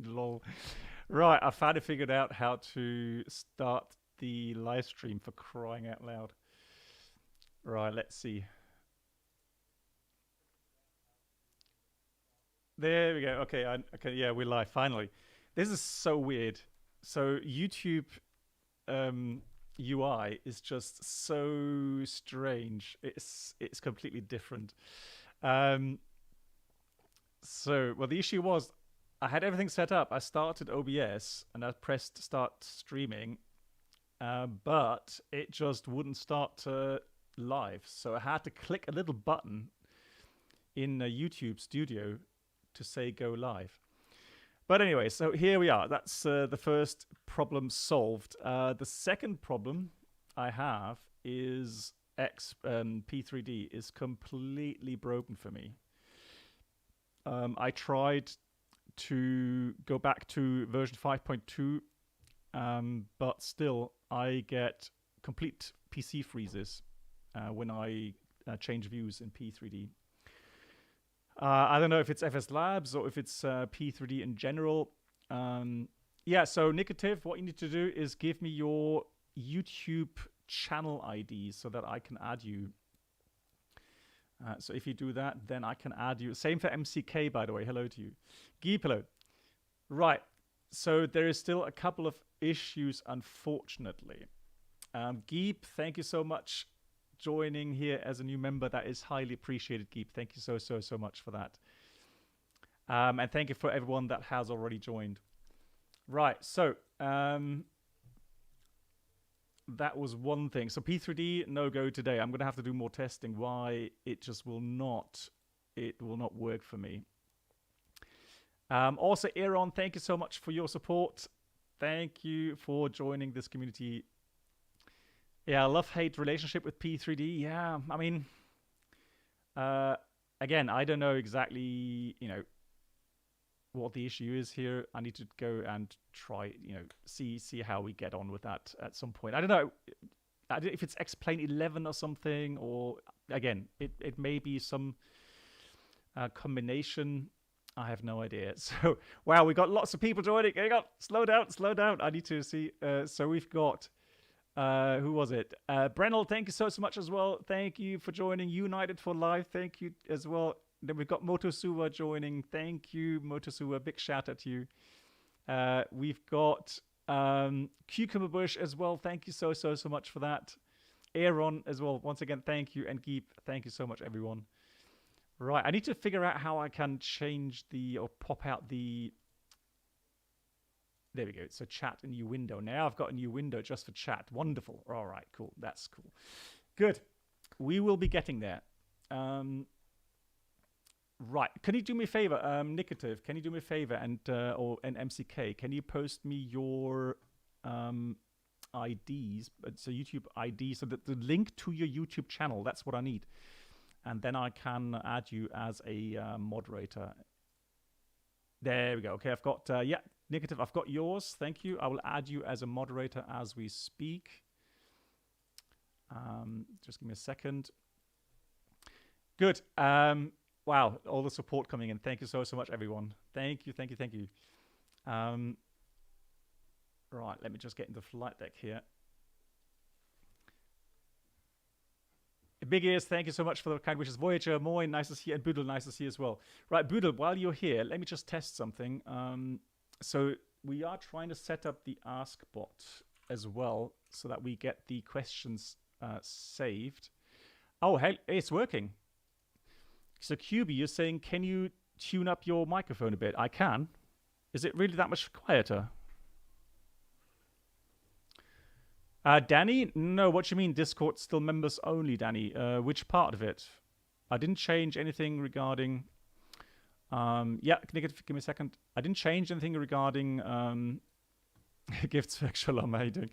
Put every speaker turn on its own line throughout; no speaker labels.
Lol. Right, I finally figured out how to start the live stream, for crying out loud. Right, let's see. There we go. Okay, okay, yeah, we're live finally. This is so weird. So YouTube UI is just so strange. It's completely different. Um, well, the issue was I had everything set up. I started OBS and I pressed start streaming, but it just wouldn't start live. So I had to click a little button in YouTube Studio to say go live. But anyway, so here we are. That's the first problem solved. The second problem I have is P3D is completely broken for me. I tried to go back to version 5.2, but still I get complete PC freezes when I change views in P3D. I don't know if it's FS Labs or if it's P3D in general. Yeah, so Nicotive, what you need to do is give me your YouTube channel ID so that I can add you. So if you do that, then I can add you. Same for MCK, by the way. Hello to you. Geep, hello. Right. So there is still a couple of issues, unfortunately. Geep, thank you so much joining here as a new member. That is highly appreciated, Geep. Thank you so much for that. And thank you for everyone that has already joined. Right. So that was one thing. So P3D no go today. I'm gonna have to do more testing. Why it just will not work for me. Also, Aaron, thank you so much for your support. Thank you for joining this community. Yeah, love-hate relationship with P3D. Yeah, I mean, again, I don't know exactly, what the issue is here. I need to go and try, see how we get on with that at some point. I don't know if it's XP11 or something, or again, it may be some combination. I have no idea. So, wow, we got lots of people joining. Hang on, slow down. I need to see. So we've got, who was it? Brennell, thank you so much as well. Thank you for joining. United for Life, thank you as well. Then we've got Motosuwa joining. Thank you, Motosuwa. Big shout out to you. We've got Cucumber Bush as well. Thank you so much for that. Aaron as well. Once again, thank you. And Geep, thank you so much, everyone. Right, I need to figure out how I can change or pop out the... There we go. So chat, a new window. Now I've got a new window just for chat. Wonderful. All right, cool. That's cool. Good. We will be getting there. Right. Can you do me a favor, Nicotive? Can you do me a favor and MCK? Can you post me your IDs? So YouTube ID, so that the link to your YouTube channel. That's what I need, and then I can add you as a moderator. There we go. Okay, I've got yeah, Nicotive. I've got yours. Thank you. I will add you as a moderator as we speak. Just give me a second. Good. Wow, all the support coming in. Thank you so much, everyone. Thank you. Right, let me just get into flight deck here. Big ears, thank you so much for the kind wishes. Voyager, Moin, nice to see you. And Boodle, nice to see you as well. Right, Boodle, while you're here, let me just test something. So we are trying to set up the Ask bot as well so that we get the questions saved. Oh, hey, it's working. So QB, you're saying, can you tune up your microphone a bit? I can. Is it really that much quieter? Danny? No, what do you mean Discord still members only, Danny? Which part of it? I didn't change anything regarding... yeah, give me a second. I didn't change anything regarding... gifts for extra long, how are you doing?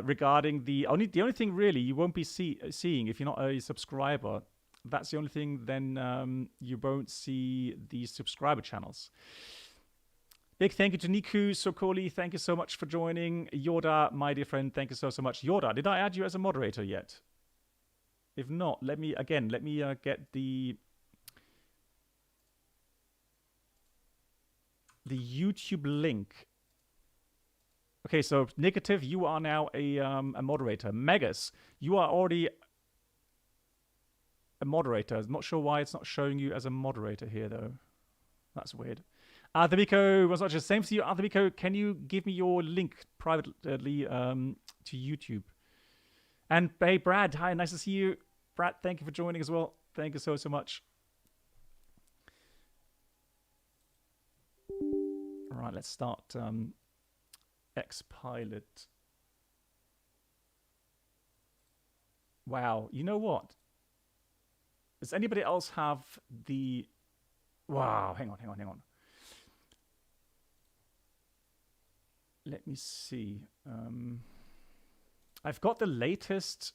Regarding the only thing really you won't be seeing if you're not a subscriber... That's the only thing, then you won't see the subscriber channels. Big thank you to Niku Sokoli. Thank you so much for joining. Yoda, my dear friend, thank you so much. Yoda, did I add you as a moderator yet? If not, let me get the... the YouTube link. Okay, so Negative, you are now a moderator. Megas, you are already a moderator. I'm not sure why it's not showing you as a moderator here, though. That's weird. Adamiko was not just same for you. Adamiko, can you give me your link privately to YouTube? And hey, Brad, hi, nice to see you. Brad, thank you for joining as well. Thank you so much. All right, let's start X-Pilot. Wow, you know what? Does anybody else have the... Wow, hang on. Let me see. I've got the latest,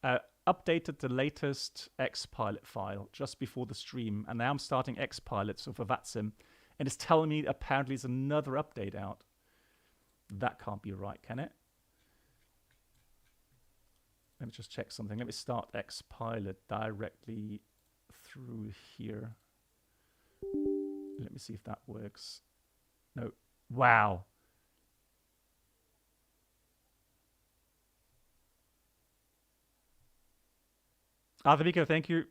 updated the latest X-Pilot file just before the stream, and now I'm starting X-Pilot, so for Vatsim, and it's telling me apparently there's another update out. That can't be right, can it? Let me just check something. Let me start X-Pilot directly through here. Let me see if that works. No. Wow. Arthur, thank you.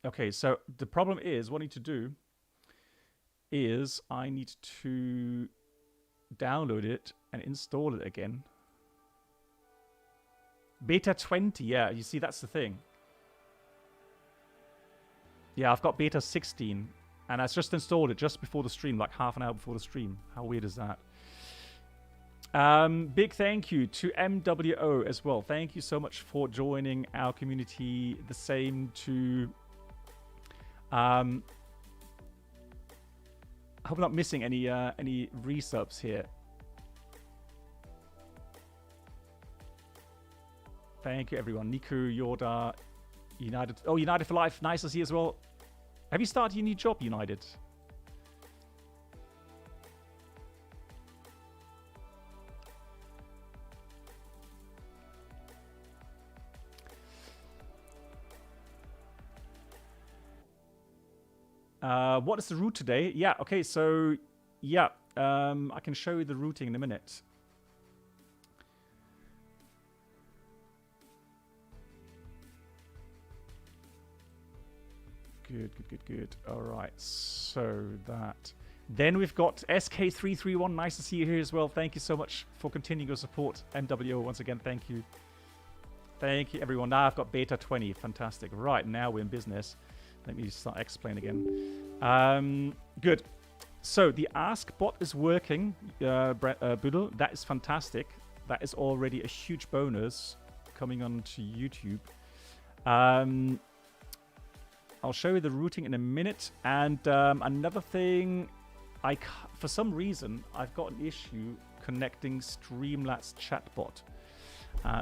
Okay, so the problem is, what I need to do is I need to download it and install it again. Beta 20, yeah, you see, that's the thing. Yeah, I've got beta 16, and I just installed it just before the stream, like half an hour before the stream. How weird is that? Big thank you to MWO as well. Thank you so much for joining our community. The same to... I hope I'm not missing any resubs here. Thank you, everyone. Niku, Yoda, United. Oh, United for Life. Nice to see you as well. Have you started your new job, United? What is the route today? Yeah, okay, so, yeah, I can show you the routing in a minute. Good. All right, so that. Then we've got SK331. Nice to see you here as well. Thank you so much for continuing your support. MWO, once again, thank you. Thank you, everyone. Now I've got beta 20. Fantastic. Right, now we're in business. Let me start explain again. Good. So the Ask bot is working, Boodle. That is fantastic. That is already a huge bonus coming onto YouTube. I'll show you the routing in a minute. And another thing, for some reason, I've got an issue connecting Streamlabs Chatbot.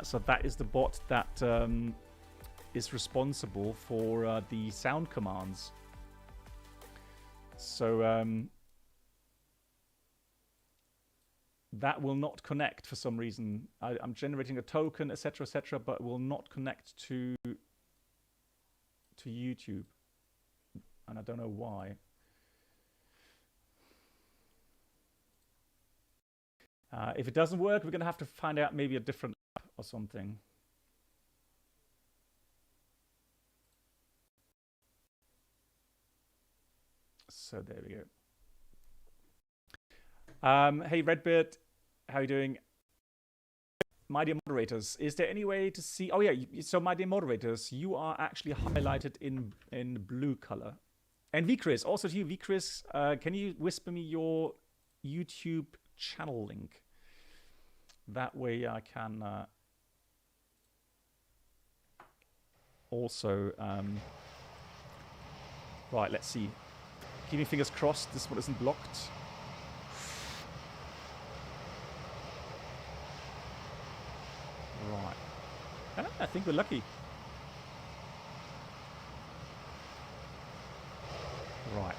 So that is the bot that is responsible for the sound commands. So that will not connect for some reason. I'm generating a token, etc., but will not connect to YouTube, and I don't know why. If it doesn't work, we're going to have to find out maybe a different app or something. So there we go. Hey Redbeard, how are you doing? My dear moderators, is there any way to see... Oh yeah, so my dear moderators, you are actually highlighted in blue color. And Vchris, also to you, Vchris, can you whisper me your YouTube channel link? That way I can also... Right, let's see. Keep your fingers crossed this one isn't blocked. Right. I think we're lucky. Right.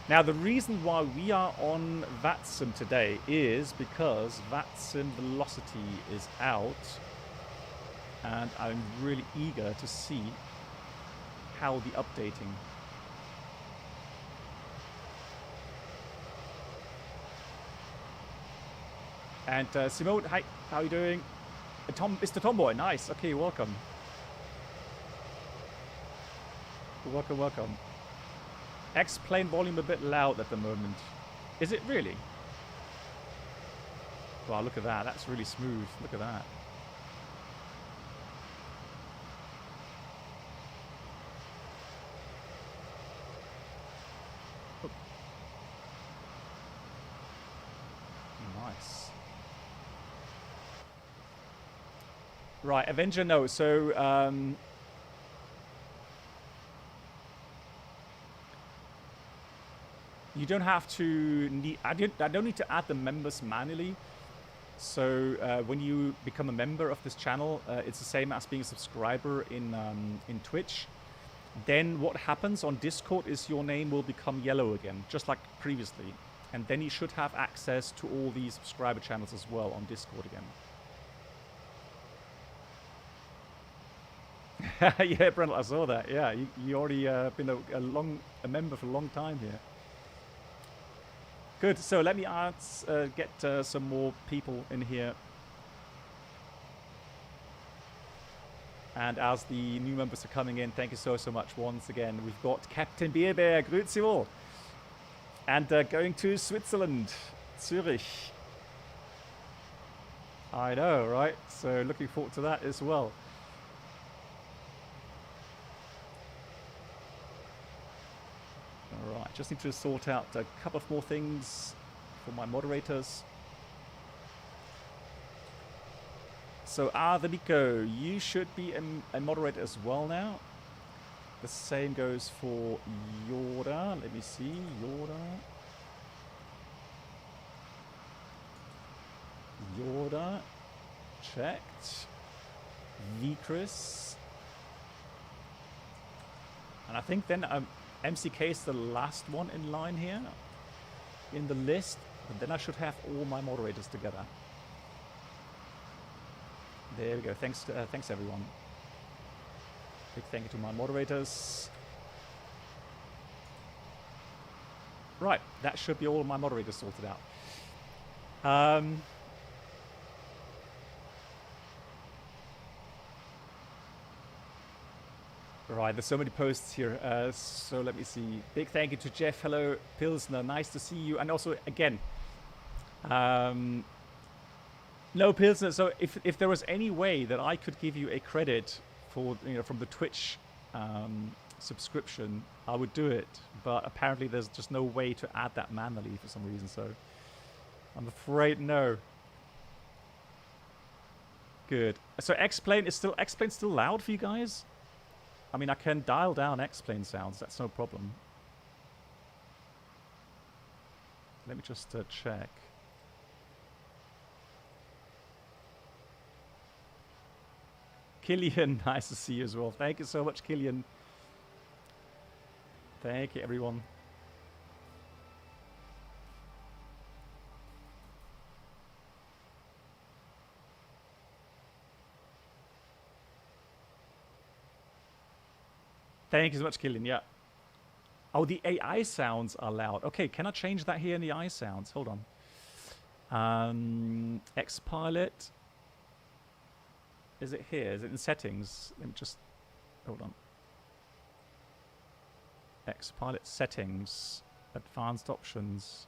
Now, the reason why we are on Vatsim today is because Vatsim Velocity is out. And I'm really eager to see how the updating And Simone, hi, how are you doing? Mr. Tomboy, nice. Okay, welcome. Welcome, welcome. X-plane volume a bit loud at the moment. Is it really? Wow, look at that. That's really smooth. Look at that. Oh. Nice. Right, Avenger, no. So, you don't have to need... I don't need to add the members manually. So when you become a member of this channel, it's the same as being a subscriber in Twitch. Then what happens on Discord is your name will become yellow again, just like previously. And then you should have access to all these subscriber channels as well on Discord again. Yeah, Brendel, I saw that. Yeah, you already been a member for a long time here. Good. So let me get some more people in here. And as the new members are coming in, thank you so much once again. We've got Captain Bierbeer, grüezi wohl. And going to Switzerland, Zurich. I know, right? So looking forward to that as well. Alright, just need to sort out a couple of more things for my moderators. So Nico, you should be a moderator as well now. The same goes for Yoda. Let me see, Yoda. Checked. Chris. And I think then MCK is the last one in line here in the list, but then I should have all my moderators together. There we go. Thanks everyone. Big thank you to my moderators. Right, that should be all my moderators sorted out. Right, there's so many posts here, so let me see. Big thank you to Jeff. Hello, Pilsner. Nice to see you. And also, again, no, Pilsner. So if there was any way that I could give you a credit for, from the Twitch subscription, I would do it. But apparently there's just no way to add that manually for some reason. So I'm afraid no. Good. So X-Plane is still loud for you guys? I mean, I can dial down X-Plane sounds. That's no problem. Let me just check. Killian, nice to see you as well. Thank you so much, Killian. Thank you, everyone. Thank you so much, Killian. Yeah. Oh, the AI sounds are loud. Okay, can I change that here in the AI sounds? Hold on. Xpilot. Is it here? Is it in settings? Let me just... Hold on. Xpilot settings. Advanced options.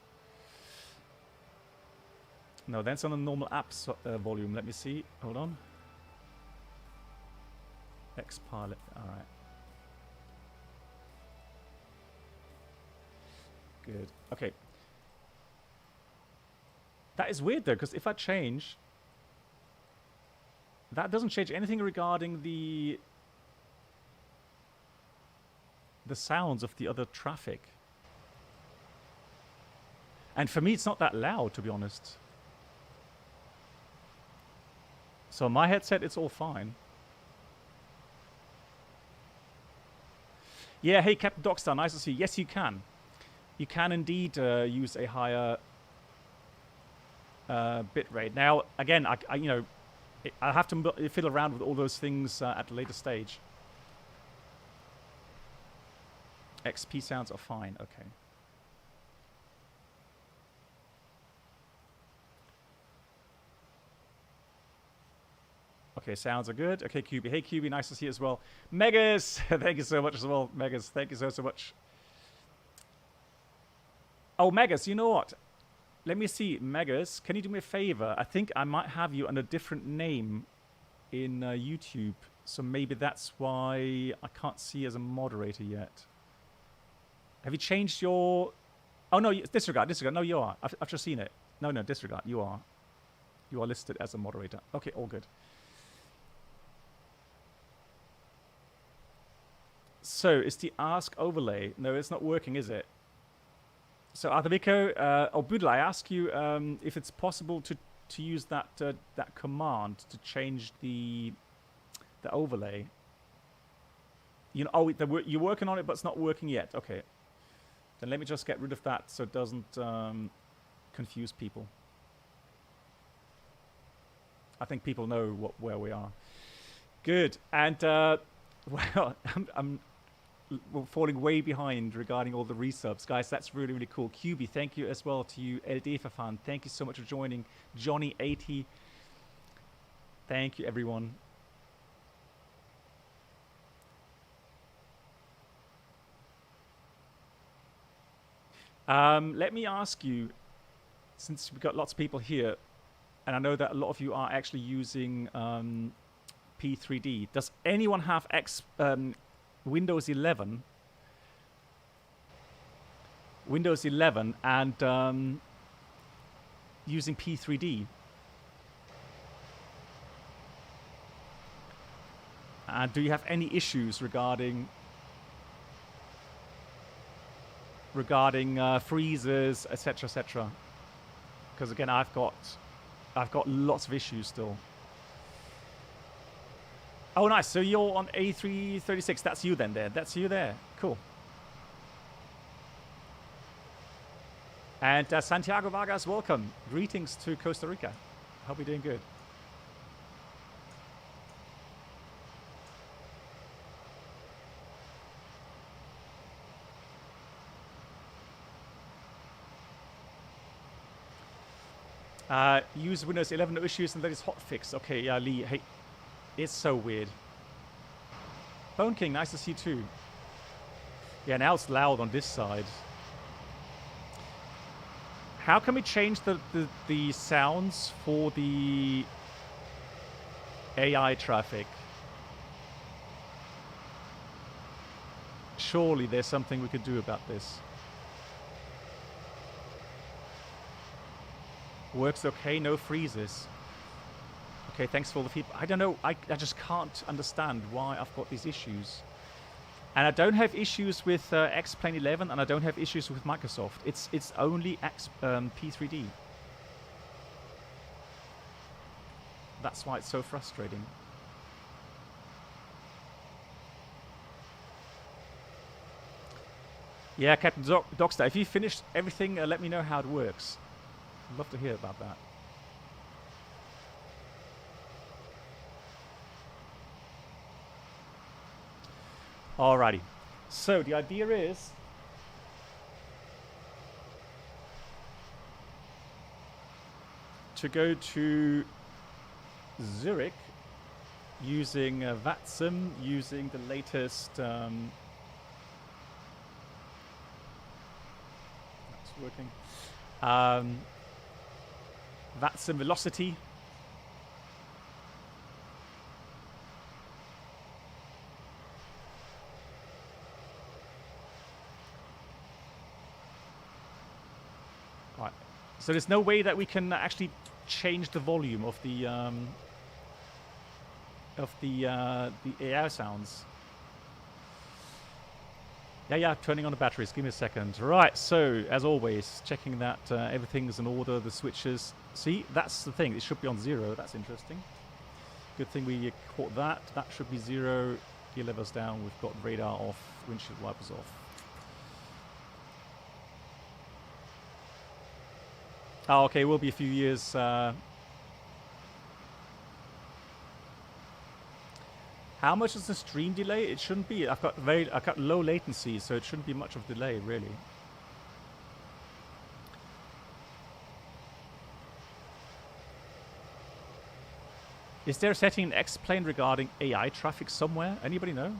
No, that's on the normal apps volume. Let me see. Hold on. Xpilot. All right. Good. Okay. That is weird though, because if I change, that doesn't change anything regarding the sounds of the other traffic. And for me, it's not that loud, to be honest. So on my headset, it's all fine. Yeah, hey, Captain Dockstar, nice to see you. Yes, you can. You can indeed use a higher bit rate. Now, again, I have to fiddle around with all those things at a later stage. XP sounds are fine. Okay. Okay, sounds are good. Okay, QB. Hey, QB, nice to see you as well. Megas, thank you so much as well. Megas, thank you so much. Oh, Megas, you know what? Let me see. Megas, can you do me a favor? I think I might have you under a different name in YouTube. So maybe that's why I can't see you as a moderator yet. Have you changed your... Oh, no, disregard. No, you are. I've just seen it. No, disregard. You are. You are listed as a moderator. Okay, all good. So, is the ask overlay? No, it's not working, is it? So, Adaviko, Budla, I ask you if it's possible to use that that command to change the overlay. You know, oh, you're working on it, but it's not working yet. Okay. Then let me just get rid of that so it doesn't confuse people. I think people know where we are. Good. And, well, we're falling way behind regarding all the resubs. Guys, that's really, really cool. QB, thank you as well to you. LSZH fan, thank you so much for joining. Johnny 80. Thank you, everyone. Let me ask you, since we've got lots of people here, and I know that a lot of you are actually using P3D. Does anyone have Windows 11? Windows 11 and using P3D? And do you have any issues regarding freezers, etc., etc.? Because again, I've got lots of issues still. Oh, nice. So you're on A336. That's you then there. That's you there. Cool. And Santiago Vargas, welcome. Greetings to Costa Rica. Hope you're doing good. Use Windows 11, no issues, and that is hotfix. Okay, yeah, Lee. Hey, it's so weird. Bone King, nice to see you too. Yeah, now it's loud on this side. How can we change the sounds for the AI traffic? Surely there's something we could do about this. Works okay, no freezes. Okay, thanks for all the feedback. I don't know, I just can't understand why I've got these issues. And I don't have issues with XP11, and I don't have issues with Microsoft. It's only P3D. That's why it's so frustrating. Yeah, Captain Dockstar, if you finished everything, let me know how it works. I'd love to hear about that. Alrighty. So the idea is to go to Zurich using Vatsim, using the latest that's working. Vatsim velocity. Right. So there's no way that we can actually change the volume of the air sounds. Yeah, turning on the batteries. Give me a second. Right, so as always, checking that everything's in order, the switches. See, that's the thing. It should be on 0. That's interesting. Good thing we caught that. That should be 0. Gear levels down. We've got radar off. Windshield wipers off. Oh, okay. Will be a few years. How much is the stream delay? It shouldn't be. I've got low latency, so it shouldn't be much of a delay, really. Is there a setting in X-Plane regarding AI traffic somewhere? Anybody know?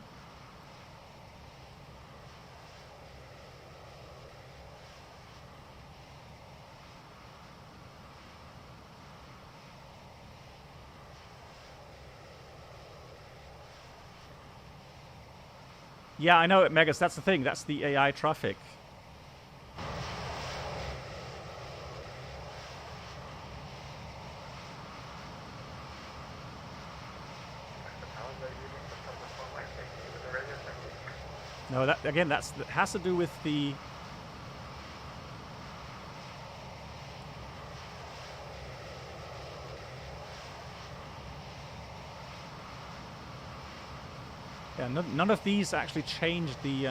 Yeah, I know it, Megas. That's the thing. That's the AI traffic. No, that again, that has to do with the. Yeah, none of these actually change the.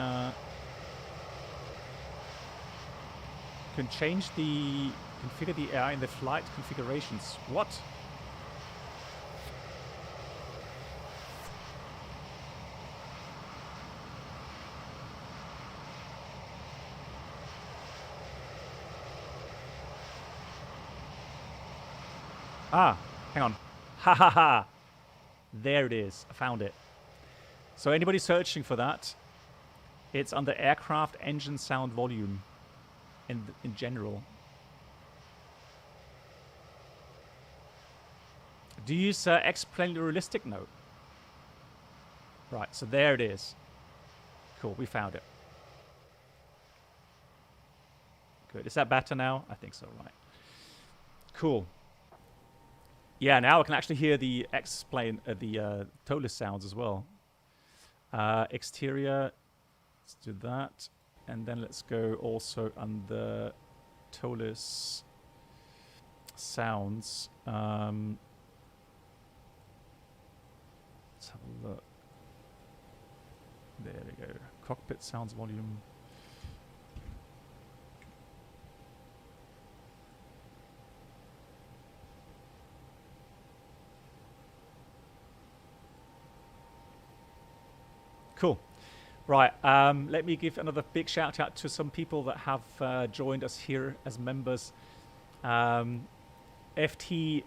Can change the configure the AI in the flight configurations. What? Ah, hang on. Ha ha ha. There it is. I found it. So anybody searching for that, it's under aircraft engine sound volume in general. Do you use X-Plane realistic? No. Right, so there it is. Cool, we found it. Good. Is that better now? I think so, right. Cool. Yeah, now I can actually hear the X-Plane, the Toliss sounds as well. Exterior, let's do that. And then let's go also under Toliss sounds. Let's have a look. There we go. Cockpit sounds volume. Cool. Right, let me give another big shout out to some people that have joined us here as members. FT85915,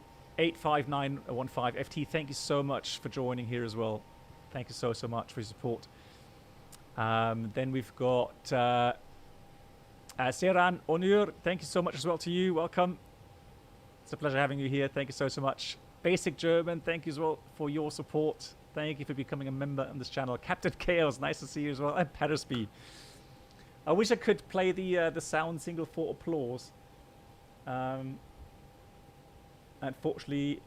FT, thank you so much for joining here as well. Thank you so much for your support. Then we've got Seran Onur, thank you so much as well to you. Welcome. It's a pleasure having you here. Thank you so much. Basic German, thank you as well for your support. Thank you for becoming a member on this channel. Captain Chaos, nice to see you as well. And Parisby. I wish I could play the sound single for applause. Unfortunately,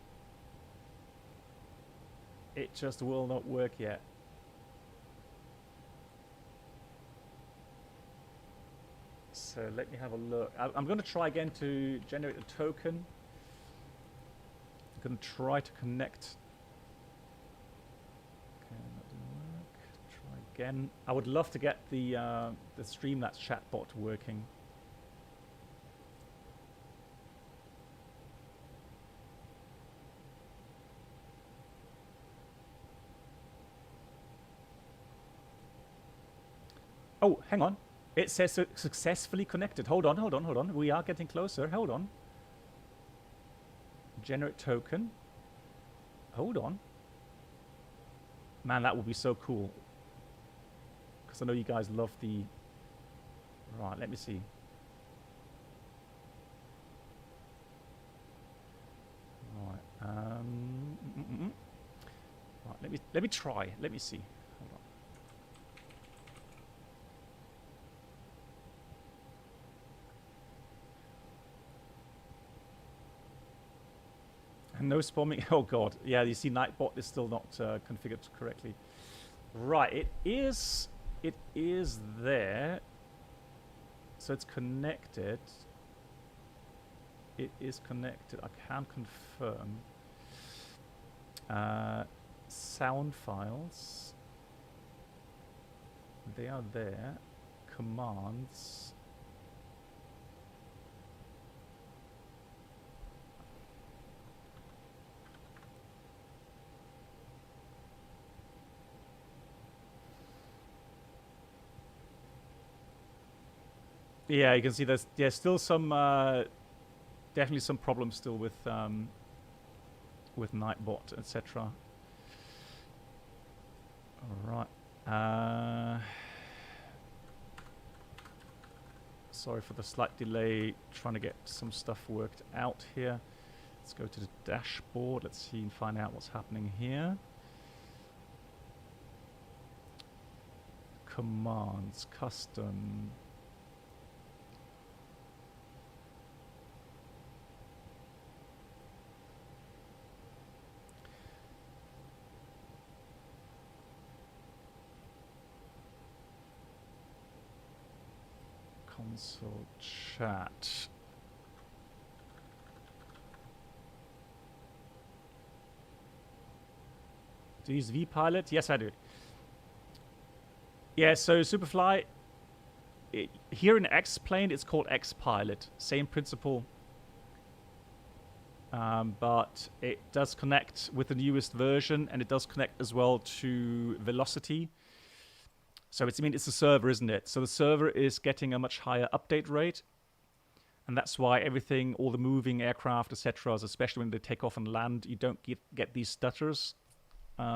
it just will not work yet. So let me have a look. I'm going to try again to generate a token. I'm going to try to connect. Okay, that didn't work. Try again. I would love to get the Streamlabs chatbot working. Oh, hang on. It says successfully connected. Hold on, hold on, hold on. We are getting closer. Hold on. Generate token. Hold on. Man, that would be so cool. Because I know you guys love the... Right, let me see. Right. Right, let me try. Let me see. Hold on. No spamming. Oh god. Yeah, you see Nightbot is still not configured correctly. Right, it is there. So it's connected. It is connected. I can confirm. Sound files. They are there. Commands. Yeah, you can see there's still some definitely some problems still with with Nightbot, etc. All right. Sorry for the slight delay, trying to get some stuff worked out here. Let's go to the dashboard. Let's see and find out what's happening here. Commands, custom. Console chat. Do you use vPilot? Yes, I do. Yeah, so Superfly, here in X-Plane, it's called X-Pilot. Same principle. But it does connect with the newest version, and it does connect as well to Velocity. So it's a server, isn't it? So the server is getting a much higher update rate. And that's why everything, all the moving aircraft, etc., especially when they take off and land, you don't get these stutters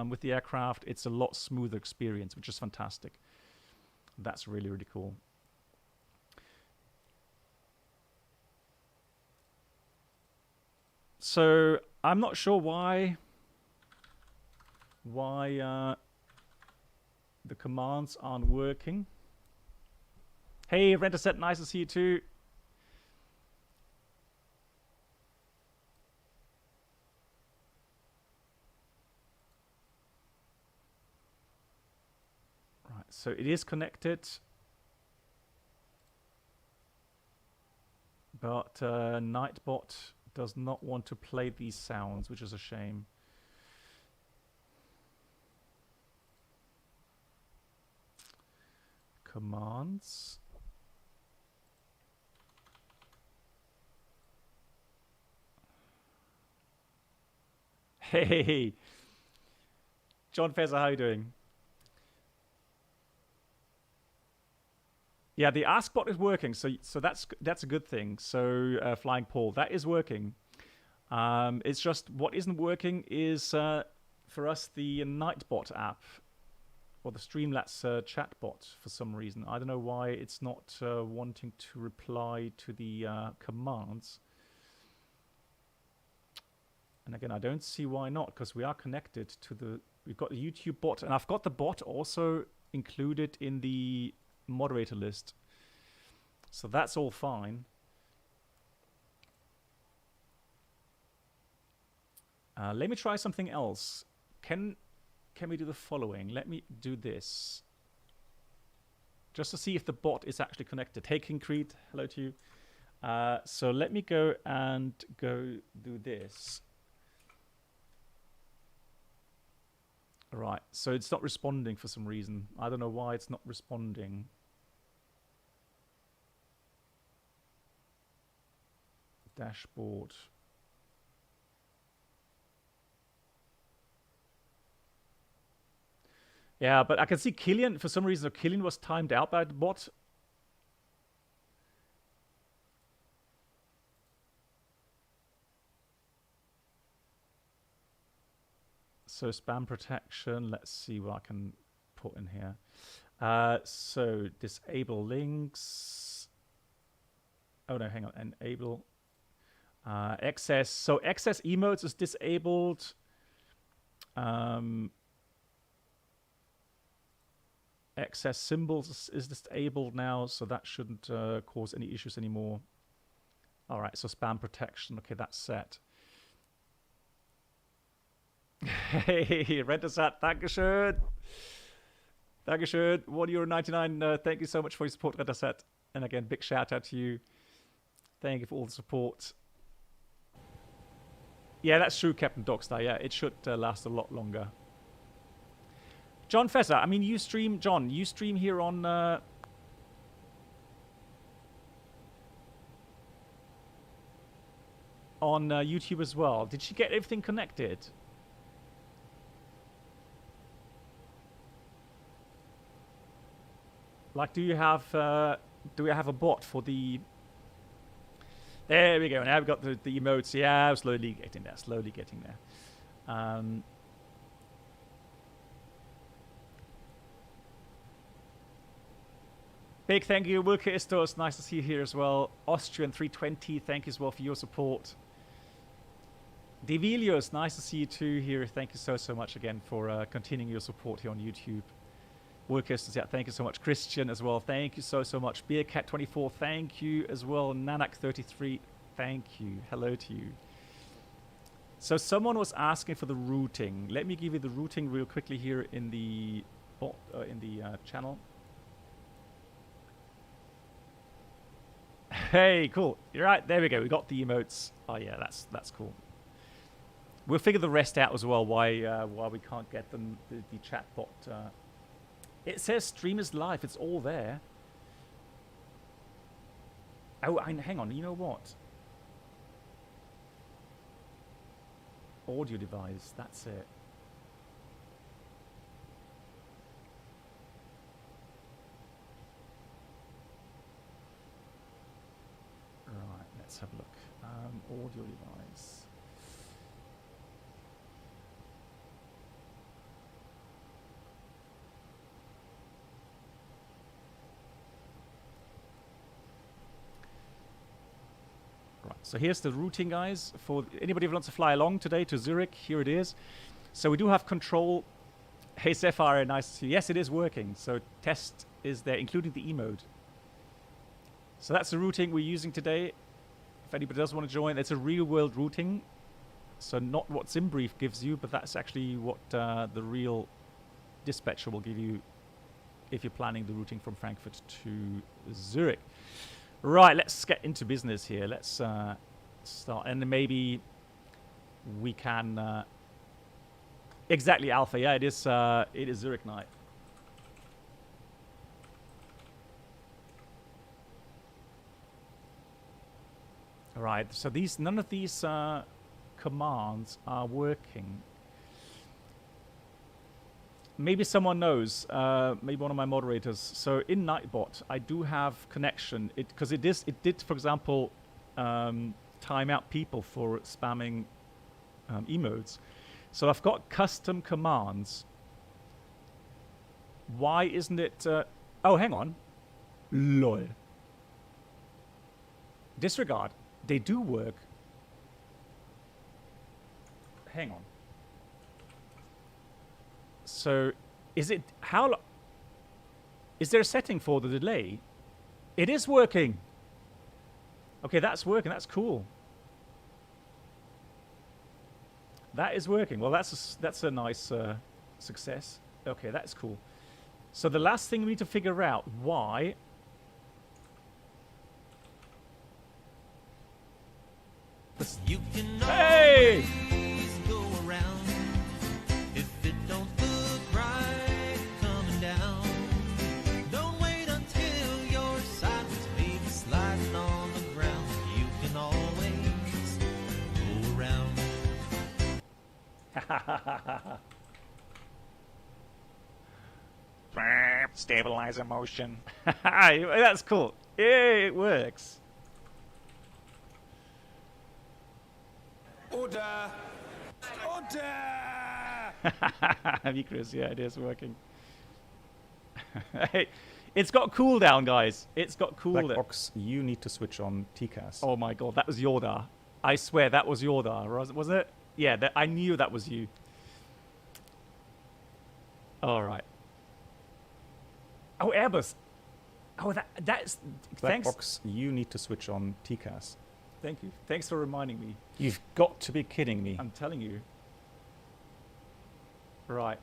with the aircraft. It's a lot smoother experience, which is fantastic. That's really, really cool. So I'm not sure why the commands aren't working. Hey, Rentaset, nice to see you too. Right, so it is connected, but Nightbot does not want to play these sounds, which is a shame. Commands. Hey, John Fezzer, how are you doing? Yeah, the AskBot is working, so that's a good thing. So Flying Paul, that is working. It's just what isn't working is for us the Nightbot app or the Streamlabs chatbot for some reason. I don't know why it's not wanting to reply to the commands. And again, I don't see why not, because we are connected to the... We've got the YouTube bot, and I've got the bot also included in the moderator list. So that's all fine. Let me try something else. Can we do the following? Let me do this. Just to see if the bot is actually connected. Hey, Concrete, hello to you. So let me go do this. Right, so it's not responding for some reason. I don't know why it's not responding. Dashboard. Yeah, but I can see Killian, for some reason, Killian was timed out by the bot. So spam protection, let's see what I can put in here. So disable links. Oh no, hang on, enable. Excess, so excess emotes is disabled. Excess symbols is disabled now, so that shouldn't cause any issues anymore. All right, so spam protection, okay, that's set. Hey, Rentersat, Dankeschön. Dankeschön, €1.99. Thank you so much for your support, Rentersat. And again, big shout out to you. Thank you for all the support. Yeah, that's true, Captain Dogstar. Yeah, it should last a lot longer. John Fezzer, I mean, you stream, John, you stream here on... on YouTube as well. Did she get everything connected? Like, do you have a bot for the... There we go. Now we've got the emotes. Yeah, I'm slowly getting there. Slowly getting there. Big thank you, Wilke Istos. Nice to see you here as well. Austrian 320, thank you as well for your support. Devilios, nice to see you too here. Thank you so much again for continuing your support here on YouTube. Wilke Istos, yeah, thank you so much. Christian as well, thank you so much. Beercat24, thank you as well. Nanak33, thank you. Hello to you. So someone was asking for the routing. Let me give you the routing real quickly here in the channel. Hey, cool. You're right. There we go. We got the emotes. Oh yeah, that's cool. We'll figure the rest out as well. Why we can't get them the chatbot. It says stream is live. It's all there. Oh, hang on. You know what? Audio device. That's it. Right. Let's have a look. Audio device. Right, so here's the routing, guys. For anybody who wants to fly along today to Zurich, here it is. So we do have control. Hey, Sapphire, nice to see you. Yes, it is working. So test is there, including the E-mode. So that's the routing we're using today. If anybody does want to join, it's a real-world routing. So not what SimBrief gives you, but that's actually what the real dispatcher will give you if you're planning the routing from Frankfurt to Zurich. Right, let's get into business here. Let's start, and then maybe we can exactly Alpha. Yeah, it is Zurich night. Right, so none of these commands are working. Maybe someone knows, maybe one of my moderators. So in Nightbot, I do have connection. Because it did, for example, time out people for spamming emotes. So I've got custom commands. Why isn't it... oh, hang on. Lol. Disregard. They do work. Hang on. So, is it is there a setting for the delay? It is working. Okay, that's working. That's cool. That is working. Well, that's a nice success. Okay, that's cool. So the last thing we need to figure out why.
You can
Hey!
go around if it don't look right coming down. Don't wait until you're sideways, maybe sliding on the ground. You can always go around.
Stabilizer motion. That's cool. Yeah, it works.
Order! Order!
Chris, yeah, it is working. Hey, it's got cooldown, guys. It's got cooldown.
Black box, you need to switch on TCAS.
Oh my god, that was Yoda. I swear that was Yoda, was it? Yeah, I knew that was you. All right. Oh, Airbus. Oh, that's...
Black
thanks.
box, you need to switch on TCAS.
Thank you. Thanks for reminding me.
You've got to be kidding me.
I'm telling you. Right.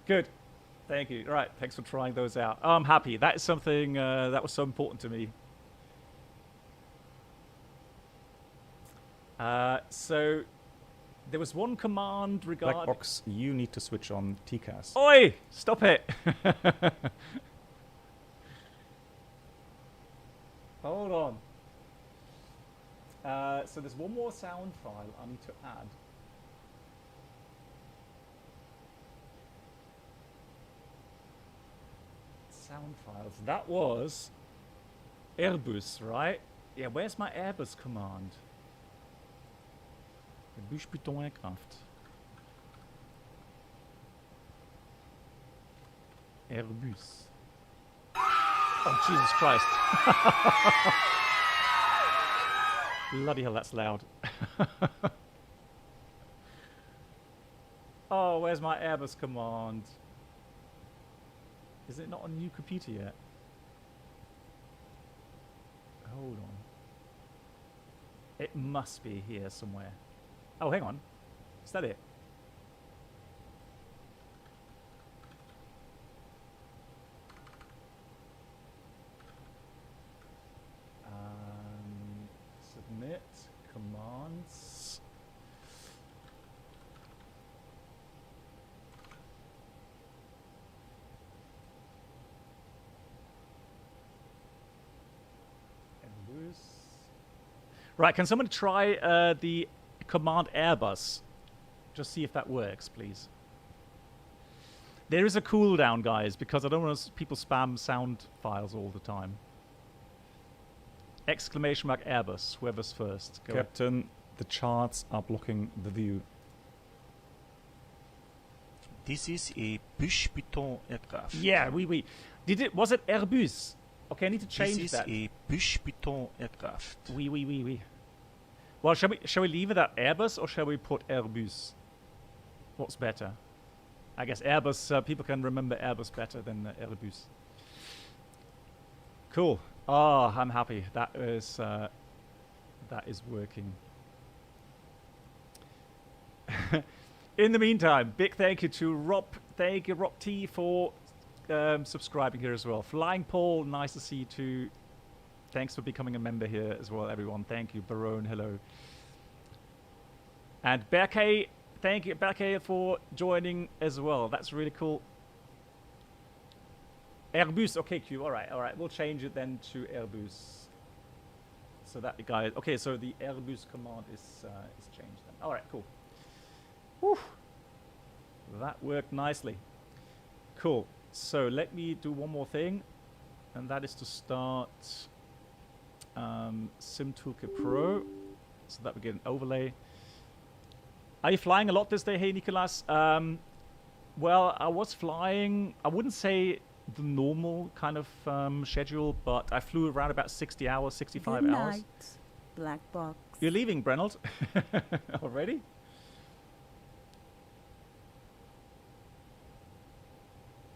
Good. Thank you. Right. Thanks for trying those out. Oh, I'm happy. That is something that was so important to me. So there was one command regarding...
Black box, you need to switch on TCAS.
Oi! Stop it! Hold on. So there's one more sound file I need to add. Sound files. That was Airbus, right? Yeah, where's my Airbus command? Pushback aircraft. Airbus. Oh, Jesus Christ. Bloody hell, that's loud. Oh, where's my Airbus command? Is it not on a new computer yet? Hold on. It must be here somewhere. Oh, hang on. Is that it? Submit commands. Right, can someone try the command Airbus? Just see if that works, please. There is a cooldown, guys, because I don't want people spam sound files all the time. Exclamation mark Airbus, whoever's first. Go
Captain, the charts are blocking the view.
This is a push-button aircraft.
Yeah, oui. Was it Airbus? Okay, I need to change that.
This is a push-button aircraft.
Oui. Well, shall we leave it at Airbus or shall we put Airbus? What's better? I guess Airbus, people can remember Airbus better than Airbus. Cool. Oh, I'm happy. That is working. In the meantime, big thank you to Rob. Thank you, Rob T, for subscribing here as well. Flying Paul, nice to see you too. Thanks for becoming a member here as well, everyone. Thank you, Barone. Hello. And Berkay, thank you, Berkay, for joining as well. That's really cool. Airbus, okay, Q. All right. We'll change it then to Airbus. So that guy. Okay, so the Airbus command is changed then. All right, cool. Whew. That worked nicely. Cool. So let me do one more thing, and that is to start Sim Toolkit Pro, so that we get an overlay. Are you flying a lot this day? Hey, Nicolas. Well, I was flying. I wouldn't say the normal kind of schedule, but I flew around about 60 hours, 65
Good
hours.
night, black box.
You're leaving, Brenold? Already?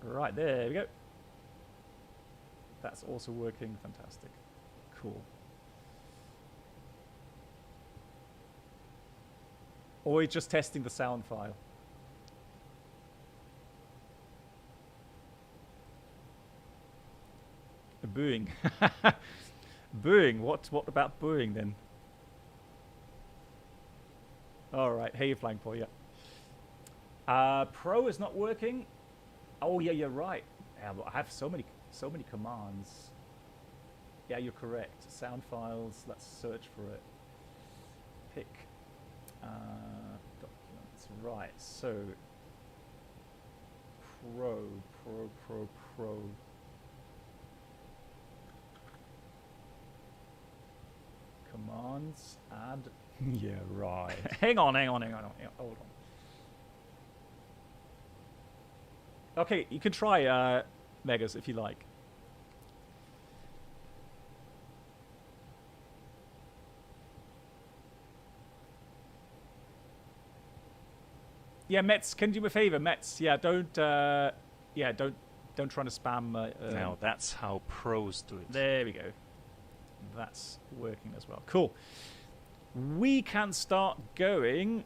Right, there we go. That's also working. Fantastic. Cool. Or we're just testing the sound file. Booing. Booing. What about booing then? All right. Hey, you're flying Paul. Yeah. Pro is not working. Oh yeah, you're right. Yeah, but I have so many commands. Yeah, you're correct. Sound files. Let's search for it. Pick documents. Right. So pro. Commands. Add.
Yeah, right.
Hang on. Hold on. Okay, you can try Megas if you like. Yeah, Mets, can you do me a favor, Mets? Yeah, don't try to spam.
Now that's how pros do it.
There we go. That's working as well. Cool. We can start going.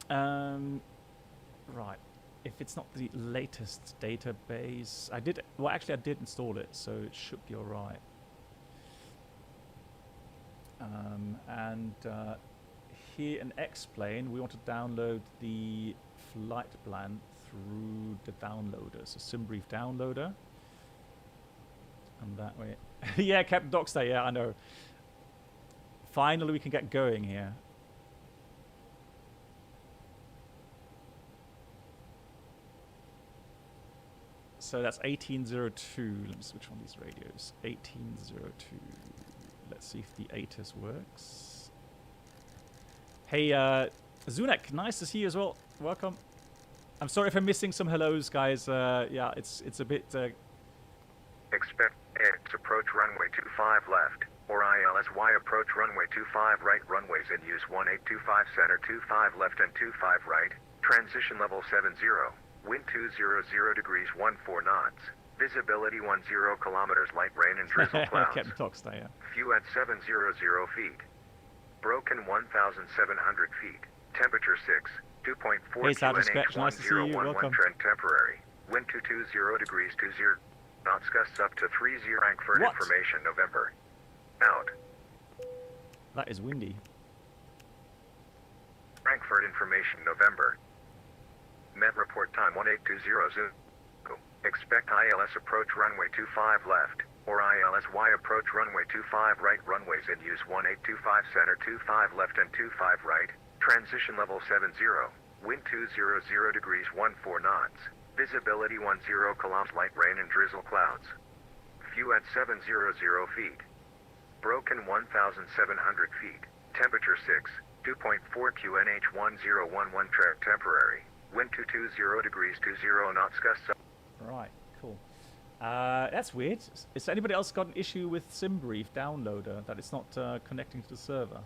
Right. If it's not the latest database, I did install it, so it should be all right. And here in X-Plane, we want to download the flight plan through the downloader, so SimBrief downloader. And that way, yeah, Captain Dockstay, yeah, I know. Finally, we can get going here. So that's 1802. Let me switch on these radios. 1802. Let's see if the Atis works. Hey, Zunek, nice to see you as well. Welcome. I'm sorry if I'm missing some hellos, guys. Yeah, it's a bit.
Expect X approach runway 25 left, or ILSY approach runway 25 right, runways in use 1825 center 25 left and 25 right, transition level 70, wind 200 degrees 14 knots, visibility 10 kilometers, light rain and drizzle clouds,
Captain Toxter, yeah.
view at 700 feet, broken 1,700 feet, temperature 6, 2.4
Hey, Sergeant Scratch,
QNH
nice to see you.
1011
Welcome.
trend temporary, wind 220 degrees 20 knots, gusts up to 30, Frankfurt
What?
information November. Out.
That is windy.
Frankfurt information November. Met report time 1820. Expect ILS approach runway 25 left, or ILSY approach runway 25 right, runways in use 1825 center 25 left and 25 right, transition level 70, wind 200 degrees 14 knots, visibility 10 kilometers, light rain and drizzle clouds, view at 700 feet, broken 1,700 feet, temperature 6, 2.4 QNH 1011 temporary, wind 220 degrees 20 knots, gusts up.
Right, cool. That's weird. Has anybody else got an issue with SimBrief downloader that it's not connecting to the server?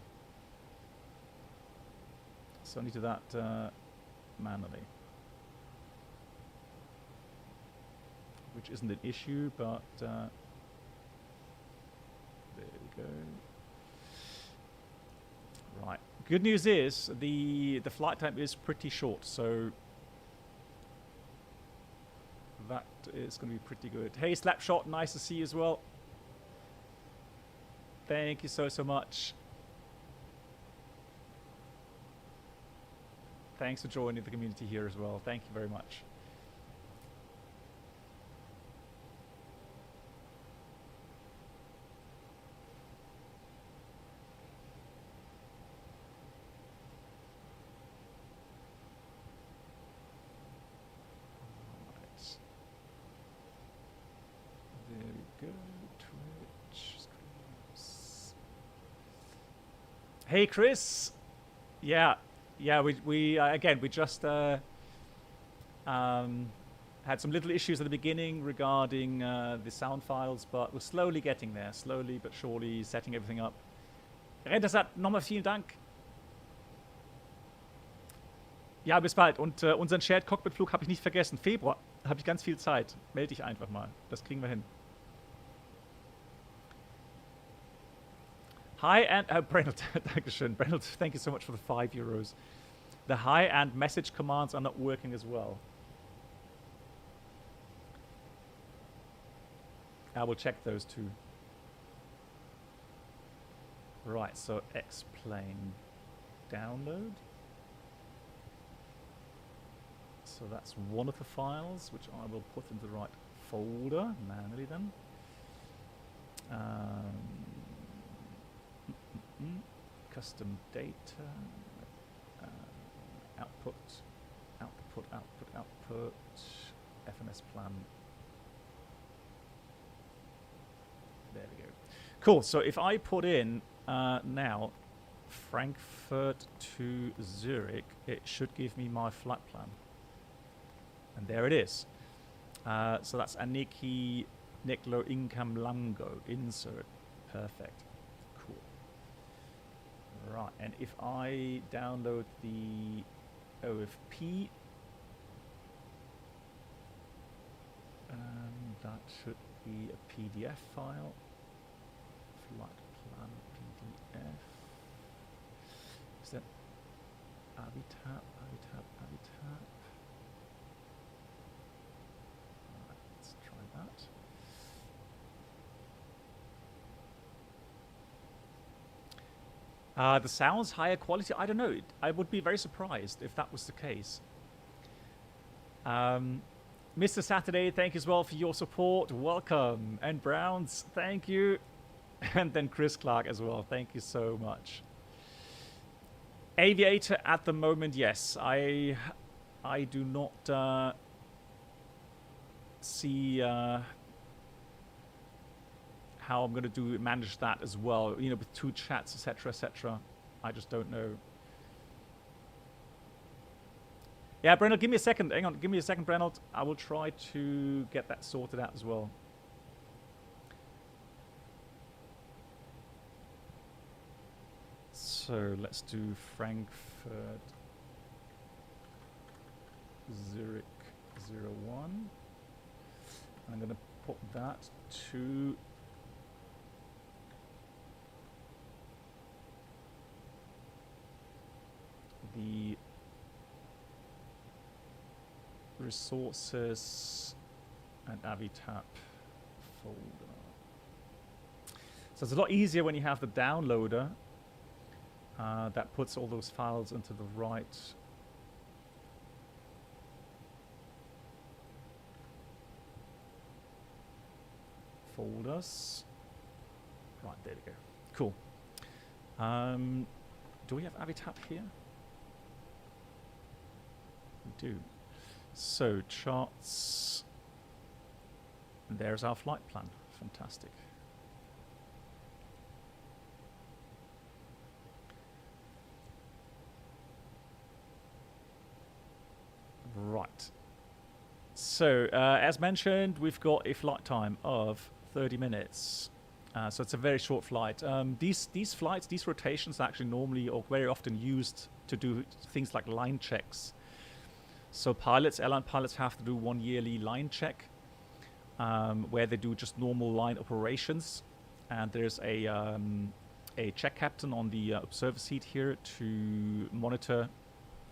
So I need to do that manually. Which isn't an issue, but there we go. Right. Good news is the flight time is pretty short, so that is going to be pretty good. Hey, Slapshot, nice to see you as well. Thank you so much. Thanks for joining the community here as well. Thank you very much. There we go. Twitch streams. Hey, Chris. Yeah, we again we just had some little issues at the beginning regarding the sound files, but we're slowly getting there, slowly but surely setting everything up. Rendersat, nochmal vielen Dank. Ja, bis bald. Und unseren Shared Cockpit Flug habe ich nicht vergessen. Februar habe ich ganz viel Zeit. Melde dich einfach mal. Das kriegen wir hin. Hi and Brennelt, Dankeschön. Brennelt, thank you so much for the €5. The hi and message commands are not working as well. I will check those too. Right, so X-plane download. So that's one of the files, which I will put into the right folder manually then. Custom data, output, FMS plan. There we go. Cool. So if I put in now Frankfurt to Zurich, it should give me my flight plan. And there it is. So that's Aniki Niklo Incam Lango insert. Perfect. Cool. Right, and if I download the OFP, that should be a PDF file. Flight plan PDF. Is that Avitab? Alright, let's try that. The sound's higher quality. I don't know. I would be very surprised if that was the case. Mr. Saturday, thank you as well for your support. Welcome. And Browns, thank you. And then Chris Clark as well. Thank you so much. Aviator at the moment, yes. I do not see how I'm going to manage that as well, you know, with two chats, etc., etc. I just don't know. Yeah, Brennel, give me a second. Hang on, give me a second, Brennel. I will try to get that sorted out as well. So let's do Frankfurt, Zurich 01. I'm going to put that to the resources and Avitap folder. So it's a lot easier when you have the downloader that puts all those files into the right folders. Right, there we go. Cool. Do we have Avitap here? We do. So charts. And there's our flight plan. Fantastic. Right. So as mentioned, we've got a flight time of 30 minutes. So it's a very short flight. These flights, these rotations are actually normally or very often used to do things like line checks. So pilots, airline pilots have to do one yearly line check where they do just normal line operations. And there's a check captain on the observer seat here to monitor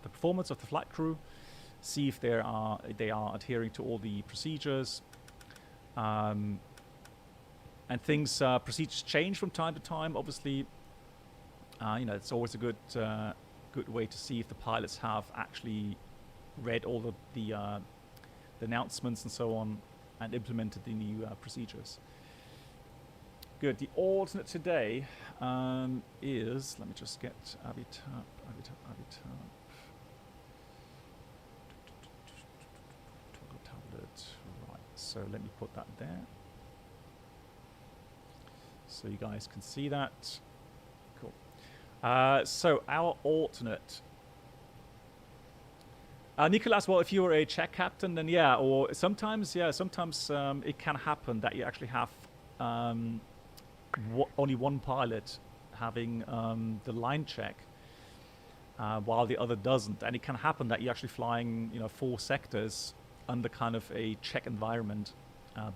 the performance of the flight crew, see if they are adhering to all the procedures. And things, procedures change from time to time. Obviously, you know, it's always a good way to see if the pilots have actually read all of the announcements and so on and implemented the new procedures. Good. The alternate today is, let me just get Avitap. Toggle tablet. Right. So let me put that there. So you guys can see that. Cool. So our alternate. Nicholas, well, if you were a check captain, then yeah, or sometimes it can happen that you actually have only one pilot having the line check while the other doesn't. And it can happen that you're actually flying, you know, 4 sectors under kind of a check environment,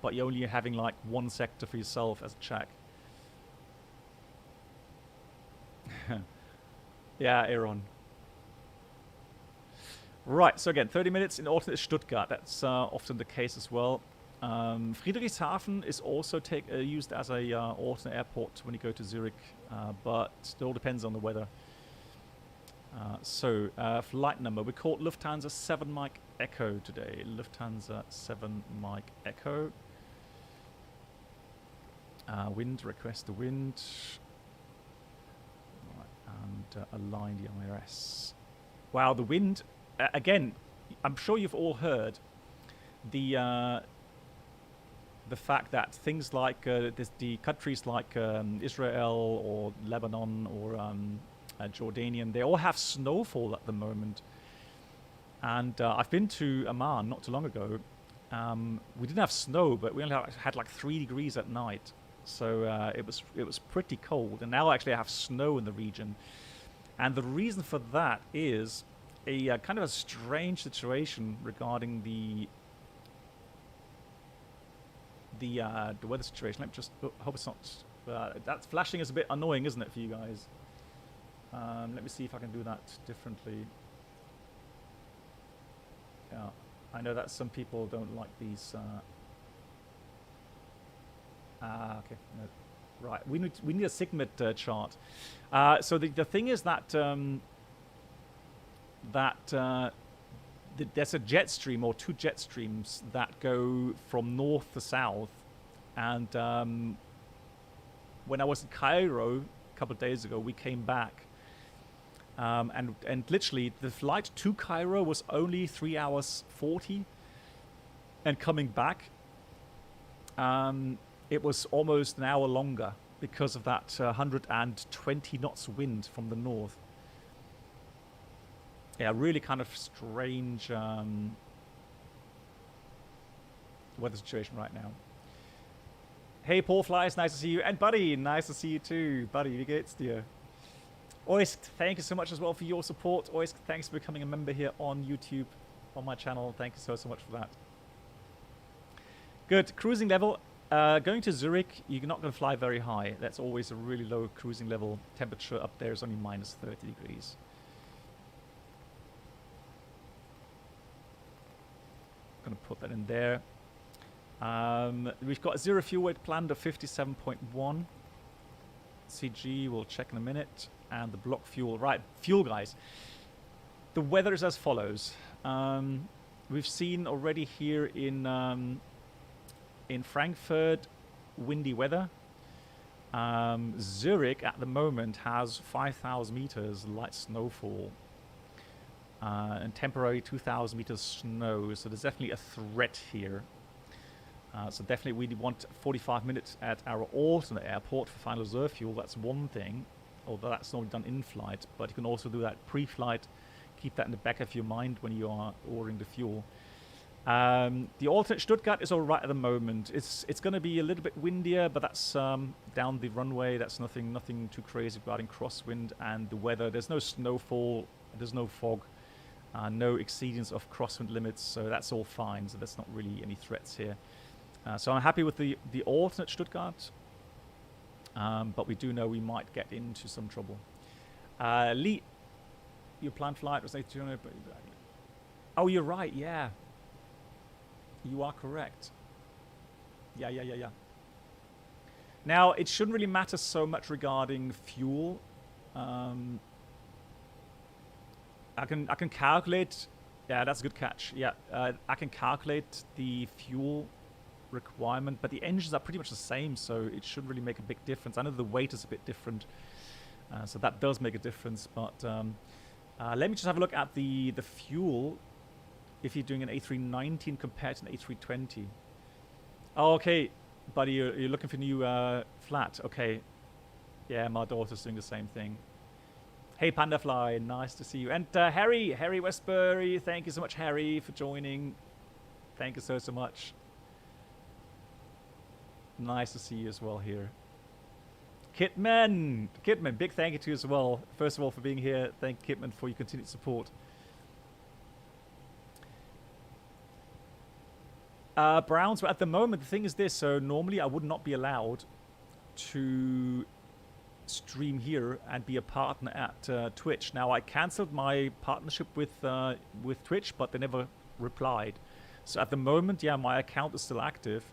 but you're only having like one sector for yourself as a check. Yeah, Aaron. Right, so again, 30 minutes in alternate Stuttgart. That's often the case as well. Friedrichshafen is also used as a alternate airport when you go to Zurich, but it all depends on the weather. So flight number, we called Lufthansa 7 Mike Echo today. Lufthansa 7 Mike Echo. Wind, request the wind. Right, and align the IRS. Wow, the wind. Again, I'm sure you've all heard the fact that things like the countries like Israel or Lebanon or Jordanian, they all have snowfall at the moment. And I've been to Amman not too long ago. We didn't have snow, but we only had like 3 degrees at night, so it was pretty cold. And now actually I have snow in the region, and the reason for that is a kind of a strange situation regarding the weather situation. Let me just hope it's not. That flashing is a bit annoying, isn't it, for you guys? Let me see if I can do that differently. Yeah, I know that some people don't like these. Okay, no. Right. We need a Sigmit chart. So the thing is that. There's a jet stream or 2 jet streams that go from north to south, and when I was in Cairo a couple of days ago, we came back, and literally the flight to Cairo was only 3 hours 40, and coming back it was almost an hour longer because of that 120 knots wind from the north. Yeah, really kind of strange weather situation right now. Hey, Paul Flies, nice to see you. And Buddy, nice to see you too. Buddy, wie geht's dir? Oisk, thank you so much as well for your support. Oisk, thanks for becoming a member here on YouTube, on my channel. Thank you so much for that. Good. Cruising level. Going to Zurich, you're not going to fly very high. That's always a really low cruising level. Temperature up there is only minus 30 degrees. Going to put that in there. We've got a zero fuel weight planned of 57.1. CG, we'll check in a minute. And the block fuel. Right, fuel, guys. The weather is as follows. We've seen already here in Frankfurt, windy weather. Zurich at the moment has 5,000 meters light snowfall. And temporary 2,000 meters snow. So there's definitely a threat here. So definitely we want 45 minutes at our alternate airport for final reserve fuel. That's one thing, although that's not done in flight. But you can also do that pre-flight. Keep that in the back of your mind when you are ordering the fuel. The alternate Stuttgart is all right at the moment. It's going to be a little bit windier, but that's down the runway. That's nothing too crazy regarding crosswind and the weather. There's no snowfall. There's no fog. No exceedance of crosswind limits, so that's all fine. So there's not really any threats here. So I'm happy with the alternate Stuttgart, but we do know we might get into some trouble. Lee, your planned flight was A321. Oh, you're right. Yeah, you are correct. Yeah. Now it shouldn't really matter so much regarding fuel. I can calculate. Yeah, that's a good catch. Yeah, I can calculate the fuel requirement, but the engines are pretty much the same, so it shouldn't really make a big difference. I know the weight is a bit different, so that does make a difference. But let me just have a look at the fuel. If you're doing an A319 compared to an A320. Oh, okay, buddy, you're looking for a new flat. Okay, yeah, my daughter's doing the same thing. Hey, Pandafly, nice to see you. And Harry Westbury, thank you so much, Harry, for joining. Thank you so much. Nice to see you as well here. Kitman, big thank you to you as well. First of all, for being here. Thank you, Kitman, for your continued support. Browns, but at the moment, the thing is this. So normally I would not be allowed to stream here and be a partner at Twitch. Now I cancelled my partnership with Twitch, but they never replied. So at the moment, yeah, my account is still active.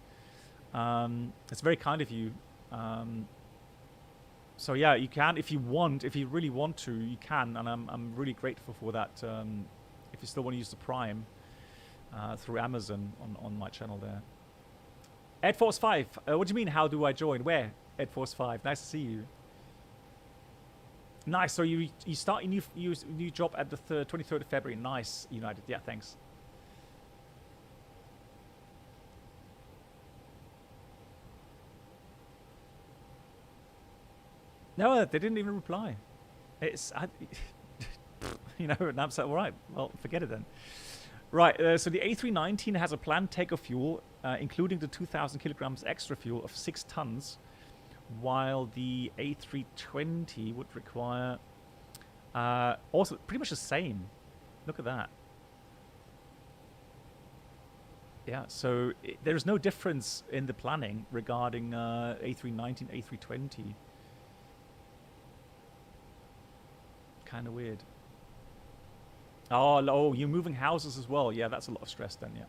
It's very kind of you. So yeah, you can, if you want, if you really want to, you can, and I'm really grateful for that. If you still want to use the Prime through Amazon on my channel there. Ed Force 5, what do you mean? How do I join? Where? Ed Force 5, nice to see you. Nice. So you start a new job at the 23rd of February. Nice, United. Yeah, thanks. No, they didn't even reply. You know, and I'm like, all right, well, forget it then. Right, so the A319 has a planned takeoff fuel, including the 2,000 kilograms extra fuel of 6 tons, while the A320 would require also pretty much the same. Look at that. Yeah, so there is no difference in the planning regarding A319, A320. Kind of weird. Oh, you're moving houses as well. Yeah, that's a lot of stress then, yeah.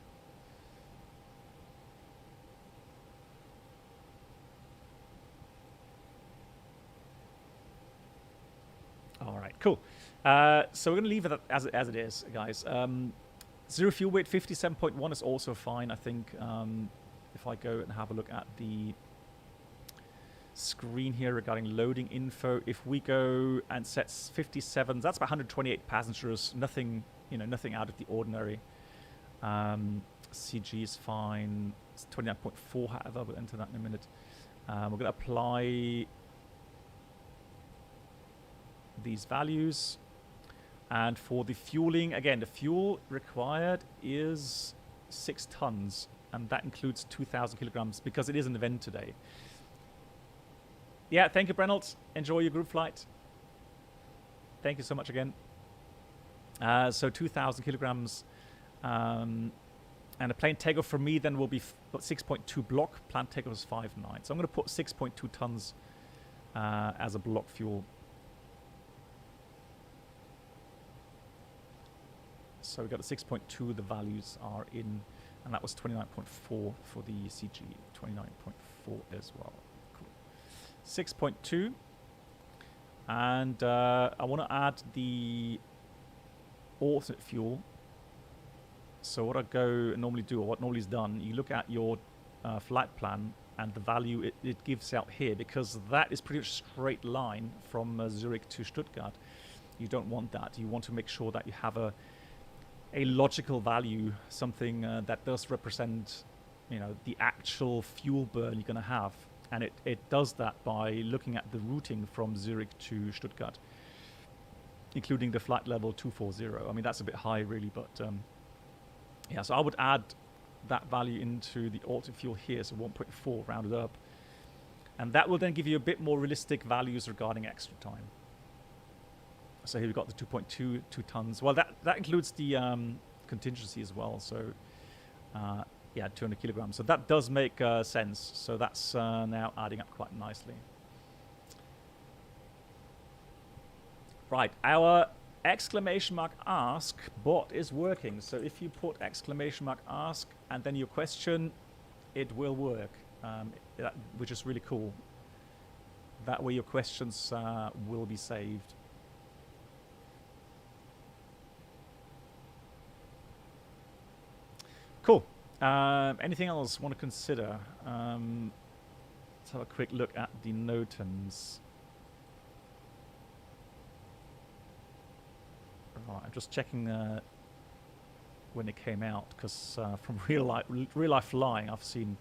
All right, cool. So we're going to leave it as it is, guys. Zero fuel weight 57.1 is also fine, I think. If I go and have a look at the screen here regarding loading info, if we go and set 57, that's about 128 passengers. Nothing, nothing out of the ordinary. CG is fine. It's 29.4, however. We'll enter that in a minute. We're going to apply these values. And for the fueling, again, the fuel required is 6 tons, and that includes 2,000 kilograms because it is an event today. Yeah, thank you, Brennelt. Enjoy your group flight. Thank you so much again. So 2,000 kilograms, and a plane takeoff for me then will be 6.2 block. Planned takeoff is 5.9. So I'm going to put 6.2 tons as a block fuel. So we got a 6.2, the values are in, and that was 29.4 for the CG, 29.4 as well. Cool. 6.2, and I want to add the alternate fuel. So what I normally do, or what normally is done, you look at your flight plan and the value it gives out here, because that is pretty much a straight line from Zurich to Stuttgart. You don't want that. You want to make sure that you have a logical value, something that does represent, you know, the actual fuel burn you're going to have, and it does that by looking at the routing from Zurich to Stuttgart, including the flight level 240. I mean, that's a bit high, really, but yeah. So I would add that value into the alternate fuel here, so 1.4 rounded up, and that will then give you a bit more realistic values regarding extra time. So here we've got the 2.2 tons. Well, that includes the contingency as well. So yeah, 200 kilograms. So that does make sense. So that's now adding up quite nicely. Right, our exclamation mark ask bot is working. So if you put exclamation mark ask and then your question, it will work, which is really cool. That way your questions will be saved. Cool. Anything else want to consider? Let's have a quick look at the NOTAMs. Right, I'm just checking when it came out, because from real life flying, I've seen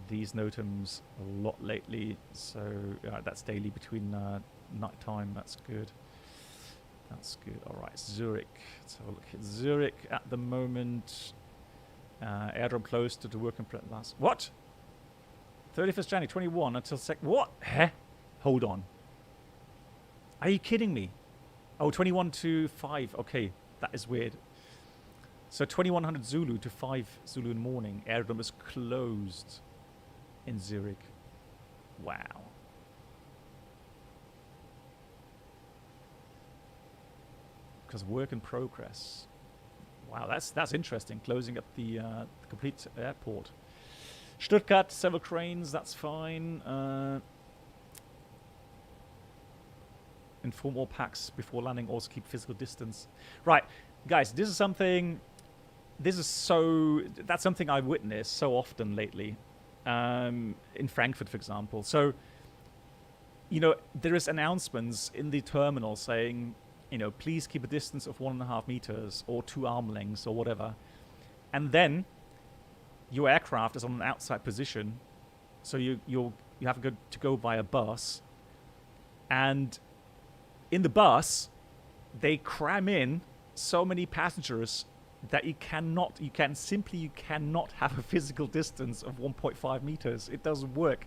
these NOTAMs a lot lately. So that's daily between night time. That's good. That's good. All right, Zurich. Let's have a look at Zurich at the moment. Airdrome closed to the working last. What? 31st January 21 until what? Heh? Hold on. Are you kidding me? Oh, 21 to 5. Okay, that is weird. So 2100 Zulu to 5 Zulu in the morning. Airdrome is closed in Zurich. Wow. Because work in progress. Wow, that's interesting. Closing up the complete airport. Stuttgart, several cranes. That's fine. Inform all packs before landing. Also keep physical distance. Right, guys. This is something. That's something I witnessed so often lately. In Frankfurt, for example. So, you know, there is announcements in the terminal saying, you know, please keep a distance of 1.5 meters or 2 arm lengths or whatever. And then your aircraft is on an outside position. So you have to go by a bus. And in the bus, they cram in so many passengers that you cannot have a physical distance of 1.5 meters. It doesn't work.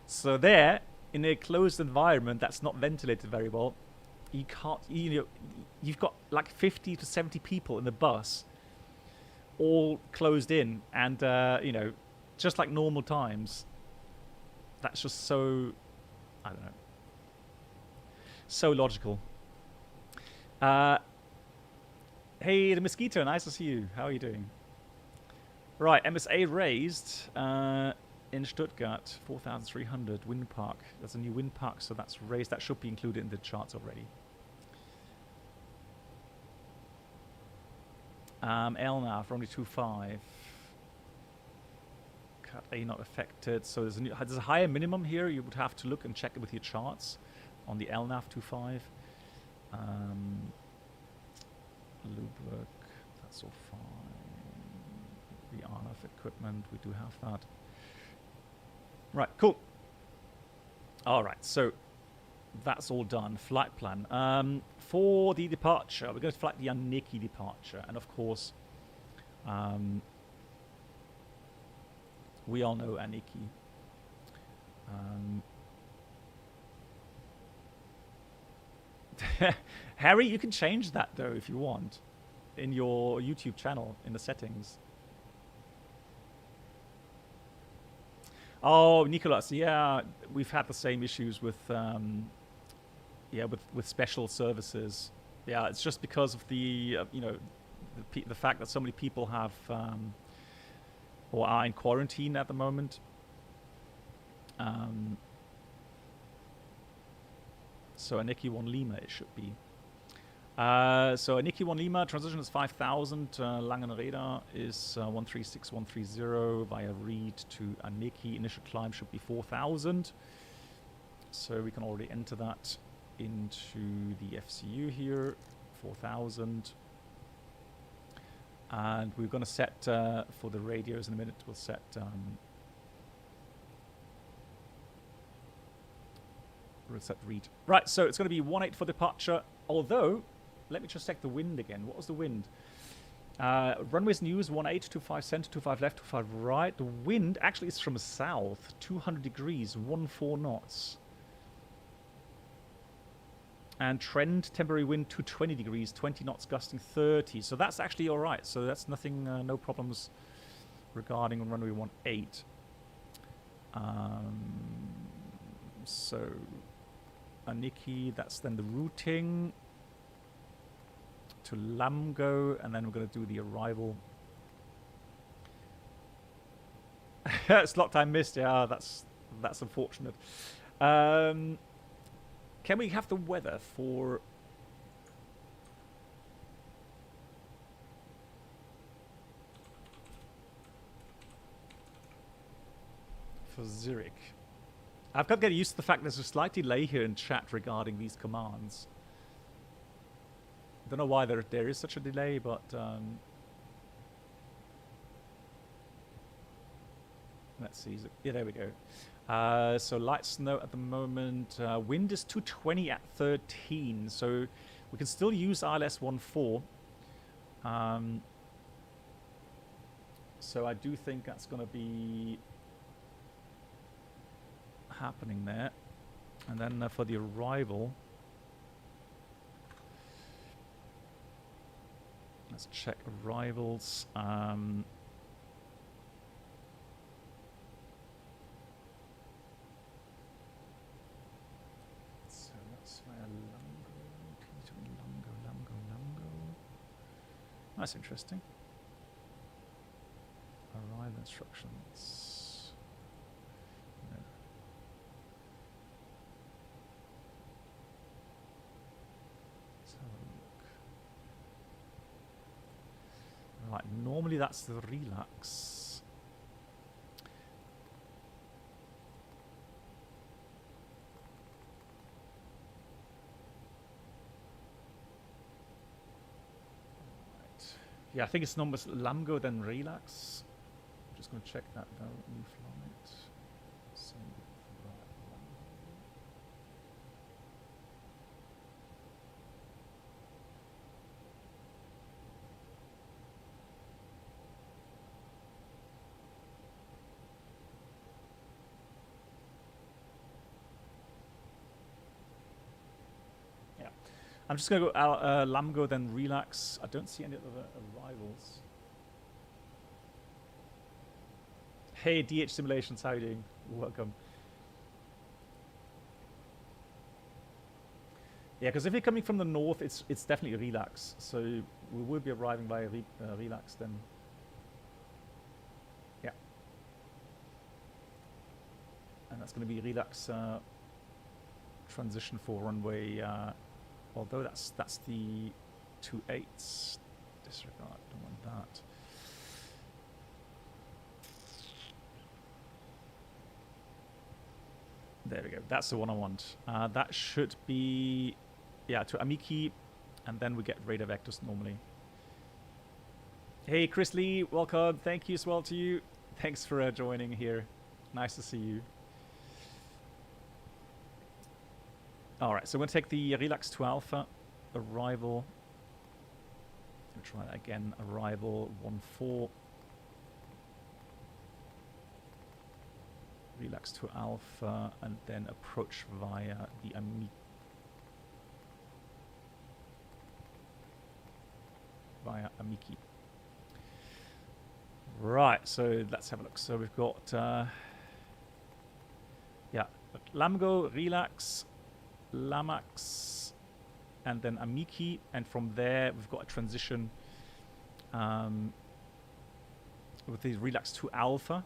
So there, in a closed environment that's not ventilated very well, you can't, you've got like 50 to 70 people in the bus, all closed in, and you know, just like normal times. That's just so, I don't know, so logical. Hey, the Mosquito, nice to see you. How are you doing? Right, MSA raised in Stuttgart, 4,300 wind park. That's a new wind park, so that's raised. That should be included in the charts already. LNAV for only 2.5. Cut A not affected. So there's a higher minimum here. You would have to look and check it with your charts on the LNAV 2.5. Lube work, that's all fine. The RNAV equipment, we do have that. Right, cool. All right, so that's all done. Flight plan. For the departure, we're going to flight the Aniki departure. And of course, we all know Aniki. Harry, you can change that though if you want in your YouTube channel in the settings. Oh, Nicholas, yeah, we've had the same issues with with special services. Yeah, it's just because of the the fact that so many people have or are in quarantine at the moment. So Aniki 1 Lima it should be. So Aniki 1 Lima, transition is 5,000, Langenreda is 136130 via Reed to Aniki. Initial climb should be 4,000. So we can already enter that into the FCU here, 4,000. And we're going to set, for the radios in a minute, we'll set Reed. Right, so it's going to be 18 for departure, although, let me just check the wind again. What was the wind? Runways news, 18, 25 center, 25 left, 25 right. The wind actually is from south, 200 degrees, 14 knots. And trend, temporary wind, 220 degrees, 20 knots, gusting 30. So that's actually all right. So that's nothing, no problems regarding runway 18. So Aniki, that's then the routing to Lamgo, and then we're going to do the arrival. Slot time missed. Yeah, that's unfortunate. Can we have the weather for Zurich? I've got to get used to the fact there's a slight delay here in chat regarding these commands. Don't know why there is such a delay, but let's see. Yeah, there we go. So light snow at the moment. Wind is 220 at 13, so we can still use ILS 14. So I do think that's going to be happening there. And then for the arrival, let's check arrivals. That's interesting. Arrival instructions. No. Let's have a look. Right, normally that's the relax. Yeah, I think it's number Lamgo, then relax. I'm just going to check that now. New flight. I'm just going to go Lamgo, then relax. I don't see any other arrivals. Hey, DH Simulations, how are you doing? Welcome. Yeah, because if you're coming from the north, it's definitely relax. So we will be arriving via relax then. Yeah. And that's going to be relax transition for runway... although that's the 28s. Disregard, don't want that. There we go. That's the one I want. That should be, yeah, to Amiki, and then we get radar vectors normally. Hey, Chris Lee, welcome. Thank you as well to you. Thanks for joining here. Nice to see you. All right, so we're going to take the relax to alpha arrival. We'll try that again. Arrival 14. Relax to alpha and then approach via the Amiki. Right, so let's have a look. So we've got Lamgo, Relax, Lamax, and then Amiki, and from there we've got a transition with the Relax to Alpha.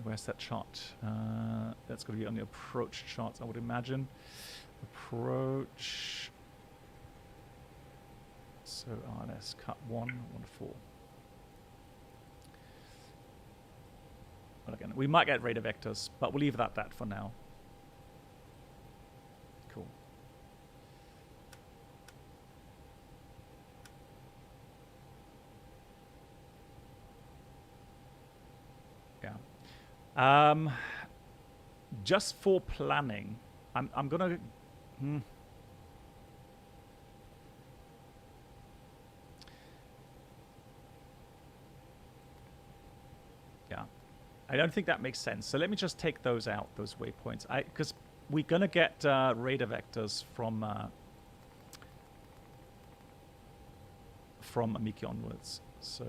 Where's that chart? That's going to be on the approach chart, I would imagine. Approach. So let's cut 1, 4. Well, again, we might get radar vectors, but we'll leave that for now. Cool. Yeah. Just for planning, I'm gonna. Yeah, I don't think that makes sense. So let me just take those out, those waypoints, because we're gonna get radar vectors from Amiki onwards. So.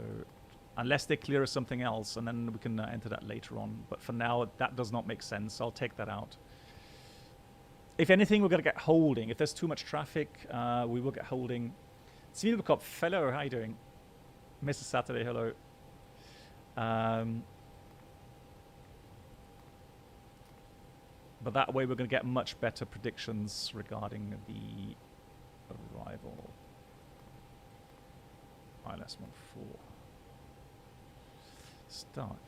Unless they clear us something else, and then we can enter that later on. But for now, that does not make sense. I'll take that out. If anything, we're going to get holding. If there's too much traffic, we will get holding. Civil Cop, fellow, how you doing? Mr. Saturday, hello. But that way, we're going to get much better predictions regarding the arrival. ILS 14. Start.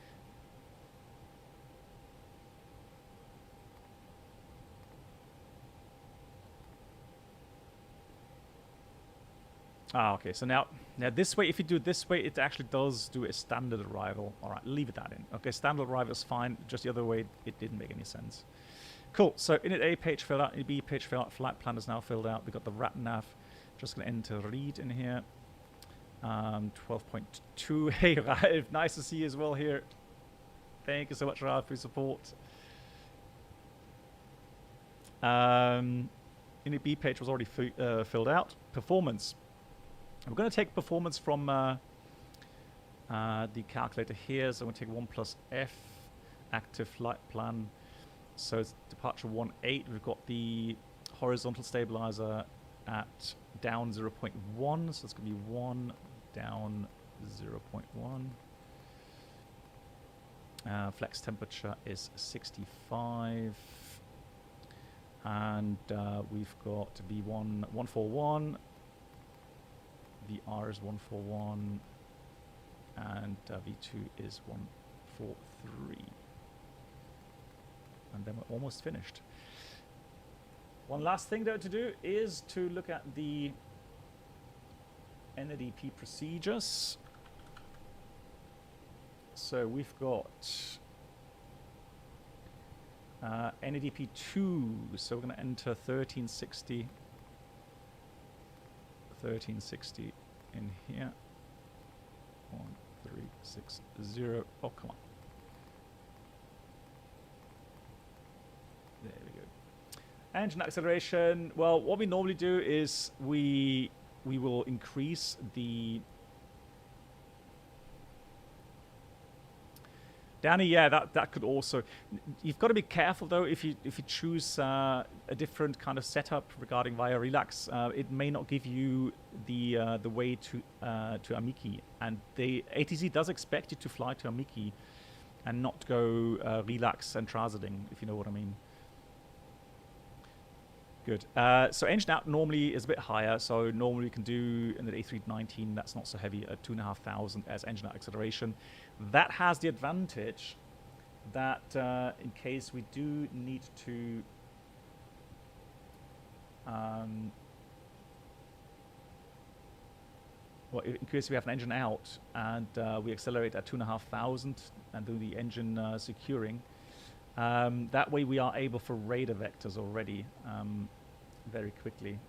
Okay. So now this way, if you do it this way, it actually does do a standard arrival. All right, leave that in. Okay, standard arrival is fine. Just the other way, it didn't make any sense. Cool. So init A page filled out, init B page filled out, flight plan is now filled out. We got the rat nav. Just gonna enter read in here. 12.2. Hey Ralph, nice to see you as well here. Thank you so much, Ralph, for your support. In the B page was already filled out. Performance. We're going to take performance from the calculator here. So I'm going to take 1 plus F, active flight plan. So it's departure 18. We've got the horizontal stabilizer at down 0.1. So it's going to be 1 down 0.1. Flex temperature is 65. And we've got V1 141. VR is 141. And V2 is 143. And then we're almost finished. One last thing though to do is to look at the NADP procedures. So we've got NADP 2, so we're going to enter 1360 in here. 1360. Oh, come on. There we go. Engine acceleration. Well, what we normally do is we will increase the Danny, yeah, that could also. You've got to be careful though. If you choose a different kind of setup regarding via relax, it may not give you the way to Amiki, and the ATC does expect you to fly to Amiki, and not go relax and transiting, if you know what I mean. Good. So engine out normally is a bit higher. So normally we can do in the A319, that's not so heavy, at 2,500 as engine out acceleration. That has the advantage that in case we do need to well, in case we have an engine out and we accelerate at 2,500 and do the engine securing. That way we are able for radar vectors already very quickly.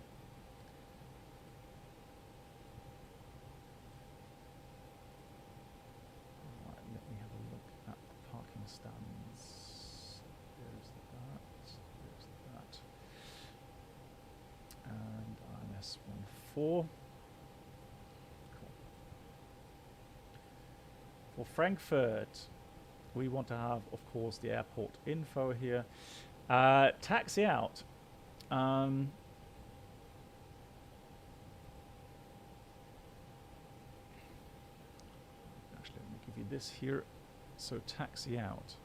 Right, let me have a look at the parking stands. There's that. And IMS-14. Cool. For Frankfurt, we want to have, of course, the airport info here. Taxi out. Actually, let me give you this here. So taxi out.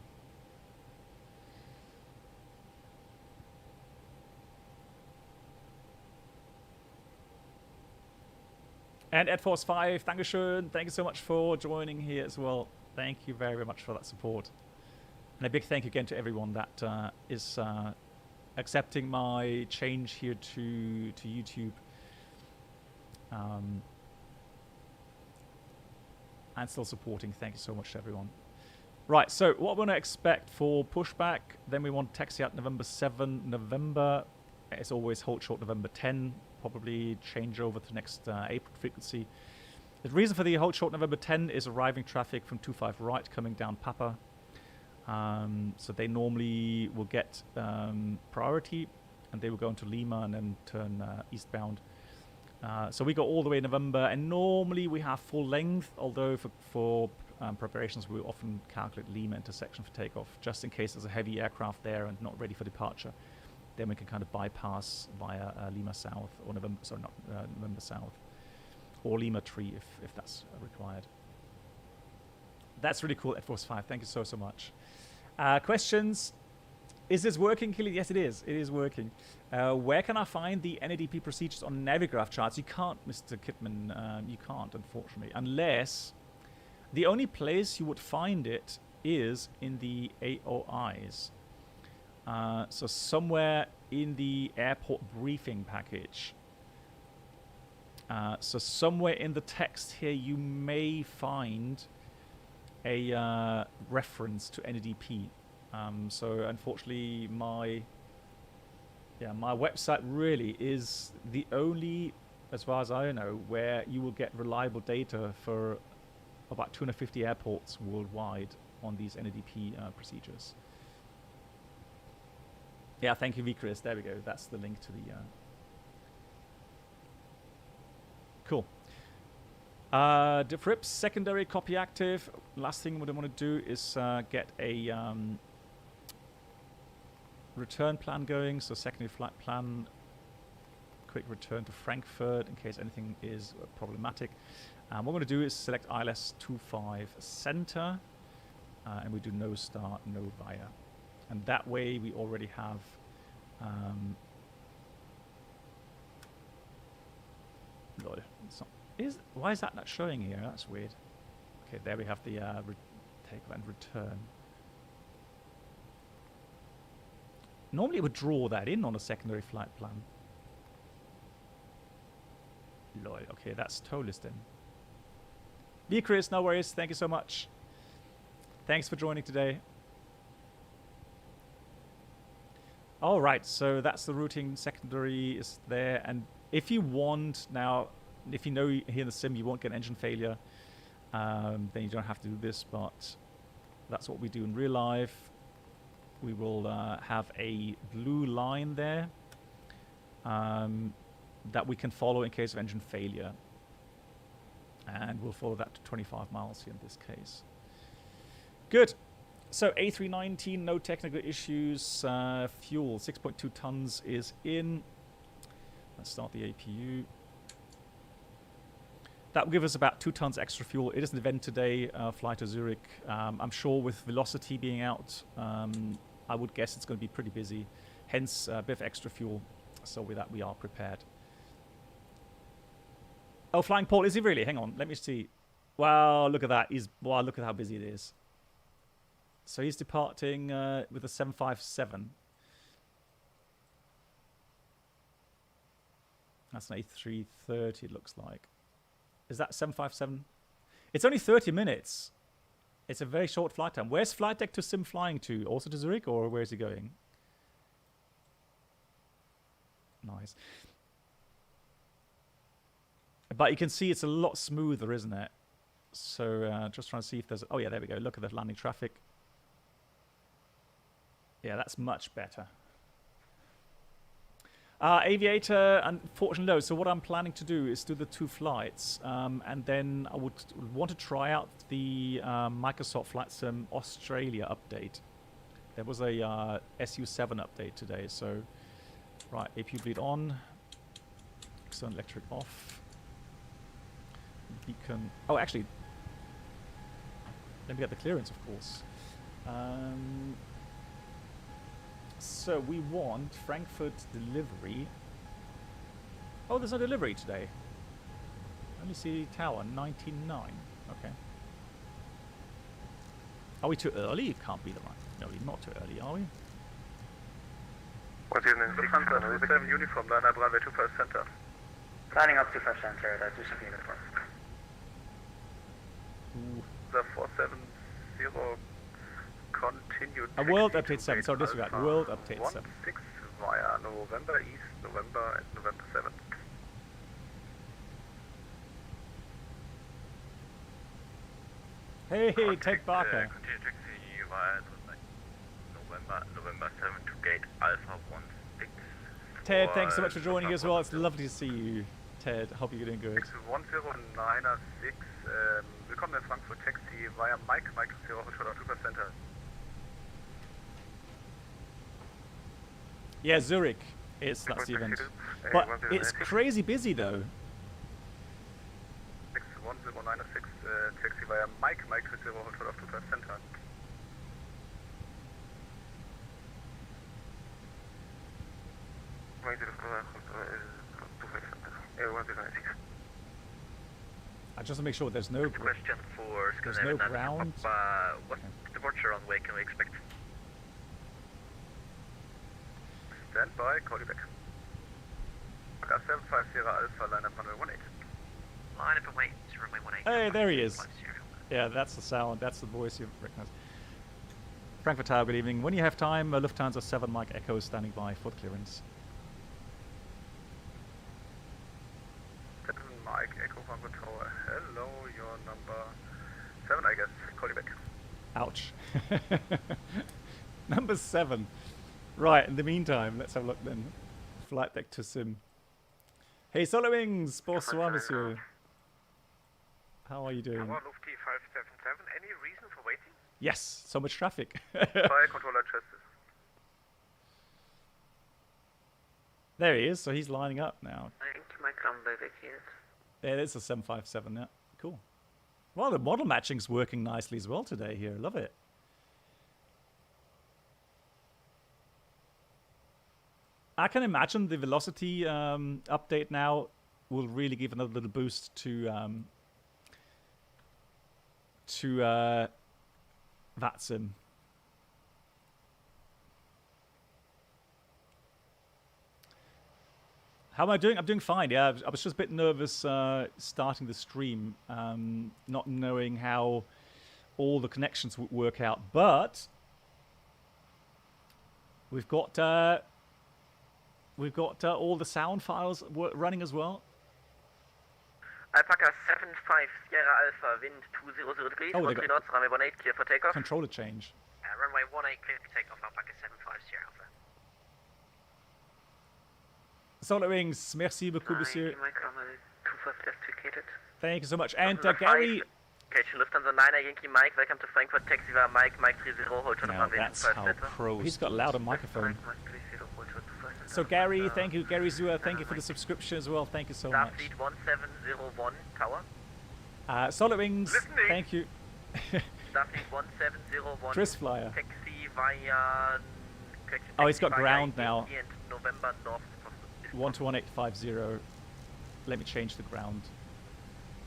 And Ed Force 5, Dankeschön. Thank you so much for joining here as well. Thank you very, very much for that support. And a big thank you again to everyone that is accepting my change here to YouTube. And still supporting. Thank you so much to everyone. Right, so what we're going to expect for pushback, then we want taxi out November 7, November. As always, hold short November 10. Probably change over to next April frequency. The reason for the hold short November 10 is arriving traffic from 25 right coming down Papa. So they normally will get priority and they will go into Lima and then turn eastbound. So we go all the way in November, and normally we have full length, although for preparations we often calculate Lima intersection for takeoff, just in case there's a heavy aircraft there and not ready for departure. Then we can kind of bypass via Lima South, or November South, or Lima 3 if that's required. That's really cool, Ed Force 5. Thank you so much. Questions? Is this working, Killy? Yes, it is. It is working. Where can I find the NADP procedures on Navigraph charts? You can't, Mr. Kidman. You can't, unfortunately. Unless the only place you would find it is in the AOIs. So somewhere in the airport briefing package. So somewhere in the text here you may find a reference to NADP. So unfortunately my website really is the only, as far as I know, where you will get reliable data for about 250 airports worldwide on these NADP procedures. Yeah, thank you, Vikris. There we go. That's the link to the... Cool. Diffrips, secondary copy active. Last thing what I want to do is get a return plan going. So secondary flight plan, quick return to Frankfurt in case anything is problematic. What I'm going to do is select ILS-25 center, and we do no start, no via. And that way we already have Lord, why is that not showing here? That's weird. Okay, there we have the take and return. Normally it would draw that in on a secondary flight plan. Lord, okay, that's Toliss then. Be Chris, no worries. Thank you so much. Thanks for joining today. All right, so that's the routing. Secondary is there, and if you want now, if you know here in the sim you won't get engine failure, then you don't have to do this. But that's what we do in real life. We will have a blue line there that we can follow in case of engine failure, and we'll follow that to 25 miles here in this case. Good. So A319, no technical issues. Fuel, 6.2 tons is in. Let's start the APU. That will give us about 2 tons extra fuel. It is an event today, fly to Zurich. I'm sure with velocity being out, I would guess it's going to be pretty busy. Hence, a bit of extra fuel. So with that, we are prepared. Oh, Flying Paul, is he really? Hang on, let me see. Wow, look at that. Wow, look at how busy it is. So he's departing with a 757. That's an A330, it looks like. Is that 757? It's only 30 minutes. It's a very short flight time. Where's flight deck to sim flying to? Also to Zurich, or where is he going? Nice. But you can see it's a lot smoother, isn't it? So just trying to see if there's... Oh, yeah, there we go. Look at the landing traffic. Yeah, that's much better. Aviator, unfortunately, no. So what I'm planning to do is do the 2 flights. And then I would want to try out the Microsoft Flight Sim Australia update. There was a SU7 update today. So, right, APU bleed on. External electric off. Beacon. Oh, actually, let me get the clearance, of course. So we want Frankfurt delivery. Oh, there's no delivery today. Let me see tower 99. Okay. Are we too early? It can't be the right. No, we're not too early, are we?
Lufthansa 07 uniform, line up runway 25 center.
Lining up 25 center, that's 27 uniform.
The 470 continued.
A world update 7, so disregard. World update 7.
16 via November East, November and November 7.
Hey, Ted Barker.
Continue taxi via November 7 to gate Alpha 16.
Ted, thanks so much for joining as well. It's lovely to see you, Ted. Hope you're doing good.
1096, willkommen in Frankfurt Taxi via Mike 0 Hotel 2%.
Yeah, Zurich is, that's the event. But it's crazy busy though.
1096, taxi via Mike 0 Hotel 2%.
I just want to make sure there's no
Question for
there's no ground.
What departure runway can we expect? Stand by, call you back. 750 Alpha, line up runway 18.
Line up runway 18.
Hey, there he is. Yeah, that's the sound. That's the voice you recognize. Frankfurt Tower, good evening. When you have time, Lufthansa 7 Mike Echo standing by for clearance.
7 Mike Echo Frankfurt Tower. Hello, your number 7, I guess. Call you back.
Ouch. Number 7. Right, in the meantime, let's have a look then. Flight deck to sim. Hey, Solar Wings! Bonsoir, monsieur. How are you doing?
Tower Luft 577. Any reason for waiting?
Yes, so much traffic.
Fire controller chassis.
There he is, so he's lining up now.
My runway vacated.
There is a 757, yeah. Cool. Well, the model matching's working nicely as well today here. Love it. I can imagine the velocity update now will really give another little boost to Vatsim. How am I doing? I'm doing fine. Yeah, I was just a bit nervous starting the stream, not knowing how all the connections would work out. But we've got all the sound files running as well.
Alpaca 75 Sierra Alpha, wind 200 degrees,
Oh, they
13
got-
knots, runway 18, clear for takeoff.
Controller change.
Runway 18, clear for takeoff, Alpaca 75 Sierra Alpha.
Solar Wings, merci beaucoup, monsieur.
Mike runway 25 left vacated.
Thank you so much. And
Lufthansa
Gary...
5, Cajun Lufthansa 9, Yankee Mike, welcome to Frankfurt, taxi via Mike 30, hold to the
Now
runway
that's
25
how
center.
pros
He's got a
do
louder
it.
microphone.
Mike 30, hold to 25 center.
So Gary, thank you. Gary Zua, thank you for the subscription as well. Thank you so much.
Starfleet 1701 tower.
Solar Wings,
Listening.
thank you.
Starfleet 1701.
Tris Flyer.
Taxi via...
Oh, he's got
taxi via
ground now.
Yankee and November North.
121850. Let me change the ground.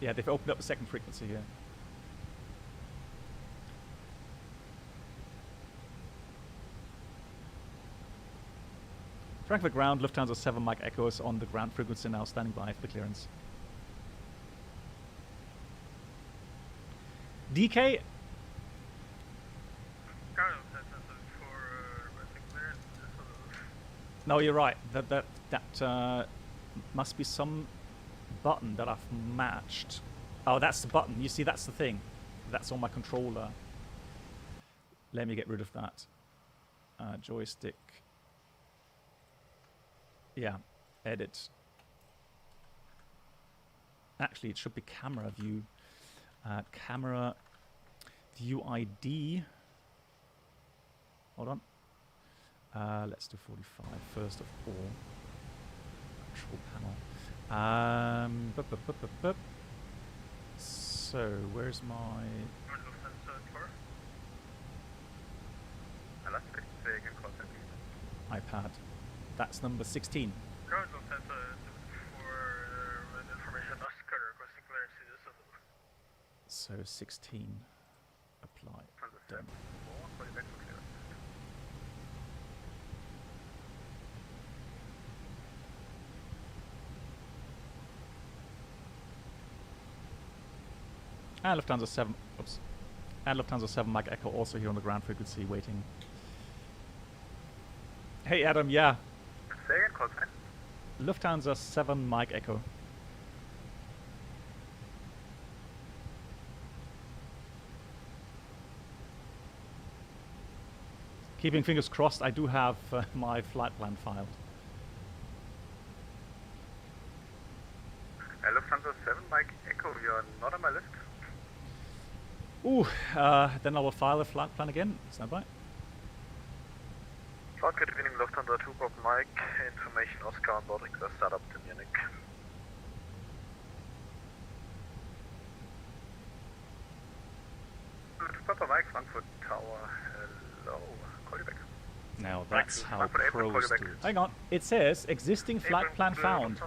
Yeah, they've opened up a second frequency here. Frankfurt ground, Lufthansa 7 Mike Echoes on the ground frequency now, standing by for the clearance. DK. No, you're right. That must be some button that I've matched. Oh, that's the button. You see, that's the thing. That's on my controller. Let me get rid of that. Joystick. Yeah, edit. Actually, it should be camera view. Camera view ID. Hold on. Let's do 45 first of all. Control panel. So, where's my iPad? That's number 16. So 16. Apply. Done. And Lufthansa 7. Oops. And Lufthansa 7 Mike Echo also here on the ground frequency waiting. Hey Adam, yeah. Lufthansa 7 Mike Echo. Keeping fingers crossed, I do have my flight plan filed.
Lufthansa 7 Mike Echo, you're not on my list.
Ooh, then I will file a flight plan again. Stand by.
Good evening, Lufthansa 2 Bob Mike. Information Oscar on board request startup to Munich. Papa Mike, Frankfurt Tower. Hello. Call you back.
Now that's how pros do it. Hang on. It says existing flight plan found.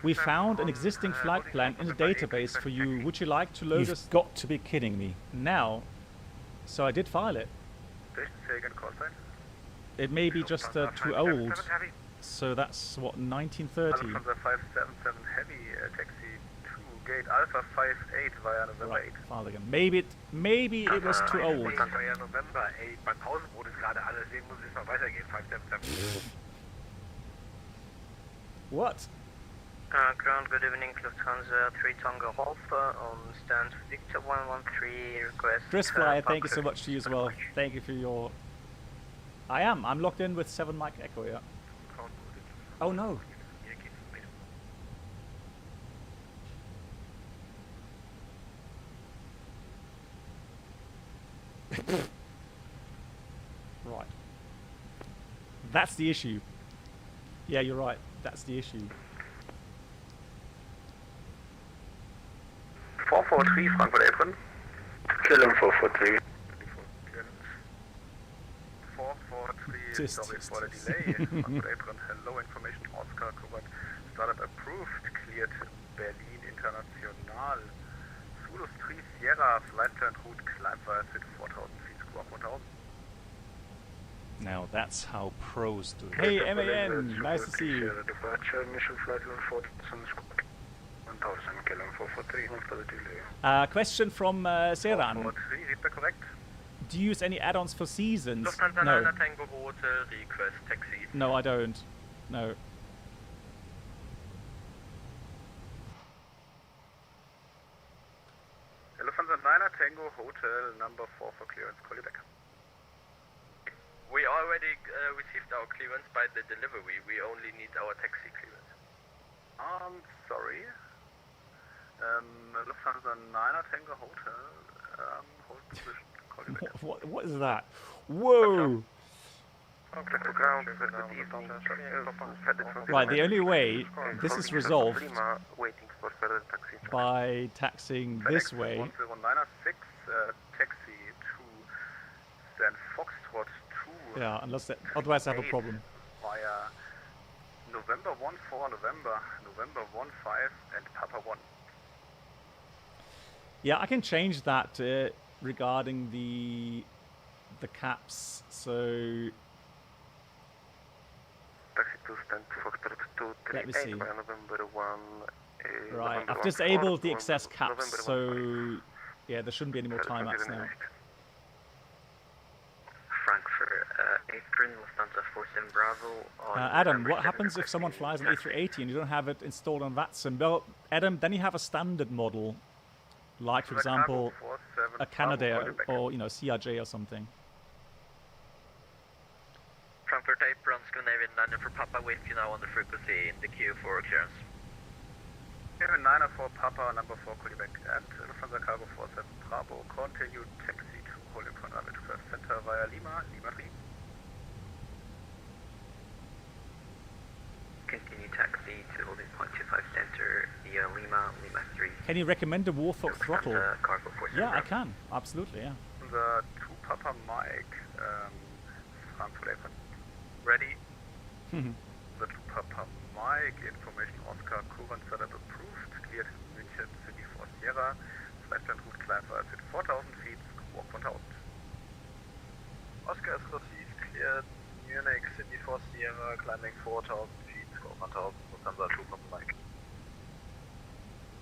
We found an existing flight plan in the database for you. Would you like to load
You've
us
got to be kidding me.
now? So I did file it.
Say again, call sign.
It may be just too old. So that's what, 1930.
Lufthansa 577 Heavy, taxi 2, gate Alpha 58 via November
Right,
8.
file again. Maybe it was too old.
November 8. Beim Pausenbrot ist gerade alles, deswegen muss es noch weitergehen. 577.
What?
Ground, good evening, Lufthansa 3 Tonga Alpha on stand Victor 113, request.
Chris Fly, thank you so much to you as well. Thank you for your... I'm locked in with 7 Mike Echo, yeah. Oh no. Right. That's the issue. Yeah, you're right. That's the issue.
443 Frankfurt Apron. Kill him 443. 443, sorry for the delay. Frankfurt Apron, hello, information Oscar, correct. Startup approved, cleared Berlin International. Zulus 3 Sierra, flight plan route, climb via 4000 feet, squawk 1000.
Now that's how pros do it.
Hey, MAN, nice to see you.
Departure, mission flight 4000, squawk 1000, kill him 443, for the delay.
Question from Seran.
443, is that correct?
Do you use any add-ons for seasons?
Lufthansa
No.
9 Tango Hotel, request taxi.
No, I don't. No.
Lufthansa 9 Tango Hotel number 4 for clearance, call you back.
We already received our clearance by the delivery. We only need our taxi clearance.
Sorry. Lufthansa 9 Tango Hotel, hold position, call you back.
What is that? Whoa!
Ground, good evening.
Right, the only way this is resolved
Waiting for further taxi.
by taxing this way.
1096, taxi to San Foxtrot 2.
Yeah, unless that, otherwise I have a problem.
Via November 1 for November, November 1 5 and Papa 1.
Yeah, I can change that regarding the caps. So
Taxi to Stand Foxtrot 2,
let me see.
via November 1.
Right,
November
I've
1
disabled
4,
the excess caps.
November 1
So Yeah, there shouldn't be any more timeouts now.
Frankfurt, Apron, Lufthansa 47 Bravo. On
Adam,
November
what
7,
happens if someone flies an A380 and you don't have it installed on Vatsim? Well, Adam, then you have a standard model, like for example, a Canadair or CRJ or something.
Frankfurt Apron, Scandinavian 9 for Papa with you now on the frequency in the queue for clearance.
9 for Papa, number 4 Quebec, and Lufthansa Cargo 47 Bravo, continue taxi to holding point runway 25 center via Lima, Lima 3.
Continue taxi to holding point 25 center via Lima, Lima 3.
Can you recommend a Warthog throttle?
Cargo 47
Yeah, I
Bravo.
can. Absolutely, yeah.
The 2 Papa Mike, Frankfurt Apron. Ready? The 2 Papa Mike, information Oscar, current setup approved, cleared München City for Sierra, flight plan route climb at 4,000 feet, walk 1,000. Oscar is received, cleared Munich City for Sierra, climbing 4,000 feet, score 1,000, Lufthansa 2 Papa Mike.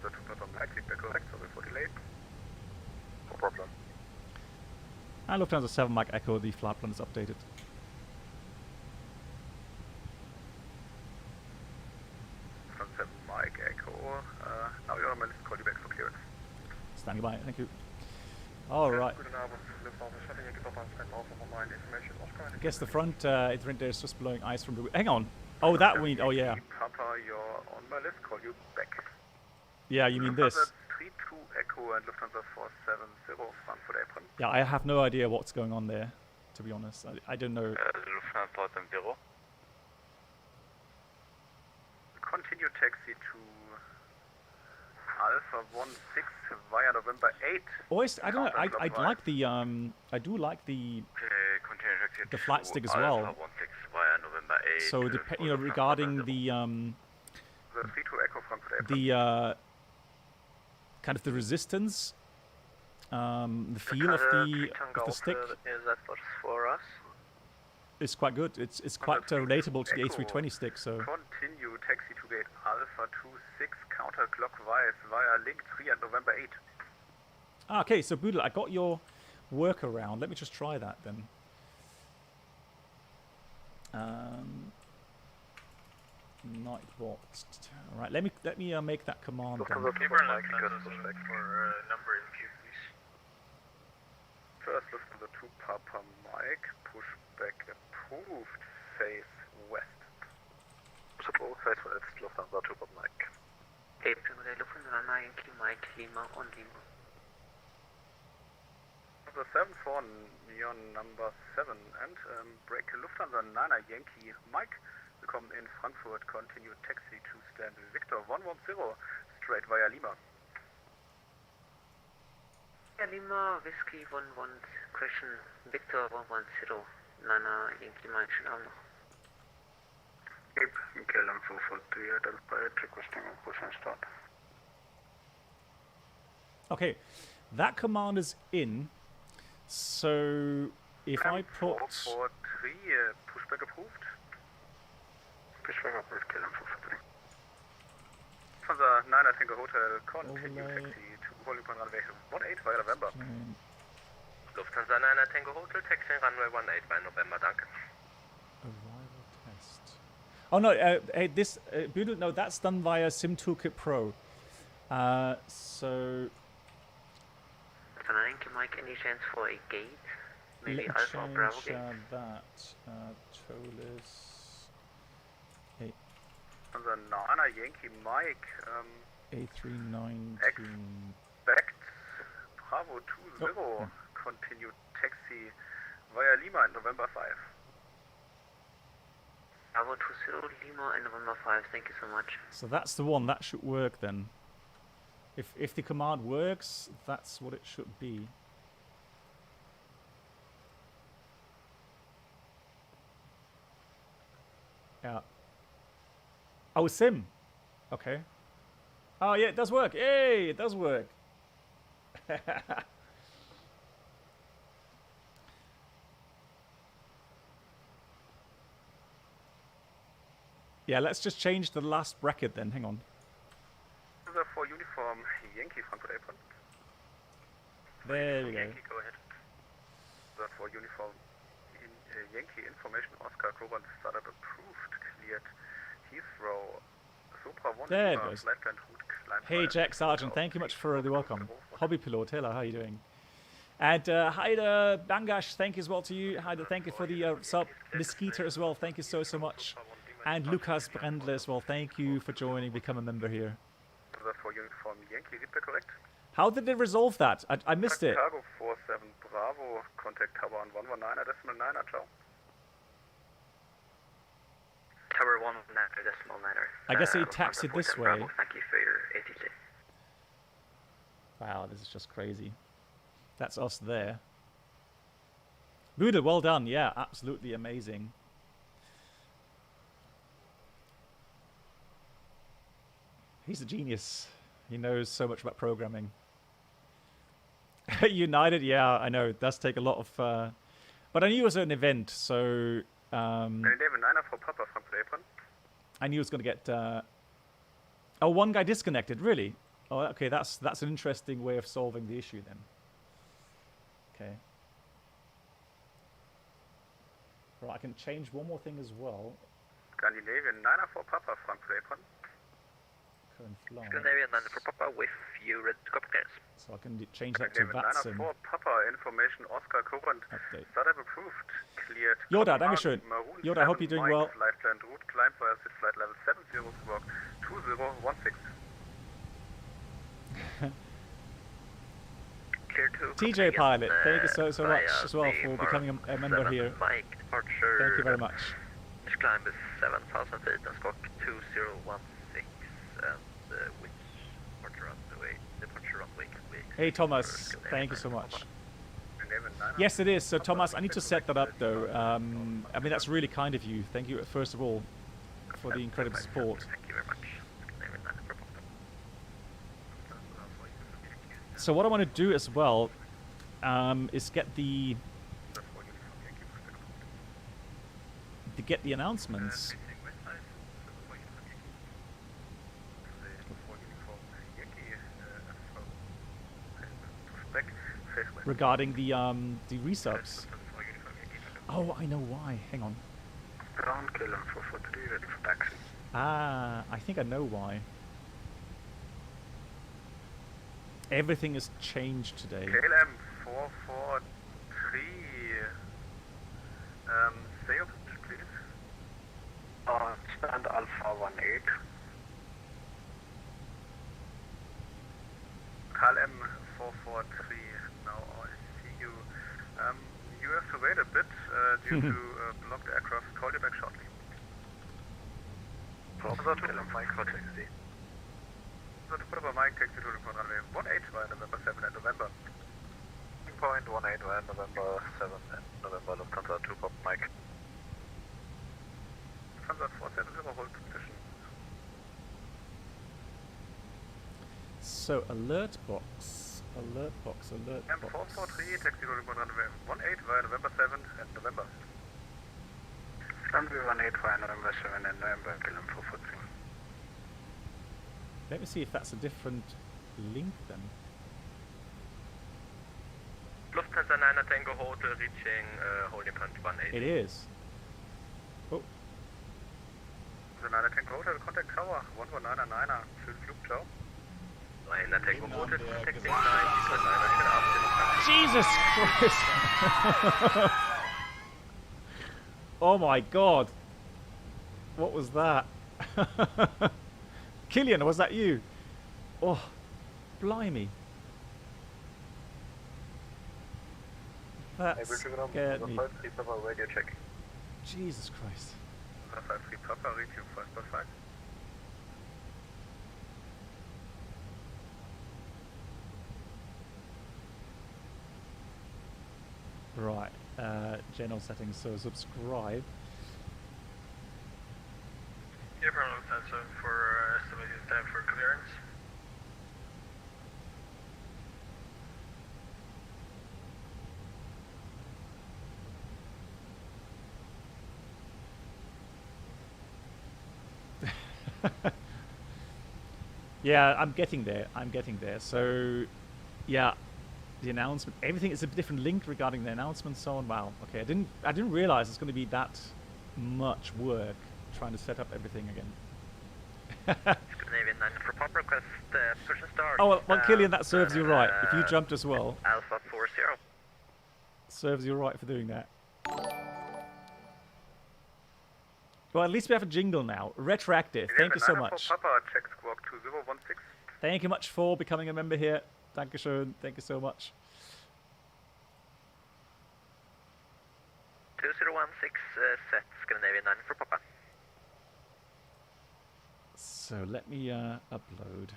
The 2 Papa Mike, feedback correct, sorry for delay. No problem.
And Lufthansa 7 Mike Echo, the flight plan is updated.
Lufthansa 7 Mike Echo, now you're on my list, call you back for clearance.
Standing by, thank you. All right. I guess the front there is just blowing ice from the... Hang on. Oh, that wind. Oh, yeah.
Papa, you're on my list, call you back.
Yeah, you mean this.
Lufthansa 32 Echo and Lufthansa 470 Frankfurt Apron.
Yeah, I have no idea what's going on there, to be honest. I don't know.
Lufthansa 470. Continue taxi to Alpha 16 via November 8.
Always, I don't know. I like the I do like the flight stick as well.
Alpha 16 via November 8.
So regarding the
32 Echo Frankfurt Apron.
the kind of the resistance, the feel of the stick
Is that for us?
is quite good. It's quite relatable to the A320 stick. So
Continue taxi to gate Alpha 26 counterclockwise via link 3 at November 8.
okay, so Boodle, I got your workaround. Let me just try that then. Nightbot. All right, let me make that command. Then.
Number in queue, please.
First, listen to the 2 Papa Mike, pushback approved, face west. Suppose face west, Lufthansa 2 Papa Mike.
April, Lufthansa 9 Yankee Mike Lima on Lima.
The 74 Neon number 7 and break Lufthansa 9 Yankee Mike. Willkommen in Frankfurt, continue taxi to stand Victor 110 straight via Lima.
Yeah, Lima Whiskey 11 question Victor 110 Nana Yankee Mike Shutdown.
Cape KLM 443 at Alpha requesting a push and start.
Okay, that command is in. So if I put
443 pushback approved. Pushback approved KLM 443. From the 9 Tango Hotel, continue
Overlay.
taxi to holding point runway 18 via November.
Lufthansa 9 Tango Hotel taxi runway 18 by November, danke.
Arrival test. Oh no, hey, this Boodle, no, that's done via Sim Toolkit Pro. So
Yankee Mike, any chance for a gate? Maybe
let me
Alpha or Bravo
change
gate?
that. Toliss. Hey,
From the 9 Yankee Mike,
A319.
expect Bravo 20,
Oh.
continue taxi via Lima at November 5.
Bravo 20 Lima and November 5, thank you so much.
So that's the one. That should work then. If the command works, that's what it should be. Yeah. Oh, Sim. Okay. Oh yeah, it does work. Yay, it does work. Yeah, let's just change the last bracket then. Hang on.
For uniform Yankee Frankfurt Apron.
There we go.
Yankee, go ahead. That for uniform Yankee information Oscar Coburn startup approved, cleared Heathrow. Supra 1
There it
Lima,
goes.
flight plan route, climb
Hey,
via
Jack Sargent, thank you much for the welcome. Hobby Pilot, hello, how are you doing? And hi to Bangash, thank you as well to you. Hi to, thank you for the sub. Mosquito as well, thank you so much. And Lucas Brendle as well, thank you for joining, become a member here.
That for uniform Yankee, reader correct?
How did they resolve that? I missed it.
Cargo 47 Bravo, contact tower on 119 decimal 9, ciao.
Tower 119 decimal 9er.
I guess he taxied this way.
Bravo, thank you for your ATC.
Wow, this is just crazy. That's us there. Buddha, well done. Yeah, absolutely amazing. He's a genius. He knows so much about programming. United, yeah, I know. It does take a lot of... but I knew it was an event, so...
11 for Papa from Apron.
I knew it was going to get... Oh, one guy disconnected, really? Oh, okay, that's an interesting way of solving the issue then. Okay. Right, I can change one more thing as well.
Scandinavian 9 for Papa from Apron.
Current flight.
Scandinavian 9 for Papa with you ready to copy clearance.
So I can change that to
9
Vatsim.
for Papa information Oscar Coburn.
Update.
Startup approved. Cleared.
Yoda,
Command,
dankeschön.
Maroon
Yoda, I hope
7
you're doing
Mike,
well.
Flight plan route, climb via flight level 70 squawk 2016.
TJ Pilot, thank you so much as well for becoming a member here.
Mike, departure.
Thank you very much.
Climb is 7,000 feet and squawk 2016 and which departure runway can we expect
Hey Thomas,
for
thank you so much.
Scandinavian 9
Yes, it is. So Thomas, I need to set that up though. I mean, that's really kind of you. Thank you, first of all, for the incredible support.
Thank you very much. Scandinavian 9 for Papa.
So what I want to do as well is get the announcements regarding the resubs. Oh, I know why. Hang on.
Ground KLM 443 ready for taxi.
Ah, I think I know why. Everything has changed today.
KLM 443. Say your position, please. Stand Alpha 18. KLM 443. Now I see you. You have to wait a bit due to blocked aircraft. Call you back shortly. KLM Mike for taxi. Mike takes you to the runway 18 via November 7 and November. Point 18 via November 7 and November Lufthansa 2 Pop Mike. Lufthansa 470 hold position.
So alert box.
M443 taxi to the runway 18 via November 7 and November. Runway 18 via November 7 and November KLM 443.
Let me see if that's a different link then.
Lufthansa 9 Tango Hotel reaching holding point 18.
It is. Oh,
The 9 Tango Hotel contact tower 119er. Schönen Flug, ciao.
9 Tango Hotel contacting 9 Lufthansa.
Jesus Christ! Oh my God! What was that? Killian, was that you? Oh, blimey! That scared me.
Radio check.
Jesus Christ!
53 Papa, reach 5.5.
Right, general settings. So subscribe.
Here from Lufthansa for estimated time for clearance.
Yeah, I'm getting there. So, yeah, the announcement. Everything is a different link regarding the announcement, so on. Wow. Okay, I didn't realize it's going to be that much work trying to set up everything again.
Scandinavian 9 for pop request, push and start.
Oh, well, Killian, that serves you right. If you jumped as well,
Alpha 40.
serves you right for doing that. Well, at least we have a jingle now. Retroactive. Thank you so much.
Papa, check squawk 2016.
Thank you much for becoming a member here. Dankeschön. Thank you so much.
2016, set Scandinavian 9 for Papa.
So let me upload.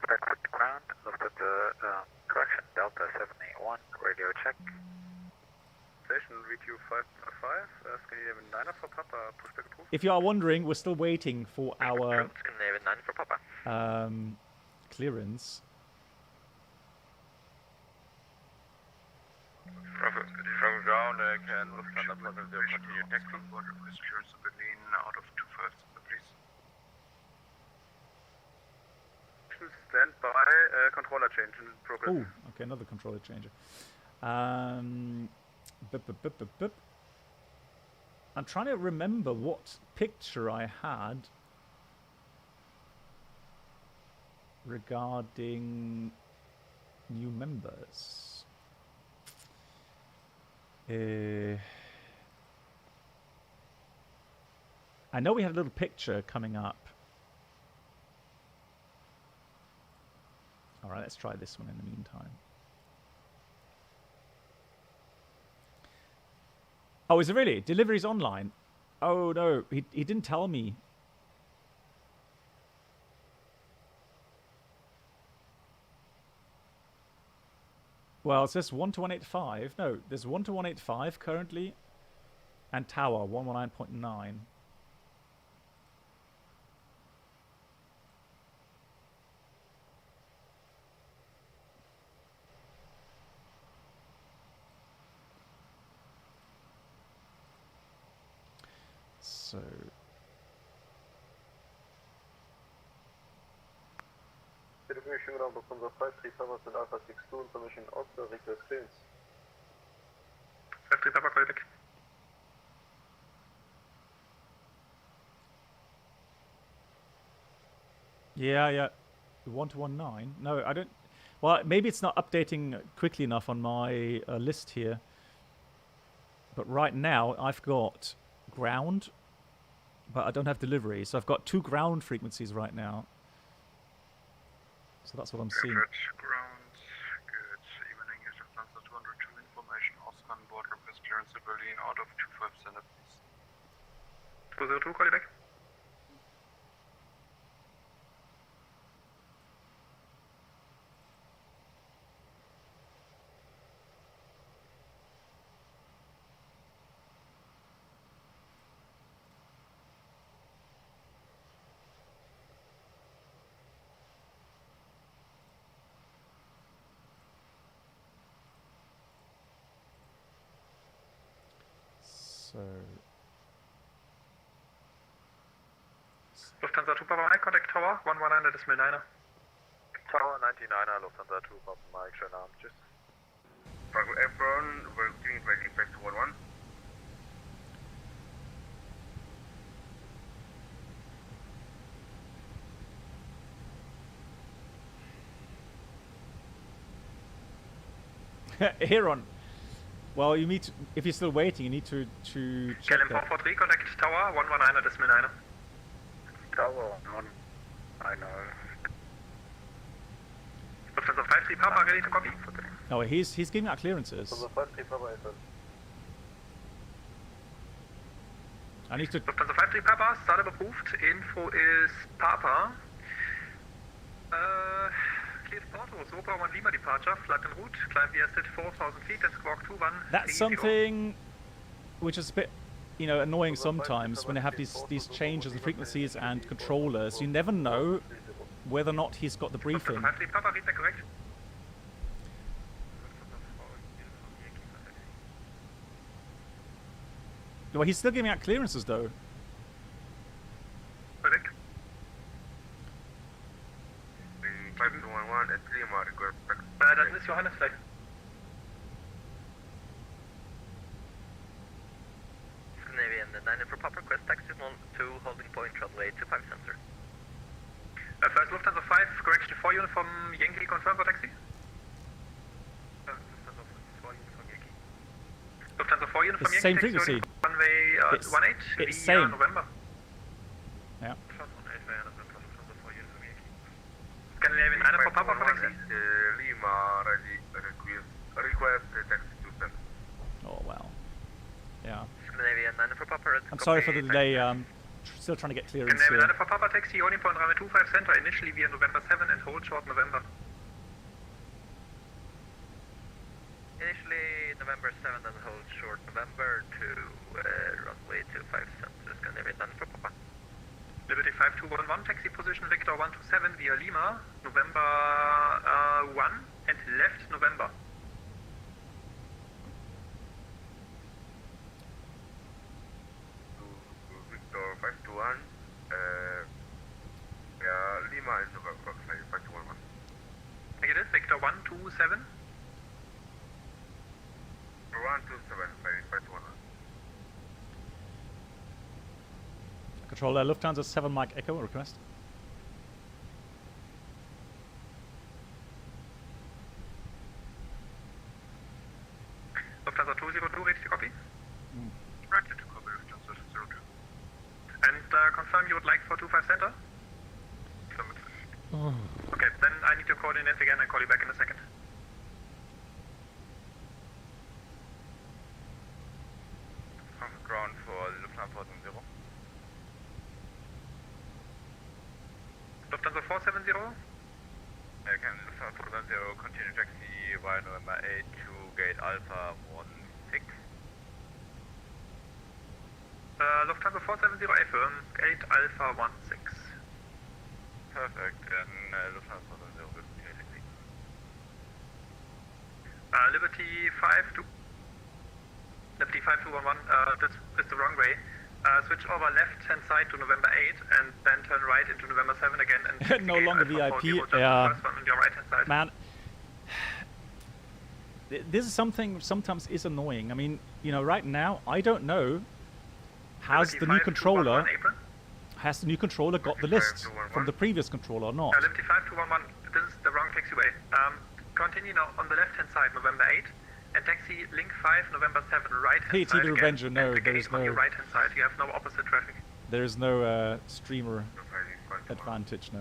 Quick ground, looked at the correction, Delta 781, radio check. Station VQ 555, Scandinavian 9 for Papa, pushback approved.
If you are wondering, we're still waiting for our
Scandinavian 9 for Papa.
clearance.
From ground, can Lufthansa Passenger continue taxi? Water with clearance to Berlin out of 2 please. Stand by, controller change in progress.
Oh, okay, another controller changer. Bup. I'm trying to remember what picture I had regarding new members. I know we had a little picture coming up. All right, let's try this one in the meantime. Oh, is it really? Delivery's online. Oh no, he didn't tell me. Well, it says 1 to 185. No, there's 1 to 185 currently, and tower 119.9. So
Distribution ground Lufthansa 53 Papa and Alpha 62 information Oscar request clearance. 53 Papa, call back.
yeah, 1 to 19. No, I don't. Well, maybe it's not updating quickly enough on my list here. But right now, I've got ground, but I don't have delivery. So I've got 2 ground frequencies right now. So that's what I'm seeing.
Ground, good. Evening is Lufthansa 202 information Oscar on board request clearance to Berlin out of 25 center please. 202, call you back.
So
Lufthansa 2 Papa Mike, contact Tower 119 decimal 9er. Tower 99er, Lufthansa 2 Papa Mike, schönen Abend, tschüss. Franco Airborne, we're clean ready back to 11.
Heron. Well, you need to, if you're still waiting, you need to check
KLM
that.
443, contact Tower 119 decimal 9er. Tower 119er. Lufthansa 53 Papa, ready to copy.
Oh, he's giving out clearances.
Lufthansa 53 Papa is it.
I need to.
Lufthansa 53 Papa, startup approved. Info is Papa. Cleared Porto, Sopa 1 Lima departure, flight en route, climb the asset 4,000 feet and squawk 21.
That's something which is a bit, annoying sometimes when they have these changes in frequencies and controllers. You never know whether or not he's got the briefing.
Lufthansa 53 Papa, read that correct?
Well, he's still giving out clearances though.
Correct. 5211 at Lima, request back Johannes flight.
Scandinavian 9 for Papa, request taxi 2, holding point, runway 25 sensor.
First Lufthansa 5, correction 4 uniform Yankee, confirm for taxi. Lufthansa 4 uniform
It's
Yankee,
same
taxi
frequency.
runway
It's
18
it's
via
same.
November.
Yeah.
Scandinavian 9 for Papa for taxi.
Lima request taxi to send.
Oh well. Yeah.
Scandinavian 9 for Papa, red
I'm sorry for
copy,
the delay. Still trying to get clearance
Scandinavian
here.
9 for Papa taxi, holding point runway 25 center, initially via November 7 and hold short November.
Initially November 7 and hold short November to runway 25 sensor, Scandinavian 9 for Papa.
Liberty 5211, taxi position Victor 127 via Lima, November 1 and left November.
Victor 521. Yeah, Lima is November 521.
Negative, Victor 127.
127, 521.
Controller Lufthansa 7 Mike Echo request.
Lufthansa 202, ready to copy?
Ready to copy Lufthansa 02.
And confirm you would like for 25 center? Okay, then I need your coordinates again and call you back in a second.
From ground for Lufthansa 0.
Lufthansa 470?
Can Lufthansa 0 continue taxi via November 8 to gate Alpha 16?
Lufthansa 470 affirm, gate Alpha 16.
Perfect, then Lufthansa 0 will continue taxi.
Liberty 5211, this is the wrong way. Switch over left hand side to November 8 and then turn right into November 7 again and
No longer VIP.
Yeah. First one on your right hand side.
Man, this is something sometimes is annoying. I mean, you know, right now I don't know. Has the new controller got the list from the previous controller or not?
Liberty 5211, this is the wrong taxiway. Continue now on the left hand side, November 8, and taxi link 5, November 7, right hand
PT
side
the
again,
Revenger,
and
no,
the
there
gate
is
on your
no,
right hand side. You have no opposite traffic.
there is no streamer advantage, no.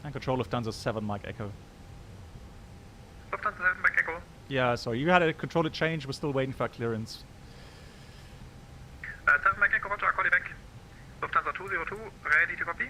And control Lufthansa 7 Mike Echo.
Lufthansa 7 back echo.
Yeah, sorry, you had a controller change. We're still waiting for our clearance.
7 back echo, roger, I'll call you back. Lufthansa 202, ready to copy?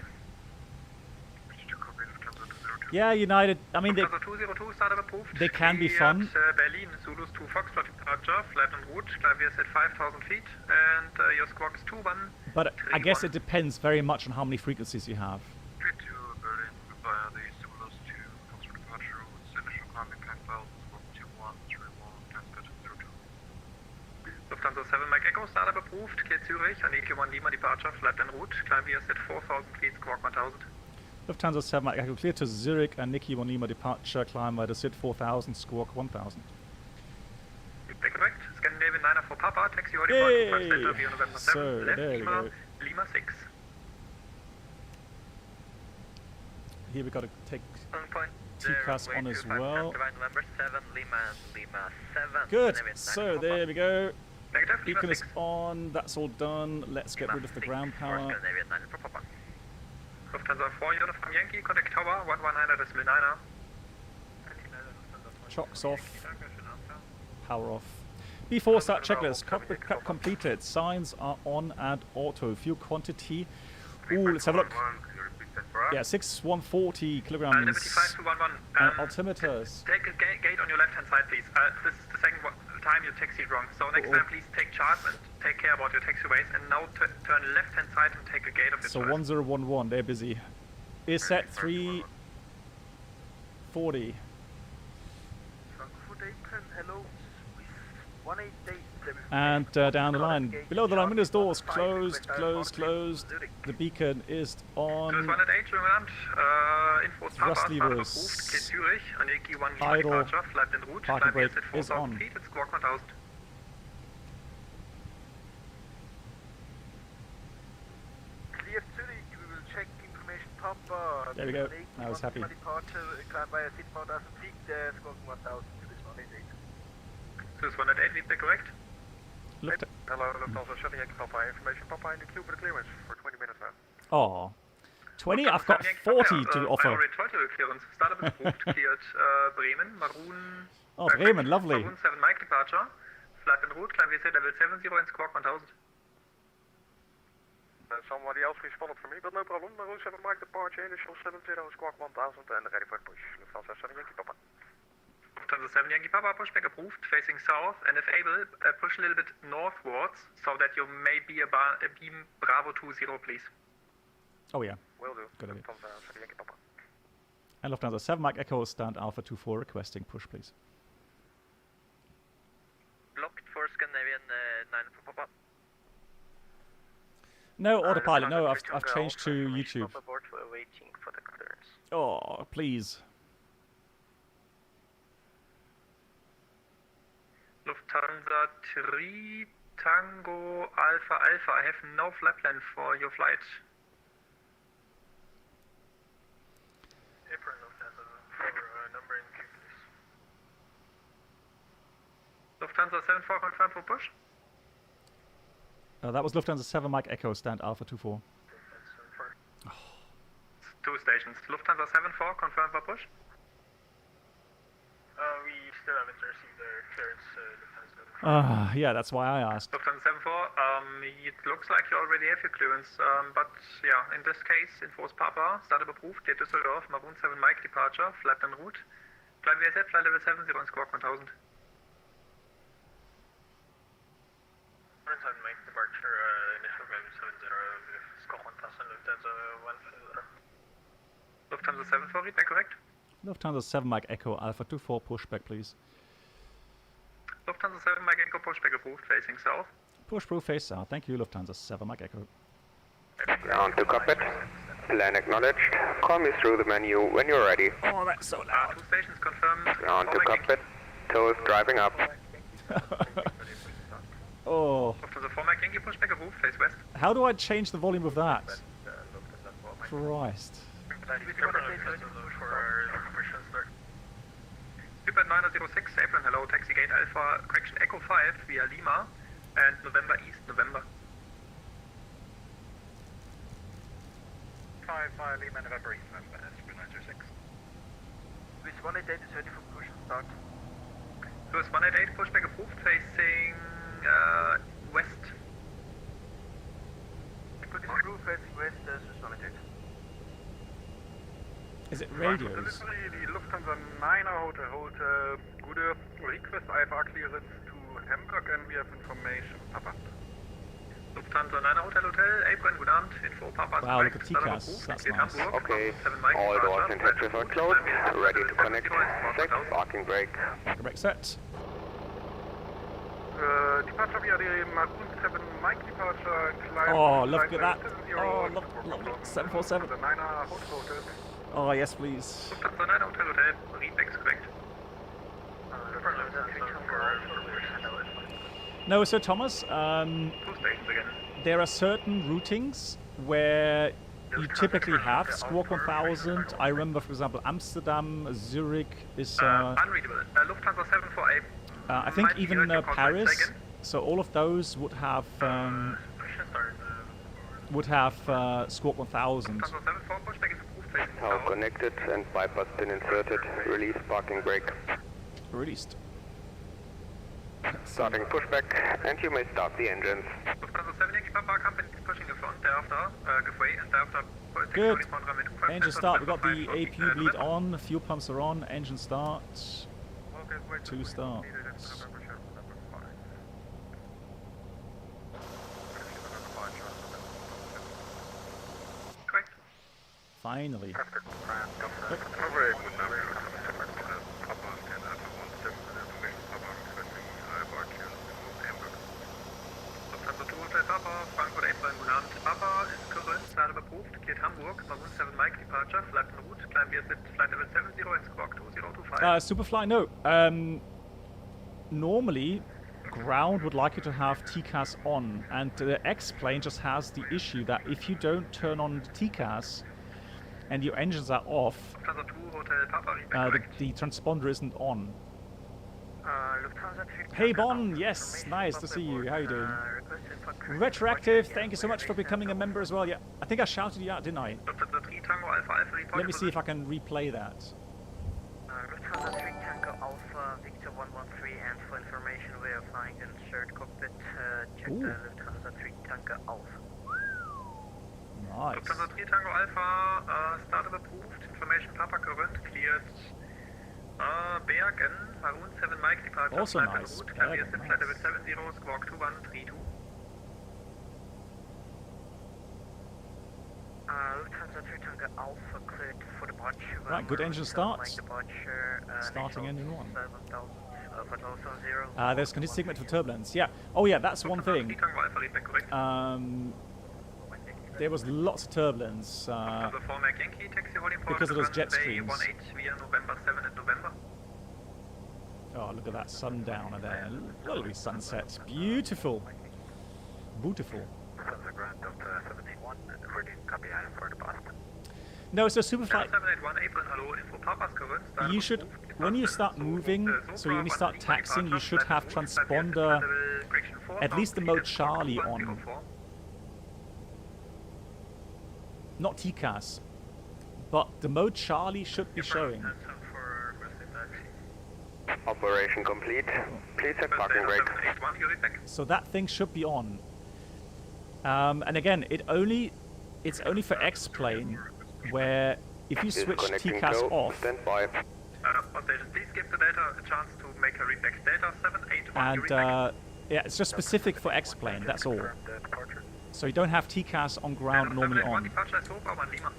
Ready to copy, Lufthansa 202.
Yeah, United. I mean,
Lufthansa 202, startup approved.
they can be fun.
Berlin, Zulus 2 Foxtrot departure, flight en route, Klavier at 5,000 feet, and your squawk is 21.
But I guess it depends very much on how many frequencies you have.
Street to Berlin via the Zulus 2 Foxtrot departure routes, initial climbing 10,000, squawk 2131, transport 02.
Lufthansa 7 Mike Echo, startup approved, Kiel Zurich, and EQ1 Lima departure, flight en route, Klavier at 4,000 feet, squawk 1,000.
Lufthansa 7 Mike Echo clear to Zurich and Niki 1 Lima departure, climb by the SID 4000, squawk 1000.
Correct. Scandinavian 9 for Papa, taxi holding
Yay!
point 25 center via November 7,
So,
left
there we
Lima,
go.
Lima 6.
Here we got to take
Point,
TCAS on as well.
November 7, Lima 7.
Good.
Scandinavian 9
So
for
there we go.
Negative, Lima
Beacon is
6.
on. That's all done. Let's get rid of the ground power.
Scandinavian 9 for Papa.
Lufthansa 4 uniform Yankee, contact tower, 119.9er.
Chocks off. Power off. Before start checklist. Cockpit prep completed. Signs are on and auto. Fuel quantity. Ooh, let's have a look. Yeah, 6140 kilograms.
Liberty 5211.
And altimeters.
Take a gate on your left hand side, please. This is the second time you taxied wrong. So next time, please take charts and take care about your taxiways. And now turn left hand side and take a gate of your
So
choice.
1011, they're busy. Is set 340.
Frankfurt 810, hello. 188
And down the line. Below the line, windows, doors, closed, closed, closed. The beacon is on. Thrust levers. Idle. Parking brake is on. There we go. I was happy.
This 108, feedback correct?
Looked.
Hello, Lufthansa, Shutdown Yankee Papa, information Papa in the queue for the clearance for 20 minutes now.
Oh. 20? I've got 40 to offer.
I already tried to clearance. Startup is approved, cleared Bremen, Maroon.
Oh, Bremen, lovely.
Maroon 7 Mike departure. Flight en route, climb VZ level 70 and squawk 1000. Somebody else responded for me, but no problem. Maroon 7 Mike departure, initial 70, squawk 1000 and ready for push. Lufthansa, Shutdown Yankee Papa. Lufthansa 7 Yankee Papa, pushback approved, facing south, and if able, push a little bit northwards, so that you may be a beam Bravo 20, please.
Oh yeah.
Will do.
Good idea.
Lufthansa 7 Yankee Papa.
And Lufthansa 7 Mike Echo, stand Alpha 24, requesting push, please.
Blocked for Scandinavian 9 for Papa.
No autopilot, no, I've changed to YouTube.
Aboard, we're waiting for the clearance.
Oh, please.
Lufthansa 3 Tango Alpha Alpha. I have no flight plan for your flight. Apron Lufthansa for number in queue, please. Lufthansa 74 confirmed for push.
That was Lufthansa 7 Mike Echo, stand Alpha 24.
Oh. Two stations. Lufthansa 74 confirmed for push. We still haven't received the clearance.
Yeah, that's why I asked.
Lufthansa 74, it looks like you already have your clearance, but yeah, in this case, enforce Papa, startup approved, clear Düsseldorf, Maroon 7 Mike departure, flight en route, climb VSF, flight level 70 and squawk 1000. Maroon 7 Mike departure, initial level 70, squawk 1000, Lufthansa 1. Lufthansa 74, read back correct?
Lufthansa 7 Mike Echo, Alpha 24, pushback, please.
Lufthansa 7 Mike Echo, pushback approved, facing south.
Push proof, face south. Thank you, Lufthansa 7 Mike Echo.
Ground to cockpit. Plan acknowledged. Call me through the menu when you're ready.
Oh, that's so loud.
Two stations confirmed.
Ground to cockpit. Toes driving up.
Oh.
Lufthansa 4 Mike Yankee, pushback approved, face west.
How do I change the volume of that? Christ.
Super 906, Apron, hello, taxi gate Alpha, correction Echo 5 via Lima, and November East, November. 5 via Lima, November East, November, Super 906. Swiss 188 is ready for push and start. Swiss 188, pushback approved, facing west. Put this approved, facing west, Swiss 188.
Is it radios?
Die Lufthansa 9er hold good request IFR clearance to Hamburg and we have information, Papa. Lufthansa 9er Hotel, apron, good Abend, info, Papa.
Wow, look at TCAS, that's nice.
Okay, all doors and hatches are closed, ready to connect. Set parking brake.
Parking brake set.
Departure via the Maroon 7 Mike departure, climb.
Oh, look at that. Oh, lovely. 747.
The 9er Hotel.
Oh, yes, please.
Lufthansa 9er Hotel, readback correct.
No, Sir Thomas,
Two stations again.
there are certain routings where you typically have Squawk 1000. I remember, for example, Amsterdam, Zurich is...
Unreadable. Lufthansa 748.
I think even Paris. So all of those would have Squawk 1000.
Lufthansa 74, pushback is approved, facing
Now
south.
connected and bypass pin inserted. Release parking brake.
Released.
Starting pushback, and you may start the engines.
Lufthansa 7 Yankee Papa company is pushing the front, thereafter give way, and thereafter...
Good. Engine start. We've got the APU bleed on. Fuel pumps are on. Engine start. 2 starts.
Correct.
Finally.
exit flight level 70 and squawk 2025.
Superfly, no. Normally, ground would like you to have TCAS on, and the X-plane just has the issue that if you don't turn on the TCAS and your engines are off,
Lufthansa 2 Hotel Papa, redirect.
the transponder isn't on.
Lufthansa 3
Hey Bon, yes, nice to see you. How you doing? Retroactive, thank you so much for becoming a member as well. Yeah, I think I shouted you out, didn't I?
Lufthansa 3 Tango Alpha Alpha report.
Let me see if I can replay that.
Lufthansa 3 Tango Alpha Victor 113, and for information we are flying in shared cockpit. Check the Lufthansa 3 Tango Alpha.
Nice.
Lufthansa 3 Tango Alpha, started approved, information Papa current, cleared Bergen, Maroon 7 Mike departure,
Also
flight
nice.
en route, clear
Bergen,
flight
nice.
level 70, squawk 2132.
Lufthansa 3 Tango Alpha cleared for departure.
Right, good engine starts.
Departure,
Starting engine 1.
7,000,
There's continued segment for turbulence. Yeah. Oh yeah, that's one
Lufthansa 3
thing.
Tango Alpha, read back correct.
There was lots of turbulence
Lufthansa 4 Mike Yankee, taxi holding port,
because of those jet
runway
streams.
18 via November 7 and November.
Oh, look at that sundowner there. Lovely sunset. Beautiful. Beautiful.
Lufthansa Grand Delta 781, ready to copy item for deposit.
No, so Superflight,
781 April, hello, info Papa's current, start
you should,
approved,
when you
departure,
start moving, so when you start
1
taxing, you
departure,
should have
flight en route,
transponder,
flight level, correction 4,
at least the mode Charlie on.
2104.
Not TCAS, but the mode Charlie should be showing.
Operation complete. Please set parking brake.
So that thing should be on. And again, it's only for X-plane, where if you switch
Disconnecting
TCAS
go.
off,
Stand by.
Please give the data a chance to make a readback. Data 781
and yeah, it's just specific for X-plane, that's all. So you don't have TCAS on ground normally on.
Departure is Hopa 1 Lima.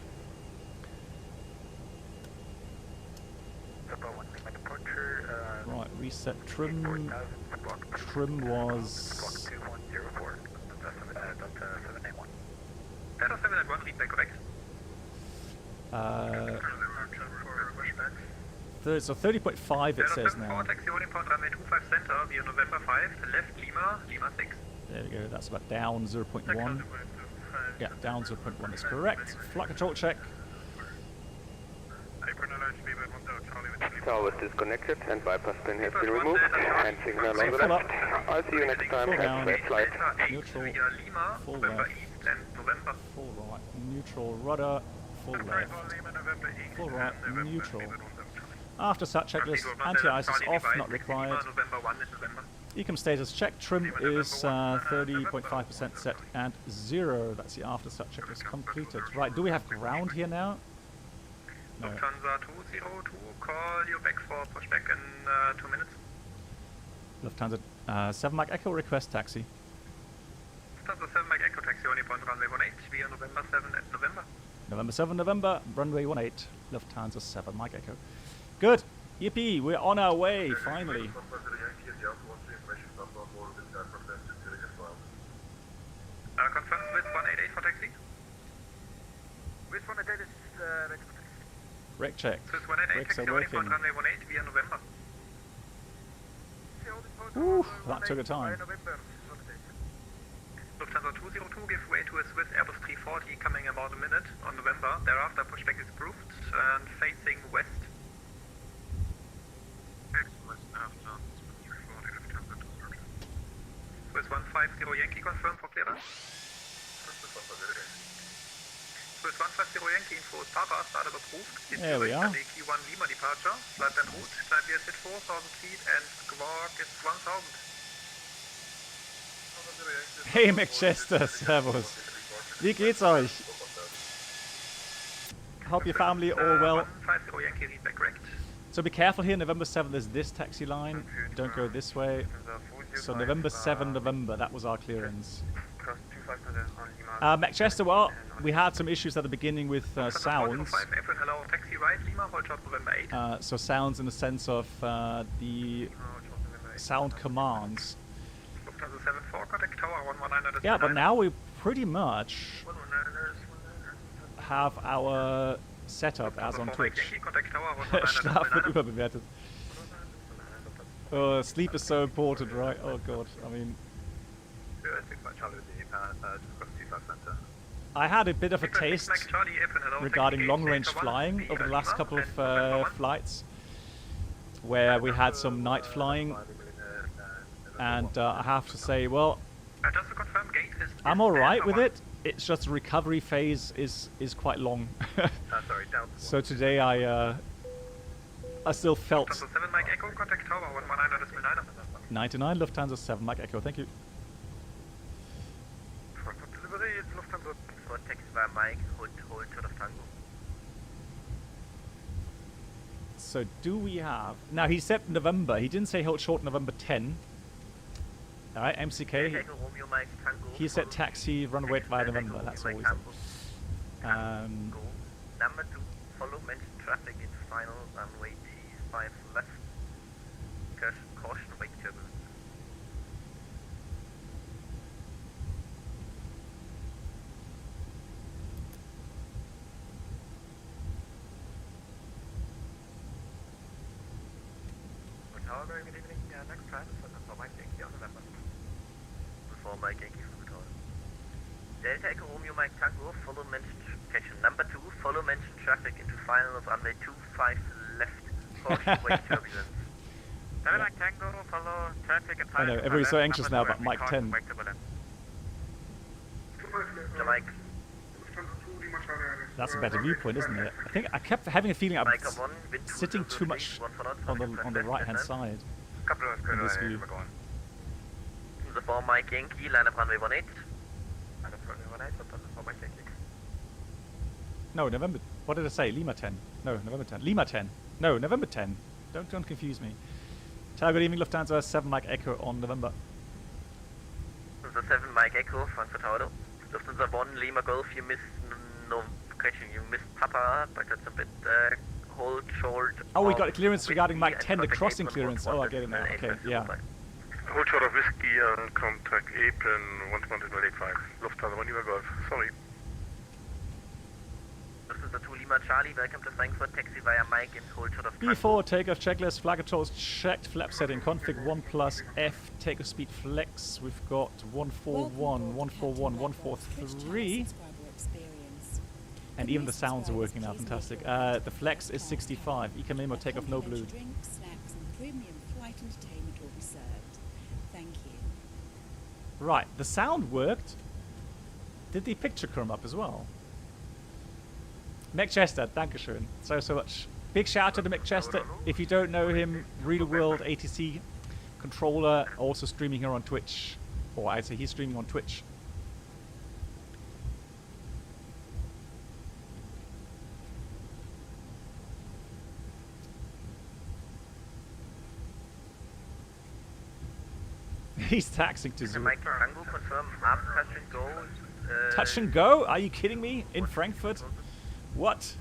Right, reset trim. Trim was...
Data 781, readback correct.
So 30.5 it says now.
Data 7 taxi holding port runway 25 center via November 5, left Lima, Lima 6.
There we go, that's about down 0.1. Yeah, down 0.1 is correct. Flight control check.
Tower is disconnected and bypass pin has been removed and signal on the
Full up.
left. I'll see you next time
Full
at
down.
West Flight.
Neutral.
Via Lima,
Full
November
left.
East and November.
Full right. Neutral rudder. Full left. Full right. Neutral. After sat checklist, anti-ice is off, not required.
November 1 and November.
Ecom status check, trim is 30.5% set and 0. That's the after sat checklist completed. Right, do we have ground here now? No.
Lufthansa 202, call you back for pushback in 2 minutes.
Lufthansa 7 Mike Echo request taxi.
Lufthansa 7 Mike Echo taxi only point runway 18 via November 7 and November.
November 7, November, runway 18, Lufthansa 7 Mike Echo. Good. Yippee, we're on our way, finally.
Confirm Swiss 188 for taxi.
Swiss 188 is
Brake check.
Swiss 188
Brakes
taxi
are
only point
working.
runway 18 via November.
Ooh, that took a time.
Lufthansa 202 give way to a Swiss Airbus 340 coming about a minute on November. Thereafter pushback is approved and facing west. Swiss 150 Yankee confirmed for clearance. Swiss 150 Yankee info Papa started approved.
There we are.
Q1 Lima departure. Flight en route. Climb is at 4,000 feet and squawk is 1,000.
Hey McChester, servus. Wie geht's euch? Hope your family all well.
150 Yankee readback correct.
So be careful here, November 7th is this taxi line. Don't go this way. So November 7, November, that was our clearance. McChester, well, we had some issues at the beginning with sounds.
April, hello, taxi right, Lima, hold short November 8.
So sounds in the sense of the sound commands.
Lufthansa 74, contact tower 119.
Yeah, but now we pretty much have our setup as on
Bevor Mike
Twitch.
Yankee, Contact Tower, 119,
Schlaf wird
119.
überbewertet. Oh, sleep is so important, right? Oh god, I mean, I had a bit of a taste regarding long-range flying over the last couple of flights, where we had some night flying, and I have to say, well,
Just to confirm, gate is
I'm alright with it. It's just the recovery phase is quite long.
Sorry, down.
So today I still felt
7 Mike Echo, contact Tower, 119,
99 Lufthansa 7 Mike Echo. Thank you.
Delivery is Lufthansa.
For taxi by Mike, hold to the Tango.
So do we have... Now, he said November. He didn't say hold short November 10. Alright, MCK.
Echo Romeo Mike Tango.
He said taxi runway via November. That's all he said.
Go. Number 2, follow mentioned traffic in final runway T5 left. Caution wake turbulence. Tower, very good evening. Next time is for Mike Yankee on November. Before Mike Yankee from the tower. Delta Echo Romeo Mike Tango, follow mentioned location. Number 2, follow mentioned traffic into final of runway 25 left. Caution wake turbulence. Delta Mike Tango, follow traffic and
I
final.
know, everybody's so anxious now about Mike 10.
Mike.
That's a better viewpoint, isn't it? I think I kept having a feeling I'm
Mike 1, wind
sitting too much on the right-hand side in this view.
The 4 Mike Yankee, line up runway 18.
No, November... What did I say? Lima 10. No, November 10. Lima 10. No, November 10. Don't confuse me. Tower, good evening, Lufthansa 7 Mike Echo on November.
The 7 Mike Echo, Frankfurt Tower. Lufthansa 1, Lima Golf, you missed no question, you missed Papa, but that's a bit hold short.
Oh, we got a clearance regarding Mike 10, the crossing clearance. Oh, I get it now. Okay, yeah.
Hold short of whiskey and contact apron 12085. Lufthansa 1 Lima Golf. Sorry.
This is the 2 Lima Charlie, welcome to Frankfurt, taxi via Mike and hold short of
B4, takeoff checklist, flag controls checked, flap setting, config 1 plus F, takeoff speed flex. We've got 141, 141, 143. And even the sounds are working now, fantastic. The flex is 65, Ika Memo, takeoff no blue.
Drinks, snacks and premium flight entertainment will be served. Thank you.
Right, the sound worked. Did the picture come up as well? Mick Chester, dankeschön. So much. Big shout out to Mick Chester. If you don't know him, real world ATC controller, also streaming here on Twitch. Or I'd say he's streaming on Twitch. He's taxing to Zurich.
Mike Tango, confirm after touch and go.
Touch and go? Are you kidding me? In Frankfurt? What?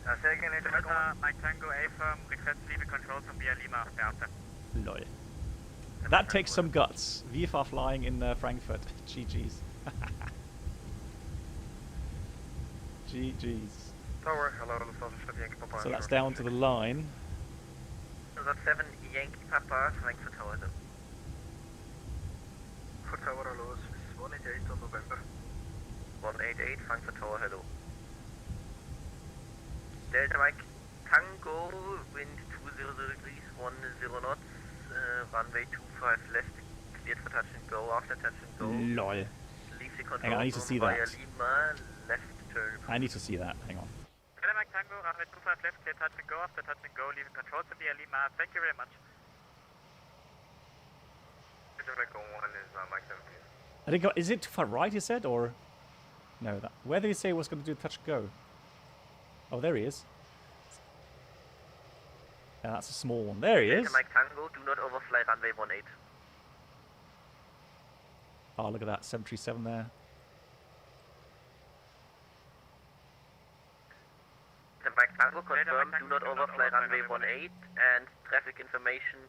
Mike Tango, A firm, request leave controls from via Lima after.
Lol. That takes some guts. VFR flying in Frankfurt. GG's. GG's.
Tower, hello,
So that's down to the line.
So that's 7 Yankee Papa, Frankfurt Tower.
For Tower, hello, 188 on November.
188, Frankfurt Tower, hello. Delta Mike Tango, wind 200 degrees, 10 knots, runway 25 left, cleared for touch and go, after touch and go.
Lol.
Leave the control
Hang on, I need to see
via
that.
Lima, left turn.
I need to see that. Hang on.
Delta Mike Tango, runway 25 left, clear touch and go, after touch and go, leaving control to via Lima. Thank you very much.
I think. Is it too far right? He said, or no? Where did he say he was going to do touch go? Oh, there he is. Yeah, that's a small one. There he is.
Delta Mike Tango, do not overfly runway 18.
Oh, look at that 737 there.
Delta Mike Tango, confirm, do not overfly runway 18 and traffic information.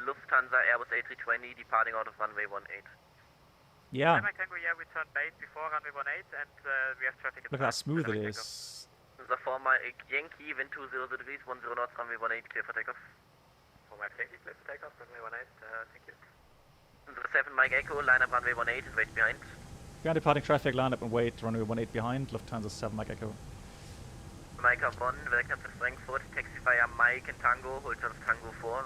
Lufthansa Airbus A320 departing out of runway 18.
Yeah.
Mike Tango, yeah, we turned base before runway 18 and we have traffic.
Look how smooth it is.
The 4 Mike Yankee, wind 20 degrees, 10 knots, runway 18, clear for takeoff.
4 Mike Yankee, clear for takeoff, runway 18, thank you.
The 7 Mike Echo, line up runway 18 and wait behind.
Behind departing traffic, line up and wait, runway 18 behind, Lufthansa 7 Mike Echo.
Mike 1, welcome to Frankfurt, taxi via Mike and Tango, hold us Tango 4.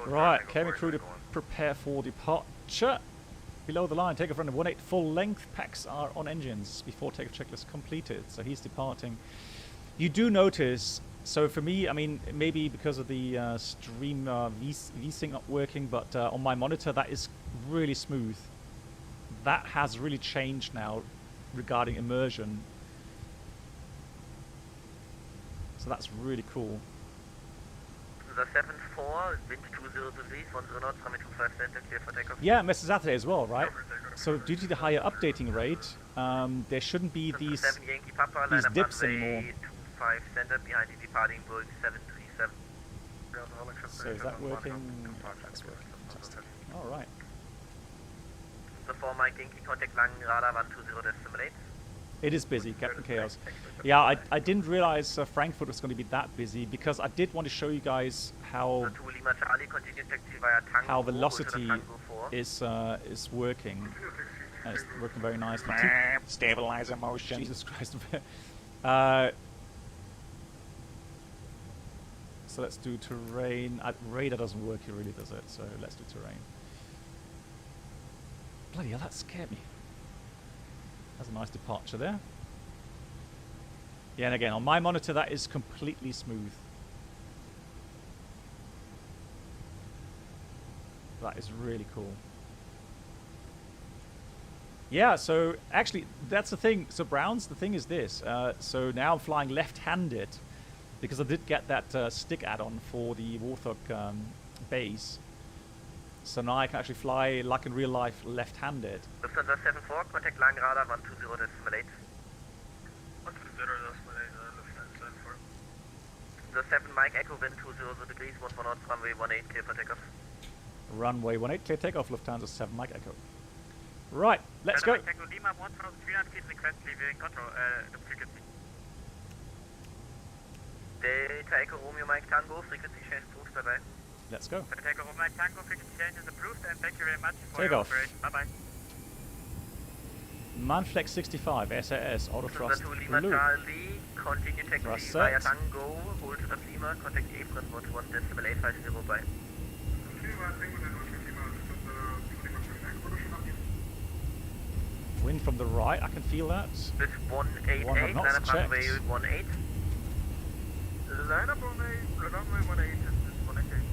Right, cabin crew to prepare for departure. Below the line, takeoff runway 18 full length, packs are on engines before takeoff checklist completed, so he's departing. You do notice, so for me, I mean, maybe because of the stream VSync not working, but on my monitor that is really smooth. That has really changed now regarding immersion. So that's really cool.
The 7-4, wind 20 degrees, 10 knots, runway 25 center, clear for takeoff.
Yeah, Mr. Saturday as well, right? So due to the higher updating rate, there shouldn't be these
7 Yankee Papa, line up
dips
runway
anymore.
25 center, behind the departing Boeing 737.
So is that working? That's working. Fantastic. All right.
The 4 Mike Yankee, contact Lang, radar 120 decimate.
It is busy, Captain Chaos. Yeah, I didn't realize Frankfurt was going to be that busy because I did want to show you guys how
The 2 Lima Charlie, continue taxi via Tango 4,
velocity
hold to the Tango 4.
is working. And it's working very nicely.
Stabilizer motion.
Jesus Christ. So let's do terrain. Radar doesn't work here really, does it? So let's do terrain. Bloody hell, that scared me. That's a nice departure there. Yeah, and again, on my monitor, that is completely smooth. That is really cool. Yeah, so actually, that's the thing. So Browns, the thing is this. So now I'm flying left-handed because I did get that stick add-on for the Warthog base. So now I can actually fly like in real life left-handed.
Lufthansa 74, contact Lang, radar 120 decimate.
120 decimate, Lufthansa 74.
The 7 Mike Echo, wind 20 degrees, 1 knots, runway 18, clear for takeoff.
Runway 18, clear takeoff, Lufthansa 7 Mike Echo. Right, let's go.
Echo Lima 1300 feet, request leaving control, duplicate.
Delta Echo Romeo Mike Tango, frequency change approved, bye bye.
Let's go.
Delta Echo Romeo Mike Tango, frequency change is approved, and thank you very much for
Take
your
off.
operation. Bye bye.
Manflex 65, SAS, auto thrust,
The 2 Lima
blue.
Charlie, continue taxi
Thrust
via
set.
Tango, hold to the Lima, contact Apron 1 decimal 850, bye.
Wind from the right, I can feel that.
With 188,
One
line
knots
up runway
checked.
18.
Line up runway 18, this is 188.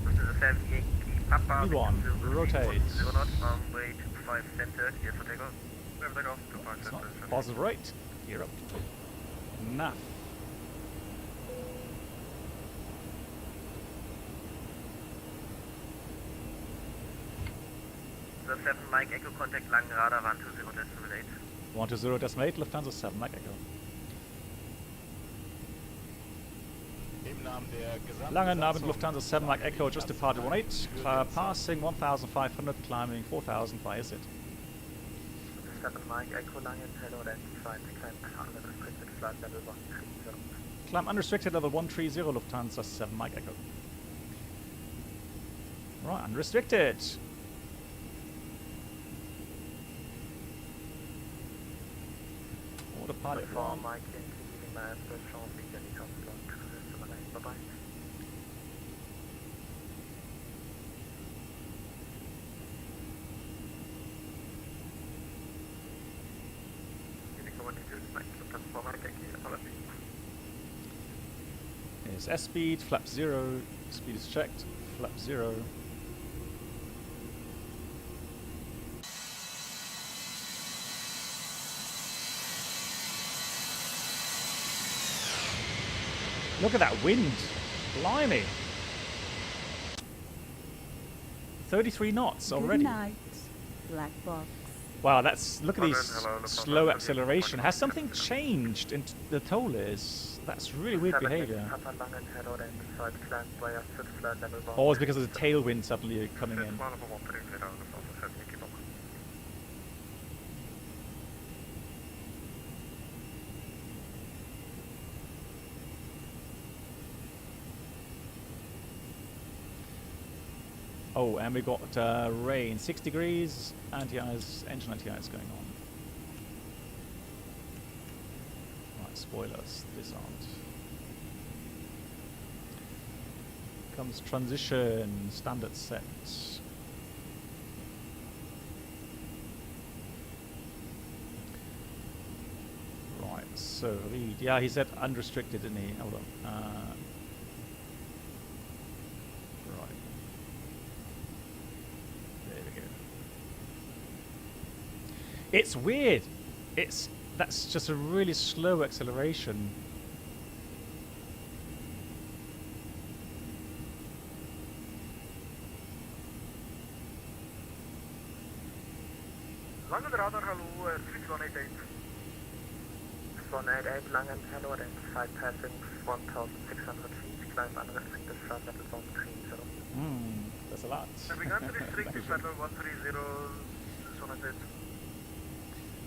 This is a 7 Yankee Papa,
V1, rotate.
0 knots, runway 25 center, clear for takeoff.
Clear for takeoff,
It's not positive rate. Gear up. NAF.
The 7 Mike Echo, contact Lang, radar 120 decimal 8.
120 decimal 8, Lufthansa 7 Mike Echo. Lange Namen, Lufthansa 7 Mike Echo, just departed 18, passing 1,500, climbing 4,000 via it.
7 Mike Echo, Lange, hello, identified, climb unrestricted flight level 130.
Climb unrestricted level 130, Lufthansa 7 Mike Echo. Right, unrestricted. Autopilot
4
1.
Mike Yankee, leaving my aspect, Sean, legally comes along to the decimal 8, bye bye.
Is S speed, flap 0, speed is checked, flap 0. Look at that wind, blimey. 33 knots already.
Good night, black box.
Wow, that's, look at these slow acceleration. Has something changed in the Toliss? That's really weird behavior. Or it's because of the tailwind suddenly coming in. Oh, and we got rain, 6 degrees, anti-ice, engine anti-ice going on. Right, spoilers, disarmed. Comes transition, standard set. Right, so read. Yeah, he said unrestricted, didn't he? Hold on. Right. There we go. It's weird. That's just a really slow acceleration.
Lange radar, hallo, 6188.
188 Langen, hello, identified passing 1,600 feet, climb unrestricted start level zone 30.
That's a lot.
We got restricted level 130, 188.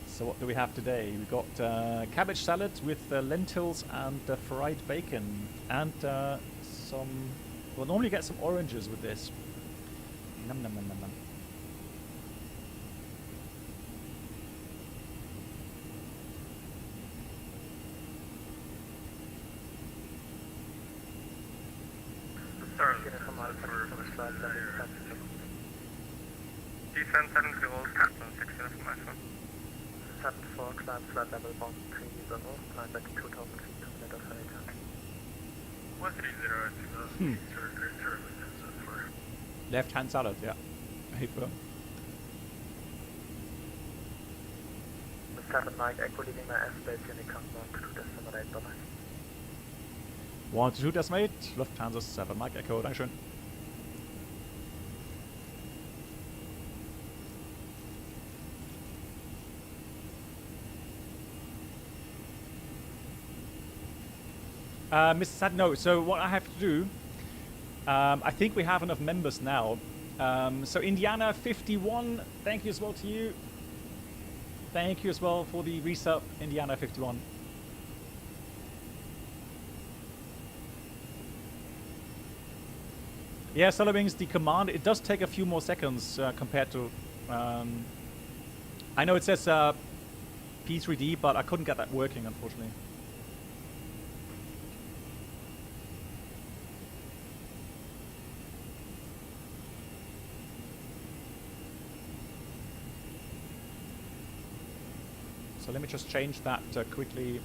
So what do we have today? We got cabbage salad with lentils and fried bacon, and some. We'll normally get some oranges with this. Num num num num num.
Defense 7 fuels, Captain 6 information.
74, climb flight level 130, climb back 2,000 feet to minute of later.
130,
Left hand salad, yeah. Hey, bro.
The 7 Mike Echo leaving my airspace, Unicom 1 to decimate Donner.
1 to 2 decimate, Lufthansa 7 Mike Echo, Dankeschön. Mr. Sad, no. So what I have to do, I think we have enough members now. So Indiana 51, thank you as well to you. Thank you as well for the resub, Indiana 51. Yeah, Solomings, the command, it does take a few more seconds compared to... I know it says P3D, but I couldn't get that working, unfortunately. So let me just change that quickly.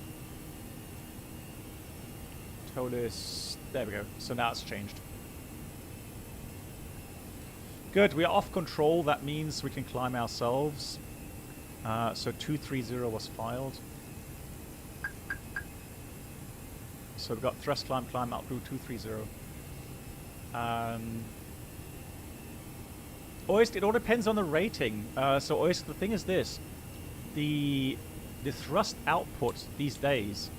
Toliss, there we go. So now it's changed. Good, we are off control. That means we can climb ourselves. So 230 was filed. So we've got thrust climb out through 230. Oist, it all depends on the rating. So Oist, the thing is this. The thrust output these days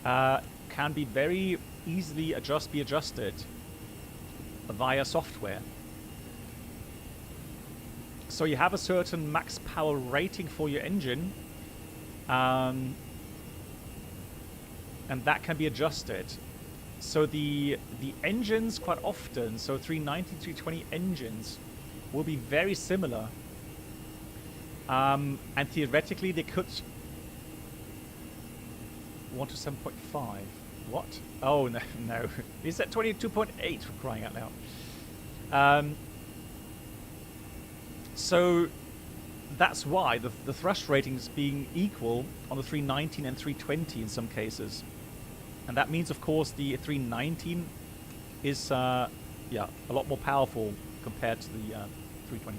can be very easily adjusted via software. So you have a certain max power rating for your engine, and that can be adjusted. So the engines quite often, so 390, 320 engines, will be very similar. And theoretically, they could 1 to 7.5. What? Oh no, no! Is that 22.8 for crying out loud? So that's why the thrust ratings being equal on the 319 and 320 in some cases, and that means, of course, the 319 is yeah, a lot more powerful compared to the 320.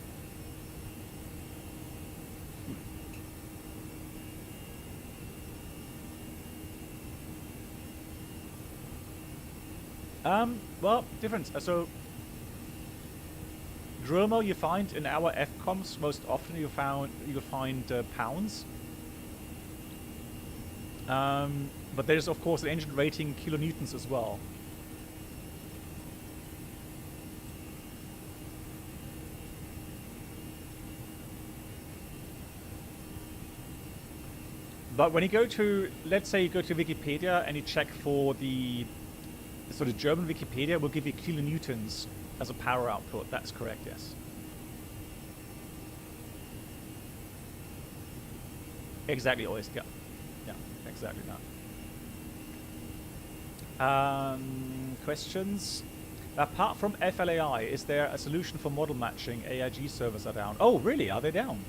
Well, difference. So, Droma you find in our FCOMs most often you'll find pounds. But there's of course the engine rating kilonewtons as well. But when you go to, let's say you go to Wikipedia and you check for the So the German Wikipedia will give you kilonewtons as a power output. That's correct, yes. Exactly, always. Yeah, yeah, exactly that. Questions? Apart from FLAI, is there a solution for model matching? AIG servers are down. Oh, really? Are they down?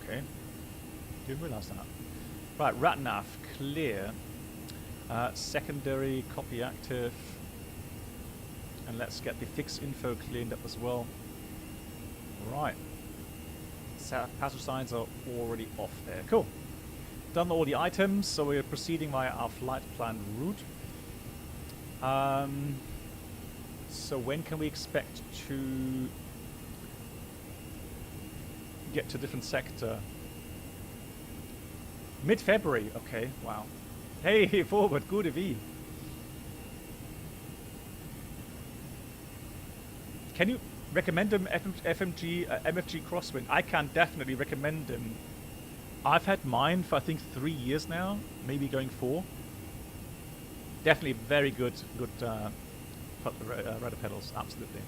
Okay. Didn't realize that. Right, RatNav, clear. Secondary, copy active. And let's get the fix info cleaned up as well. Right. Passenger signs are already off there. Cool. Done all the items, so we're proceeding via our flight plan route. So when can we expect to get to a different sector? Mid-February. Okay, wow. Hey, forward, good V. Can you recommend him MFG Crosswind? I can definitely recommend him. I've had mine for I think 3 years now, maybe going 4. Definitely very good rudder pedals, absolutely.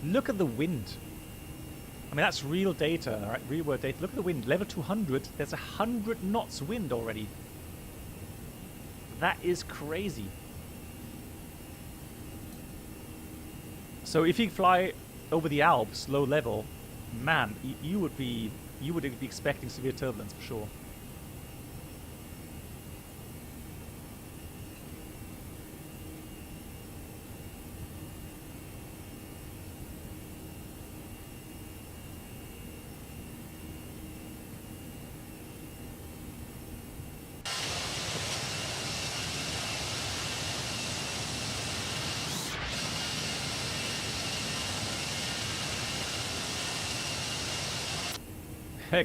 Look at the wind. I mean, that's real data, right? Real world data. Look at the wind. Level 200, there's 100 knots wind already. That is crazy. So if you fly over the Alps, low level, man, you would be expecting severe turbulence for sure.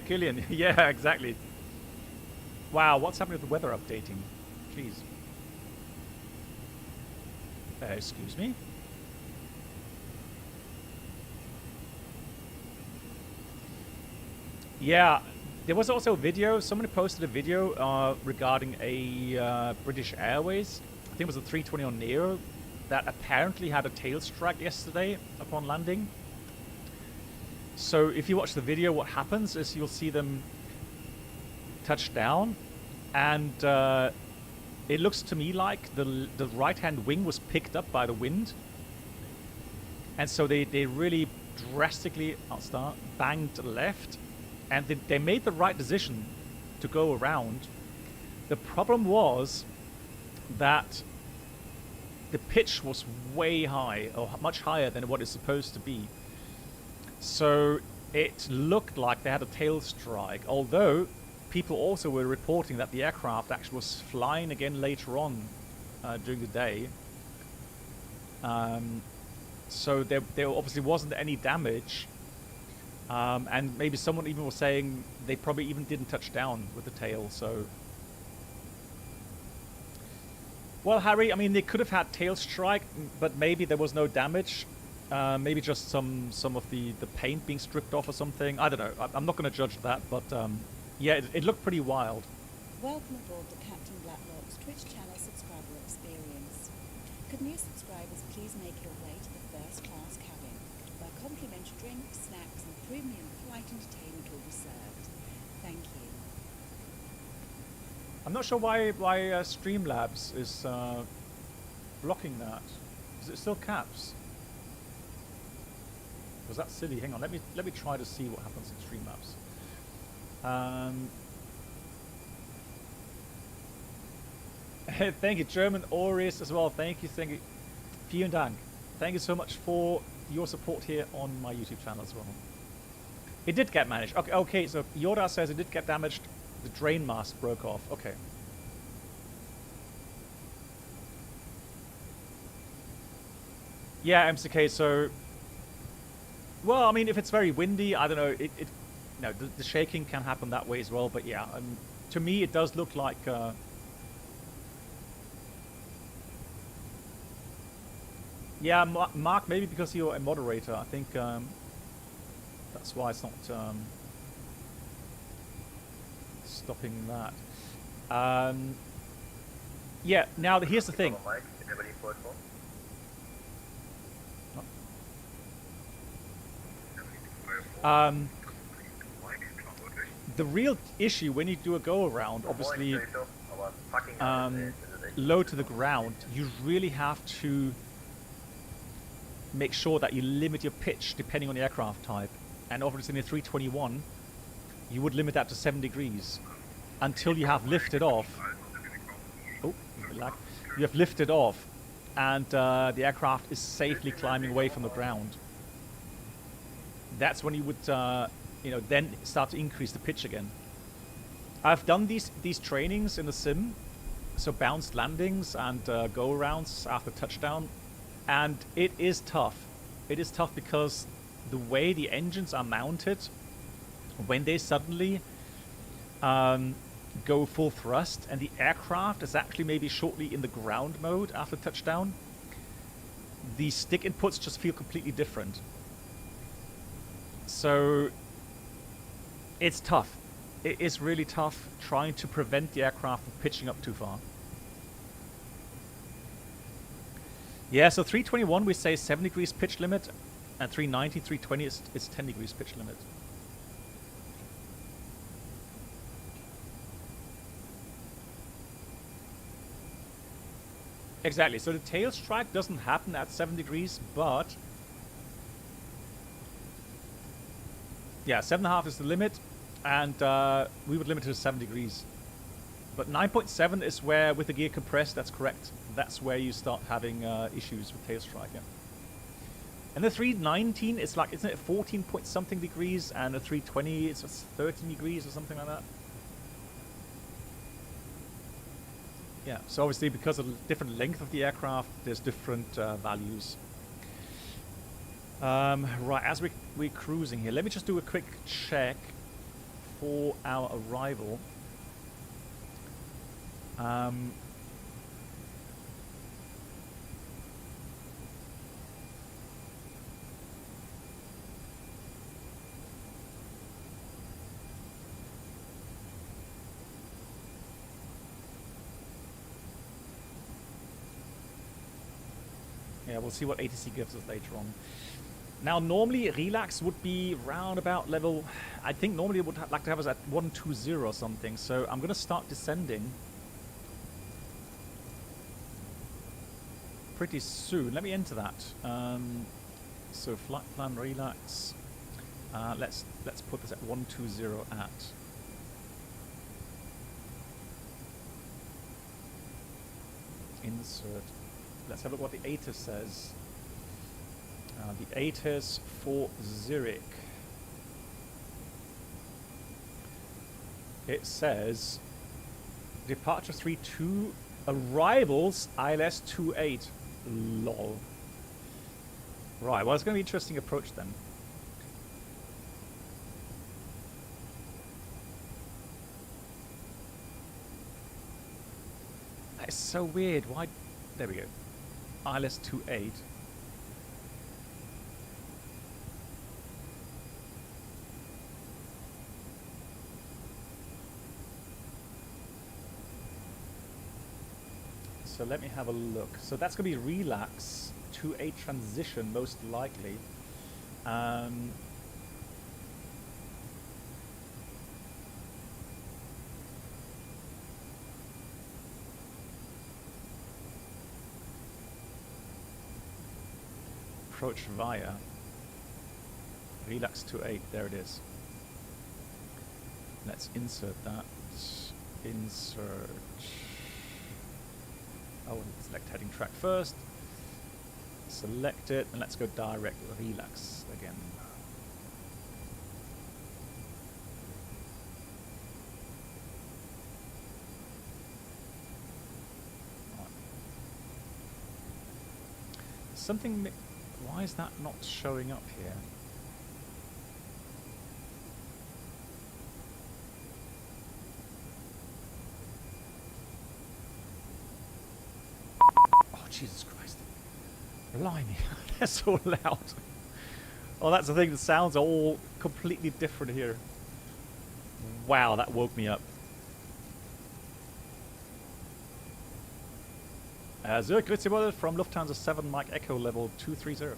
Killian, yeah, exactly. Wow, what's happening with the weather updating? Jeez. Excuse me? Yeah, there was also a video, somebody posted a video regarding a British Airways, I think it was a A321NEO, that apparently had a tail strike yesterday upon landing. So if you watch the video, what happens is you'll see them touch down, and it looks to me like the right-hand wing was picked up by the wind, and so they really drastically, banged left, and they made the right decision to go around. The problem was that the pitch was way high, or much higher than what it's supposed to be. So it looked like they had a tail strike, although people also were reporting that the aircraft actually was flying again later on during the day. So there obviously wasn't any damage, and maybe someone even was saying they probably even didn't touch down with the tail. So, well, Harry, I mean, they could have had tail strike, but maybe there was no damage. Maybe just some of the paint being stripped off or something. I don't know. I'm not going to judge that, but yeah, it looked pretty wild.
Welcome aboard the Captain Blacklock's Twitch channel subscriber experience. Could new subscribers please make your way to the first class cabin, where complimentary drinks, snacks and premium flight entertainment will be served. Thank you.
I'm not sure why Streamlabs is blocking that. Is it still caps? Was that silly? Hang on, let me try to see what happens in Streamlabs. Thank you, German Auris as well. Thank you. Vielen Dank. Thank you so much for your support here on my YouTube channel as well. It did get managed. Okay, so Yoda says it did get damaged. The drain mask broke off. Okay. Yeah, MCK, so... Well, I mean, if it's very windy, I don't know, no, the shaking can happen that way as well, but yeah, to me it does look like... Yeah, Mark, maybe because you're a moderator. I think that's why it's not stopping that. Yeah, now here's the thing.
Mike, anybody forward for?
The real issue when you do a go around, obviously, low to the ground, you really have to make sure that you limit your pitch depending on the aircraft type. And obviously in the 321, you would limit that to 7 degrees until you have lifted off. Oh, you have lifted off, and the aircraft is safely climbing away from the ground. That's when you would, then start to increase the pitch again. I've done these trainings in the sim, so bounced landings and go-arounds after touchdown, and it is tough. It is tough because the way the engines are mounted, when they suddenly go full thrust and the aircraft is actually maybe shortly in the ground mode after touchdown, the stick inputs just feel completely different. So it's tough. It is really tough trying to prevent the aircraft from pitching up too far. Yeah, so 321 we say 7 degrees pitch limit, and 390, 320 is 10 degrees pitch limit. Exactly, so the tail strike doesn't happen at 7 degrees, but yeah, 7.5 is the limit, and we would limit it to 7 degrees. But 9.7 is where, with the gear compressed, that's correct. That's where you start having issues with tail strike, yeah. And the 319 is like, isn't it 14 point something degrees, and the 320 it's 13 degrees or something like that? Yeah, so obviously because of the different length of the aircraft, there's different values. Right, as we're cruising here, let me just do a quick check for our arrival. Yeah, we'll see what ATC gives us later on. Now, normally relax would be round about level, I think normally it would like to have us at 120 or something, so I'm going to start descending pretty soon. Let me enter that. So flight plan relax. Let's put this at 120 at. Insert. Let's have a look what the Atis says. The Atis for Zurich. It says departure 32, arrivals ILS 28. Lol. Right, well, it's going to be an interesting approach then. That is so weird. Why? There we go. ILS 28. So let me have a look. So that's going to be relax to a transition, most likely. Approach via relax to 8. There it is. Let's insert that. Insert. Oh, select heading track first. Select it, and let's go direct relax again. Right. Something. Why is that not showing up here? Jesus Christ. Blimey, they're so loud. Oh, that's the thing. The sounds are all completely different here. Wow, that woke me up. Zurich, grüezi wohl from Lufthansa 7 Mike Echo level 230.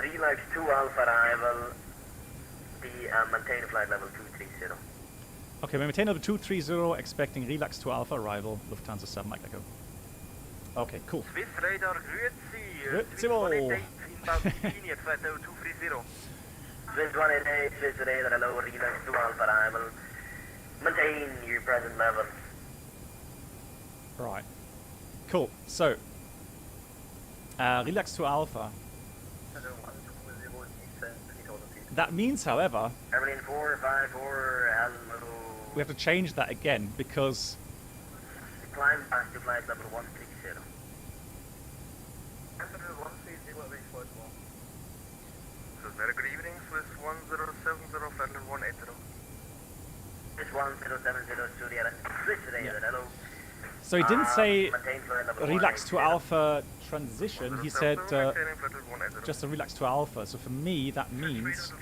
Relax 2 Alpha arrival, maintain flight level 230.
Okay, we maintain level 230, expecting relax to Alpha arrival, Lufthansa 7 Mike Echo. Okay, cool.
Swiss radar, grüezi.
Grüezi wohl.
Flight level 230. Swiss 188, Swiss radar, hello, relax 2 Alpha arrival, maintain your present level.
Right. Cool. So, relax to Alpha. That means, however,
Airline 454, hello.
we have to change that again because
Climb back to flight level 130. Very good evening, Swiss 1070, flight level 180. Swiss 1070, Studio, Swiss radar, hello.
so he didn't say
Maintain flight level
relax to
180.
Alpha transition. He said just a relax to Alpha. So for me, that means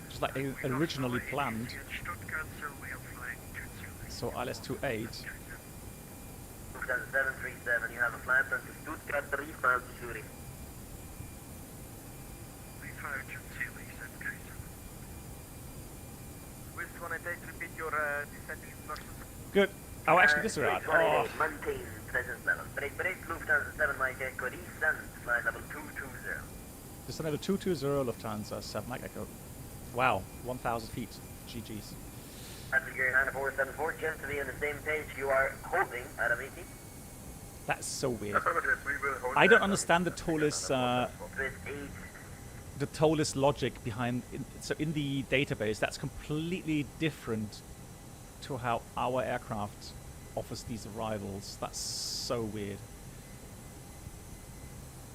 just like originally planned. So ILS-28.
737, you have a flight plan to Stuttgart, 3 miles to Zurich. Swiss 188, repeat your descent instructions.
Good. Oh, actually, this is right.
Swiss
Oh,
188, maintain present level. Break, Lufthansa 7 Mike Echo, descent, flight level 220.
just another 220 Lufthansa 7 Mike Echo. Wow, 1,000 feet. GG's.
That's your 9474, just to be on the same page, you are holding at a meeting.
That's so weird. I don't understand the Toliss,
Swiss 8.
the Toliss logic behind. So in the database, that's completely different to how our aircraft offers these arrivals. That's so weird.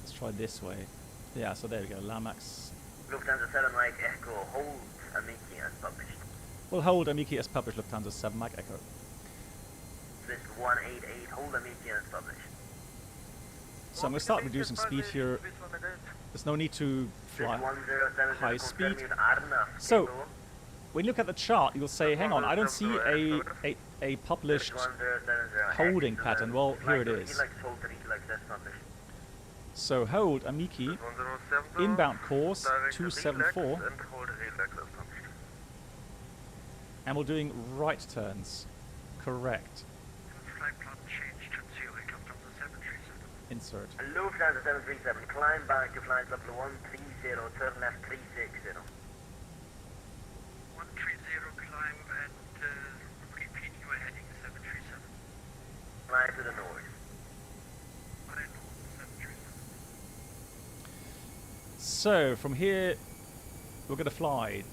Let's try this way. Yeah, so there we go. Lamax.
Lufthansa 7 Mike Echo, hold a meeting as published.
We'll hold Amiki as published, Lufthansa 7 Mike Echo.
Swiss 188, hold a meeting as published.
So I'm going to start reducing speed here. There's no need to fly high speed. So when you look at the chart, you'll say, hang on, I don't see a published holding pattern. Well, here it is. So hold Amiki, inbound course 274, and we're doing right turns. Correct. Insert.
Lufthansa 737, climb back to flight level 130, turn left 360. 130, climb and repeat your heading 737. Fly to the north.
So from here, we're going to fly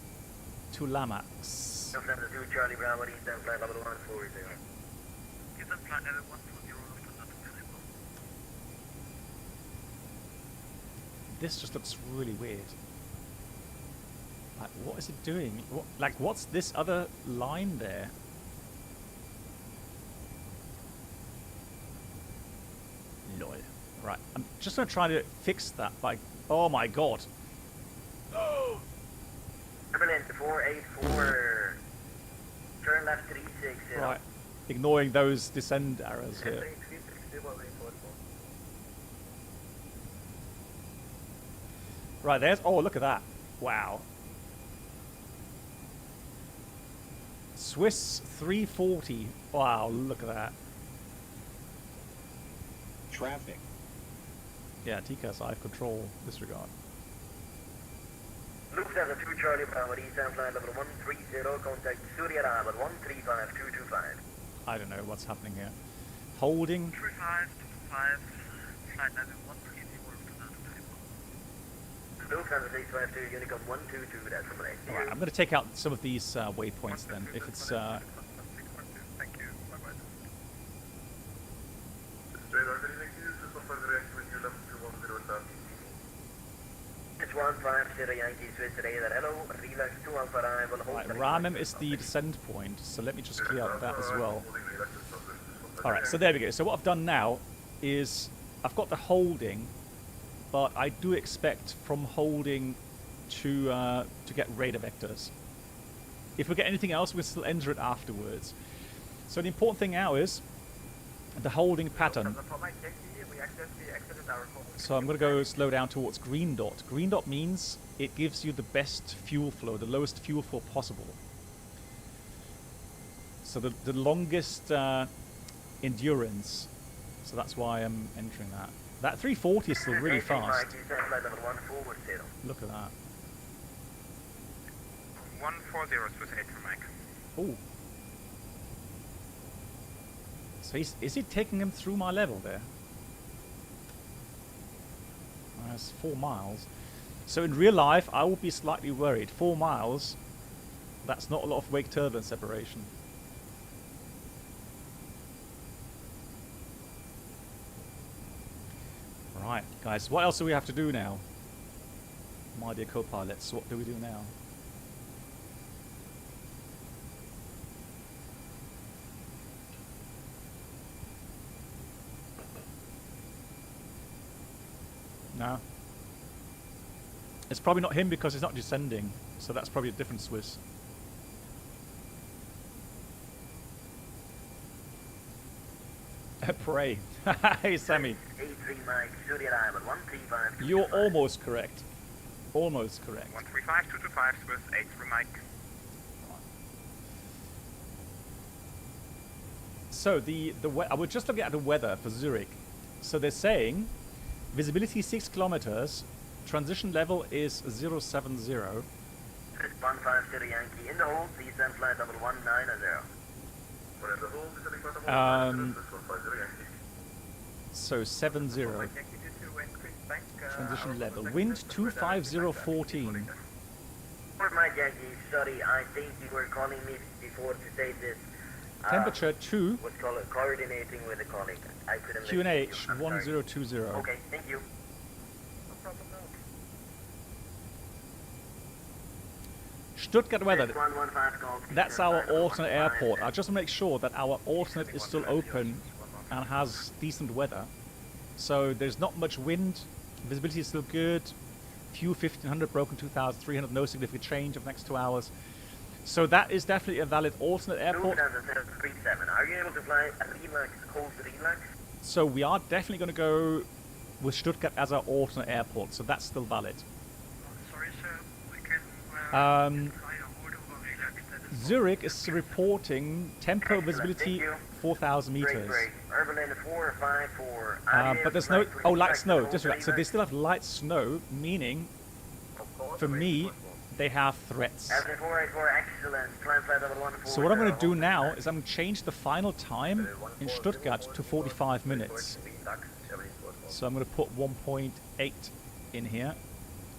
to Lamax.
Lufthansa 2 Charlie Bravo, eastbound flight level 140. Give them flight level 140,
This just looks really weird. Like, what is it doing? What, like, what's this other line there? Lol. Right, I'm just going to try to fix that by... Oh my god.
Evelyn 484, turn left 360.
Right, ignoring those descend arrows here. Right, there's... Oh, look at that. Wow. Swiss 340. Wow, look at that.
Traffic.
Yeah, TCAS, I have control disregard.
Lufthansa 2 Charlie Bravo, eastbound flight level 130, contact Saudi Arabia 135225.
I don't know what's happening here. Holding.
3525, flight level 130, Lufthansa 652, Unicom 122, that's from Alright,
I'm going to take out some of these waypoints then, if it's...
Thank you, bye-bye. 150 Yankee Swiss radar, hello, relax 2 Alpha arrival, hold
Right,
the
Ramim is the descent point, so let me just clear up that as well. Alright, so there we go. So what I've done now is I've got the holding, but I do expect from holding to get radar vectors. If we get anything else, we'll still enter it afterwards. So the important thing now is the holding pattern. So I'm going to go slow down towards green dot. Green dot means it gives you the best fuel flow, the lowest fuel flow possible. So the longest endurance. So that's why I'm entering that. That 340 is still really fast. Look at that.
140 Swiss 8 for Mike.
Oh. So is he taking him through my level there? That's 4 miles. So in real life, I would be slightly worried. 4 miles, that's not a lot of wake turbulence separation. Right, guys, what else do we have to do now? My dear co-pilots, what do we do now? No. It's probably not him because he's not descending, so that's probably a different Swiss. Pray. Hey, Sammy. You're almost correct. Almost correct.
135, 225 Swiss 8 for Mike.
So I was just looking at the weather for Zurich. So they're saying visibility 6 kilometers, transition level is 070.
150 Yankee in the hold, please then flight level 190.
So 70. Transition level. Wind 25014.
My Yankee, sorry, I think you were calling me before to say this.
Temperature 2.
Was coordinating with a colleague. I couldn't
QNH 1020.
Okay, thank you.
Stuttgart weather. That's our alternate airport. I just want to make sure that our alternate is still open and has decent weather. So there's not much wind. Visibility is still good. Fuel 1500, broken 2300. No significant change of the next 2 hours. So that is definitely a valid alternate airport.
Are you able to fly relax, hold relax?
So we are definitely going to go with Stuttgart as our alternate airport. So that's still valid.
Sorry, sir. We can
Zurich is reporting tempo visibility 4,000 meters. But there's no... Oh, light snow. Just right. So they still have light snow, meaning, for me, they have threats. So what I'm going to do now is I'm going to change the final time in Stuttgart to 45 minutes. So I'm going to put 1.8 in here.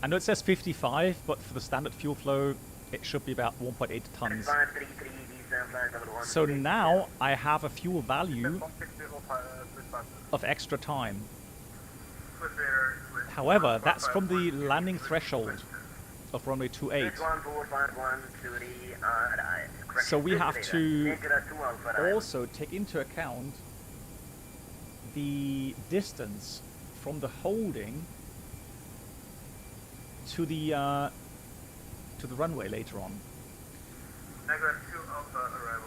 I know it says 55, but for the standard fuel flow, it should be about 1.8 tons. So now I have a fuel value of extra time. However, that's from the landing threshold of runway 28. So we have to also take into account the distance from the holding to the runway later on.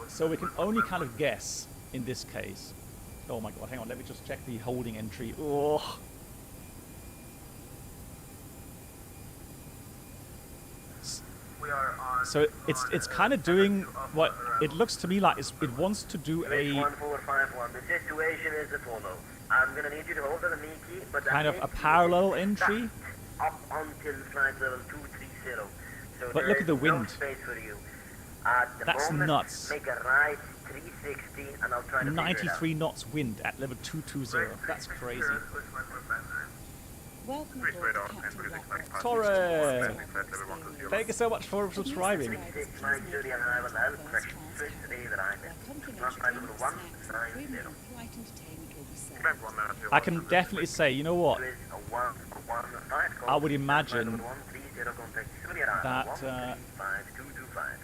So we can only kind of guess in this case. Oh my god, hang on, let me just check the holding entry. Oh. So it's kind of doing what it looks to me like it wants to do a
1451. The situation is as follows. I'm gonna need you to hold on the Mickey, but
kind of a parallel entry.
Up until flight level 230. So
but look at the wind.
No space for you.
That's nuts.
Make a right 360 and I'll try to
93 knots wind at level 220. That's crazy.
Welcome aboard the Captain Blackbox.
Torre! Thank you so much for subscribing. I can definitely say, you know what? I would imagine that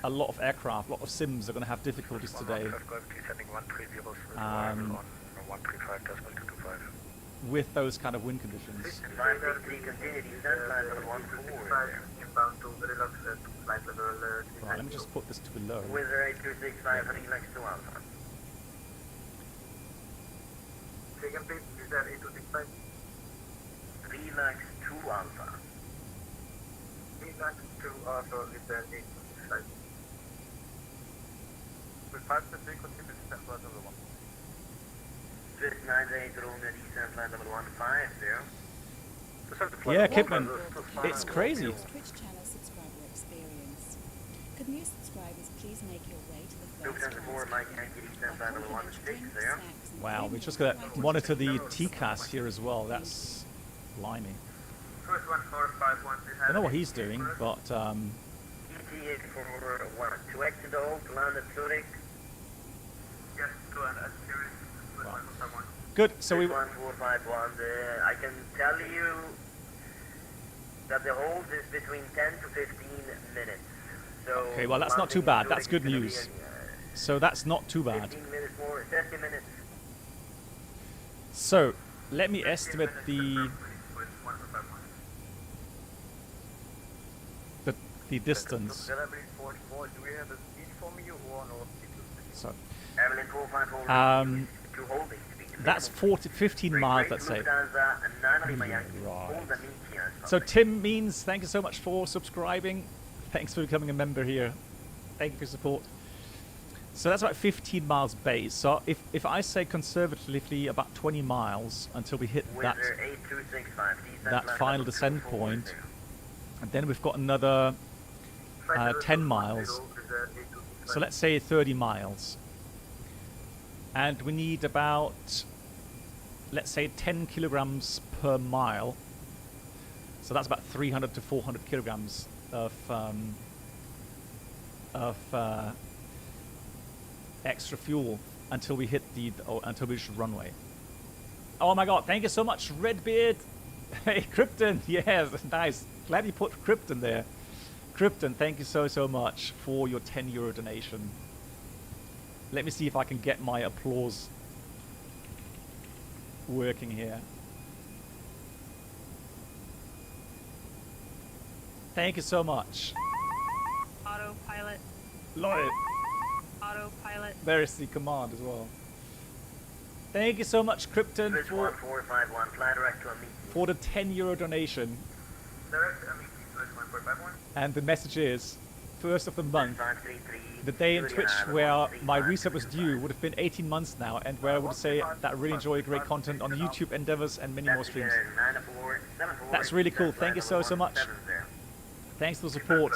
a lot of aircraft, a lot of sims are going to have difficulties today with those kind of wind conditions. Right, let me just put this to below.
Wizard 8265, relax 2 alpha.
Second please, is that 8265?
Relax 2 alpha.
Relax 2 alpha, is that 8265? With 5-3, continue descent flight level 1.
Swift 98, Romeo, descent flight level 150.
Yeah, Kipman, it's crazy.
Twitch channel subscriber experience. Could new subscribers please make your way to the first class?
Wow, we just got to monitor the TCAS here as well. That's blimey.
First 1451,
I don't know what he's doing, but
ETA for 1. To exit all, to land at Zurich.
yes, to land at Zurich.
Right. Good. So we
1451, I can tell you that the hold is between 10 to 15 minutes. So
okay. Well, that's not too bad. That's good news. So that's not too bad.
15 minutes more, 30 minutes.
So let me estimate the distance.
Do we have a speed from you or no?
So
Evelyn 454, to holding speed.
that's 15 miles, let's say.
Right.
So Tim Means, thank you so much for subscribing. Thanks for becoming a member here. Thank you for your support. So that's about 15 miles base. So if I say conservatively about 20 miles until we hit that final descent point, and then we've got another 10 miles. So let's say 30 miles. And we need about, let's say, 10 kilograms per mile. So that's about 300 to 400 kilograms of extra fuel until we hit until we reach the runway. Oh my god, thank you so much, Redbeard. Hey, Krypton, yes, nice. Glad you put Krypton there. Krypton, thank you so much for your €10 donation. Let me see if I can get my applause working here. Thank you so much.
Autopilot.
Lloyd.
Autopilot.
There's the command as well. Thank you so much, Krypton, for the €10 donation. And the message is, first of the month, the day in Twitch where my reset was due would have been 18 months now, and where I would say that I really enjoy great content on YouTube endeavors and many more streams. That's really cool. Thank you so much. Thanks for the support.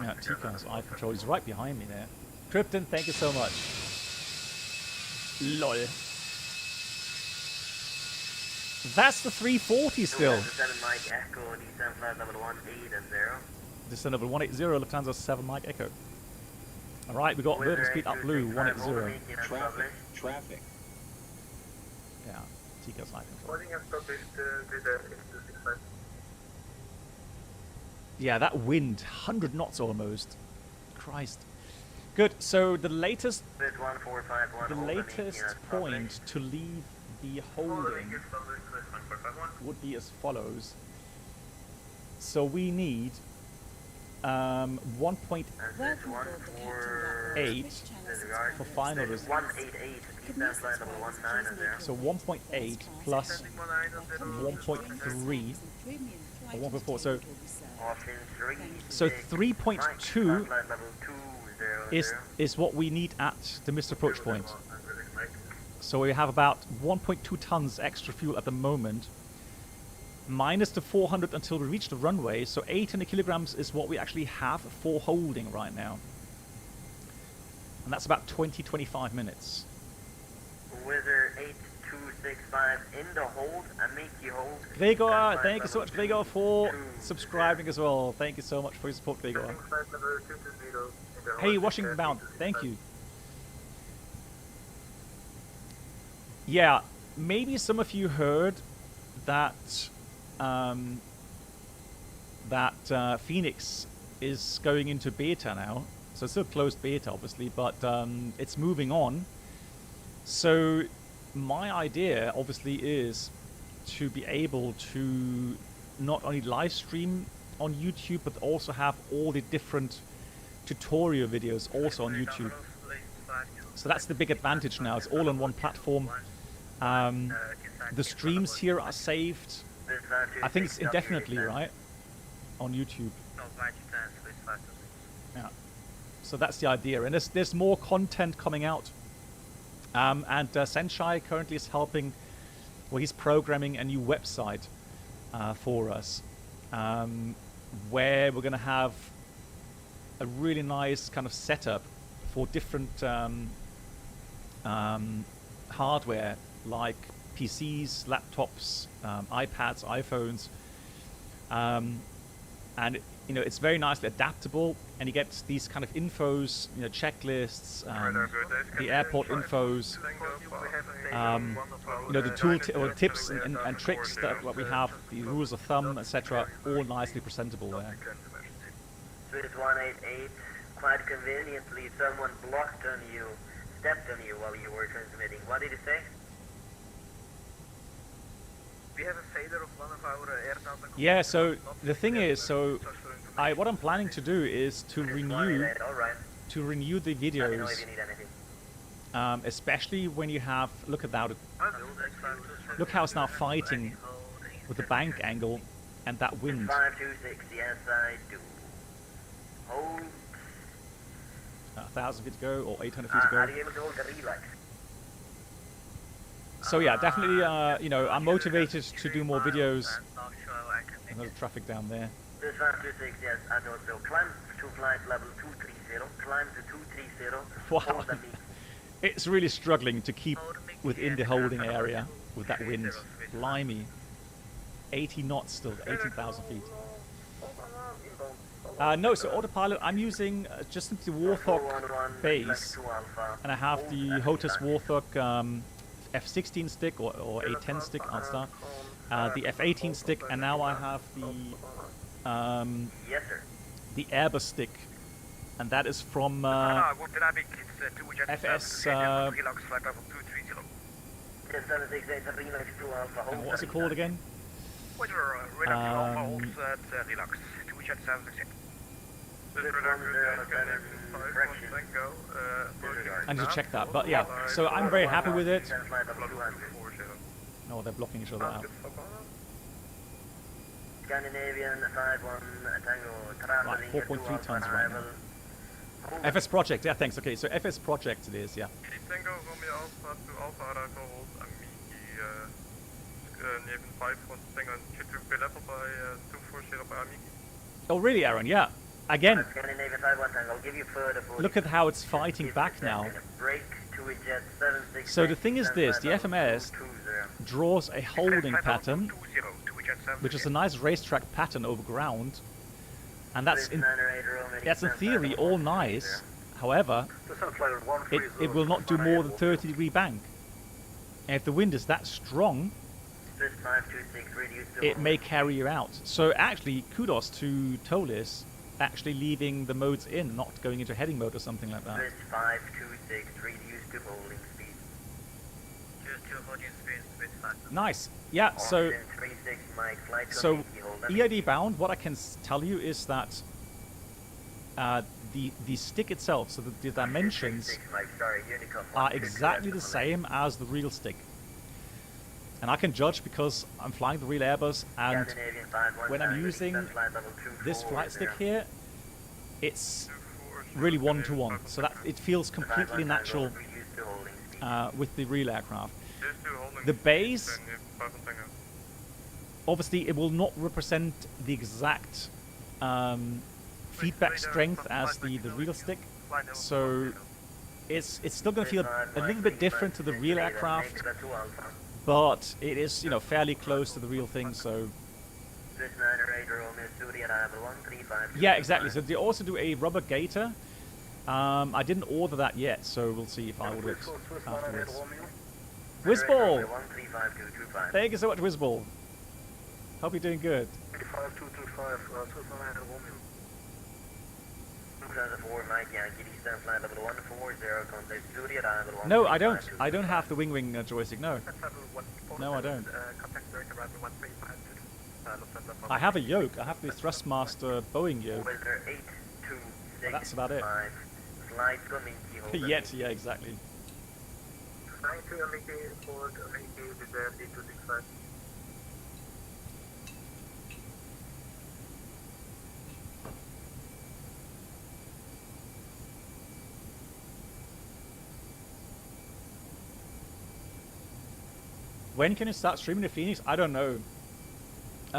Yeah, TCAS eye control is right behind me there. Krypton, thank you so much. LOL. That's the 340 still. Descent level 180, Lufthansa 7 Mike Echo. Alright, we got vertical speed up blue, 180.
Traffic.
Yeah, TCAS eye control. Yeah, that wind, 100 knots almost. Christ. Good, so the latest point to leave the holding would be as follows. So we need 1.8 for final result. So 1.8 plus 1.3 or 1.4. So 3.2 is what we need at the missed approach point. So we have about 1.2 tons extra fuel at the moment, minus the 400 until we reach the runway. So 800 kilograms is what we actually have for holding right now. And that's about 20-25 minutes.
Wizard 8265 in the hold, I make you hold.
Gregor, thank you so much, Gregor, for subscribing as well. Thank you so much for your support, Gregor. Hey, Washington bound, thank you. Yeah, maybe some of you heard that Phoenix is going into beta now. So it's still closed beta, obviously, but it's moving on. So my idea, obviously, is to be able to not only live stream on YouTube, but also have all the different tutorial videos also on YouTube. So that's the big advantage now. It's all on one platform. The streams here are saved. I think it's indefinitely, right? On YouTube. Yeah. So that's the idea. And there's more content coming out. And Senshai currently is helping, well, he's programming a new website for us, where we're going to have a really nice kind of setup for different hardware like PCs, laptops, iPads, iPhones, and you know, it's very nicely adaptable, and you get these kind of infos, you know, checklists, the airport infos, you know, the tool or tips and tricks that what we have, the rules of thumb, etc., all nicely presentable there.
Swiss 188, quite conveniently, someone blocked on you, stepped on you while you were transmitting. What did you say? We have a failure of one of our air data.
Yeah, so the thing is, so what I'm planning to do is to renew the videos, especially when you have, look at that, look how it's now fighting with the bank angle and that wind.
526, yes I do. Hold.
1,000 feet to go, or 800 feet to go.
Are you able to hold the relax?
So yeah, definitely, you know, I'm motivated to do more videos. Another traffic down there.
This 526, yes, I know. So climb to flight level 230, climb to 230.
Wow.
Hold the meet.
It's really struggling to keep within the holding area with that wind. Blimey. 80 knots still, 18,000 feet. No, so autopilot, I'm using just the Warthog base, and I have the Hotus Warthog F16 stick or A10 stick, Artstar, the F18 stick, and now I have the Airbus stick, and that is from FS. And what's it called again? I need to check that, but yeah, so I'm very happy with it. No, they're blocking each other out.
Scandinavian 51 Tango
Right, 4.3 tons right now. FS Project, yeah, thanks. Okay, so FS Project it is, yeah. Oh, really, Aaron? Yeah. Again, look at how it's fighting back now. So the thing is this, the FMS draws a holding pattern, which is a nice racetrack pattern over ground, and that's in theory all nice. However, it will not do more than 30-degree bank. And if the wind is that strong, it may carry you out. So actually, kudos to Toliss actually leaving the modes in, not going into heading mode or something like that.
526, reduce to holding speed.
Nice. Yeah, so EID bound, what I can tell you is that the stick itself, so the dimensions are exactly the same as the real stick. And I can judge because I'm flying the real Airbus, and when I'm using this flight stick here, it's really one-to-one, so that it feels completely natural with the real aircraft. The base, obviously, it will not represent the exact feedback strength as the real stick, so it's still going to feel a little bit different to the real aircraft. But it is, you know, fairly close to the real thing, so... Yeah, exactly. So they also do a rubber gaiter. I didn't order that yet, so we'll see if I order it afterwards. Whizball!
135225.
Thank you so much, Whizball. Hope you're doing good.
5225, Romeo.
2004 Mike Yankee, descent flight level 140, contact Juliet, level 1.
No, I don't. I don't have the wing joystick. No. No, I don't.
Contact direct arrival 135.
I have a yoke. I have the Thrustmaster Boeing yoke.
Weather 826.
But that's about it.
Flight coming keyhole.
Yet, yeah, exactly.
92 Omega, forward Omega, descent 8265.
When can you start streaming the Phoenix? I don't know.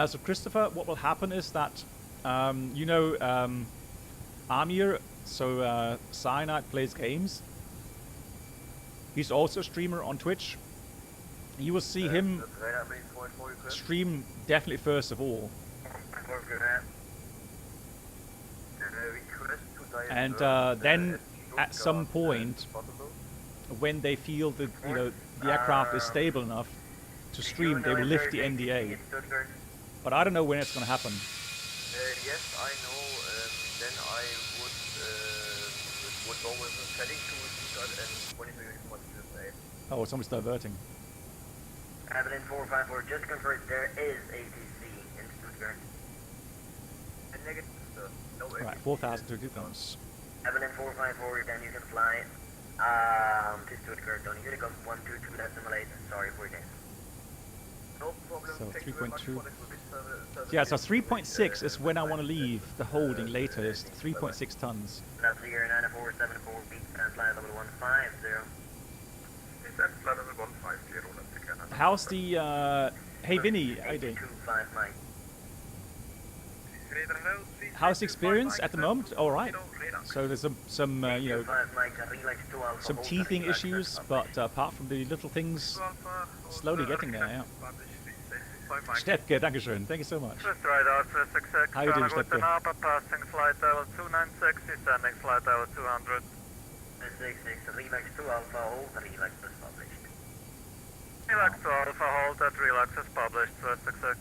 So Christopher, what will happen is that, you know, Amir, so Cyanide plays games. He's also a streamer on Twitch. You will see him stream definitely first of all. And then at some point, when they feel that, you know, the aircraft is stable enough to stream, they will lift the NDA. But I don't know when it's going to happen.
Yes, I know. Then I would go with a setting to Stuttgart and 22 what to say.
Oh, someone's diverting.
Avalon 454, just confirm there is ATC in Stuttgart. And negative, no ATC.
Right, 4,002 tons.
Avalon 454, then you can fly to Stuttgart. Don't need to come 122, that's simulate. Sorry for that. No problem.
So 3.2. Yeah, so 3.6 is when I want to leave the holding latest. 3.6 tons.
That's the year 9474, beat and flight level 150.
Descent flight level 150,
How's the, hey Vinny, how you doing?
25 Mike.
How's the experience at the moment? All right. So there's some you know, some teething issues, but apart from the little things, slowly getting there, yeah. Steppke, dankeschön. Thank you so much. How you doing, Steppke?
Passing flight level 296, descending flight level 200.
66, relax to Alpha, hold, relax is published.
Relax to Alpha, hold, that relax is published, 266.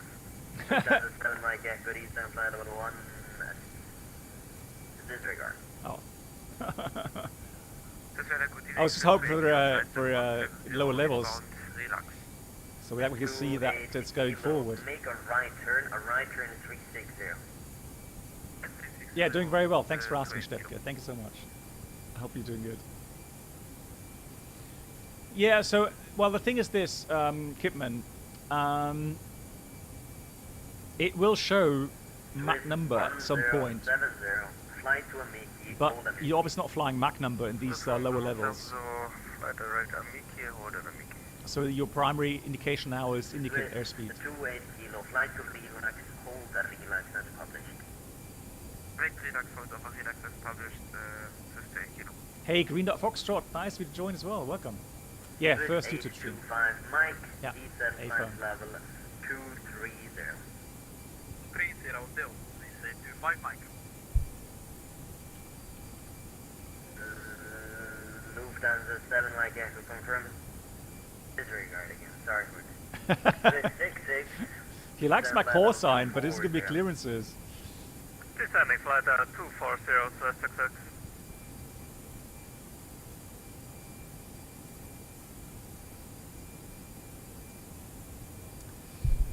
7 Mike, good eastern flight level 1. Disregard.
Oh. I was just hoping for lower levels, so we can see that it's going forward.
Make a right turn 360.
Yeah, doing very well. Thanks for asking, Stefke. Thank you so much. I hope you're doing good. Yeah, so, well, the thing is this, Kipman, it will show Mach number at some point, but you're obviously not flying Mach number in these lower levels. So your primary indication now is indicate airspeed.
28 kilo, flight to relax, hold the relax as published.
Right, relax, hold the relax as published, 15 kilo.
Hey, Green Dot Foxtrot, nice of you to join as well, welcome. Yeah, first YouTube stream.
5 Mike,
Yeah,
descent
A-firm.
flight level 230.
30, descent 25 Mike.
Lufthansa 7 Mike, echo confirm. Disregard again, sorry for this. 66.
He likes my call sign, but this is going to be clearances.
Descending flight level 240, 266.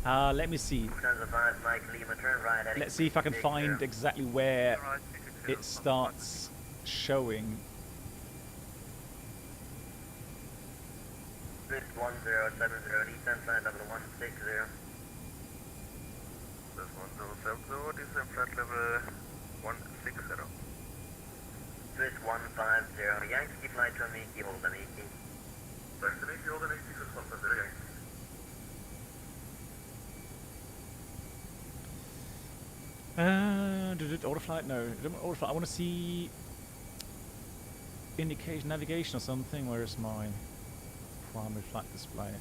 Let me see.
Lufthansa 5 Mike, Lima, turn right at
Let's see if I can find exactly where it starts showing.
Swift 1070, descent flight level 160.
That's 1070, descent flight level 160.
Swift 150, Yankee flight to Miki, hold the Miki.
Thanks to Miki, hold the Miki, Swift 150, Yankee.
Autoflight? No, I don't want autoflight. I want to see indication, navigation or something. Where is my primary flight display?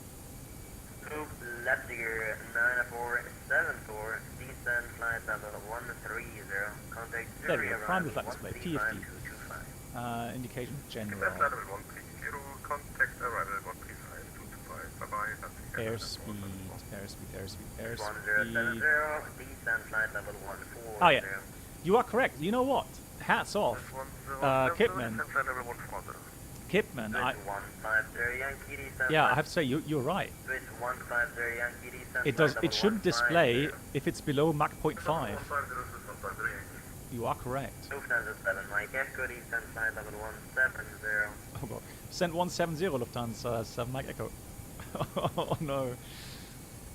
Left gear 9474, descent flight level 130, contact
There we go,
Syria
primary
runway
flight display, TFD.
135,
Indication general.
Descent level 130, contact arrival 135, 225.
Airspeed, airspeed.
1070, descent flight level 14.
Oh yeah, you are correct. You know what? Hats off, Kipman. Kipman, yeah, I have to say you're right. It shouldn't display if it's below Mach 0.5. You are correct. Oh god. Send 170 Lufthansa 7 Mike Echo. Oh no.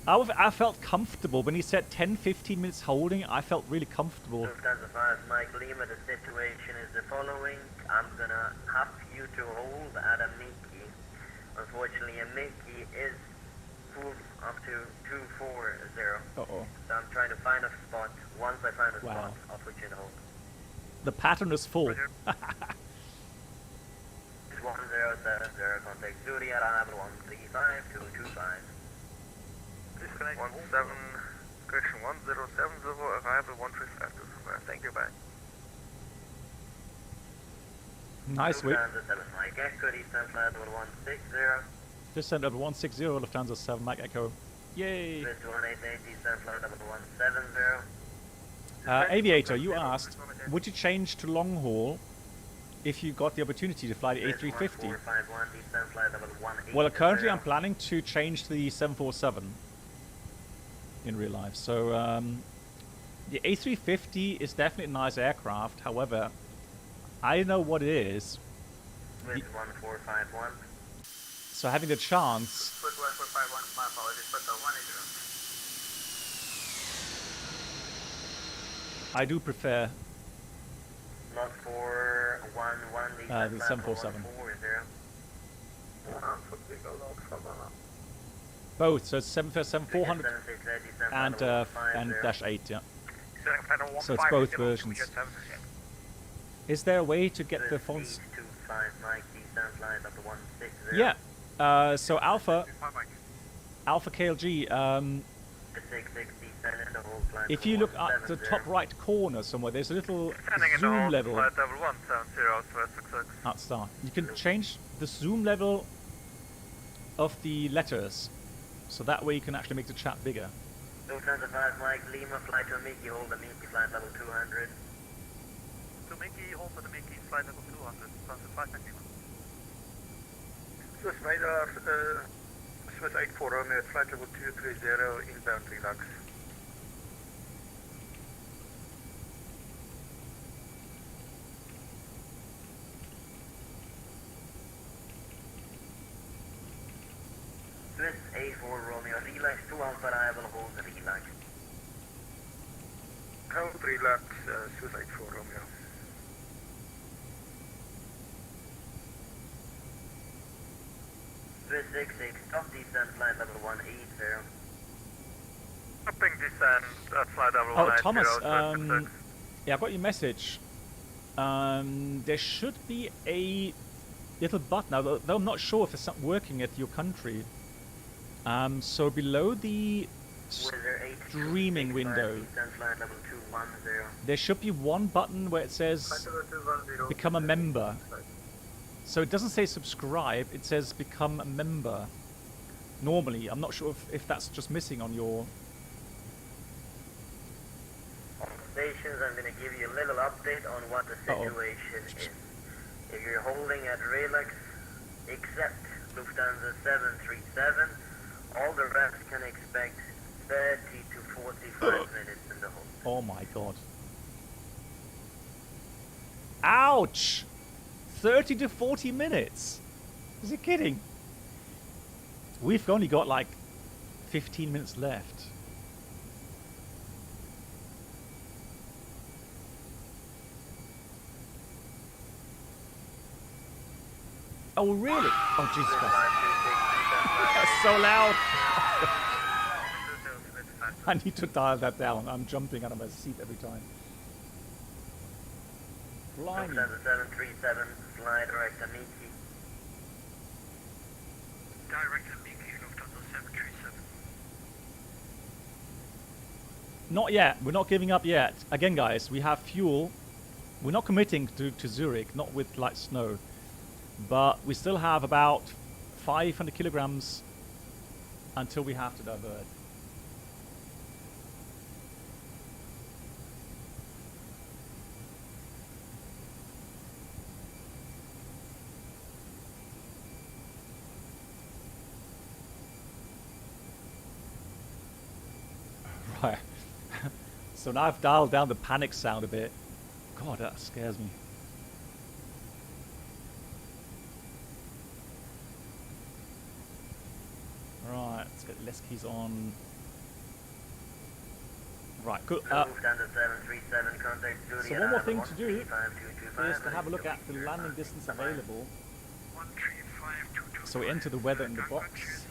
I felt comfortable when he said 10-15 minutes holding. I felt really comfortable.
Lufthansa 5 Mike Lima, the situation is the following. I'm gonna have you to hold at a Mickey. Unfortunately, a Mickey is full up to 240.
Uh-oh.
So I'm trying to find a spot. Once I find a
Wow.
spot, I'll put you in hold.
The pattern is full.
1070, contact Zuri at level 135225.
Disconnect 17, correction 1070, arrival 1352. Thank you, bye.
Nice week.
Lufthansa 7 Mike Echo, descent flight level 160.
Just sent over 160 Lufthansa 7 Mike Echo. Yay!
Swiss 188, descent flight level 170.
Aviator, you asked, would you change to long haul if you got the opportunity to fly the A350? Well, currently I'm planning to change to the 747 in real life. So the A350 is definitely a nice aircraft. However, I know what it is.
Swiss 1451.
So having the chance.
Swiss 1451, my apologies, but 180.
I do prefer
Not 411,
the 747. Both, so it's 747 400 and dash 8, yeah. So it's both versions. Is there a way to get the fonts? Yeah. So Alpha KLG. If you look at the top right corner somewhere, there's a little zoom level. At start, you can change the zoom level of the letters, so that way you can actually make the chat bigger.
Lufthansa 5 Mike Lima, flight to Mickey, hold the Mickey, flight level 200.
To Mickey, hold for the Mickey, flight level 200, Lufthansa 5 Mickey. Swiss radar, Swiss 84 Romeo, flight level 230, inbound relax.
Swiss A4 Romeo, relax, 2 Alpha arrival, hold the relax.
Hold relax, Swiss 84 Romeo.
Swiss 66, stop descent, flight level 180.
Stopping descent at flight level 180.
Oh, Thomas, yeah, I got your message. There should be a little button, now, though I'm not sure if it's not working at your country. So below the streaming window, there should be one button where it says become a member. So it doesn't say subscribe, it says become a member. Normally, I'm not sure if that's just missing on your...
On stations, I'm going to give you a little update on what the situation is. If you're holding at relax, except Lufthansa 737, all the rest can expect 30 to 45 minutes in the hold.
Oh my god. Ouch! 30 to 40 minutes? Is he kidding? We've only got like 15 minutes left. Oh really? Oh Jesus Christ. That's so loud. I need to dial that down. I'm jumping out of my seat every time. Blimey.
Lufthansa 737, fly direct to Miki.
Direct to Mickey, Lufthansa 737.
Not yet. We're not giving up yet. Again, guys, we have fuel. We're not committing to Zurich, not with light snow. But we still have about 500 kilograms until we have to divert. Right. So now I've dialed down the panic sound a bit. God, that scares me. Right, let's get less keys on. Right, good. So one more thing to do is to have a look at the landing distance available. So we enter the weather in the box.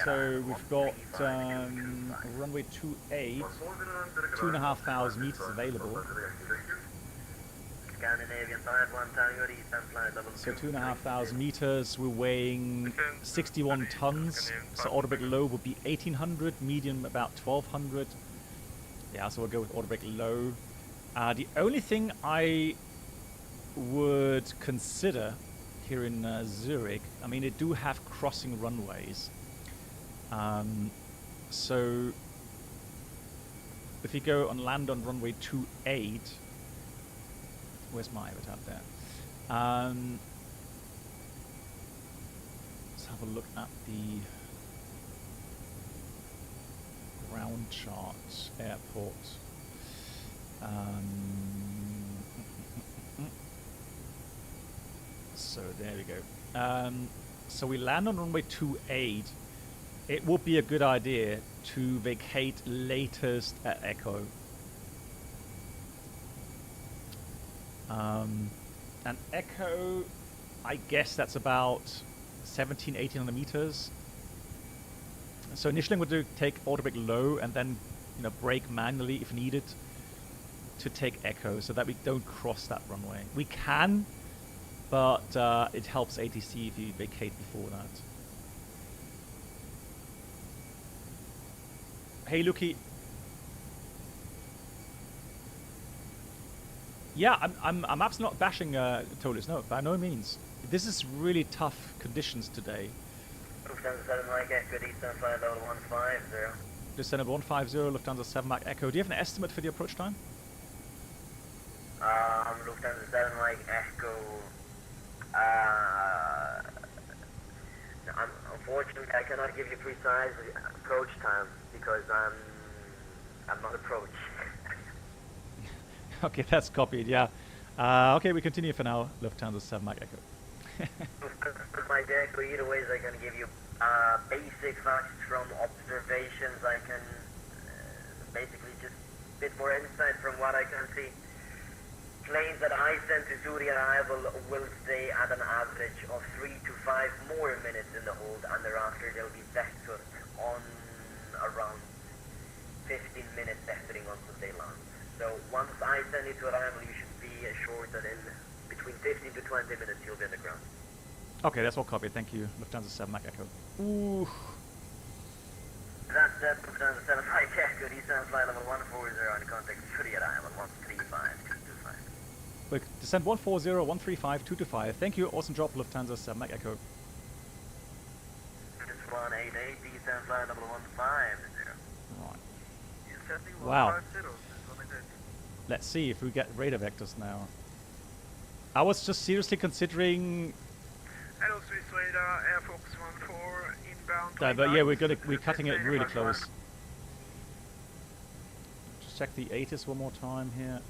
So we've got runway 28, 2,500 meters available. So 2,500 meters, we're weighing 61 tons. So order brake low would be 1,800, medium about 1,200. Yeah, so we'll go with order brake low. The only thing I would consider here in Zurich, I mean, they do have crossing runways. So if you go and land on runway 28, where's my avatar there? Let's have a look at the ground chart, airport. So there we go. So we land on runway 28. It would be a good idea to vacate latest at Echo. And Echo, I guess that's about 17, 1800 meters. So initially I'm going to take order brake low and then, you know, brake manually if needed to take Echo so that we don't cross that runway. We can, but it helps ATC if you vacate before that. Hey, Luki. Yeah, I'm absolutely not bashing Toliss, no, by no means. This is really tough conditions today. Descent 150, Lufthansa 7 Mach Echo. Do you have an estimate for the approach time?
Lufthansa 7 Mach Echo. Unfortunately, I cannot give you precise approach time because I'm not approach.
Okay, that's copied, yeah. Okay, we continue for now. Lufthansa 7 Mach Echo.
My Echo, either ways, I can give you basic facts from observations. I can basically just a bit more insight from what I can see. Planes that I send to Zurich arrival will stay at an average of 3 to 5 more minutes in the hold, and thereafter they'll be vectored on around 15 minutes vectoring until they land. So once I send you to arrival, you should be assured that in between 15 to 20 minutes you'll be on the ground.
Okay, that's all copied. Thank you, Lufthansa 7 Mach Echo. Ooh.
That's Lufthansa 7 Mach Echo, descent flight level 140 and contact Zurich arrival 135-225.
Look, descent 140, 135-225. Thank you, awesome job, Lufthansa 7 Mach Echo.
It's 188, descent flight level 150.
Right. Wow. Let's see if we get radar vectors now. I was just seriously considering.
Hello, Swiss radar, Air Fox 14 inbound.
But yeah, we're cutting it really close. Just check the Atis one more time here.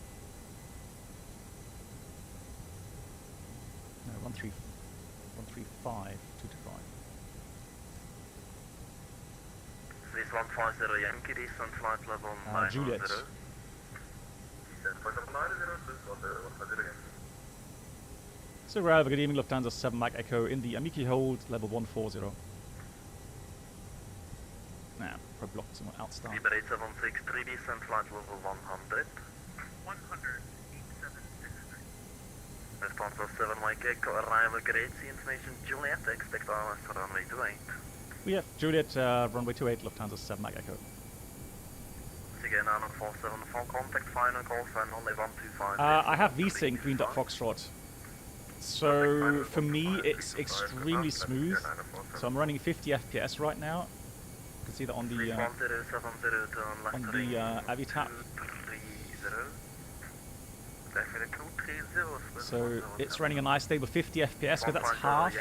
No, 135, 225.
Swiss 150 Yankee, descent flight level 910.
Juliet. So arrival, good evening, Lufthansa 7 Mach Echo in the Amiki hold, level 140. Nah, probably blocked someone out start.
Liberate 763, descent flight level 100.
100, 8763.
Lufthansa 7 Mach Echo, arrival, great, see information, Juliet, expect RS for runway 28.
We have Juliet, runway 28, Lufthansa 7 Mach Echo.
Again, 947, full contact, final call, sign only 125.
I have VSync, Green Dot Foxtrot. So for me, it's extremely smooth. So I'm running 50 FPS right now. You can see that on the AviTap. So it's running a nice stable 50 FPS, but that's half.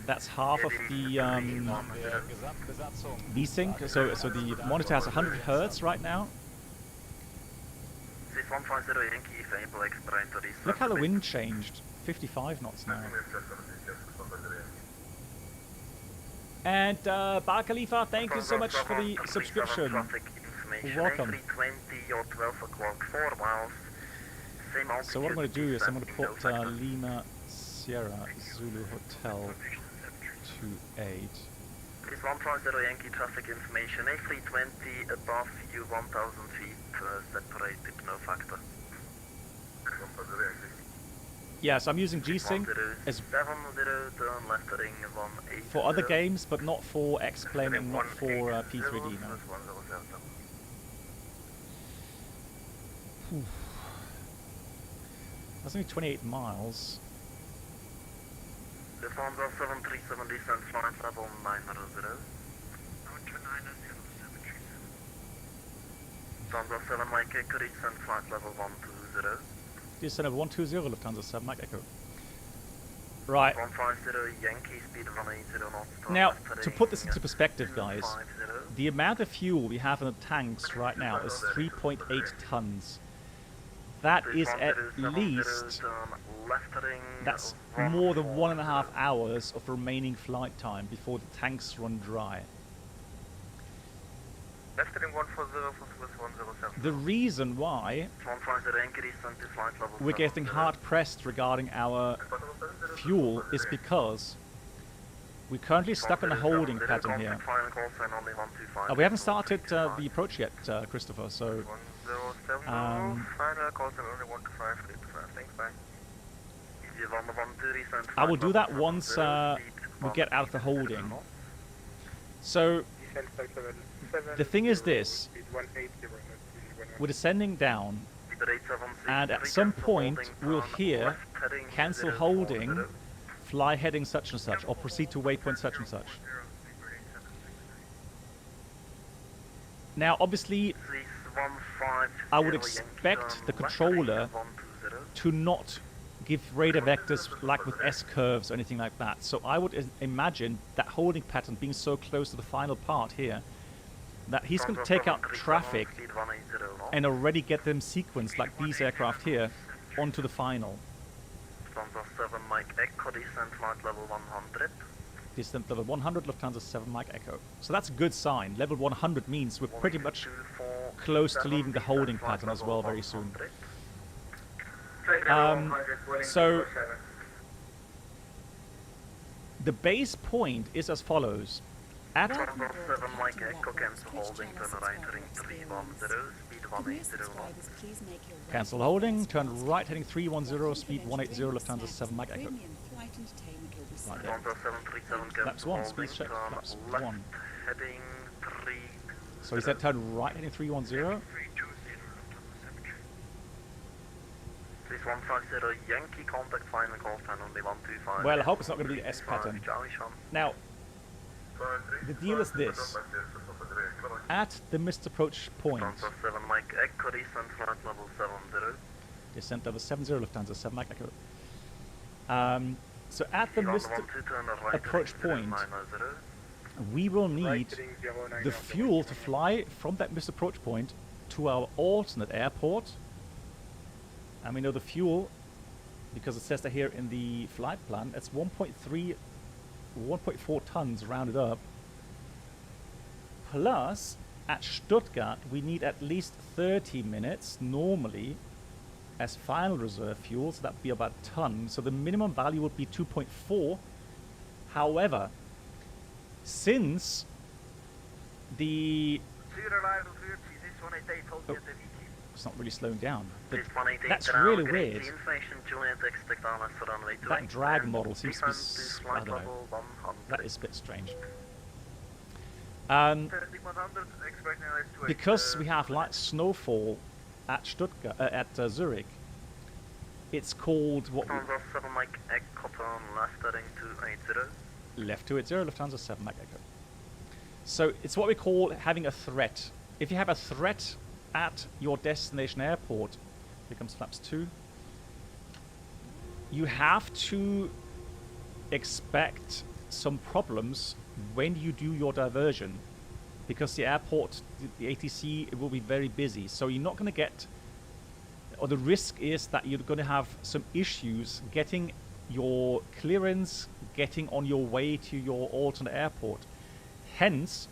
That's half of the VSync. So the monitor has 100 Hertz right now. Look how the wind changed. 55 knots now. And Bar Khalifa, thank you so much for the subscription. Welcome. So what I'm going to do is I'm going to put Lima Sierra Zulu Hotel 28.
This 150 Yankee traffic information, A320 above you 1000 feet, separated, no factor.
Yes, I'm using G-Sync as for other games, but not for X-Plane and not for P3D now. That's only 28 miles.
The Fonda 737 descent flight level 900. Lufthansa 7 Mike Echo descent flight level 120.
Descent of 120 Lufthansa 7 Mike Echo. Right.
150 Yankee speed 180 knots.
Now, to put this into perspective, guys, the amount of fuel we have in the tanks right now is 3.8 tons. That is at least, that's more than 1.5 hours of remaining flight time before the tanks run dry. The reason why we're getting hard pressed regarding our fuel is because we're currently stuck in a holding pattern here. We haven't started the approach yet, Christopher, so I will do that once we get out of the holding. So the thing is this, we're descending down, and at some point we'll hear cancel holding, fly heading such and such, or proceed to waypoint such and such. Now obviously I would expect the controller to not give radar vectors like with S-curves or anything like that. So I would imagine that holding pattern being so close to the final part here, that he's going to take out traffic and already get them sequenced like these aircraft here onto the final.
Lufthansa 7 Mike Echo descent flight level 100.
Descent level 100, Lufthansa 7 Mike Echo. So that's a good sign. Level 100 means we're pretty much close to leaving the holding pattern as well very soon. So the base point is as follows. At cancel holding, turn right heading 310, speed 180, Lufthansa 7 Mike Echo. Right there. Flaps 1, speed check, flaps 1. So he said turn right heading 310. Well, I hope it's not going to be the S pattern. Now, the deal is this. At the missed approach point, descent level 70, Lufthansa 7 Mike Echo. So at the missed approach point, we will need the fuel to fly from that missed approach point to our alternate airport. And we know the fuel, because it says that here in the flight plan, it's 1.4 tons rounded up. Plus, at Stuttgart, we need at least 30 minutes normally as final reserve fuel, so that would be about a ton. So the minimum value would be 2.4. However, since the... Oh, it's not really slowing down. That's really weird. That drag model seems to be... I don't know. That is a bit strange. Because we have light snowfall at Stuttgart, at Zurich, It's called what?
Lufthansa 7 Mike Echo turn left heading 280.
Left 280, Lufthansa 7 Mike Echo. So it's what we call having a threat. If you have a threat at your destination airport, here comes flaps 2, you have to expect some problems when you do your diversion, because the airport, the ATC, it will be very busy. So you're not going to get, or the risk is that you're going to have some issues getting your clearance, getting on your way to your alternate airport. Hence,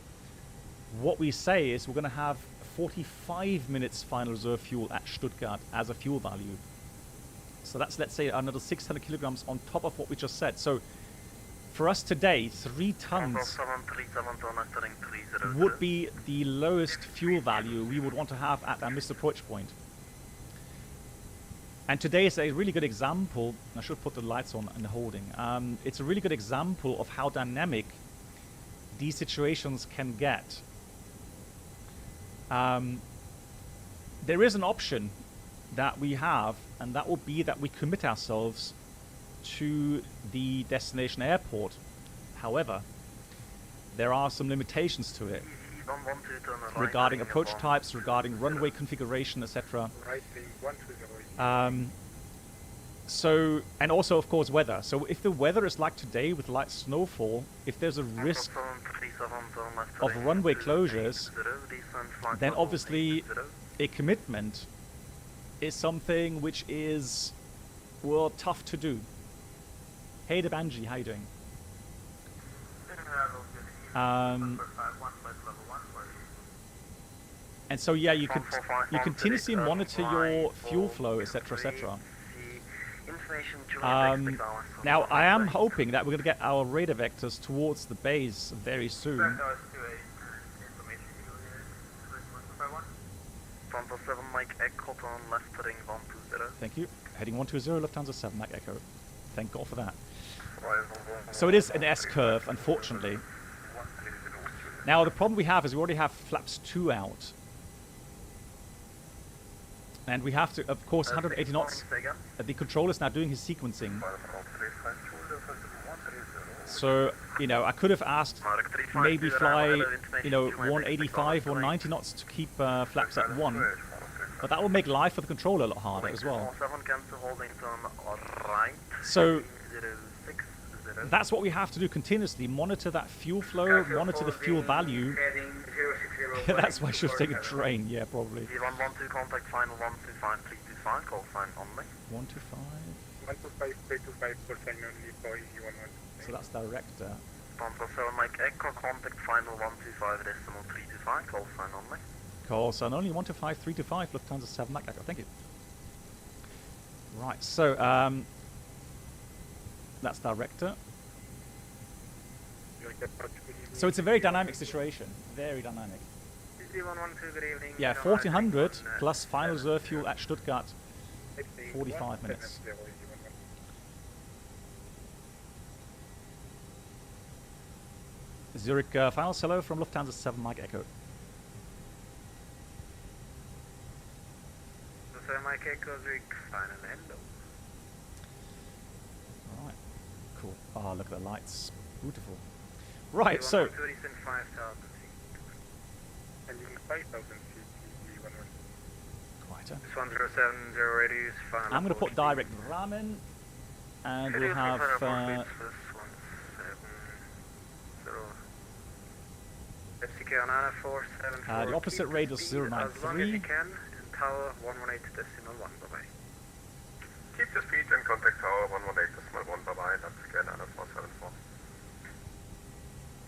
what we say is we're going to have 45 minutes final reserve fuel at Stuttgart as a fuel value. So that's, let's say, another 600 kilograms on top of what we just said. So for us today, 3 tons would be the lowest fuel value we would want to have at our missed approach point. And today is a really good example. I should put the lights on and the holding. It's a really good example of how dynamic these situations can get. There is an option that we have, and that will be that we commit ourselves to the destination airport. However, there are some limitations to it regarding approach types, regarding runway configuration, etc. So, and also of course weather. So if the weather is like today with light snowfall, if there's a risk of runway closures, then obviously a commitment is something which is, well, tough to do. Hey Debanji, how you doing? And so yeah, you continuously monitor your fuel flow, etc., etc. Now I am hoping that we're going to get our radar vectors towards the base very soon. Thank you. Heading 120, Lufthansa 7 Mike Echo. Thank God for that. So it is an S-curve, unfortunately. Now the problem we have is we already have flaps 2 out. And we have to, of course, 180 knots. The controller is now doing his sequencing. So, you know, I could have asked maybe fly, you know, 185 or 90 knots to keep flaps at 1. But that will make life for the controller a lot harder as well. So that's what we have to do continuously. Monitor that fuel flow, monitor the fuel value. That's why I should take a train, yeah, probably.
112 contact final 125 call sign only.
125.
125 for sign only for EG11.
So that's director.
147 Mike Echo contact final 125 decimal 325 call sign only.
Call sign only 125 325 Lufthansa 7 Mike Echo. Thank you. Right, so that's director. So it's a very dynamic situation. Very dynamic. Yeah, 1400 plus final reserve fuel at Stuttgart. 45 minutes. Zurich final hello from Lufthansa 7 Mike Echo.
Mike Echo, Zurich final hello.
Alright, cool. Oh, look at the lights. Beautiful. Right, so... Quieter. I'm going to put direct ramen, and we'll have... the opposite radius 093.
Tower 118.1, bye-bye.
Keep the speed and contact tower 118.1, bye-bye, that's again Anna 474.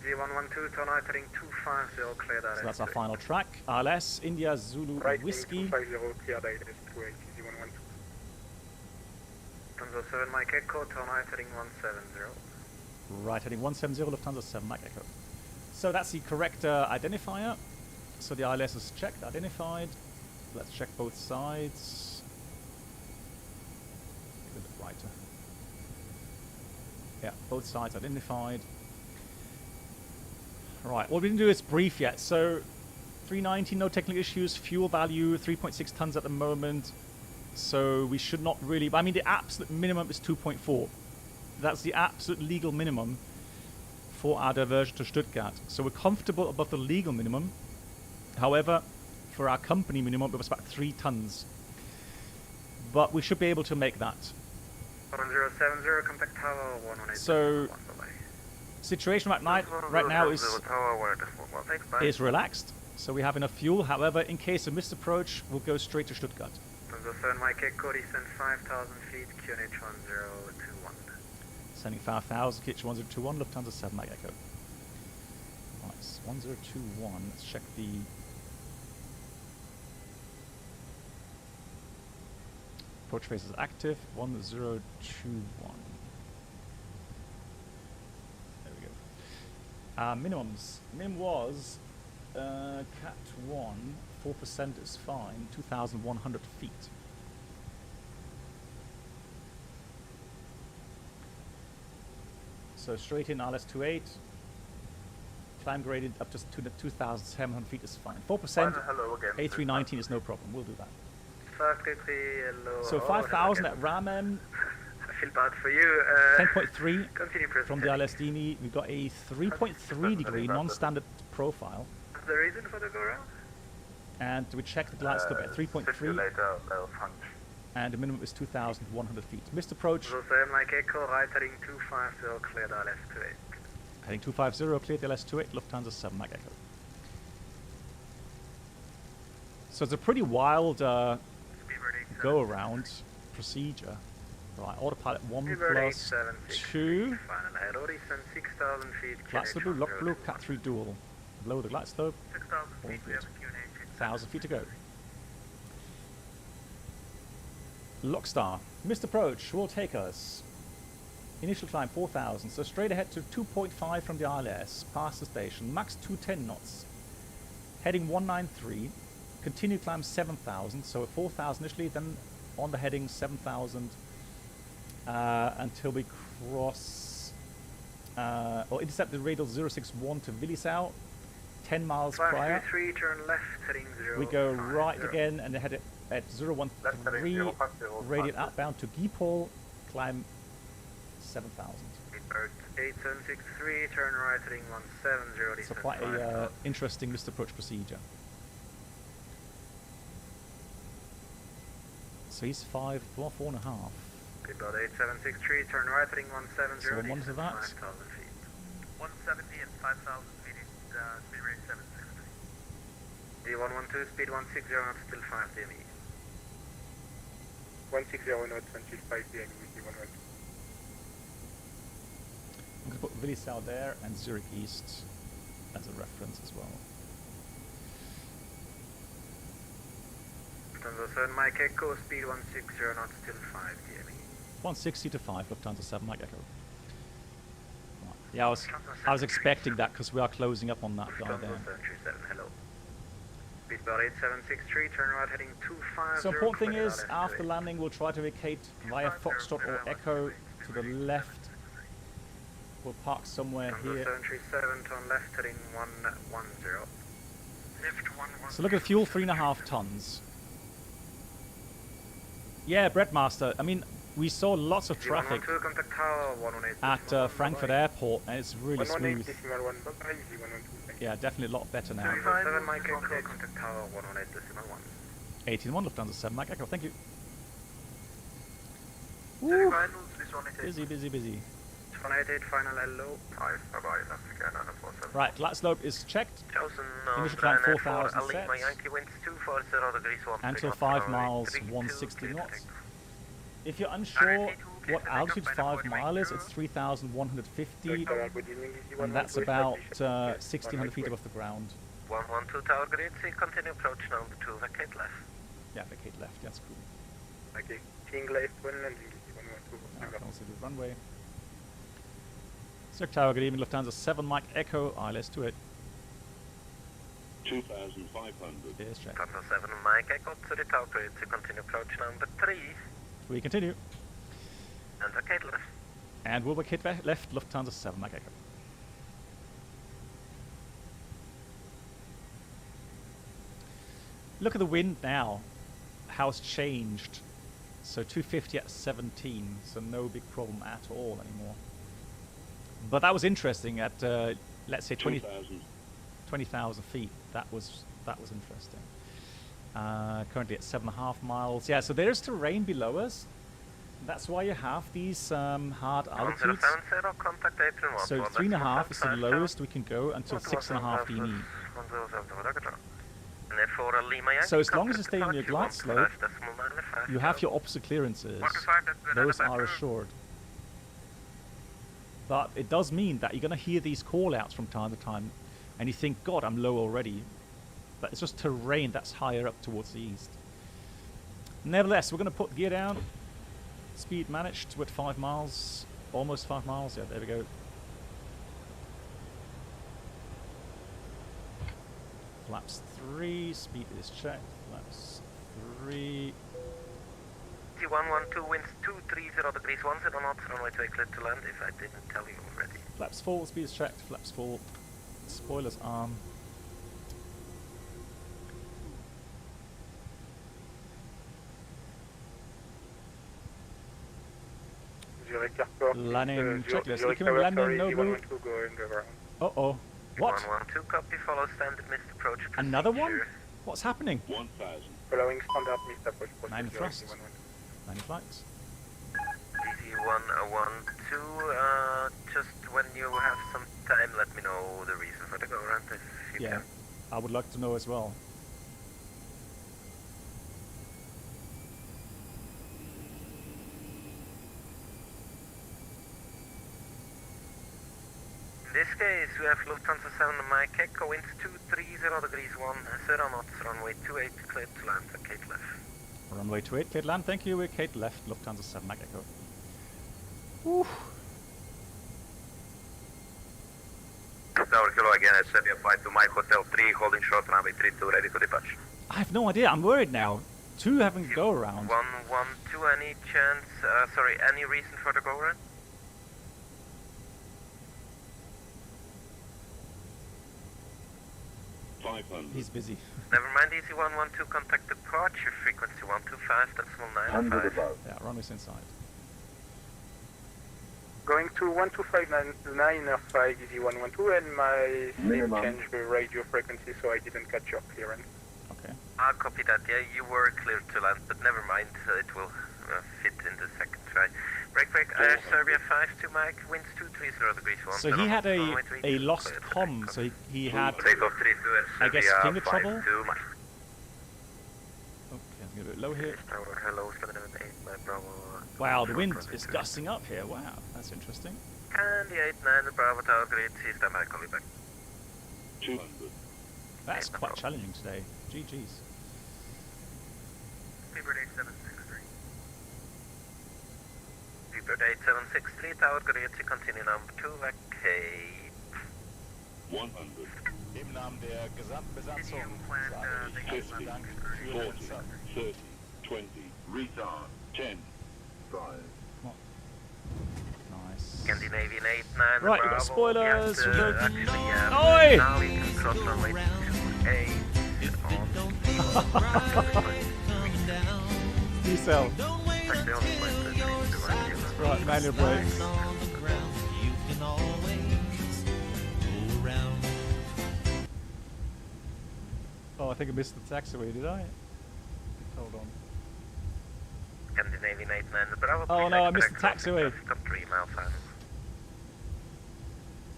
0112, turn right heading 250, clear direct.
So that's our final track. RLS, India, Zulu,
right,
Whiskey.
250, clear direct, 280, 0112.
Lufthansa 7 Mike Echo, turn right heading 170.
Right heading 170, Lufthansa 7 Mike Echo. So that's the correct identifier. So the ILS is checked, identified. Let's check both sides. A bit brighter. Yeah, both sides identified. Right, what we didn't do is brief yet. So 319, no technical issues. Fuel value 3.6 tons at the moment. So we should not really... I mean, the absolute minimum is 2.4. That's the absolute legal minimum for our diversion to Stuttgart. So we're comfortable above the legal minimum. However, for our company minimum, it was about 3 tons. But we should be able to make that.
1070, contact tower 118.
So, situation right now is relaxed. So we have enough fuel. However, in case of misapproach, we'll go straight to Stuttgart.
7 Mike Echo, descend 5,000 feet, QNH 1021.
Sending 5,000, QNH 1021, Lufthansa 7 Mike Echo. Nice. 1021, let's check the... Approach phase is active, 1021. There we go. Minimums. Minimum was Cat 1, 4% is fine, 2,100 feet. So straight in RS28, climb gradient up to 2,700 feet is fine. 4%, A319 is no problem, we'll do that. So 5,000 at Ramen.
I feel bad for you.
10.3 from the LSDMI. We've got a 3.3 degree non-standard profile.
What's the reason for the go around?
And we check the glide slope at 3.3. And the minimum is 2,100 feet. Missed approach.
So Mike Echo, right heading 250, cleared LS28.
Heading 250, cleared LS28, Lufthansa 7 Mike Echo. So it's a pretty wild go around procedure. Right, autopilot 1 plus 2. Glide slope blue, lock blue, cat 3 dual. Lower the glide slope. 1,000 feet to go. Lockstar. Missed approach will take us. Initial climb 4,000, so straight ahead to 2.5 from the ILS, past the station, max 210 knots. Heading 193. Continue climb 7,000, so 4,000 initially, then on the heading 7,000 until we cross or intercept the radial 061 to Willisau, 10 miles prior.
523, turn left, heading 0.
We go right again and head at 013, radial outbound to Giepol, climb 7,000.
8763, turn right, heading 170.
So quite a interesting missed approach procedure. So he's 4.5.
About 8763, turn right, heading 170.
So we'll monitor that.
5,000 feet. 170 and 5,000 feet is speed rate 760. D112, speed 160 knots, still 5 DME. 160 knots until 5 DME, D112.
I'm going to put Willisau there and Zurich East as a reference as well.
Lufthansa 7 Mike Echo, speed 160 knots, still 5 DME.
160 to 5, Lufthansa 7 Mike Echo. Right. Yeah, I was expecting that because we are closing up on that guy there.
Hello. Speed about 8763, turn right heading 250.
So important thing is, after landing, we'll try to vacate via Foxtrot or Echo to the left. We'll park somewhere here.
737, turn left heading 110.
So look at fuel, 3.5 tons. Yeah, Breadmaster. I mean, we saw lots of traffic at Frankfurt Airport, and it's really smooth. Yeah, definitely a lot better now.
7 Mike Echo, contact tower 118.1.
18.1 Lufthansa 7 Mike Echo, thank you. Woo. Busy, busy, busy.
188, final hello. 5, bye-bye, that's again,
right, glide slope is checked. Initial climb 4,000 sets. Until 5 miles, 160 knots. If you're unsure what altitude 5 mile is, it's 3,150, and that's about 1,600 feet above the ground.
112 tower grid, continue approach number 2, vacate left.
Yeah, vacate left, that's cool.
Okay, King left, 1 landing,
I can also do runway. Zurich Tower, good evening, Lufthansa 7 Mike Echo, ILS to it.
2,500.
Yes, check.
Lufthansa 7 Mike Echo to the tower grid, continue approach number 3.
We continue.
And vacate left.
And we'll vacate left, Lufthansa 7 Mike Echo. Look at the wind now, how it's changed. So 250 at 17, so no big problem at all anymore. But that was interesting at, let's say 20,000 feet. That was interesting. Currently at 7.5 miles. Yeah, so there's terrain below us. That's why you have these hard altitudes. So 3.5 is the lowest we can go until 6.5 DME. So as long as you stay on your glide slope, you have your opposite clearances. Those are assured. But it does mean that you're going to hear these call-outs from time to time, and you think, God, I'm low already. But it's just terrain that's higher up towards the east. Nevertheless, we're going to put gear down. Speed managed with 5 miles, almost 5 miles. Yeah, there we go. Flaps 3, speed is checked. Flaps 3.
112 winds 230 degrees 10 knots, runway 28 clear to land if I didn't tell you already.
Flaps 4, speed is checked. Flaps 4, spoilers arm. Landing checklist. Incoming landing, no move. Uh-oh. What?
112 copy, follow standard missed approach.
Another one? What's happening?
1,000. Following standard missed approach.
9 thrusts. 9 flights.
DC112, just when you have some time, let me know the reason for the go-around if you can.
I would like to know as well.
In this case, we have Lufthansa 7 Mike Echo, winds 230 degrees 10 knots, runway 28 cleared to land, Kate left.
Runway 28 cleared land, thank you, Kate left, Lufthansa 7 Mike Echo. Woo.
Tower Kilo again at Serbia flight to Mike Hotel 3, holding short runway 32, ready to depart.
I have no idea, I'm worried now. 2 having to go around.
112, any chance, any reason for the go around?
He's busy.
Never mind, DC112, contact departure frequency 125.95.
Yeah, runway's inside.
Going to 125.95 DC112 and my name changed the radio frequency so I didn't catch your clearance.
Okay.
I'll copy that, yeah, you were clear to land, but never mind, it will fit in the second try. Break, Serbia 5 to Mike, winds 230 degrees 1.
So he had a lost comm, so he had, I guess, finger trouble? Okay, I'm a bit low here. Wow, the wind is gusting up here, wow, that's interesting.
Candy 89, Bravo Tower, great, see, stand by, call you back.
200.
That's quite challenging today, GG's.
Seabird 8763. Seabird 8763, Tower, great, continue number 2, vacate.
100.
Im Namen der Gesamtbesatzung
50, 40, 30, 20, retard, 10, 5.
Nice.
Scandinavian 89,
Right,
Bravo.
we've got spoilers.
Oi! Now we can cross runway 28
D-cell. Right, manual brakes. Oh, I think I missed the taxiway, did I? Hold on.
Scandinavian 89, Bravo.
Oh no, I missed the taxiway.
Stop 3 miles out.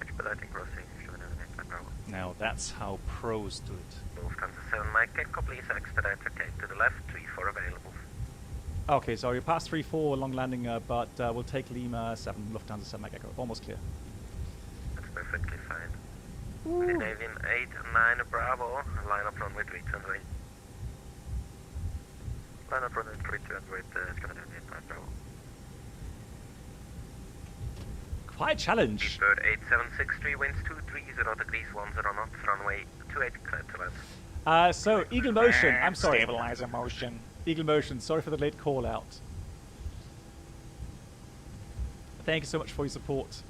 Expediting crossing, Bravo.
Now that's how pros do it.
Lufthansa 7 Mike Echo, please expedite okay to the left, 3-4 available.
Okay, so you passed 3-4 long landing, but we'll take Lima 7, Lufthansa 7 Mike Echo. Almost clear.
That's perfectly fine. Scandinavian 89 Bravo, line up runway 328. Line up runway 328, Scandinavian 89 Bravo.
Quite a challenge.
Bird 8763, winds 230 degrees 10 knots, runway 28 clear to land.
So Eagle Motion, I'm sorry.
Stabilizer motion.
Eagle Motion, sorry for the late call out. Thank you so much for your support.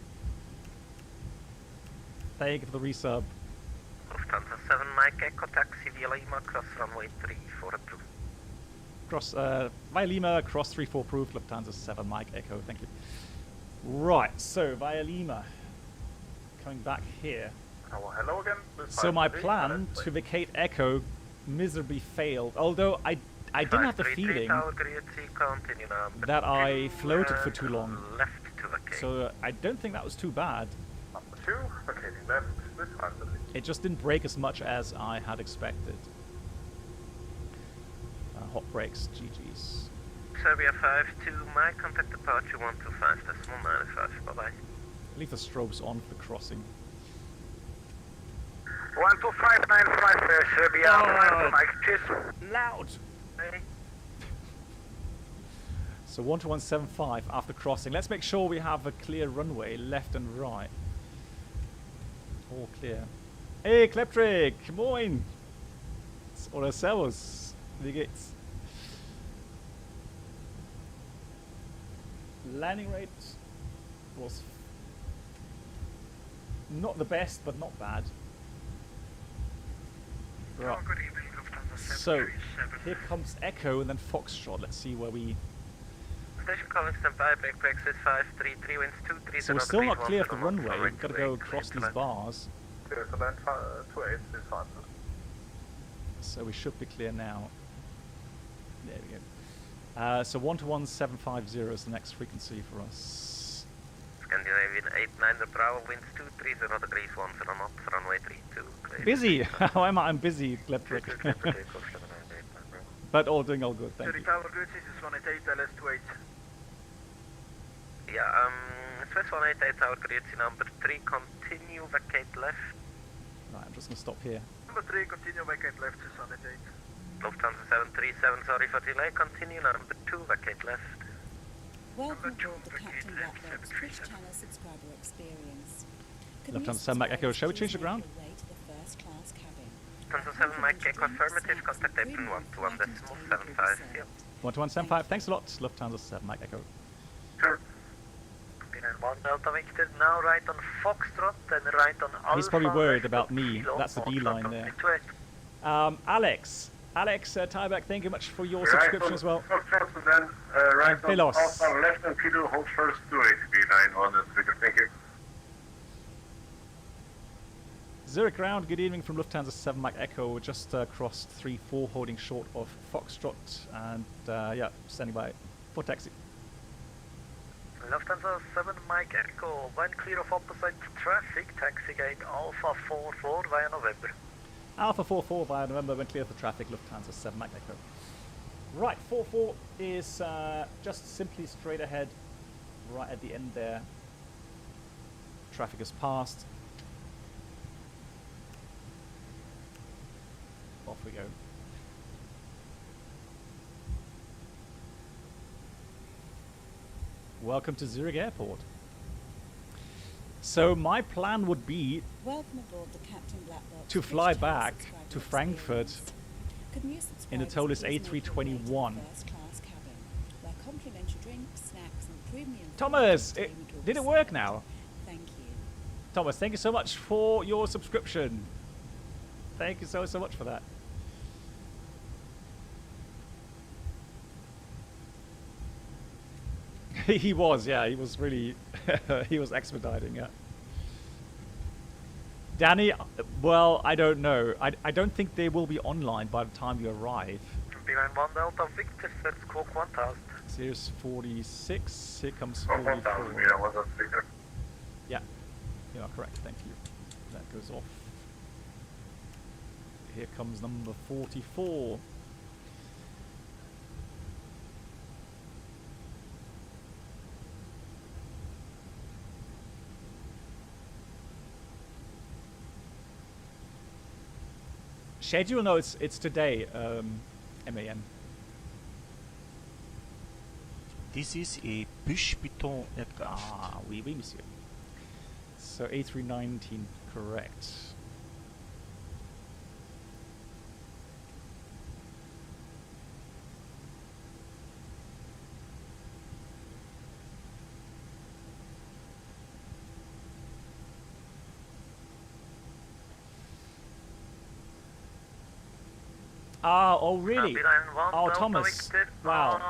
Thank you for the resub.
Lufthansa 7 Mike Echo, taxi via Lima, cross runway 34 approved.
Cross, via Lima, cross 34 proof, Lufthansa 7 Mike Echo, thank you. Right, so via Lima, coming back here.
Oh, hello again.
So my plan to vacate Echo miserably failed, although I didn't have the feeling that I floated for too long. So I don't think that was too bad.
Number 2, vacating left, with 5
It just didn't break as much as I had expected. Hot brakes, GG's.
Serbia 5-2, my contact departure 125.95, bye-bye.
Leave the strobes on for the crossing.
125.95, Serbia, Mike, cheers.
Loud!
Hey.
So 12175 after crossing. Let's make sure we have a clear runway, left and right. All clear. Hey, Kleptrick! Moin! Oder Servus! Wie geht's? Landing rate was not the best, but not bad. Right. So, here comes Echo and then Foxtrot. Let's see where we...
Station calling standby, break 6533 winds 23.
So we're still not clear of the runway. We've got to go across these bars.
Clear for that 28 is fine.
So we should be clear now. There we go. So 121.750 is the next frequency for us.
Scandinavian 89, the Bravo winds 230 degrees 10 knots, runway 32.
Busy! How am I? I'm busy, Kleptrick. But doing all good, thank you.
Tower good, this is 188, LS28.
Yeah, Swiss 188, Tower Grüezi number 3, continue, vacate left.
Right, I'm just going to stop here.
Number 3, continue, vacate left, Swiss 188.
Lufthansa 737, sorry for delay, continue, number 2, vacate left.
Welcome aboard the Captain Blackbox Twitch channel subscriber experience.
Lufthansa 7 Mike Echo, shall we change the ground?
Lufthansa 7 Mike Echo, affirmative, contact apron 121.75, yeah.
121.75, thanks a lot, Lufthansa 7 Mike Echo.
Sure.
1 Delta Victor, now right on Foxtrot, then right on Alpha.
He's probably worried about me, that's the B line there. Alex Tyback, thank you much for your subscription as well.
Foxtrot, then right on
Philos.
Alpha, left and Kilo, hold first, 280 line on the figure, thank you.
Zurich ground, good evening from Lufthansa 7 Mike Echo. We just crossed 3-4, holding short of Foxtrot, and yeah, standing by for taxi.
Lufthansa 7 Mike Echo, when clear of opposite traffic, taxi gate Alpha 44 via November.
Alpha 44 via November, when clear for traffic, Lufthansa 7 Mike Echo. Right, 44 is just simply straight ahead, right at the end there. Traffic is passed. Off we go. Welcome to Zurich Airport. So my plan would be to fly back to Frankfurt in the Toliss A321. Thomas, did it work now?
Thank you.
Thomas, thank you so much for your subscription. Thank you so much for that. He was really, he was expediting, yeah. Danny, well, I don't know. I don't think they will be online by the time you arrive.
Behind 1 Delta Victor, set squawk 1000.
Here's 46, here comes
1,000,
44.
yeah, was that figure?
Yeah, you are correct, thank you. That goes off. Here comes number 44. Schedule? No, it's today, MAN.
This is a Pushback aircraft.
Ah, oui, monsieur. So A319, correct. Oh, really? Oh, Thomas. Wow.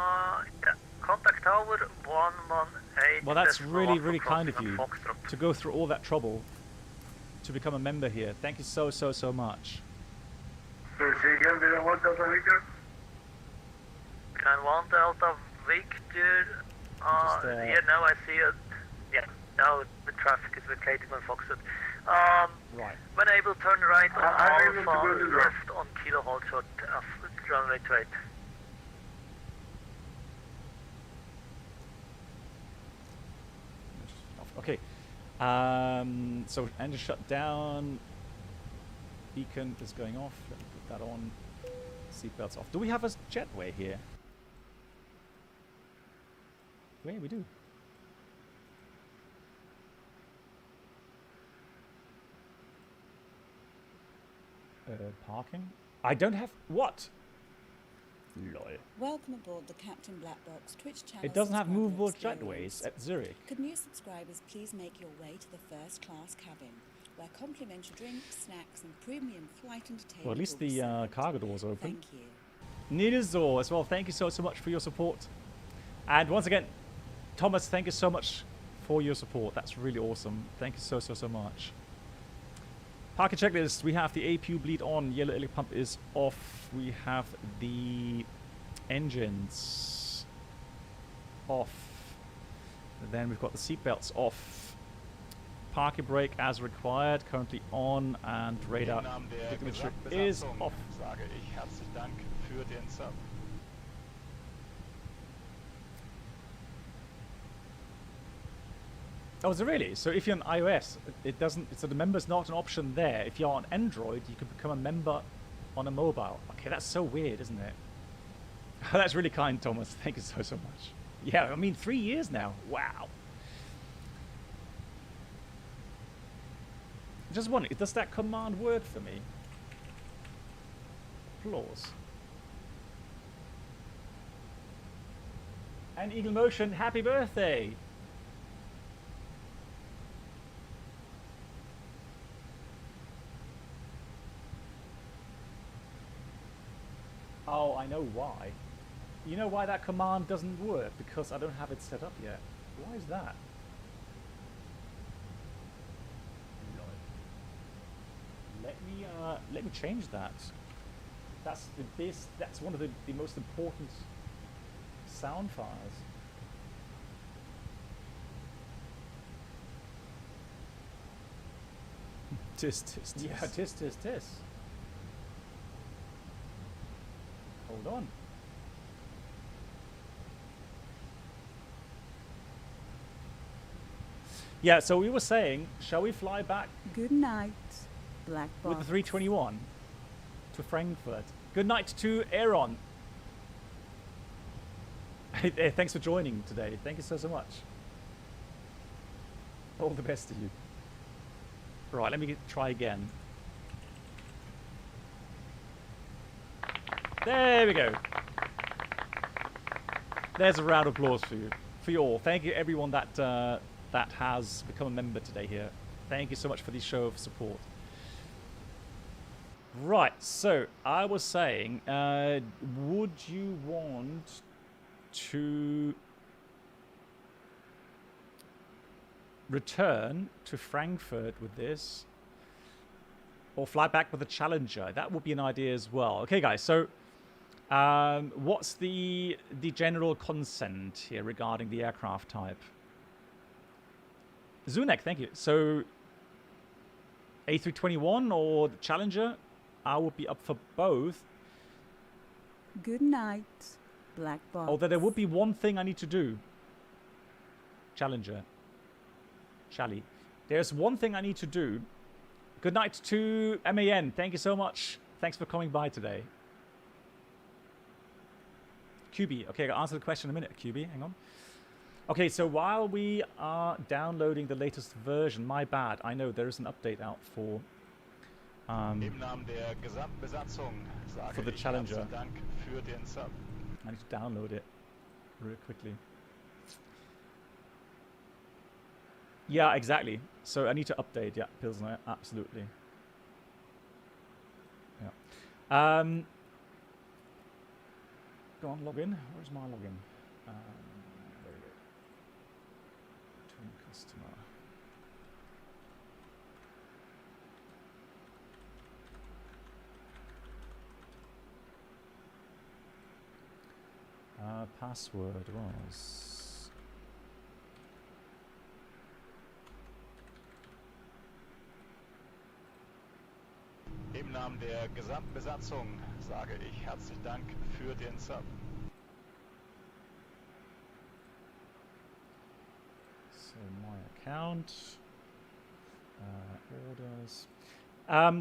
Yeah. Contact tower 118.
Well, that's really, really kind of you to go through all that trouble to become a member here. Thank you so, so, so much.
Can 1 Delta Victor. Yeah, now I see it. Yeah, now the traffic is vacating on Foxtrot.
Right.
When able, turn right on Alpha, left on Kilo Hold Short, runway 28.
Okay. So engine shut down. Beacon is going off. Let me put that on. Seatbelts off. Do we have a jetway here? Yeah, we do. Parking? I don't have... What? Lol.
Welcome aboard the Captain Black Box Twitch channel.
It doesn't have
subscriber
movable
experience.
jetways at Zurich.
Could new subscribers please make your way to the first class cabin, where complimentary drinks, snacks, and premium flight entertainment.
Well, at least
will be
the
served.
cargo door's open.
Thank you.
Nidazor as well. Thank you so, so much for your support. And once again, Thomas, thank you so much for your support. That's really awesome. Thank you so, so, so much. Parking checklist. We have the APU bleed on. Yellow electric pump is off. We have the engines off. And then we've got the seatbelts off. Parking brake as required. Currently on. And radar is off.
Sage ich herzlichen Dank für den Sub.
Oh, is it really? So if you're on iOS, it doesn't. So the member's not an option there. If you're on Android, you can become a member on a mobile. Okay, that's so weird, isn't it? That's really kind, Thomas. Thank you so, so much. Yeah, I mean, 3 years now. Wow. Just wondering, does that command work for me? Applause. And Eagle Motion, happy birthday! Oh, I know why. You know why that command doesn't work? Because I don't have it set up yet. Why is that? Let me change that. That's the best. That's one of the most important sound files.
Tis, tis, tis.
Yeah, tis, tis, tis. Hold on. Yeah, so we were saying, shall we fly back
Good night, Black Box.
with the 321 to Frankfurt? Good night to Aaron. Hey, thanks for joining today. Thank you so, so much. All the best to you. Right, let me try again. There we go. There's a round of applause for you all. Thank you, everyone that that has become a member today here. Thank you so much for the show of support. Right, so I was saying, would you want to return to Frankfurt with this, or fly back with a Challenger? That would be an idea as well. Okay, guys. So, what's the general consent here regarding the aircraft type? Zunek, thank you. So, A321 or the Challenger? I would be up for both.
Good night, Black Box.
Although there would be one thing I need to do. Challenger. Chally. There's one thing I need to do. Good night to MAN. Thank you so much. Thanks for coming by today. QB. Okay, I'll answer the question in a minute, QB. Hang on. Okay, so while we are downloading the latest version, my bad. I know there is an update out for
Im Namen der gesamten Besatzung sage
for the
ich
Challenger.
herzlichen Dank für den Sub.
I need to download it real quickly. Yeah, exactly. So I need to update. Yeah, Pilsner, absolutely. Yeah. Go on, log in. Where's my login? There we go. Twin customer. Password was...
Im Namen der gesamten Besatzung sage ich herzlichen Dank für den Sub.
So my account, orders.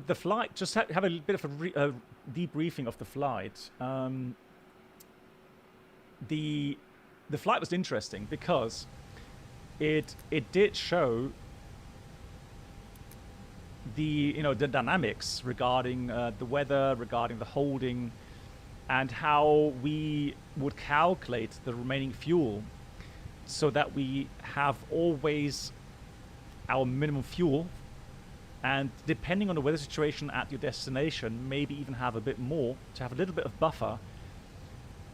The flight, just have a bit of a debriefing of the flight. The flight was interesting because it did show the the dynamics regarding the weather, regarding the holding, and how we would calculate the remaining fuel so that we have always our minimum fuel, and depending on the weather situation at your destination, maybe even have a bit more to have a little bit of buffer,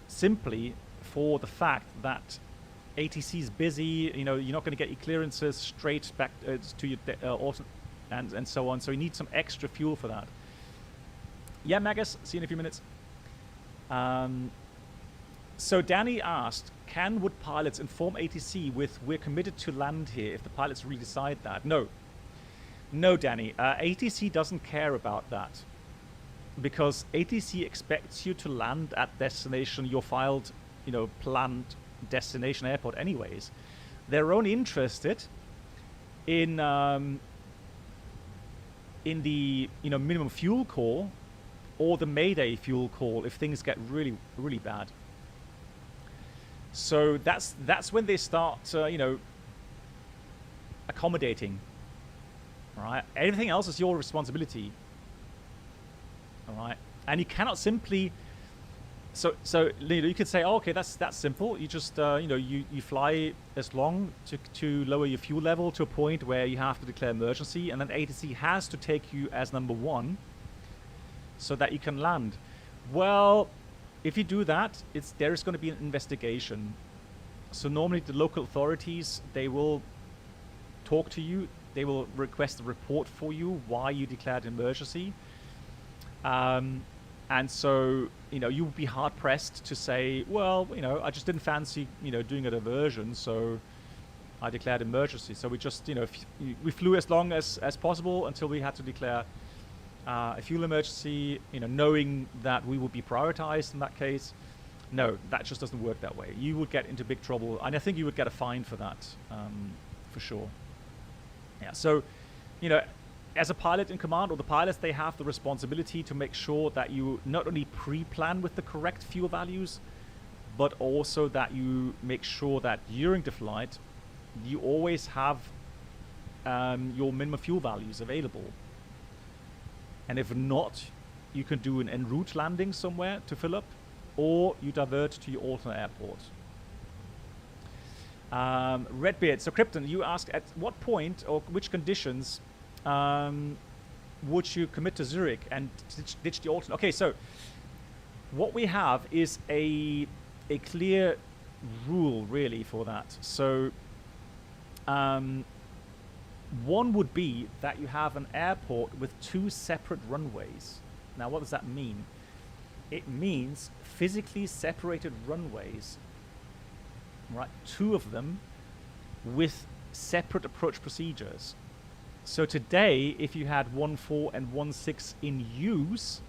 simply for the fact that ATC is busy. You're not going to get your clearances straight back to your and so on. So you need some extra fuel for that. Yeah, Magus, see you in a few minutes. So Danny asked, would pilots inform ATC with "we're committed to land here" if the pilots really decide that? No. No, Danny. ATC doesn't care about that, because ATC expects you to land at destination, your filed, planned destination airport anyways. They're only interested in the minimum fuel call or the Mayday fuel call if things get really, really bad. So that's when they start accommodating. All right, everything else is your responsibility. All right, and you cannot simply so you could say, oh, okay, that's simple. You just you fly as long to lower your fuel level to a point where you have to declare emergency, and then ATC has to take you as number one so that you can land. Well, if you do that, there is going to be an investigation. So normally the local authorities, they will talk to you. They will request a report for you why you declared emergency. And so, you would be hard pressed to say, well, I just didn't fancy, doing a diversion, so I declared emergency. So we just, we flew as long as possible until we had to declare a fuel emergency, knowing that we would be prioritized in that case. No, that just doesn't work that way. You would get into big trouble, and I think you would get a fine for that, for sure. Yeah, so, as a pilot in command, or the pilots, they have the responsibility to make sure that you not only pre-plan with the correct fuel values, but also that you make sure that during the flight, you always have your minimum fuel values available. And if not, you can do an en route landing somewhere to fill up, or you divert to your alternate airport. Redbeard, so Krypton, you asked at what point or which conditions would you commit to Zurich and ditch the alternate? Okay, so what we have is a clear rule really for that. So one would be that you have an airport with two separate runways. Now, what does that mean? It means physically separated runways, right? Two of them with separate approach procedures. So today, if you had 1.4 and 1.6 in use,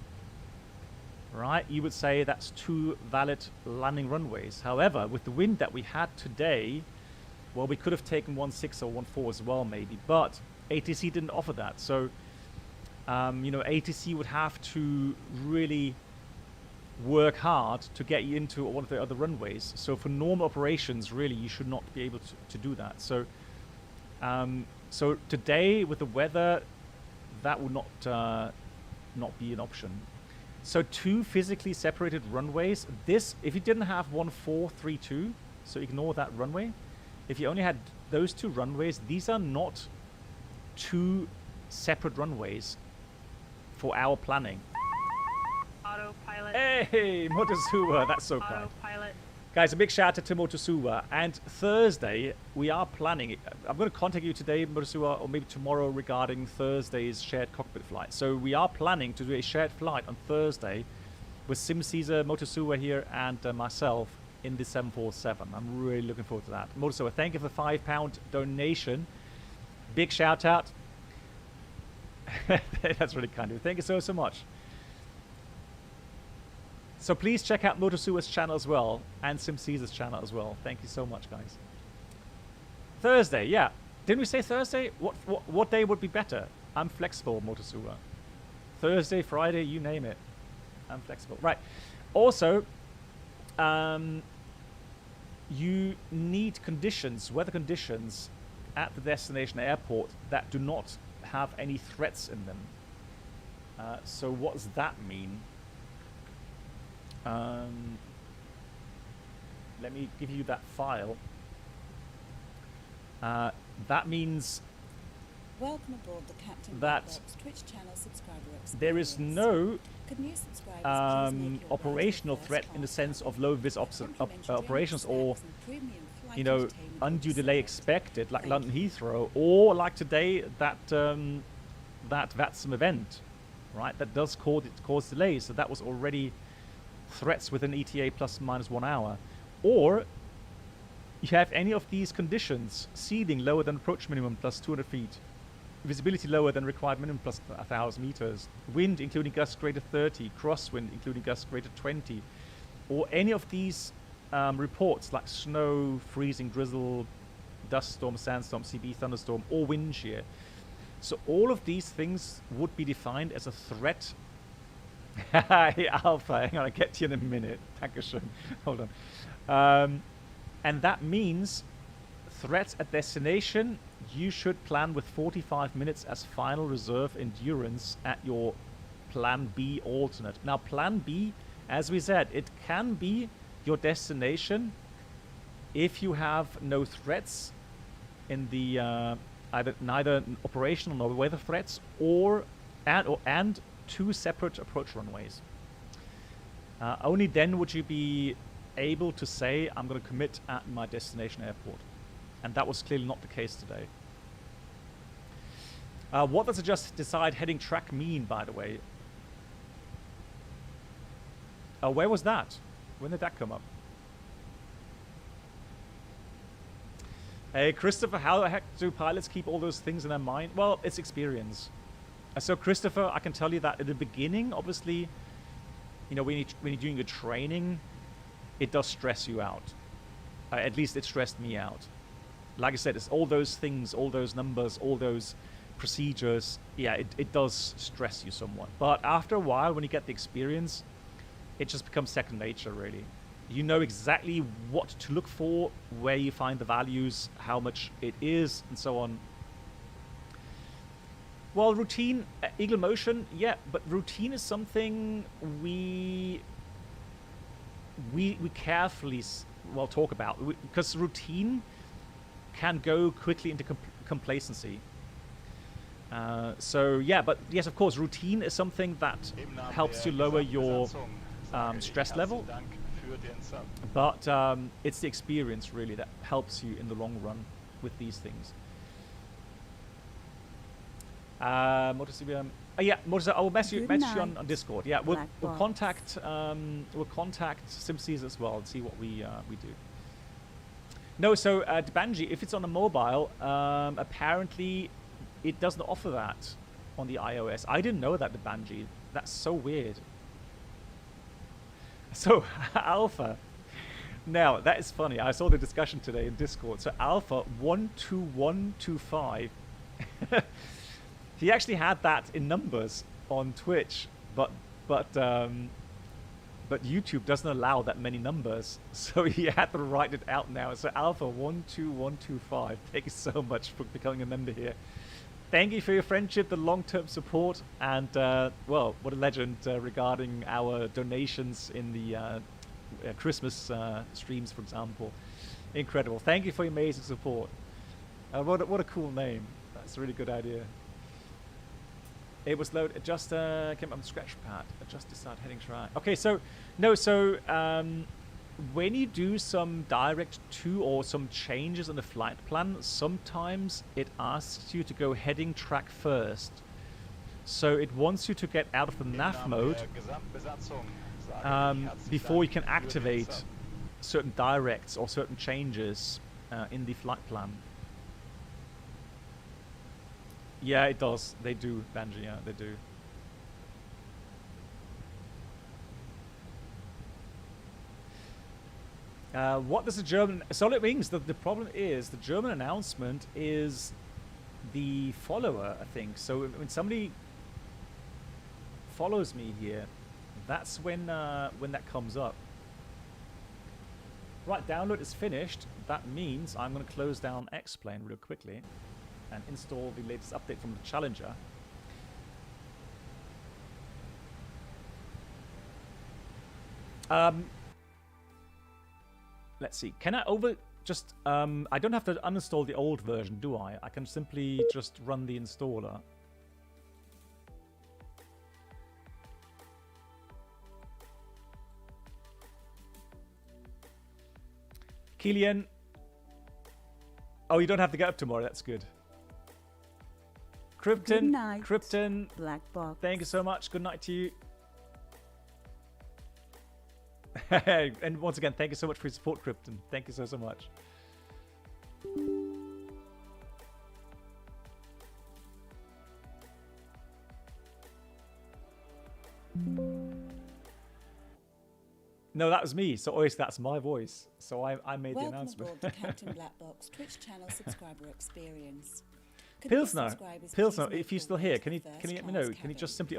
right, you would say that's two valid landing runways. However, with the wind that we had today, well, we could have taken 1.6 or 1.4 as well, maybe, but ATC didn't offer that. So, ATC would have to really work hard to get you into one of the other runways. So for normal operations, really, you should not be able to do that. So, so today with the weather, that would not be an option. So two physically separated runways. This, if you didn't have 1.432, so ignore that runway. If you only had those two runways, these are not two separate runways for our planning.
Autopilot.
Hey, Motosuwa, that's so kind.
Autopilot.
Guys, a big shout out to Motosuwa. And Thursday, we are planning. I'm going to contact you today, Motosuwa, or maybe tomorrow regarding Thursday's shared cockpit flight. So we are planning to do a shared flight on Thursday with Sim Caesar, Motosuwa here, and myself in the 747. I'm really looking forward to that. Motosuwa, thank you for the £5 donation. Big shout out. That's really kind of you. Thank you so much. So please check out Motosuwa's channel as well, and Sim Caesar's channel as well. Thank you so much, guys. Thursday, yeah. Didn't we say Thursday? What day would be better? I'm flexible, Motosuwa. Thursday, Friday, you name it. I'm flexible. Right. Also, you need conditions, weather conditions, at the destination airport that do not have any threats in them. So what does that mean? Let me give you that file. That means
Welcome aboard the Captain
that
Blackbox Twitch channel subscriber experience.
there is no
Could new subscribers please make your
operational
way to the
threat
first
in the
class
sense of
cabin?
low-vis
Complimentary
operations or,
snacks and premium flight
you know,
entertainment
undue
will be
delay
served.
expected, like
Thank
London
you.
Heathrow, or like today, that Vatsim event, right? That does cause delays. So that was already threats within ETA plus minus 1 hour. Or you have any of these conditions: seeding lower than approach minimum plus 200 feet, visibility lower than required minimum plus 1,000 meters, wind including gusts greater 30, crosswind including gusts greater 20, or any of these reports like snow, freezing, drizzle, dust storm, sandstorm, CB, thunderstorm, or wind shear. So all of these things would be defined as a threat. Hey, Alpha, hang on, I'll get to you in a minute. Dankeschön. Hold on. And that means threats at destination, you should plan with 45 minutes as final reserve endurance at your Plan B alternate. Now, Plan B, as we said, it can be your destination if you have no threats in the neither operational nor weather threats, and two separate approach runways. Only then would you be able to say, I'm going to commit at my destination airport. And that was clearly not the case today. What does adjust decide heading track mean, by the way? Where was that? When did that come up? Hey, Christopher, how the heck do pilots keep all those things in their mind? Well, it's experience. So, Christopher, I can tell you that at the beginning, obviously, you know, when you're doing your training, it does stress you out. At least it stressed me out. Like I said, it's all those things, all those numbers, all those procedures. Yeah, it does stress you somewhat. But after a while, when you get the experience, it just becomes second nature, really. You know exactly what to look for, where you find the values, how much it is, and so on. Well, routine, Eagle Motion, yeah, but routine is something we carefully talk about, because routine can go quickly into complacency. So yeah, but yes, of course, routine is something that helps to lower your stress level, but it's the experience really that helps you in the long run with these things. Yeah, I will message you on Discord. Yeah, we'll contact Sim Caesar as well and see what we do. No, so Banji, if it's on a mobile, apparently it doesn't offer that on the iOS. I didn't know that, the Banji. That's so weird. So Alpha. Now that is funny. I saw the discussion today in Discord. So Alpha 12125. He actually had that in numbers on Twitch, but YouTube doesn't allow that many numbers, so he had to write it out now. So Alpha 12125, thank you so much for becoming a member here. Thank you for your friendship, the long-term support, and well, what a legend regarding our donations in the Christmas streams, for example. Incredible. Thank you for your amazing support. What a cool name. That's a really good idea. It was load. Adjust. Came up with scratch pad. Adjust. Decide heading track. Okay, so no. So when you do some direct to or some changes in the flight plan, sometimes it asks you to go heading track first. So it wants you to get out of the nav mode before you can activate certain directs or certain changes in the flight plan. Yeah, it does. They do, Banji. Yeah, they do. What does the German... So it means that the problem is the German announcement is the follower, I think. So when somebody follows me here, that's when that comes up. Right, download is finished. That means I'm going to close down X-Plane real quickly and install the latest update from the Challenger. Let's see. Can I just I don't have to uninstall the old version, do I? I can simply just run the installer. Killian. Oh, you don't have to get up tomorrow. That's good. Krypton.
Good night,
Krypton.
Black Box.
Thank you so much. Good night to you. And once again, thank you so much for your support, Krypton. Thank you so much. No, that was me. So obviously that's my voice. So I made the announcement.
Welcome aboard the Captain Black Box Twitch channel subscriber experience.
Pilsner, if you're still here, can you let me know? Can you just simply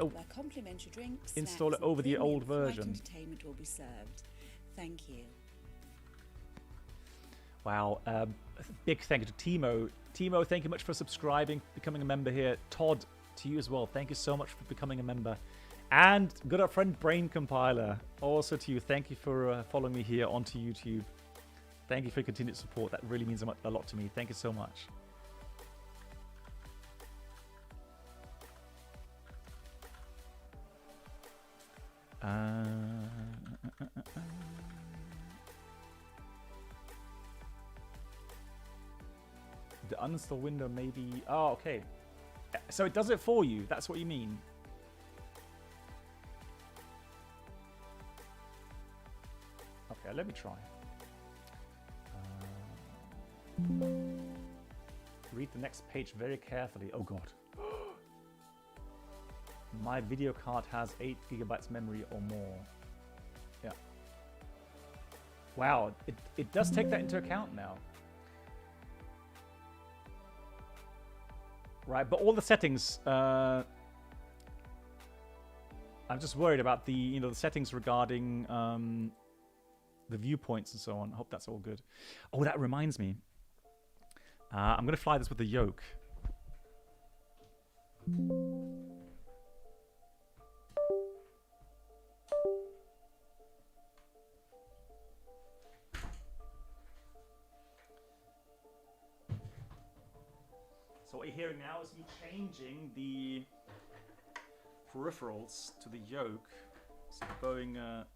install it over the old version?
Entertainment will be served. Thank you.
Wow, big thank you to Timo. Timo, thank you much for subscribing, becoming a member here. Todd, to you as well. Thank you so much for becoming a member. And good old friend Brain Compiler, also to you. Thank you for following me here onto YouTube. Thank you for your continued support. That really means a lot to me. Thank you so much. The uninstall window may be... Oh, okay. So it does it for you. That's what you mean. Okay, let me try. Read the next page very carefully. Oh, God. My video card has 8 GB memory or more. Yeah. Wow, it does take that into account now. Right, but all the settings, I'm just worried about the, the settings regarding the viewpoints and so on. I hope that's all good. Oh, that reminds me. I'm going to fly this with the yoke. So what you're hearing now is me changing the peripherals to the yoke. So the Boeing the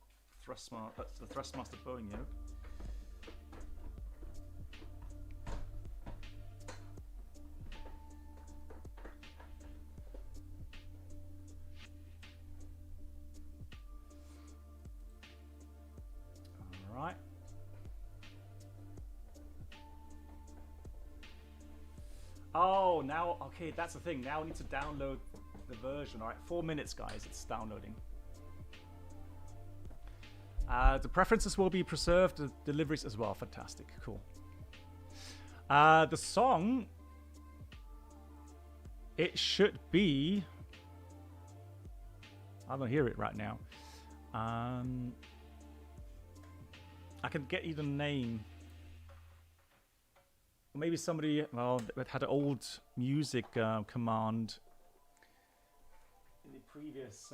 Thrustmaster Boeing yoke. All right. Oh, now, okay, that's the thing. Now I need to download the version. All right, 4 minutes, guys. It's downloading. The preferences will be preserved. The deliveries as well. Fantastic. Cool. The song, it should be... I don't hear it right now. I can get you the name. Maybe somebody, well, that had an old music command in the previous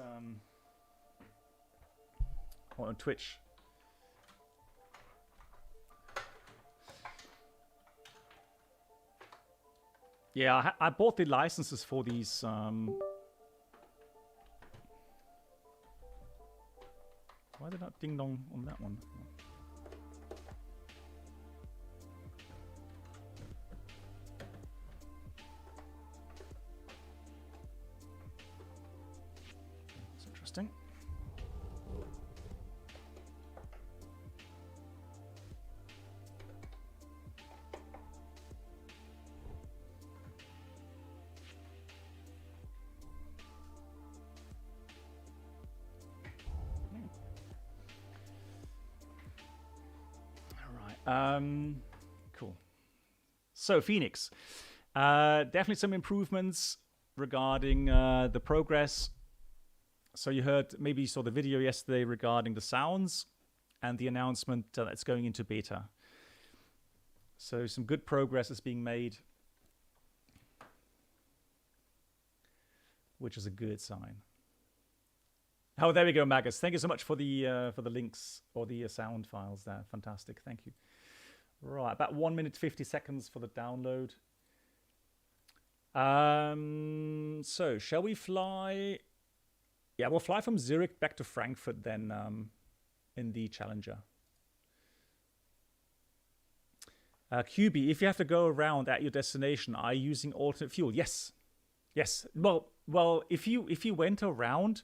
on Twitch. Yeah, I bought the licenses for these ding dong on that one. That's interesting. Cool. So Phoenix, definitely some improvements regarding the progress. So you heard, maybe you saw the video yesterday regarding the sounds and the announcement that it's going into beta. So some good progress is being made, which is a good sign. Oh, there we go, Magus. Thank you so much for the links or the sound files there. Fantastic. Thank you. Right, about 1 minute 50 seconds for the download. So shall we fly? Yeah, we'll fly from Zurich back to Frankfurt then in the Challenger. QB, if you have to go around at your destination, are you using alternate fuel? Yes. Yes. Well, if you went around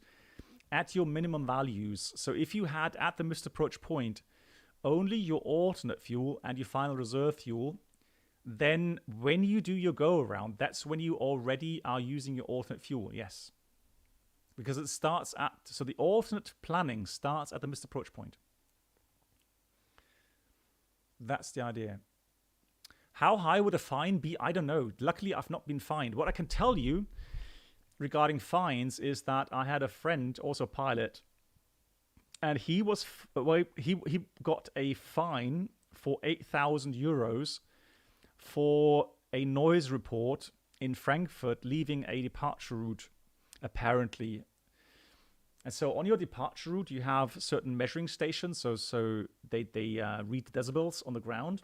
at your minimum values, so if you had at the missed approach point only your alternate fuel and your final reserve fuel, then when you do your go around, that's when you already are using your alternate fuel, yes. Because it starts at, so the alternate planning starts at the missed approach point. That's the idea. How high would a fine be? I don't know. Luckily, I've not been fined. What I can tell you regarding fines is that I had a friend, also a pilot, and he was he got a fine for 8,000 euros for a noise report in Frankfurt leaving a departure route, apparently. And so on your departure route, you have certain measuring stations. So they read the decibels on the ground.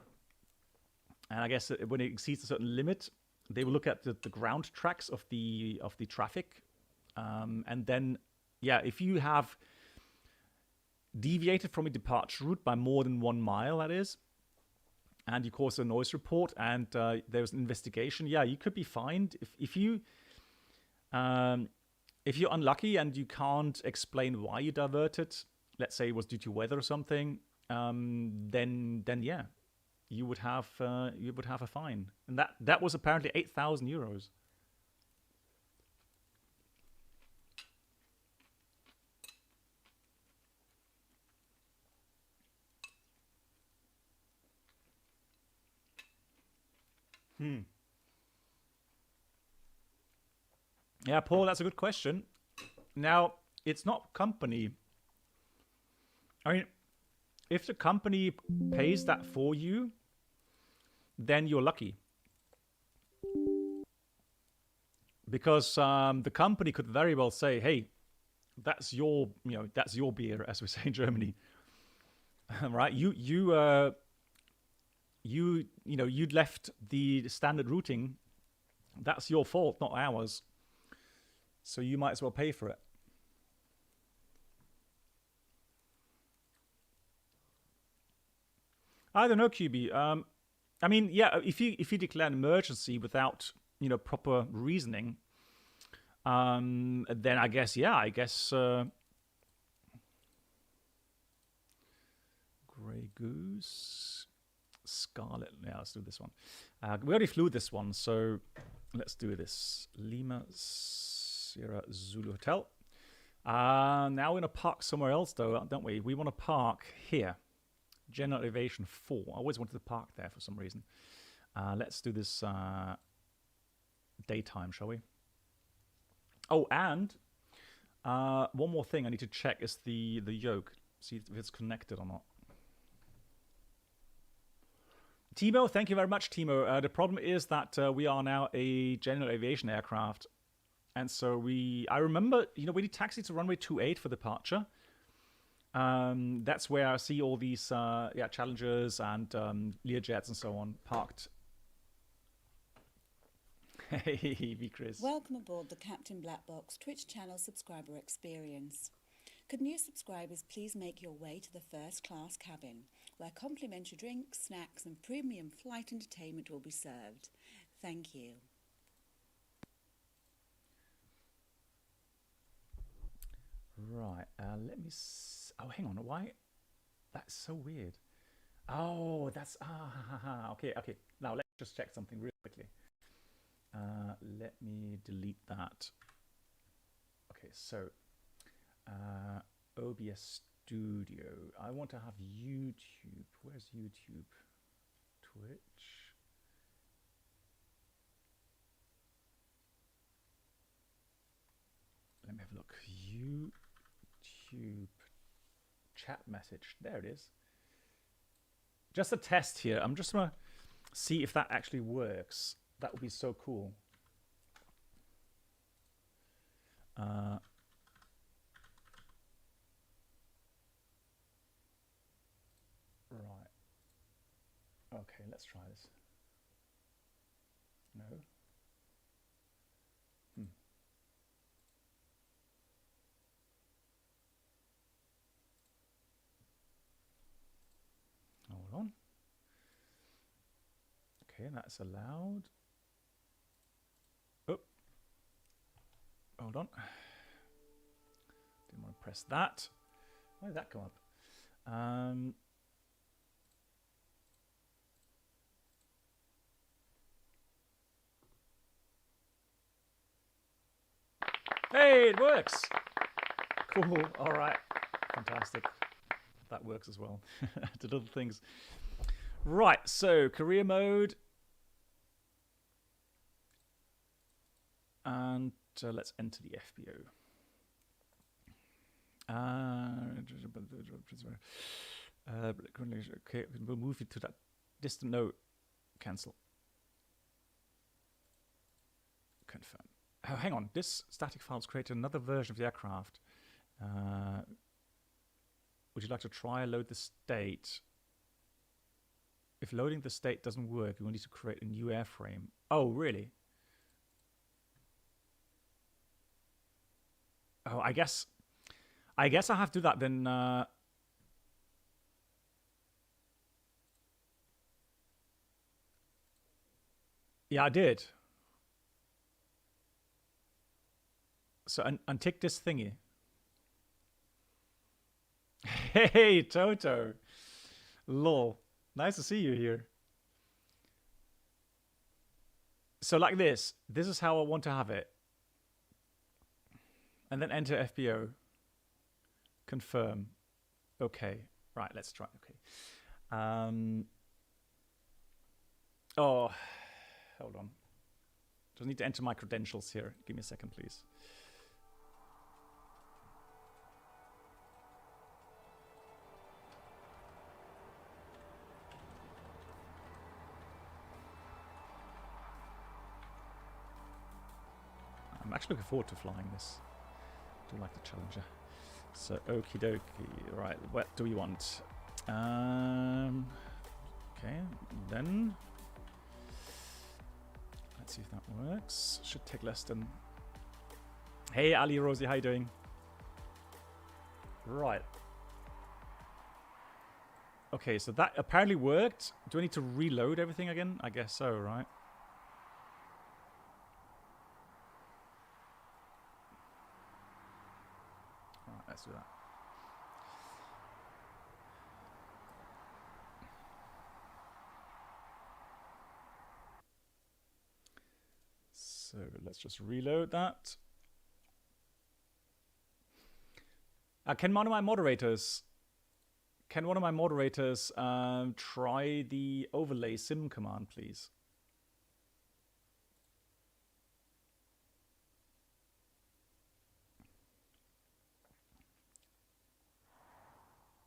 And I guess when it exceeds a certain limit, they will look at the ground tracks of the traffic. And then, yeah, if you have deviated from a departure route by more than 1 mile, that is, and you cause a noise report and there's an investigation, yeah, you could be fined. If you're unlucky and you can't explain why you diverted, let's say it was due to weather or something, then yeah, you would have a fine, and that was apparently 8,000 euros. Yeah, Paul, that's a good question. Now, it's not company. I mean, if the company pays that for you, then you're lucky. Because the company could very well say, hey, that's your beer, as we say in Germany. Right? You'd left the standard routing. That's your fault, not ours. So you might as well pay for it. I don't know, QB. I mean, yeah, if you declare an emergency without proper reasoning, then I guess Grey Goose, Scarlet. Yeah, let's do this one. We already flew this one, so let's do this. Lima Sierra Zulu Hotel. Now we're going to park somewhere else, though, don't we? We want to park here. General Aviation 4. I always wanted to park there for some reason. Let's do this daytime, shall we? Oh, and one more thing I need to check is the yoke. See if it's connected or not. Timo, thank you very much, Timo. The problem is that we are now a general aviation aircraft. And so I remember, we did taxi to runway 28 for departure. That's where I see all these Challengers and Learjets and so on parked. Hey, Chris.
Welcome aboard the Captain Black Box Twitch channel subscriber experience. Could new subscribers please make your way to the first class cabin, where complimentary drinks, snacks and premium flight entertainment will be served. Thank you.
Right, let me... Oh, hang on, why? That's so weird. Oh, that's... okay. Now, let's just check something real quickly. Let me delete that. Okay, so... OBS Studio. I want to have YouTube. Where's YouTube? Twitch. Let me have a look. YouTube chat message. There it is. Just a test here. I'm just gonna see if that actually works. That would be so cool. Right. Okay, let's try this. No. Hold on. Okay, that's allowed. Oh. Hold on. Didn't want to press that. Why did that come up? Hey, it works. Cool. All right. Fantastic. That works as well. The little things. Right. So career mode. And let's enter the FBO. Okay, we'll move it to that distant. No, cancel. Confirm. Oh, hang on. This static file's created another version of the aircraft. Would you like to try load the state? If loading the state doesn't work, you will need to create a new airframe. Oh, really? Oh, I guess I have to do that then. Yeah, I did. So untick this thingy. Hey, Toto. Lol. Nice to see you here. So like this. This is how I want to have it. And then enter FBO. Confirm. Okay. Right, let's try. Okay. Oh, hold on. Just need to enter my credentials here. Give me a second, please. I'm actually looking forward to flying this. I do like the Challenger. So, okie dokie. Right, what do we want? Okay, then let's see if that works. Should take less than... Hey, Ali Rosie, how you doing? Right. Okay, so that apparently worked. Do I need to reload everything again? I guess so, right? Alright, let's do that. So let's just reload that. Can one of my moderators try the overlay sim command, please?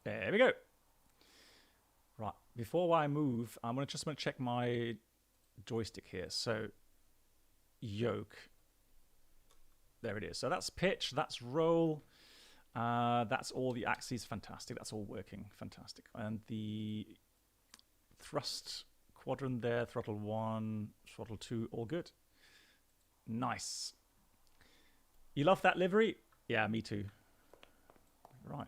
There we go. Right, before I move, I'm just gonna check my joystick here. So yoke. There it is. So that's pitch, that's roll. That's all the axes. Fantastic. That's all working. Fantastic. And the thrust quadrant there, throttle 1, throttle 2, all good. Nice. You love that livery? Yeah, me too. Right.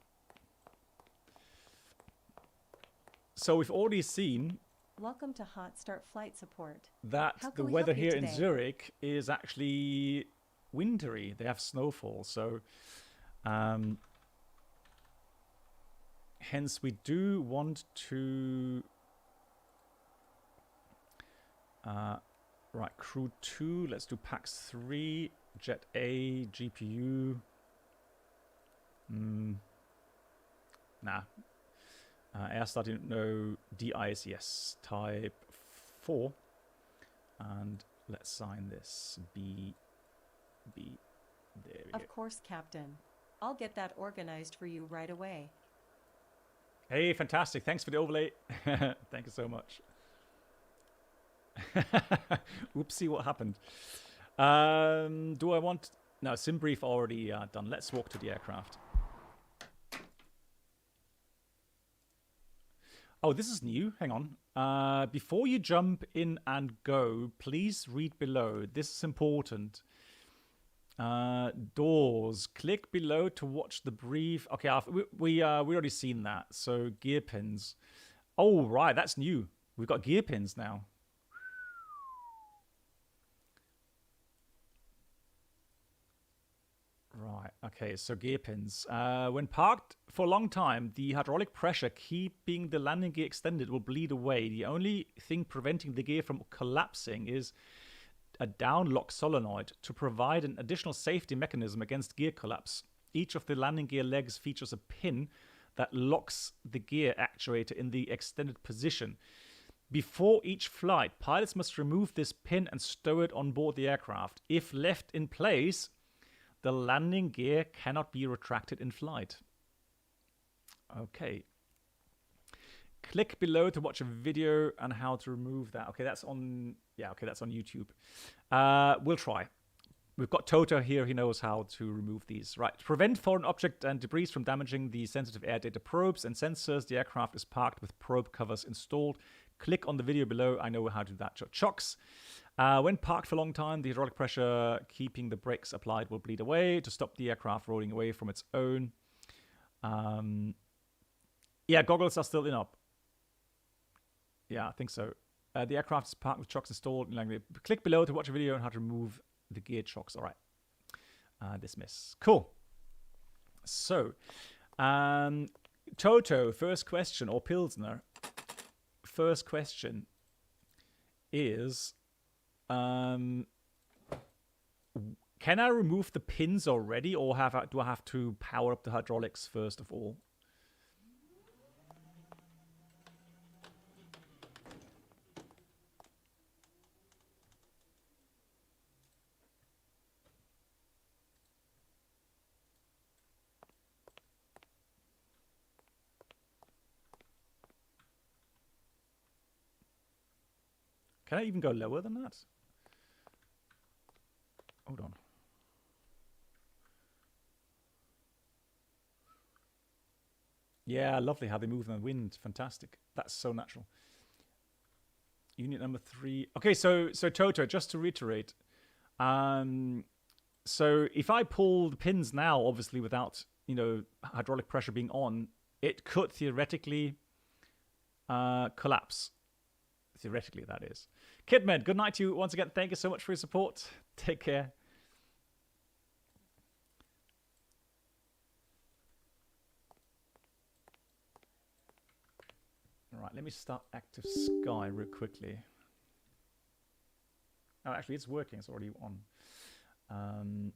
So we've already seen
Welcome to Hot Start Flight Support.
that
How
the
can we
weather
help you
here in
today?
Zurich is actually wintry. They have snowfall, so hence we do want to right, crew 2, let's do PAX 3, Jet A, GPU. Nah. Air starting, no. DIs, yes. Type 4. And let's sign this. B. There we go.
Of course, Captain. I'll get that organized for you right away.
Hey, fantastic. Thanks for the overlay. Thank you so much. Oopsie, what happened? Do I want... No, sim brief already done. Let's walk to the aircraft. Oh, this is new. Hang on. Before you jump in and go, please read below. This is important. Doors. Click below to watch the brief. Okay, we already seen that. So gear pins. Oh, right. That's new. We've got gear pins now. Right, okay, so gear pins. When parked for a long time, the hydraulic pressure keeping the landing gear extended will bleed away. The only thing preventing the gear from collapsing is a down lock solenoid to provide an additional safety mechanism against gear collapse. Each of the landing gear legs features a pin that locks the gear actuator in the extended position. Before each flight, pilots must remove this pin and stow it on board the aircraft. If left in place, the landing gear cannot be retracted in flight. Okay. Click below to watch a video on how to remove that. Okay, that's on... Yeah, okay, that's on YouTube. We'll try. We've got Toto here. He knows how to remove these. Right. To prevent foreign object and debris from damaging the sensitive air data probes and sensors, the aircraft is parked with probe covers installed. Click on the video below. I know how to do that. Chocks. When parked for a long time, the hydraulic pressure keeping the brakes applied will bleed away to stop the aircraft rolling away from its own. Yeah, goggles are still in up. Yeah, I think so. The aircraft is parked with chocks installed. Click below to watch a video on how to remove the gear chocks. All right. Dismiss. Cool. So, Toto, first question, or Pilsner. First question is... can I remove the pins already, or do I have to power up the hydraulics first of all? Can I even go lower than that? Hold on. Yeah, lovely how they move in the wind. Fantastic. That's so natural. Unit number 3. Okay, so Toto, just to reiterate. So if I pull the pins now, obviously without, hydraulic pressure being on, it could theoretically collapse. Theoretically, that is. Kidman, good night to you once again. Thank you so much for your support. Take care. All right, let me start Active Sky real quickly. Oh, actually, it's working. It's already on.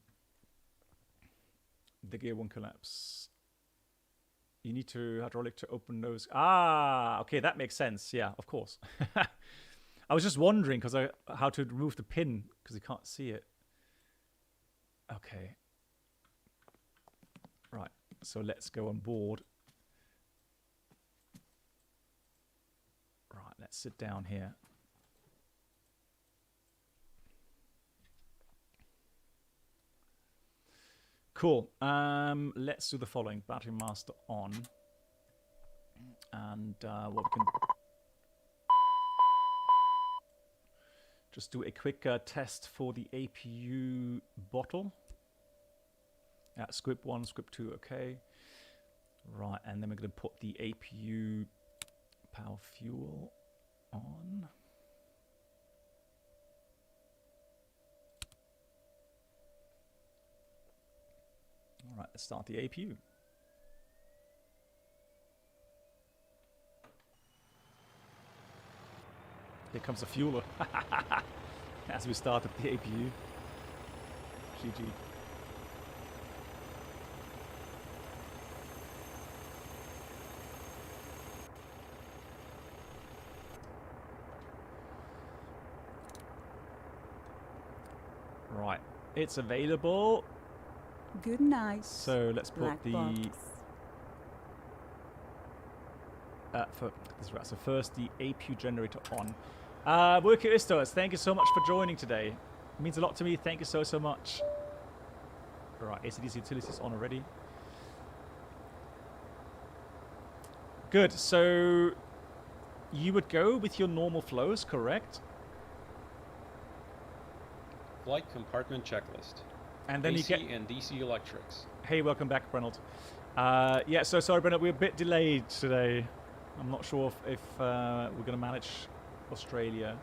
The gear won't collapse. You need to hydraulic to open nose. Ah, okay, that makes sense. Yeah, of course. I was just wondering how to remove the pin because you can't see it. Okay. Right. So let's go on board. Right. Let's sit down here. Cool. Let's do the following. Battery master on. And what we can just do a quick test for the APU bottle. Script 1, script 2, okay. Right, and then we're going to put the APU power fuel on. All right, let's start the APU. Here comes the fueler. As we start at the APU. GG. Right, it's available.
Good night.
So let's put
Black
the
box.
So first the APU generator on. Worker Istos, thank you so much for joining today. It means a lot to me. Thank you so much. Right, ACDC utilities is on already. Good. So you would go with your normal flows, correct?
Flight compartment checklist.
And then
AC
you get
and DC electrics.
Hey, welcome back, Brennald. Yeah, so sorry, Brennald, we're a bit delayed today. I'm not sure if we're going to manage Australia.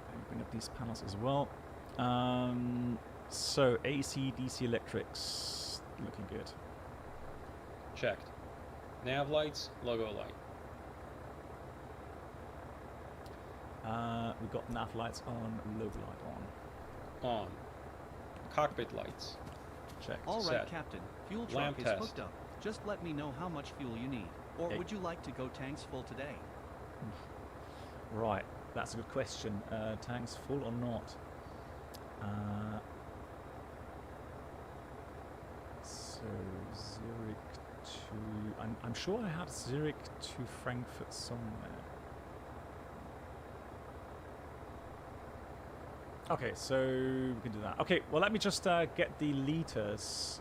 Let me bring up these panels as well. So AC, DC electrics, looking good.
Checked. Nav lights, logo light.
We've got nav lights on, logo light on.
On. Cockpit lights.
Check.
All right,
Set.
Captain. Fuel
Lamp
truck is
test.
hooked up. Just let me know how much fuel you need. Or
Okay.
would you like to go tanks full today?
Right, that's a good question. Tanks full or not? So Zurich to... I'm sure I had Zurich to Frankfurt somewhere. Okay, so we can do that. Okay, well let me just get the liters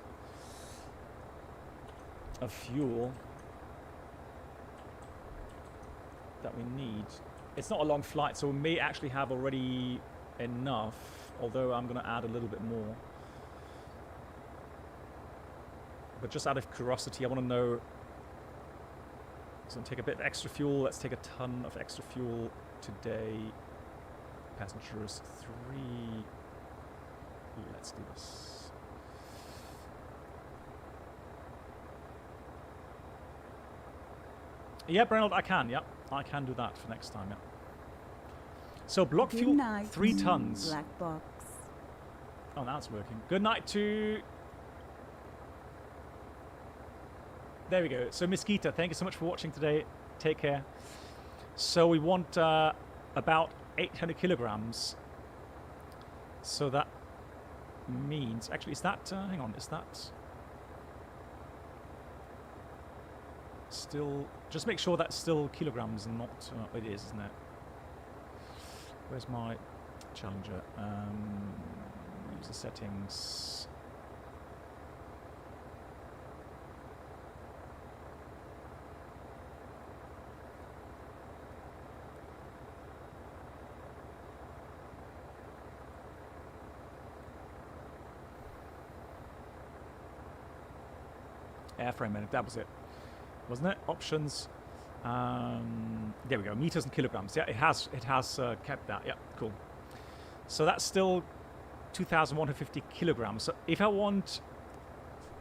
of fuel that we need. It's not a long flight, so we may actually have already enough, although I'm going to add a little bit more. But just out of curiosity, I want to know... So I'm take a bit of extra fuel. Let's take a ton of extra fuel today. Passengers 3. Let's do this. Yeah, Brennald, I can. Yeah, I can do that for next time. Yeah. So block
Good
fuel,
night,
3 tons.
Black box.
Oh, now it's working. Good night to... There we go. So Mesquita, thank you so much for watching today. Take care. So we want about 800 kilograms. So that means... Actually, is that... hang on, is that... Still... Just make sure that's still kilograms and not... it is, isn't it? Where's my Challenger? User settings... Airframe minute, that was it, wasn't it? Options. There we go. Meters and kilograms. Yeah, it has kept that. Yeah, cool. So that's still 2,150 kilograms. So if I want,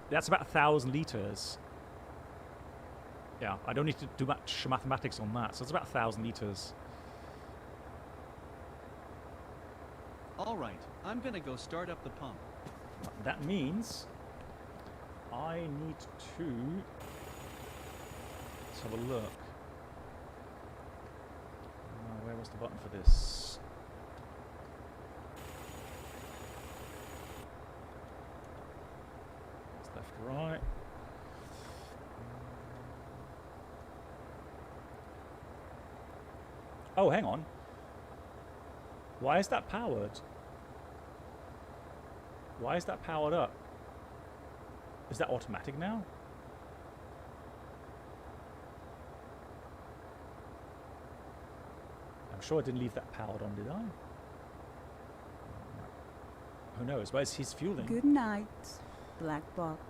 that's about 1,000 liters. Yeah, I don't need to do much mathematics on that. So it's about 1,000 liters.
All right, I'm gonna go start up the pump.
That means I need to... Let's have a look. Where was the button for this? It's left, right. Oh, hang on. Why is that powered? Why is that powered up? Is that automatic now? I'm sure I didn't leave that powered on, did I? Who knows? Where's he's fueling?
Good night, black box.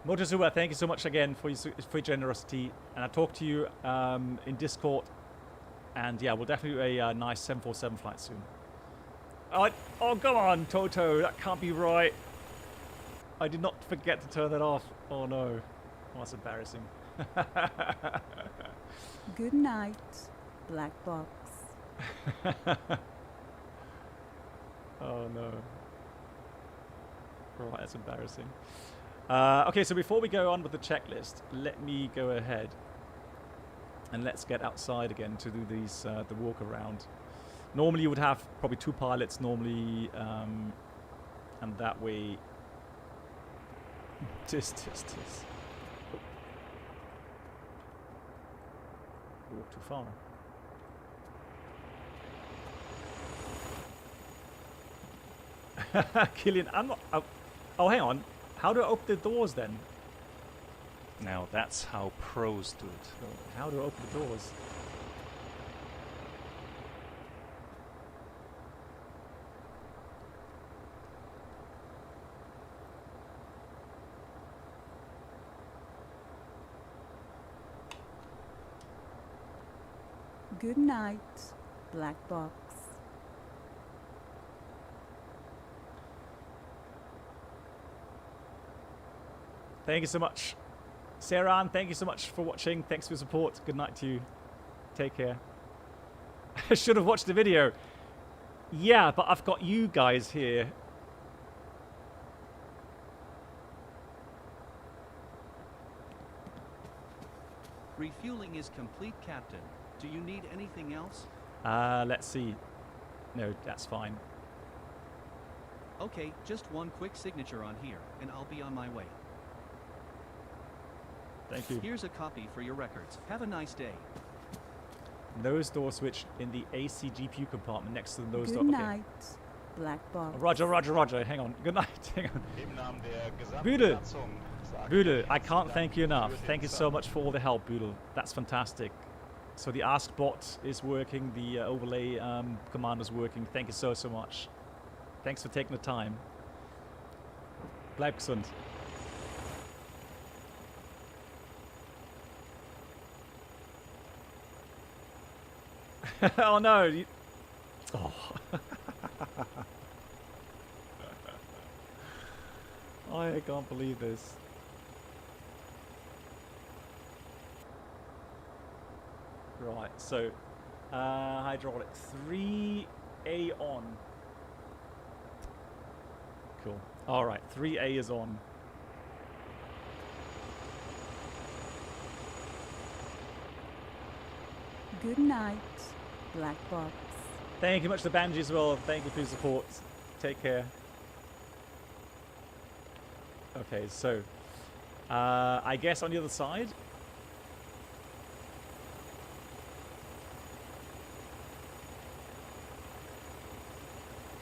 Motozuba, thank you so much again for your generosity. And I'll talk to you in Discord. And yeah, we'll definitely do a nice 747 flight soon. Oh, come on, Toto. That can't be right. I did not forget to turn that off. Oh, no. Oh, that's embarrassing.
Good night, black box.
Oh, no. Right, that's embarrassing. Okay, so before we go on with the checklist, let me go ahead and let's get outside again to do these the walk around. Normally you would have probably 2 pilots normally, and that way. Tis. Walk too far. Killian, I'm not. Oh, hang on. How do I open the doors then?
Now that's how pros do it.
How do I open the doors?
Good night, black box.
Thank you so much. Sarah, thank you so much for watching. Thanks for your support. Good night to you. Take care. I should have watched the video. Yeah, but I've got you guys here.
Refueling is complete, Captain. Do you need anything else?
Let's see. No, that's fine.
Okay, just one quick signature on here, and I'll be on my way.
Thank you.
Here's a copy for your records. Have a nice day.
Nose door switch in the AC GPU compartment next to the nose door.
Good night, black box.
Roger. Hang on. Good night. Hang on. Budel, I can't thank you enough. Thank you so much for all the help, Budel. That's fantastic. So the Ask bot is working, the overlay command is working. Thank you so much. Thanks for taking the time. Bleib gesund. Oh no! Oh. I can't believe this. Right, so hydraulic 3A on. Cool. All right, 3A is on.
Good night, black box.
Thank you much to Banji as well. Thank you for your support. Take care. Okay, so I guess on the other side.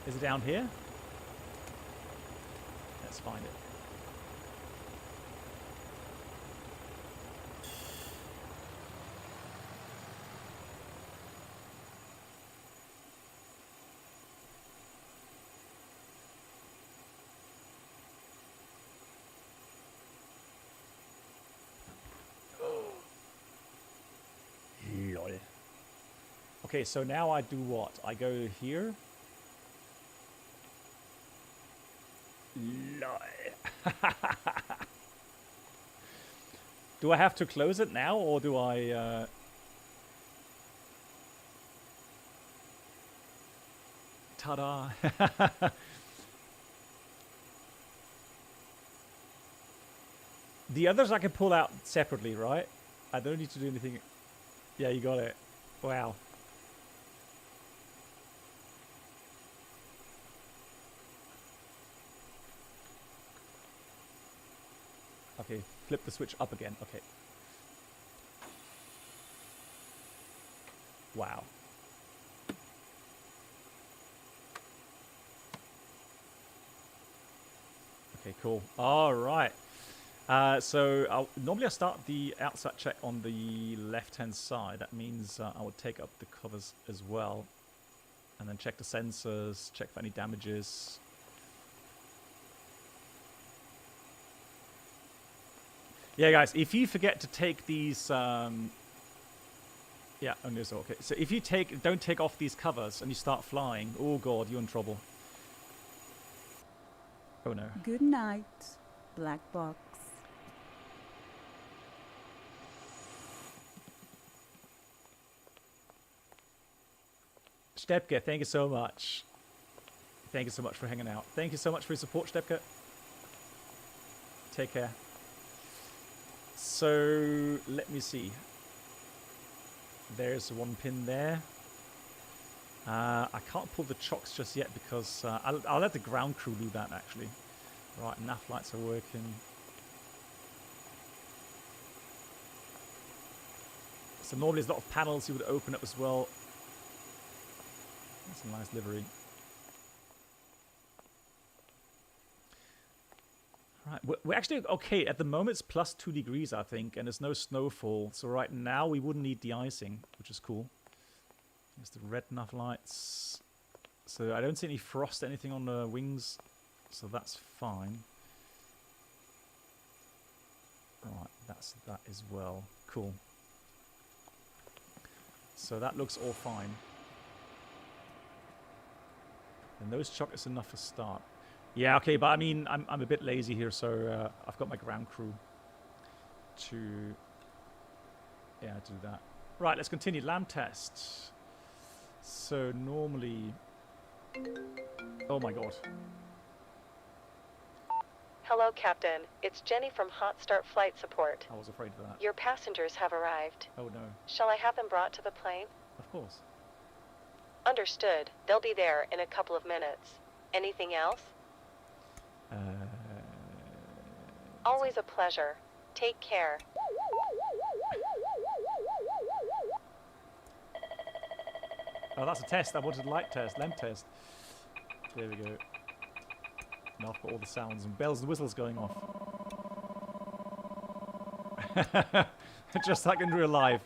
Is it down here? Let's find it. Lol. Okay, so now I do what? I go here. Do I have to close it now, or do I... Ta-da! The others I can pull out separately, right? I don't need to do anything... Yeah, you got it. Wow. Okay, flip the switch up again. Okay. Wow. Okay, cool. All right. So normally I start the outside check on the left-hand side. That means I would take up the covers as well. And then check the sensors, check for any damages. Yeah, guys, if you forget to take these, yeah, only so okay. So if you don't take off these covers and you start flying, oh god, you're in trouble. Oh no.
Good night, black box.
Stepke, thank you so much. Thank you so much for hanging out. Thank you so much for your support, Stepke. Take care. So, let me see. There's one pin there. I can't pull the chocks just yet because I'll let the ground crew do that actually. Right, nav lights are working. So normally there's a lot of panels you would open up as well. That's a nice livery. Right, we're actually okay. At the moment it's plus 2 degrees, I think, and there's no snowfall. So right now we wouldn't need de-icing, which is cool. There's the red nav lights. So I don't see any frost, anything on the wings, so that's fine. Right, that's that as well. Cool. So that looks all fine. And those chock is enough for start. Yeah, okay, but I mean, I'm a bit lazy here, so I've got my ground crew to do that. Right, let's continue. Land test. So normally, oh my god.
Hello, Captain. It's Jenny from Hot Start Flight Support.
I was afraid of that.
Your passengers have arrived.
Oh no.
Shall I have them brought to the plane?
Of course.
Understood. They'll be there in a couple of minutes. Anything else? Always a pleasure. Take care.
Oh, that's a test. I wanted a light test, lamp test. There we go. Now I've got all the sounds and bells and whistles going off. Just like in real life.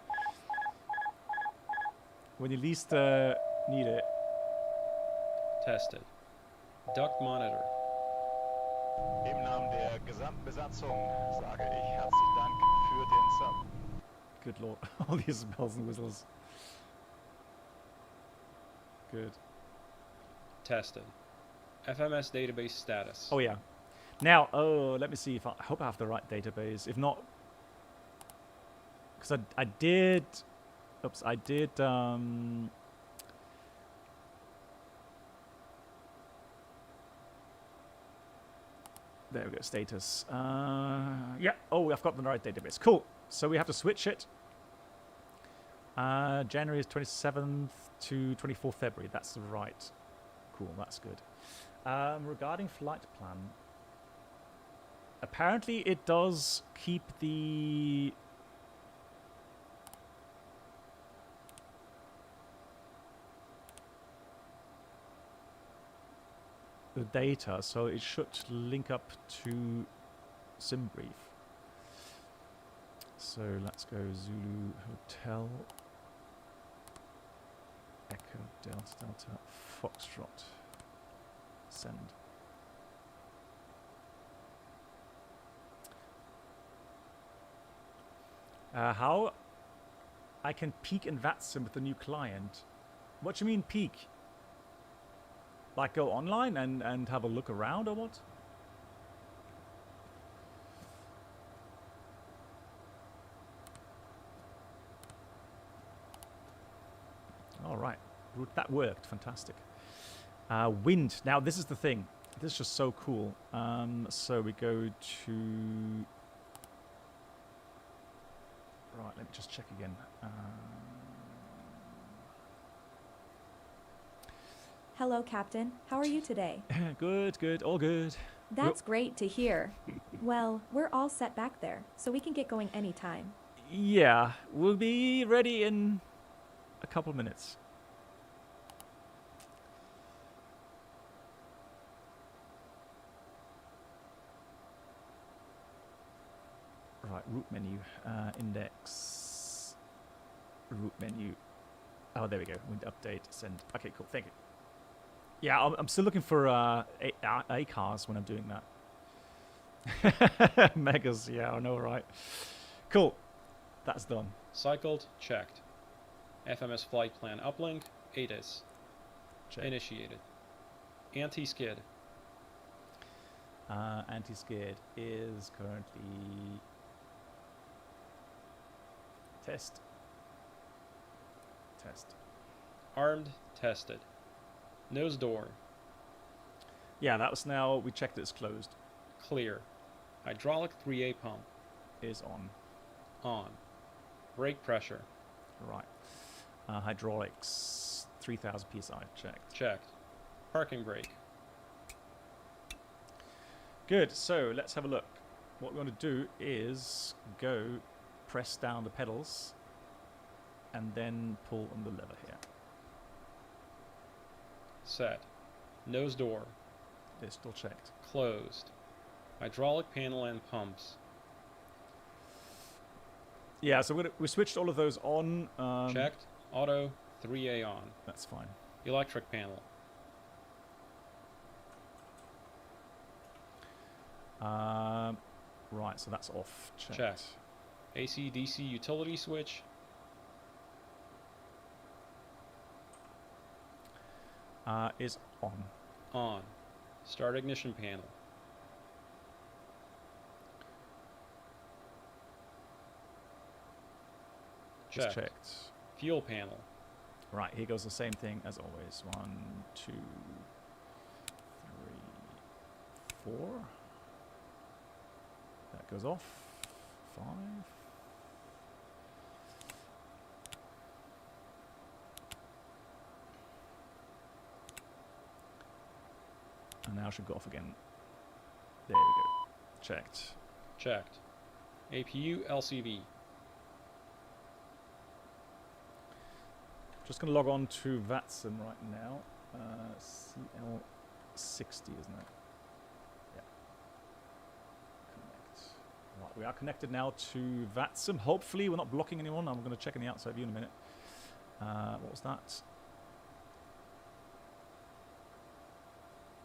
When you least need it.
Tested. Duct monitor.
Im Namen der gesamten Besatzung sage ich herzlichen Dank für den Sub.
Good lord. All these bells and whistles. Good.
Tested. FMS database status.
Oh yeah. Now, let me see if I hope I have the right database. If not, because I did. Oops, I did. There we go. Status. Yeah. Oh, I've got the right database. Cool. So we have to switch it. January is 27th to 24th February. That's right. Cool. That's good. Regarding flight plan, apparently it does keep the data, so it should link up to SimBrief. So let's go Zulu Hotel Echo Delta Delta Foxtrot. Send. How I can peek in Vatsim with the new client? What do you mean peek? Like go online and have a look around or what? All right, that worked. Fantastic. Wind. Now this is the thing. This is just so cool. So we go to. Right. Let me just check again.
Hello, Captain. How are you today?
Good, good, all good.
That's great to hear. Well, we're all set back there, so we can get going anytime.
Yeah, we'll be ready in a couple minutes. Right, route menu, index, route menu. Oh, there we go. Wind update, send. Okay, cool. Thank you. Yeah, I'm still looking for A cars when I'm doing that. Megas, yeah, I know, right? Cool. That's done.
Cycled, checked. FMS flight plan uplink, Atis.
Check.
Initiated. Anti-skid.
Anti-skid is currently test.
Armed, tested. Nose door.
Yeah, that was now, we checked it's closed.
Clear. Hydraulic 3A pump.
Is on.
On. Brake pressure.
Right. Hydraulics, 3000 psi, checked.
Checked. Parking brake.
Good, so let's have a look. What we want to do is go press down the pedals and then pull on the lever here.
Set. Nose door.
It's still checked.
Closed. Hydraulic panel and pumps.
Yeah, so we switched all of those on.
Checked. Auto 3A on.
That's fine.
Electric panel.
Right, so that's off. Checked.
Checked. AC DC utility switch.
Is on.
On. Start ignition panel.
Just checked.
Fuel panel.
Right, here goes the same thing as always. 1, 2, 3, 4. That goes off. 5. And now it should go off again. There we go. Checked.
Checked. APU LCV.
Just going to log on to Vatsim right now. CL60, isn't it? Yeah. Connect. Right, we are connected now to Vatsim. Hopefully we're not blocking anyone. I'm going to check in the outside view in a minute. What was that?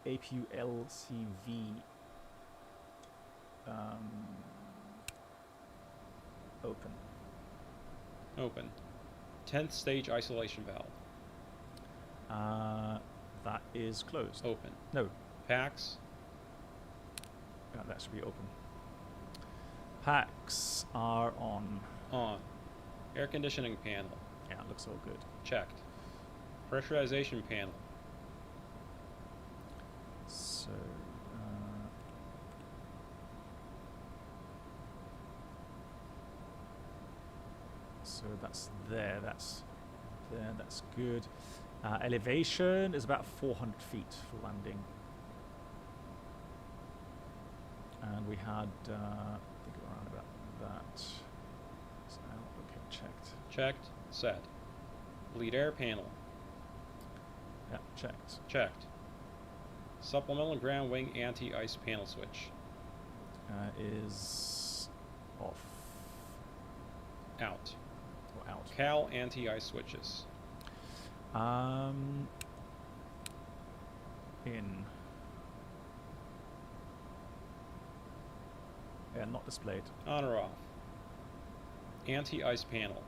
APU LCV. Open.
Open. 10th stage isolation valve.
That is closed.
Open.
No.
Packs.
Yeah, that should be open. Packs are on.
On. Air conditioning panel.
Yeah, it looks all good.
Checked. Pressurization panel.
So that's there, that's there, that's good. Elevation is about 400 feet for landing. And we had, I think around about that. So, okay, checked.
Checked. Set. Lead air panel.
Yeah, checked.
Checked. Supplemental ground wing anti-ice panel switch.
Is off.
Out.
Or out.
Cal anti-ice switches.
In. Yeah, not displayed.
On or off. Anti-ice panel.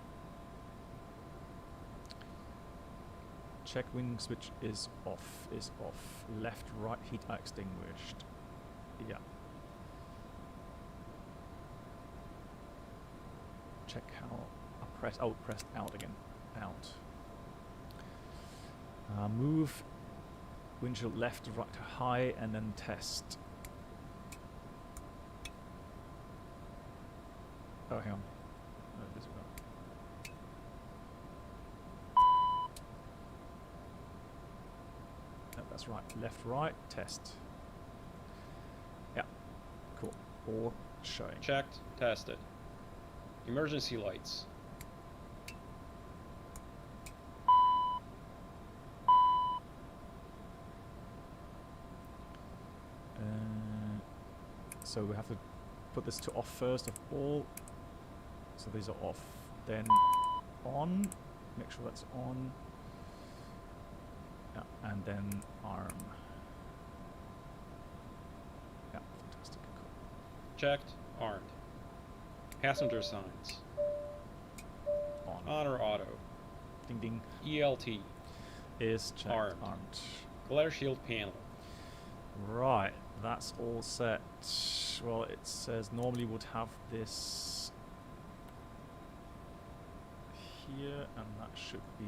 Check wing switch is off. Is off. Left, right, heat are extinguished. Yeah. Check how I press. Oh, pressed out again. Out. Move windshield left, right to high, and then test. Oh, hang on. No, this one. No, that's right. Left, right, test. Yeah. Cool. All showing.
Checked. Tested. Emergency lights.
So we have to put this to off first of all. So these are off. Then on. Make sure that's on. Yeah, and then arm. Yeah, fantastic. Cool.
Checked. Armed. Passenger signs. On or auto.
Ding ding.
ELT.
Is checked.
Armed. Glare shield panel.
Right, that's all set. Well, it says normally would have this here, and that should be.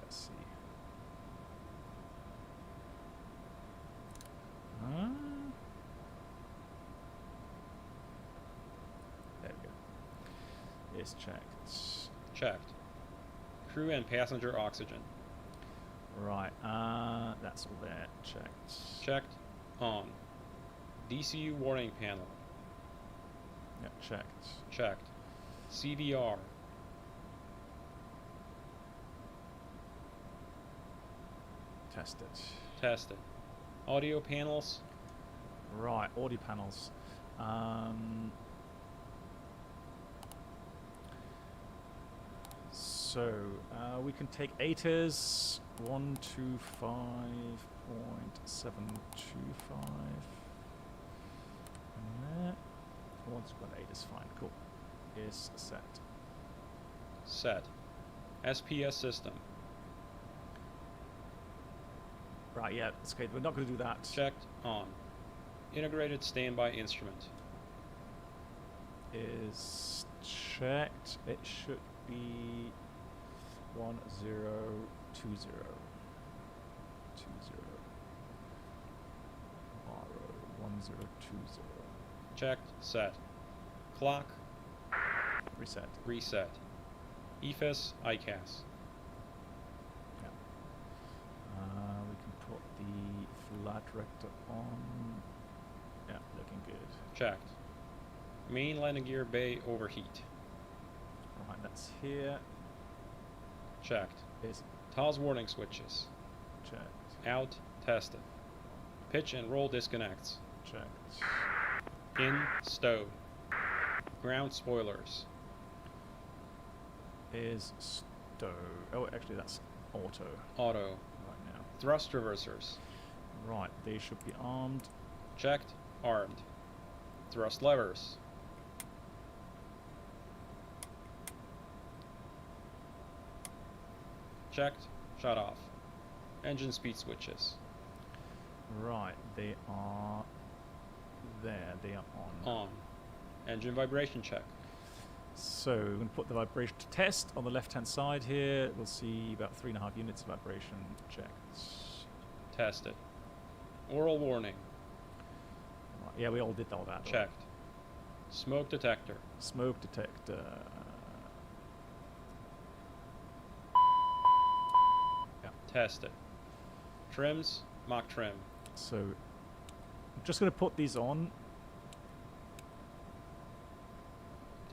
Let's see. There we go. Is checked.
Checked. Crew and passenger oxygen.
Right, that's all there. Checked.
Checked. On. DCU warning panel.
Yeah, checked.
Checked. CVR.
Tested.
Tested. Audio panels.
Right, audio panels. So we can take Atis 125.725. Once got Atis, fine, cool. Is set.
Set. SPS system.
Right, yeah, it's okay. We're not going to do that.
Checked. On. Integrated standby instrument.
Is checked. It should be 1020. 1020.
Checked. Set. Clock.
Reset.
Reset. EFIS. ICAS.
Yeah. We can put the flight director on. Yeah, looking good.
Checked. Main landing gear bay overheat.
Right, that's here.
Checked.
Is
TOS warning switches.
checked.
Out. Tested. Pitch and roll disconnects.
Checked.
In. Stowed. Ground spoilers.
Is stow. Oh, actually, that's auto.
Auto.
Right now.
Thrust reversers.
Right, they should be armed.
Checked. Armed. Thrust levers. Checked. Shut off. Engine speed switches.
Right, they are there. They are on.
On. Engine vibration check.
So we're going to put the vibration to test on the left-hand side here. We'll see about 3.5 units of vibration checked.
Tested. Oral warning.
Right, yeah, we all did all that.
Checked. Smoke detector.
Smoke detector. Yeah.
Tested. Trims. Mock trim.
So I'm just going to put these on.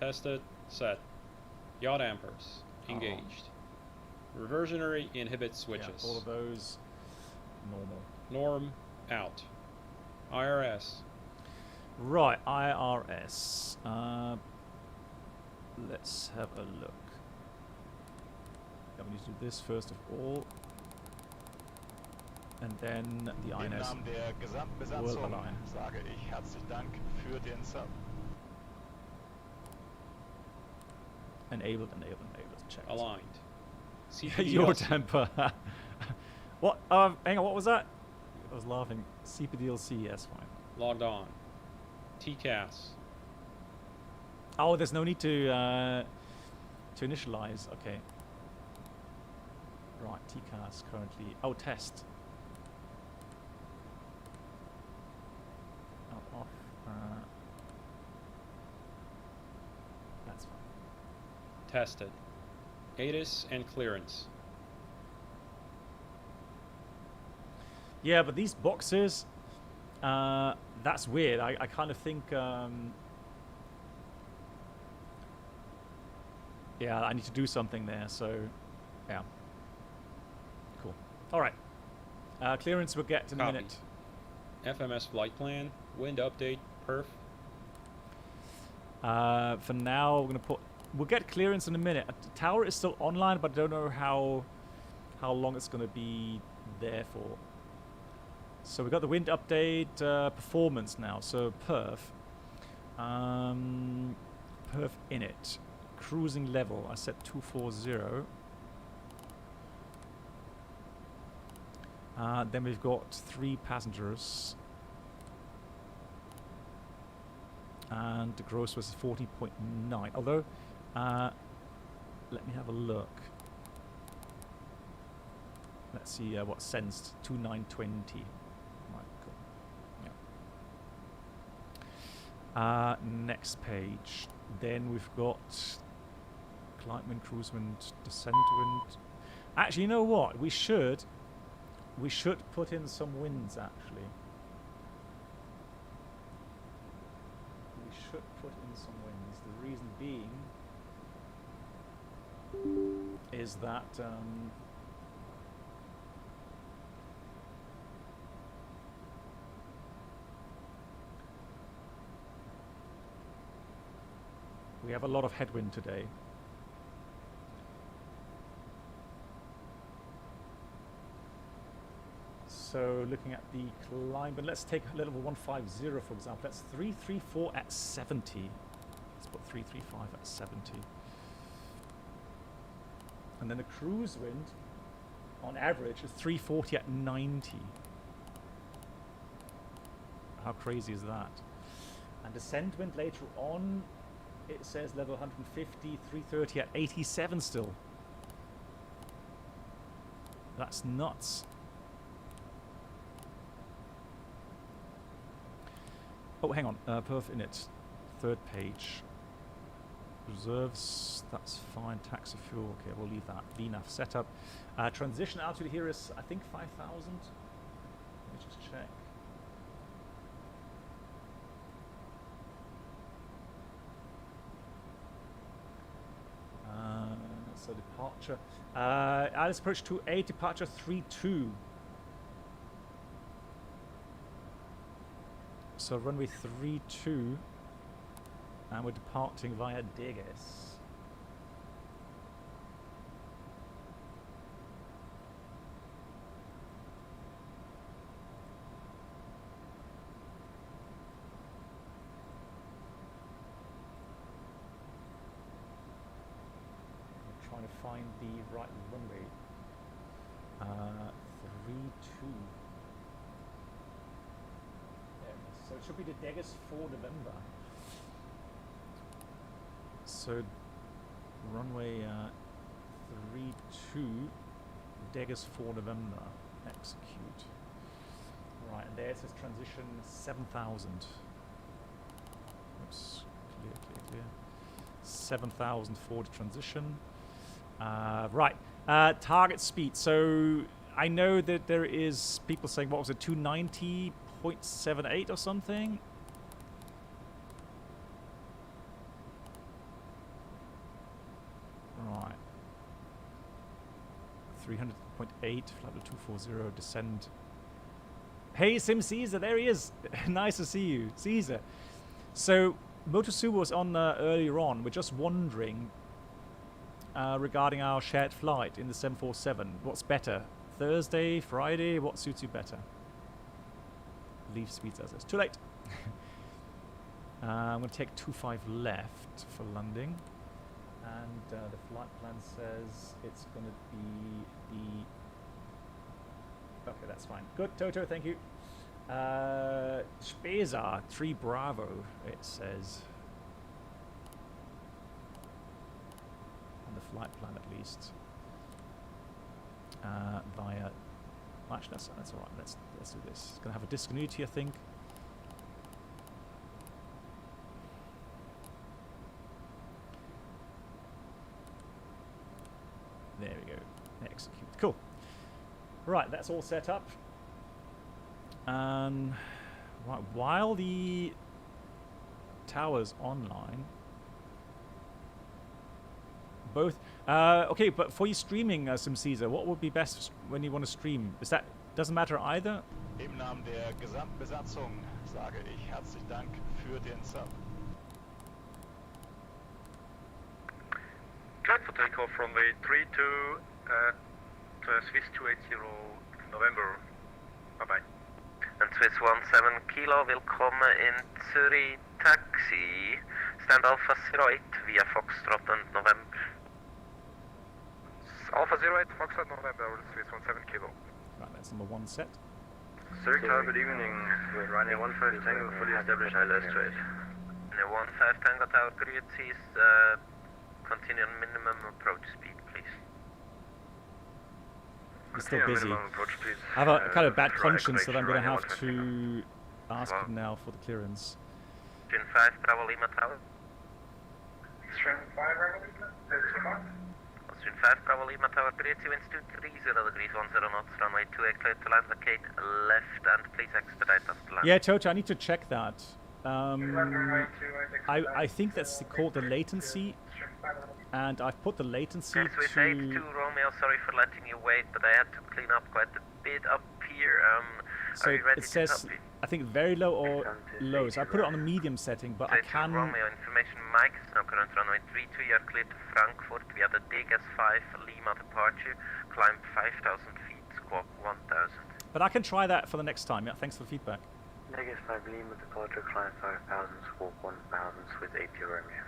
Tested. Set. Yacht dampers. Engaged. Reversionary inhibit switches.
Yeah, all of those. Normal.
Norm. Out. IRS.
Right, IRS. Let's have a look. Yeah, we need to do this first of all. And then the
Im
INS
Namen der gesamten
will
Besatzung
align.
sage ich herzlichen Dank für den Sub.
Enabled. Checked.
Aligned.
Your temper. What? Hang on, what was that? I was laughing. CPDLC, yes, fine.
Logged on. TCAS.
Oh, there's no need to initialize. Okay. Right, TCAS currently. Oh, test. Off. That's fine.
Tested. Atis and clearance.
Yeah, but these boxes, that's weird. I kind of think, yeah, I need to do something there. So, yeah. Cool. All right. Clearance we'll get in a minute.
FMS flight plan. Wind update. Perf.
For now, we're gonna put. We'll get clearance in a minute. The tower is still online, but I don't know how long it's gonna be there for. So we got the wind update performance now. So perf init cruising level. I set 240. Then we've got 3 passengers. And the gross was 40.9. Although, let me have a look. Let's see what sensed. 2920. Yeah. Next page. Then we've got climb wind, cruise wind, descent wind. Actually, you know what? We should put in some winds, actually. We should put in some winds. The reason being is that we have a lot of headwind today. So looking at the climb, but let's take level 150 for example. That's 334 at 70. Let's put 335 at 70. And then the cruise wind, on average, is 340 at 90. How crazy is that? And descent wind later on, it says level 150, 330 at 87 still. That's nuts. Oh, hang on. Perf init. 3rd page. Reserves. That's fine. Taxi fuel. Okay, we'll leave that. VNAV setup. Transition altitude here is, I think, 5,000. Let me just check. So departure. Atis approach 28. Departure 32. So runway 32, and we're departing via Degas. I'm trying to find the right runway. 32. So it should be the Degas for November. So runway 32, Degas for November. Execute. Right, and there it says transition 7,000. Oops, clear. 7,000 for the transition. Right, target speed. So I know that there is people saying, what was it, 290.78 or something? Right. 300.8, flight level 240, descend. Hey, Sim Caesar, there he is. Nice to see you, Caesar. So, Motosuba was on earlier on. We're just wondering regarding our shared flight in the 747. What's better? Thursday, Friday? What suits you better? Leave speed as is. Too late. I'm going to take 25 left for landing. And the flight plan says it's going to be the... Okay, that's fine. Good, Toto, thank you. Spesa, 3 Bravo, it says. On the flight plan, at least. Via... Actually, that's alright. Let's do this. It's going to have a discontinuity, I think. There we go. Execute. Cool. Right, that's all set up. Right, while the tower's online, both. Okay, but for you streaming, Sim Caesar, what would be best when you want to stream? Is that doesn't matter either?
Im Namen der gesamten Besatzung sage ich herzlichen Dank für den Sub.
Cleared for takeoff runway 32 at Swiss 280 November. Bye bye.
Swiss 17 Kilo, willkommen in Zürich Taxi. Stand Alpha 08 via Foxtrot and November.
Alpha 08, Foxtrot November, Swiss 17 Kilo.
Right, that's number 1 set.
Zurich Tower, good evening. With Ryanair 15 Tango, fully established ILS trade.
The 15 Tango Tower, grüezi is continue on minimum approach speed, please.
I'm still busy. I have a kind of bad conscience that I'm going to have to ask him now for the clearance.
Twin 5 Bravo Lima Tower.
Twin 5 Bravo Lima,
Twin 5 Bravo Lima Tower, grüezi, winds 230 degrees 10 knots, runway 28 clear to land, vacate left and please expedite us to land.
Yeah, Toto, I need to check that. I think that's called the latency, and I've put the latency to...
Swiss 82 Romeo, sorry for letting you wait, but I had to clean up quite a bit up here.
So
are you ready
it says, I think very low or low, so I put it on a medium setting, but I can...
Romeo, information Mike, now current runway 32, you are clear to Frankfurt via the DGS 5 Lima departure, climb 5,000 feet, squawk 1,000.
But I can try that for the next time, yeah, thanks for the feedback.
Negative 5 Lima departure, climb 5,000, squawk 1,000, Swiss 80 Romeo.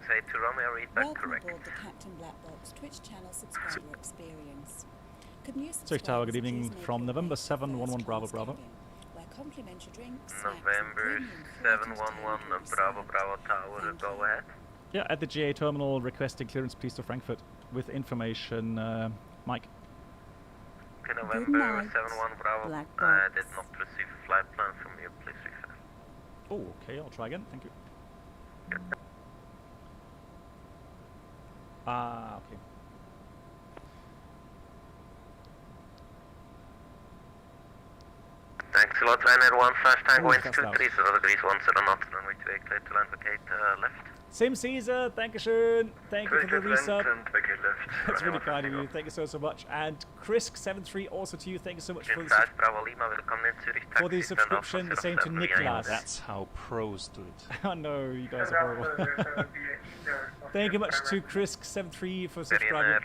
Say to Romeo, read back
Welcome
correct.
aboard the Captain Black Box Twitch channel subscriber experience. Could new
Zurich Tower, good
subscribers
evening
please
from
make
November
your way to
711
first
Bravo
class
Bravo.
cabin, where complimentary drinks, snacks, and
November
premium flight
711 Bravo Bravo Tower, go ahead.
Yeah, at the GA terminal, requesting clearance please to Frankfurt with information, Mike.
Okay, November 71 Bravo, I did not receive a flight plan from you, please refer.
Oh, okay, I'll try again, thank you. Ah, okay.
Thanks a lot, Ryanair 15 Tango,
Oh,
winds
that's
230 degrees 10 knots, runway 28 clear to land, vacate left.
Sim Caesar, Dankeschön. Thank you for the resub.
And vacate left.
That's really kind of you. Thank you so much. And Krisk73 also to you. Thank you so much for the,
Bravo Lima, welcome in Zurich
for the subscription. The same to Niklas.
That's how pros do it.
Oh no, you guys are horrible. Thank you much to Krisk73 for subscribing.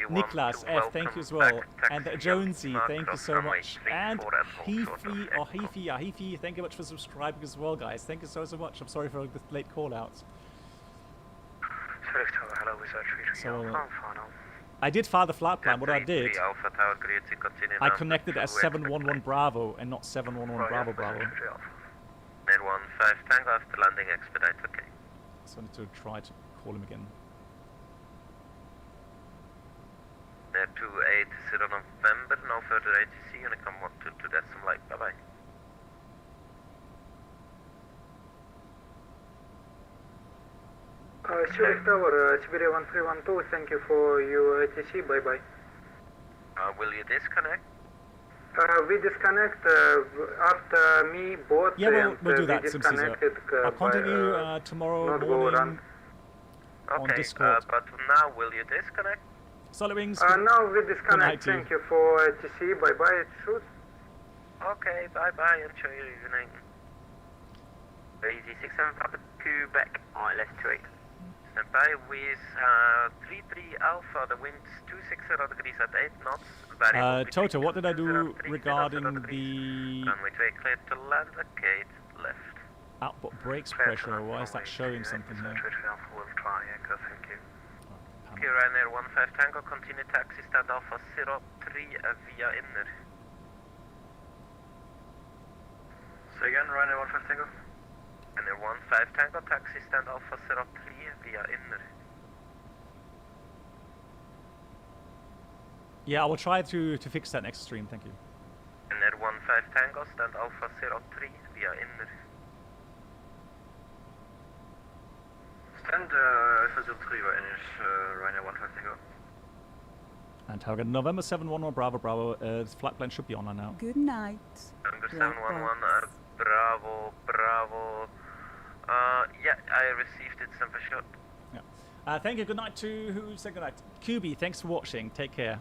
Niklas F, thank you as well. And Jonesy, thank you so much. And Heafy, thank you much for subscribing as well, guys. Thank you so much. I'm sorry for the late call outs. So, I did file the flight plan. What I did, I connected as 711 Bravo and not 711 Bravo Bravo.
Air 15 Tango after landing expedite, okay.
So I need to try to call him again.
Air 280 November, no further ATC, Unicom 122 decimal light, bye bye.
Zurich Tower, Siberia 1312, thank you for your ATC, bye bye.
Will you disconnect?
We disconnect after me, both.
Yeah, we'll do that, Sim Caesar. I'll contact you tomorrow morning on Discord.
But now will you disconnect?
Solid Wings.
Now we disconnect, thank you for ATC, bye bye, it's shoot.
Okay, bye bye, enjoy your evening. Easy 67 Papa Quebec, ILS 28. Stand by with 33 Alpha, the wind's 260 degrees at 8 knots.
Toto, what did I do regarding the
runway 28 clear to land, vacate left.
output brakes pressure? Why is that showing something here?
Okay, Ryanair 15 Tango, continue taxi, stand Alpha 03 via inner.
Say again, Ryanair 15 Tango?
Ryanair 15 Tango, taxi, stand Alpha 03 via inner.
Yeah, I will try to fix that next stream, thank you.
Ryanair 15 Tango, stand Alpha 03 via inner.
Stand Alpha 03 via inner, Ryanair 15 Tango.
And target November 711 Bravo Bravo. This flight plan should be online now.
Good night.
November 711 Bravo Bravo. Yeah, I received it, Semper Shot.
Yeah. Thank you. Good night to who said good night. QB, thanks for watching. Take care.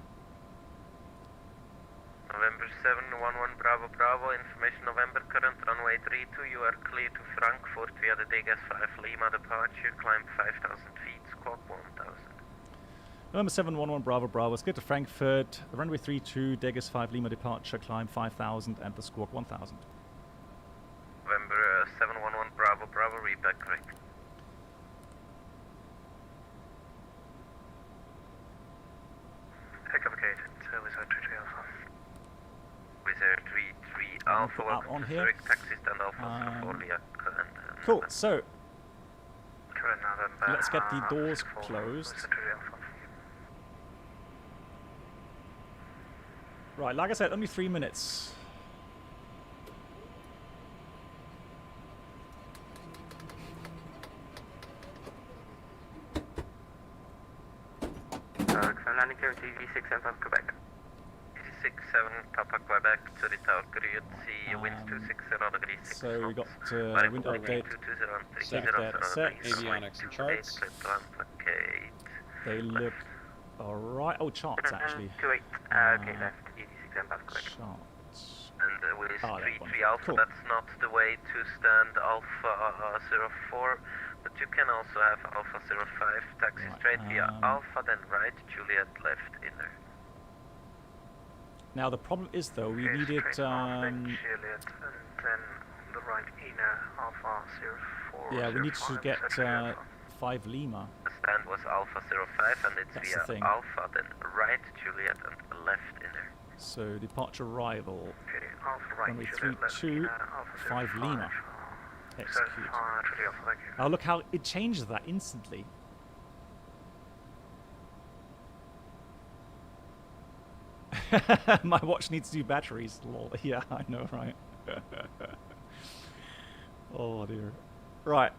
November 711 Bravo Bravo. Information November current runway 32. You are clear to Frankfurt via the DGS 5 Lima departure. Climb 5,000 feet. Squawk 1,000.
November 711 Bravo Bravo. Let's get to Frankfurt. Runway 32, Degas 5 Lima departure, climb 5000 and the squawk 1000.
November 711 Bravo Bravo, read back correct.
Takeoff gate, Wizard 33 Alpha.
Wizard 33 Alpha, welcome
on
to
here.
Zurich, taxi stand Alpha 04 Liak.
Cool, so
Current November.
let's get the doors closed.
Wizard 33 Alpha.
Right, like I said, only 3 minutes.
Landing clear TV67 Papa Quebec. TV67 Papa Quebec to the tower, grid C, winds 260 degrees 6
So we got wind update.
Set that set. Avionics and charts.
They look alright. Oh, charts actually.
28, okay, left, ED67 Papa Quebec.
Charts.
And with
that
33
one.
Alpha,
Cool.
that's not the way to stand Alpha 04, but you can also have Alpha 05, taxi straight via Alpha, then right, Juliet left inner.
Now the problem is though, we needed
Juliet, and then the right inner Alpha 04.
yeah, we need to
05,
get
Century Alpha.
5 Lima.
The stand was Alpha 05, and it's
That's the
via
thing.
Alpha, then right, Juliet, and left inner.
So departure arrival.
Okay, Alpha right,
Runway
Juliet left
32,
inner, Alpha
5
05.
Lima. Execute.
35, Alpha, thank you.
Oh, look how it changes that instantly. My watch needs new batteries. Lol. Yeah, I know, right? Oh dear. Right.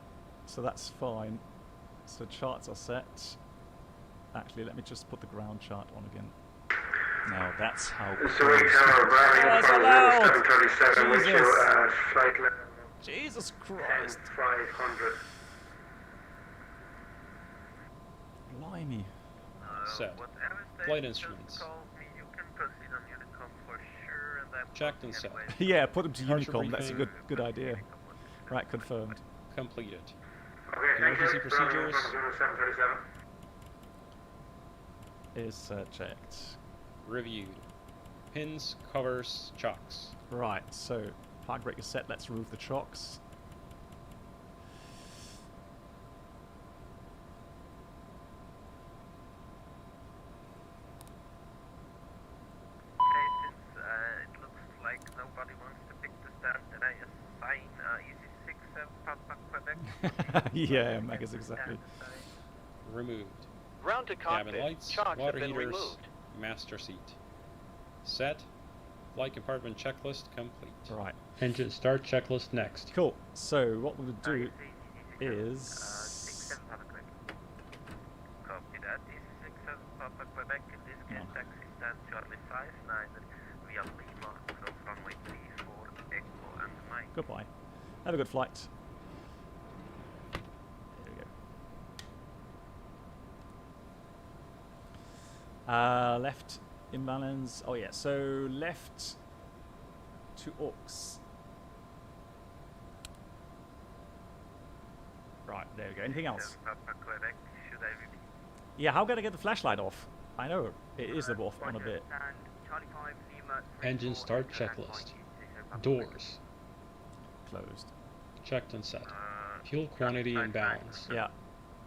So that's fine. So charts are set. Actually, let me just put the ground chart on again. Now that's how.
Zurich Tower, Bravo,
so loud!
737, wind
Jesus.
chill, flight level
Jesus Christ.
500.
Blimey.
Set.
Whatever
Flight
station
instruments.
call me, you can proceed on Unicom for sure, and I'm
Checked and set.
Yeah, put them to
Departure
Unicom. That's a
briefing.
good idea. Right, confirmed.
Completed.
Okay, thank
Emergency
you.
procedures.
Bravo, 737.
Is checked.
Reviewed. Pins, covers, chocks.
Right, so flag brake is set. Let's remove the chocks.
Okay, since it looks like nobody wants to pick the stand, then I assign EC67 Papa Quebec.
Yeah, Megas exactly.
Removed.
Ground to
Cabin
cockpit.
lights,
Chocks
water
have been
heaters,
removed.
master seat. Set. Flight compartment checklist complete.
Right.
Engine start checklist next.
Cool. So what we'll do is
67 Papa Quebec. Copy that. EC67 Papa Quebec. In this case, taxi stand Charlie 59 via Lima, close runway 34, Echo and Mike.
goodbye. Have a good flight. There we go. Left imbalance. Oh yeah, so left to aux. Right, there we go. Anything else?
Papa Quebec, should I repeat?
Yeah, how can I get the flashlight off? I know it is off on a bit.
Engine start checklist. Doors.
Closed.
Checked and set. Fuel quantity and balance.
Yeah,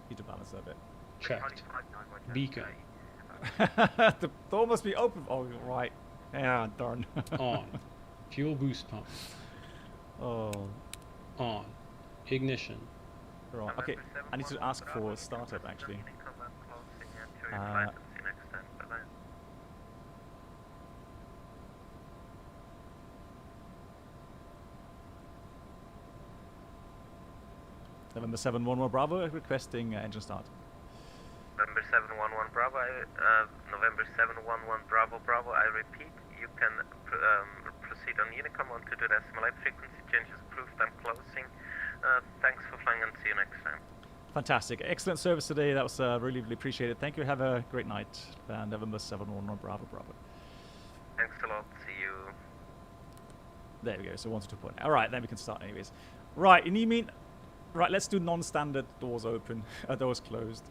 need to balance that a bit.
Checked. Beacon.
The door must be open. Oh, right. Yeah, darn.
On. Fuel boost pump.
Oh.
On. Ignition.
Right. Okay. I need to ask for startup actually. November 711 Bravo requesting engine start.
November 711 Bravo, November 711 Bravo Bravo, I repeat, you can proceed on Unicom onto the decimal line. Frequency changes approved, I'm closing. Thanks for flying and see you next time.
Fantastic. Excellent service today. That was really, really appreciated. Thank you. Have a great night. November 711 Bravo Bravo.
Thanks a lot. See you.
There we go. So 1 to 2 point. All right, then we can start anyways. Right, and you mean... Right, let's do non-standard doors open, doors closed.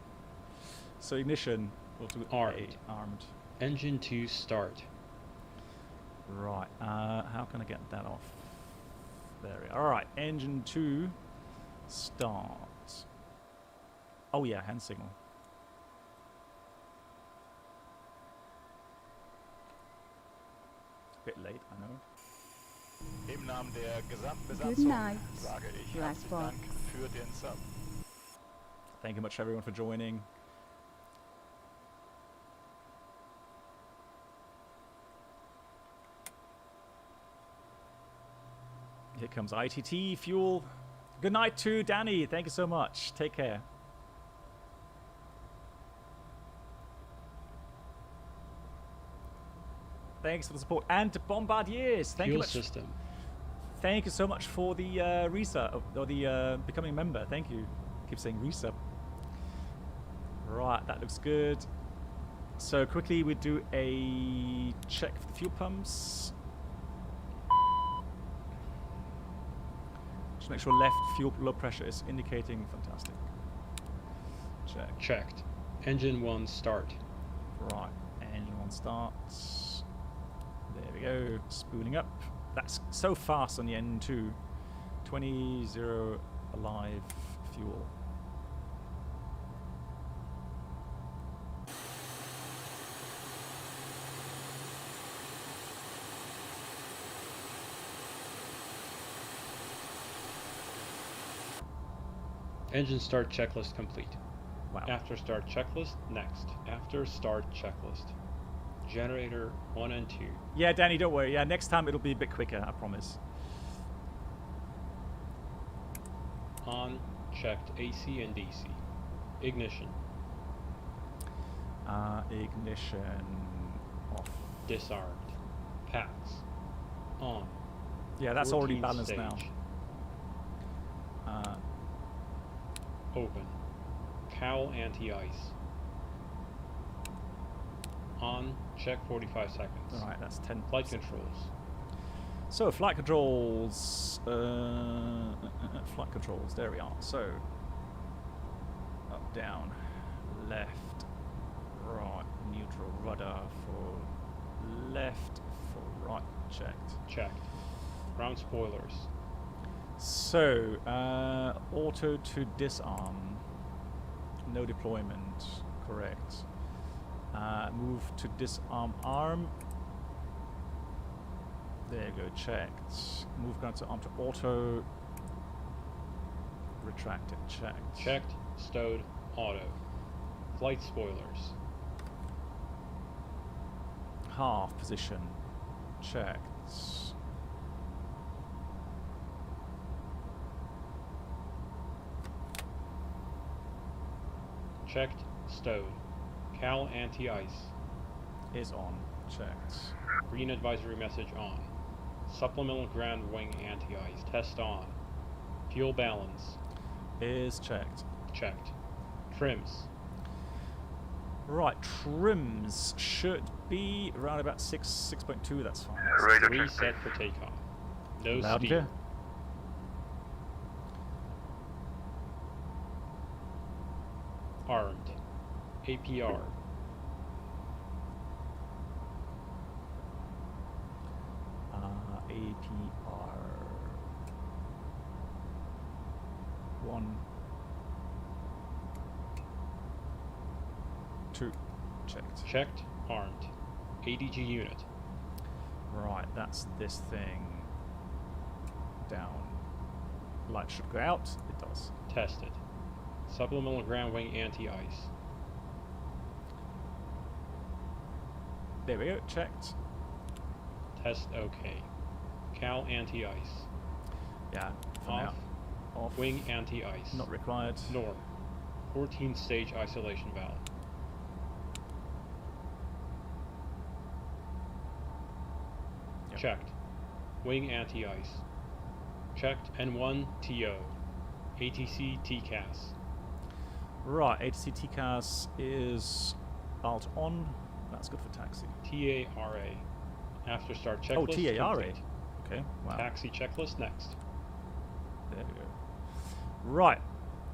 So ignition, We'll do
Armed.
armed.
Engine 2 start.
Right. How can I get that off? There we are. All right. Engine 2 start. Oh yeah, hand signal. Bit late, I know.
Im Namen der gesamten
Good
Besatzung
night,
sage ich
Black
herzlichen
Box.
Dank für den Sub.
Thank you much everyone for joining. Here comes ITT fuel. Good night to Danny. Thank you so much. Take care. Thanks for the support. And Bombardiers. Thank you
Fuel
much.
system.
Thank you so much for the resub, or the becoming a member. Thank you. Keep saying resub. Right, that looks good. So quickly we do a check for the fuel pumps. Just make sure left fuel low pressure is indicating. Fantastic. Check.
Checked. Engine 1 start.
Right, engine 1 starts. There we go. Spooling up. That's so fast on the N2. 20-0 alive fuel.
Engine start checklist complete.
Wow.
After start checklist, next. After start checklist. Generator 1 and 2.
Yeah, Danny, don't worry. Yeah, next time it'll be a bit quicker, I promise.
On, checked AC and DC. Ignition.
Ignition off.
Disarmed. Packs. On.
Yeah, that's already
14th
balanced
stage.
now.
Open. Cowl anti-ice. On, check 45 seconds.
Alright, that's 10.
Flight controls.
So, flight controls. Flight controls, there we are. So, up, down, left, right, neutral, rudder for left, for right, checked.
Checked. Ground spoilers.
So, auto to disarm. No deployment, correct. Move to disarm arm. There you go, checked. Move ground to arm to auto. Retracted, checked.
Checked. Stowed. Auto. Flight spoilers.
Half position, checked.
Checked. Stowed. Cowl anti-ice.
Is on, checked.
Green advisory message on. Supplemental ground wing anti-ice. Test on. Fuel balance.
Is checked.
Checked. Trims.
Right, trims should be around about 6.2, that's fine.
Radar set for takeoff. No
Loud and
speed.
clear.
Armed. APR.
APR 1, 2, checked.
Checked. Armed. ADG unit.
Right, that's this thing. Down. Light should go out. It does.
Tested. Supplemental ground wing anti-ice.
There we go. Checked.
Test OK. Cowl anti-ice.
Yeah. For
Off.
now. Off.
Wing anti-ice.
Not required.
Norm. 14th stage isolation valve.
Yep.
Checked. Wing anti-ice. Checked. N1 TO. ATC TCAS.
Right. ATC TCAS is alt on. That's good for taxi.
TARA. After start checklist.
Oh, TARA.
complete.
Okay. Wow.
Taxi checklist next.
There we go. Right.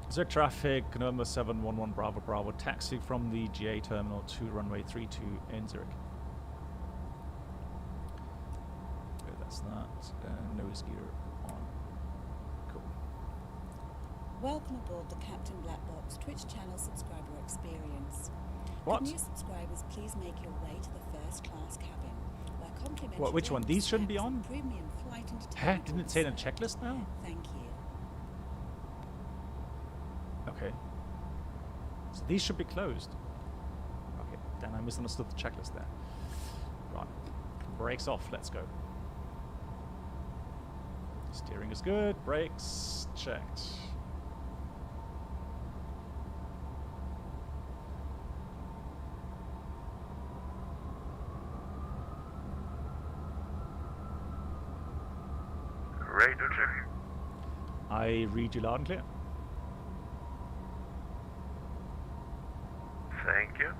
Zurich traffic, November 711 Bravo Bravo, taxi from the GA terminal to runway 32 in Zurich. Okay, that's that. Nose gear on. Cool.
Welcome aboard the Captain Black Box Twitch channel subscriber experience.
What?
Could new subscribers please make your way to the first class cabin, where complimentary
What? Which one?
drinks,
These shouldn't be
snacks,
on?
and premium flight entertainment
Huh? Didn't
will
it say in a
be served.
checklist now?
Thank you.
Okay. So these should be closed. Okay, then I misunderstood the checklist there. Right. Brakes off, let's go. Steering is good, brakes checked.
Ready to check.
I read you loud and clear.
Thank you.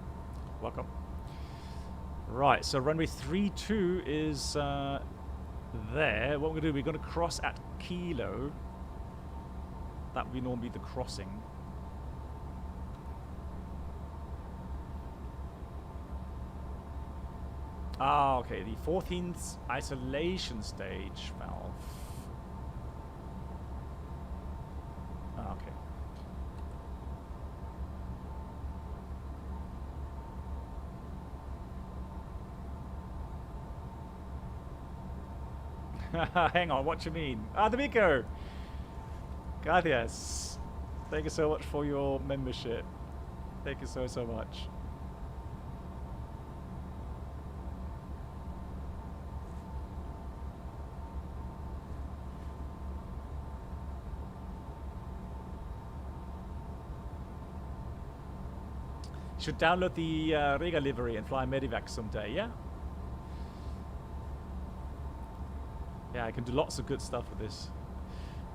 Welcome. Right, so runway 32 is there. What we're going to do, we're going to cross at Kilo. That would be normally the crossing. Ah, okay, the 14th isolation stage valve. Ah, okay. Hang on, what you mean? Ah, the Miko! Gracias. Thank you so much for your membership. Thank you so much. You should download the Riga livery and fly Medivac someday, yeah? Yeah, I can do lots of good stuff with this.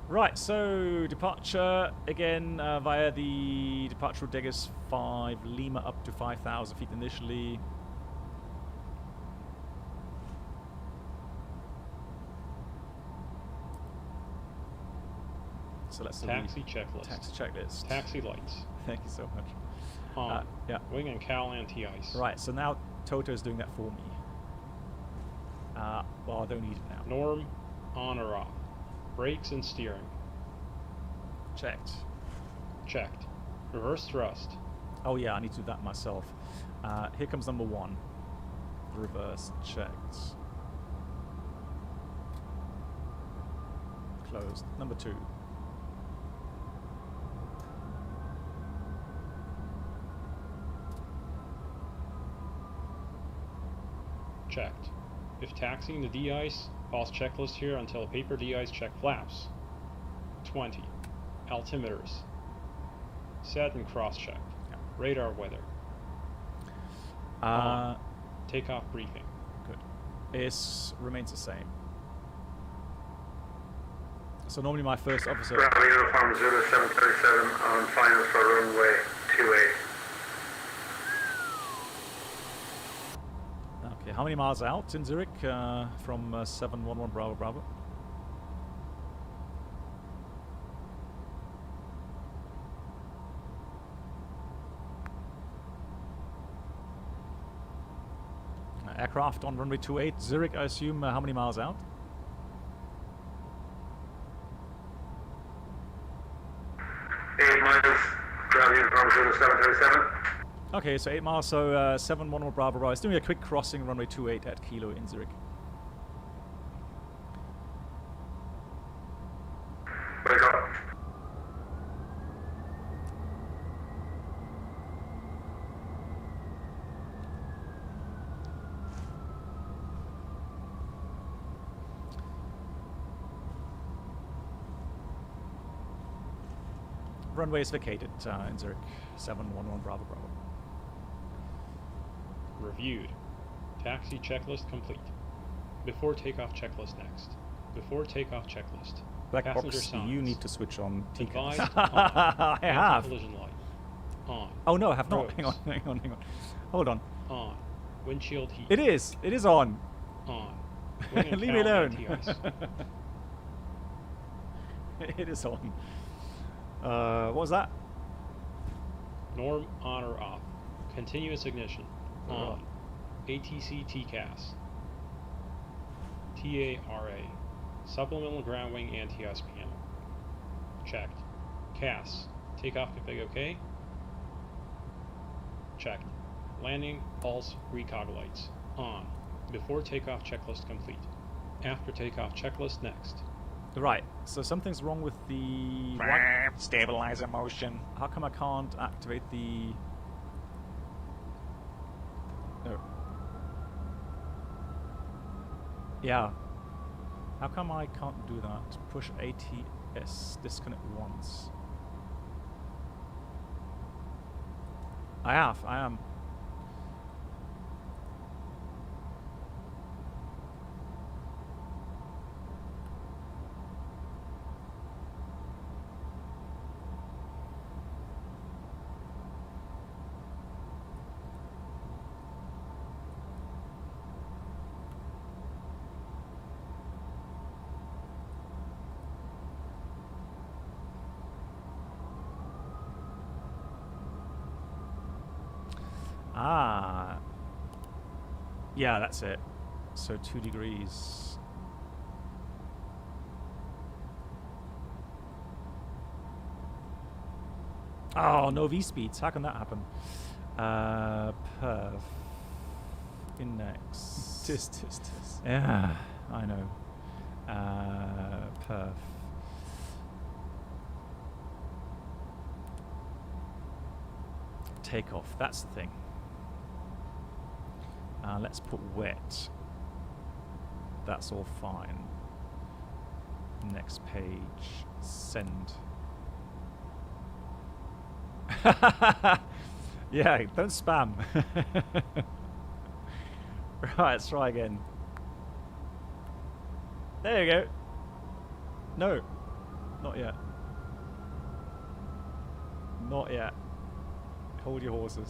Right, so departure again via the departure Degas 5 Lima up to 5,000 feet initially. So let's
taxi checklist.
Taxi checklist.
Taxi lights.
Thank you so much.
On.
Yeah.
Wing and cowl anti-ice.
Right, so now Toto is doing that for me. Well, I don't need it now.
Norm, on or off. Brakes and steering.
Checked.
Checked. Reverse thrust.
Oh yeah, I need to do that myself. Here comes number 1. Reverse checked. Closed. Number 2.
Checked. If taxiing the de-ice, pause checklist here until paper de-ice check flaps. 20. Altimeters. Set and cross-check.
Yeah.
Radar weather. On. Takeoff briefing.
Good. It remains the same. So normally my first officer...
Bravo Uniform 0737 on final for runway 28.
Okay, how many miles out in Zurich from 711 Bravo Bravo? Aircraft on runway 28, Zurich, I assume. How many miles out?
Bravo Uniform 0737.
Okay, so 8 miles, so 711 Bravo Bravo. It's doing a quick crossing runway 28 at Kilo in Zurich.
Break up.
Runway is vacated in Zurich, 711 Bravo Bravo.
Reviewed. Taxi checklist complete. Before takeoff checklist next. Before takeoff checklist.
Black
Passenger
box,
signs.
you need to switch on
Advised
TCAS.
on.
I have.
Collision light. On.
Oh no, I have not.
Roads.
Hang on. Hold on.
On. Windshield heat.
It is on.
On. Wing and
Leave me
cowl
alone.
anti-ice.
It is on. What was that?
Norm on or off. Continuous ignition. On. ATC TCAS. TARA. Supplemental ground wing anti-ice panel. Checked. CAS. Takeoff config OK. Checked. Landing, pulse, recog lights. On. Before takeoff checklist complete. After takeoff checklist next.
Right, so something's wrong with the...
Stabilizer motion.
How come I can't activate the... No. Yeah. How come I can't do that? Push ATS, disconnect once. I am. Ah. Yeah, that's it. So 2 degrees. Oh, no V-speeds. How can that happen? Perf. Index.
Tis.
Yeah, I know. Perf. Takeoff. That's the thing. Let's put wet. That's all fine. Next page. Send. Yeah, don't spam. Right, let's try again. There you go. No. Not yet. Not yet. Hold your horses.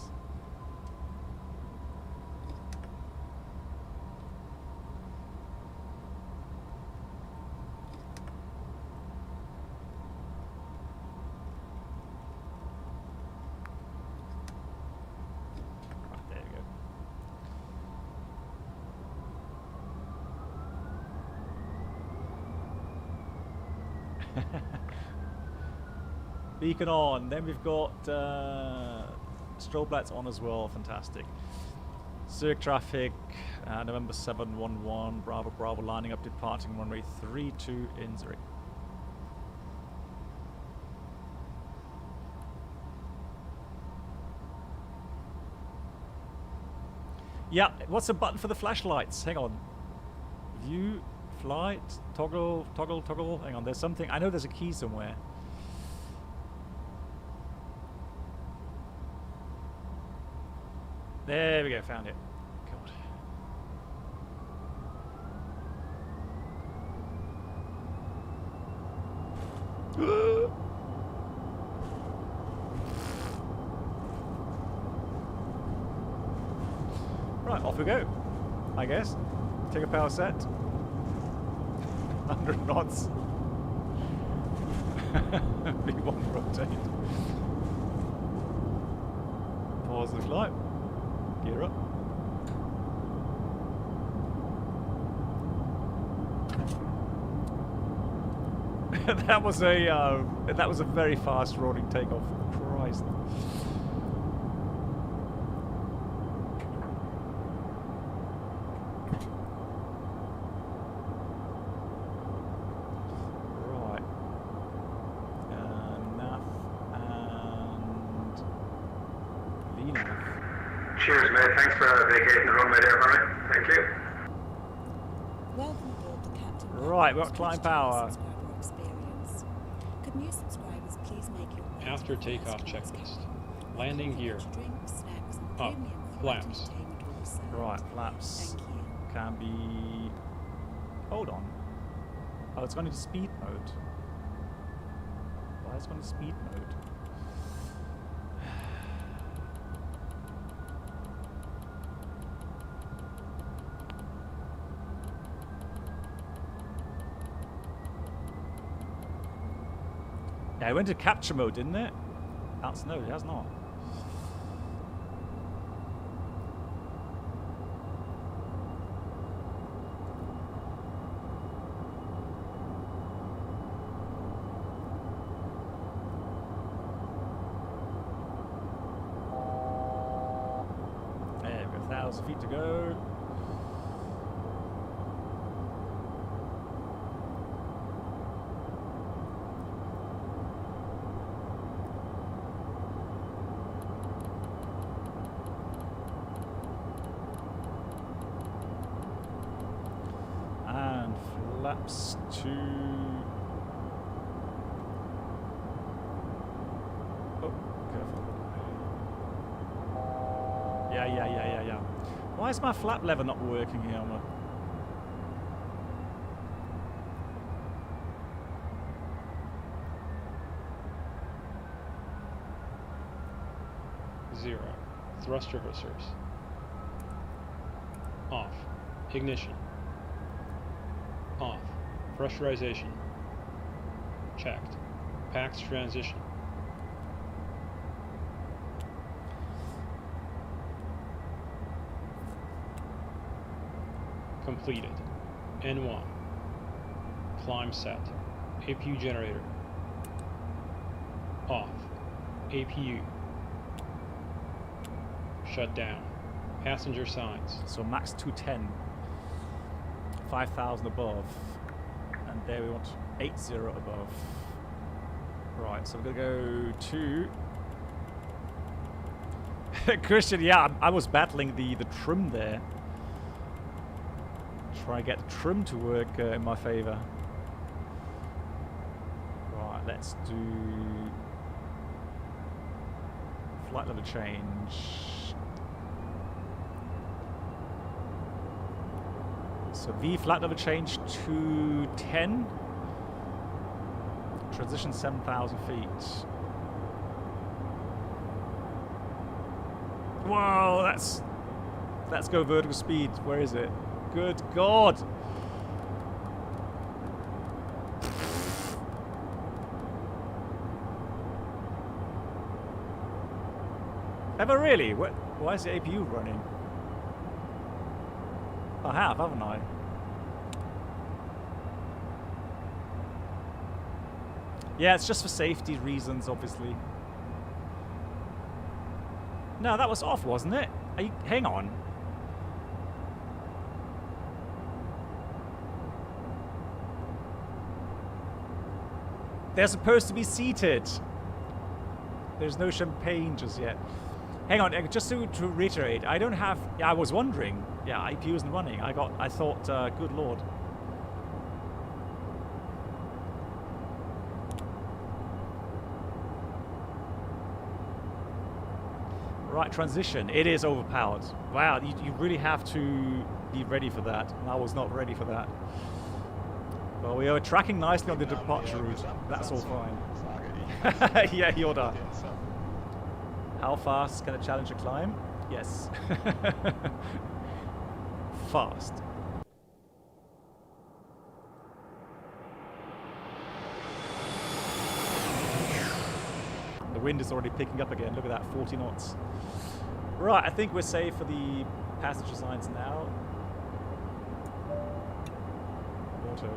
Right, there you go. Beacon on. Then we've got strobe lights on as well. Fantastic. Circ traffic. November 711. Bravo. Lining up, departing runway 32 in Zurich. Yeah. What's the button for the flashlights? Hang on. View. Flight. Toggle. Hang on. There's something. I know there's a key somewhere. There we go, found it. God. Right, off we go. I guess. Take a power set. 100 knots. V1 rotate. Pause the flight. Gear up. That was a very fast rolling takeoff. Christ. Right. Nav and VNav.
Cheers, mate. Thanks for vacating the runway there for me. Thank you.
Welcome aboard the Captain.
Right, we've got climb power.
Could new subscribers please make your way
After takeoff checklist. Landing gear.
drinks, snacks, and
Up.
premium
Flaps.
entertainment all served.
Right, flaps.
Thank you.
Can be... Hold on. Oh, it's gone into speed mode. Why is it gone into speed mode? Yeah, it went to capture mode, didn't it? That's no, it has not. There we go, 1,000 feet to go. Flaps to... Oh, careful. Yeah. Why is my flap lever not working here? On
0. Thrust reversers. Off. Ignition. Off. Pressurization. Checked. Pax transition. Completed. N1. Climb set. APU generator. Off. APU. Shutdown. Passenger signs.
So max 210. 5,000 above. And there we want 80 above. Right, so we're going to go to... Christian, yeah, I was battling the trim there. Try and get the trim to work in my favor. Right, let's do flight level change. So V flight level change to 10. Transition 7,000 feet. Whoa, let's go vertical speed. Where is it? Good God! Have I really? Why is the APU running? I have, haven't I? Yeah, it's just for safety reasons, obviously. No, that was off, wasn't it? Hang on. They're supposed to be seated. There's no champagne just yet. Hang on, just to reiterate, I don't have... Yeah, I was wondering. Yeah, IPU isn't running. I thought, good lord. Right, transition. It is overpowered. Wow, you really have to be ready for that. And I was not ready for that. Well, we are tracking nicely on the departure route. That's all fine. Yeah, Yoda. How fast can a Challenger climb? Yes. Fast. The wind is already picking up again. Look at that, 40 knots. Right, I think we're safe for the passenger signs now. Auto.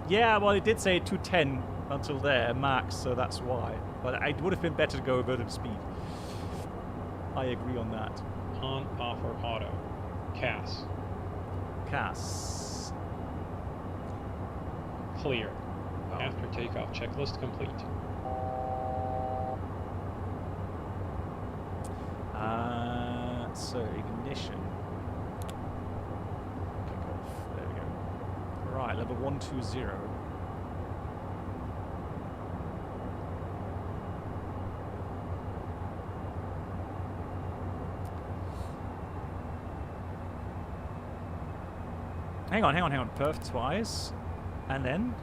Yeah, well, it did say 210 until there, max, so that's why. But it would have been better to go vertical speed. I agree on that.
On, off, or auto. CAS.
CAS.
Clear. Oh. After takeoff checklist complete. So ignition. Takeoff. There we go. Right, level 120. Hang on. Perf twice. And then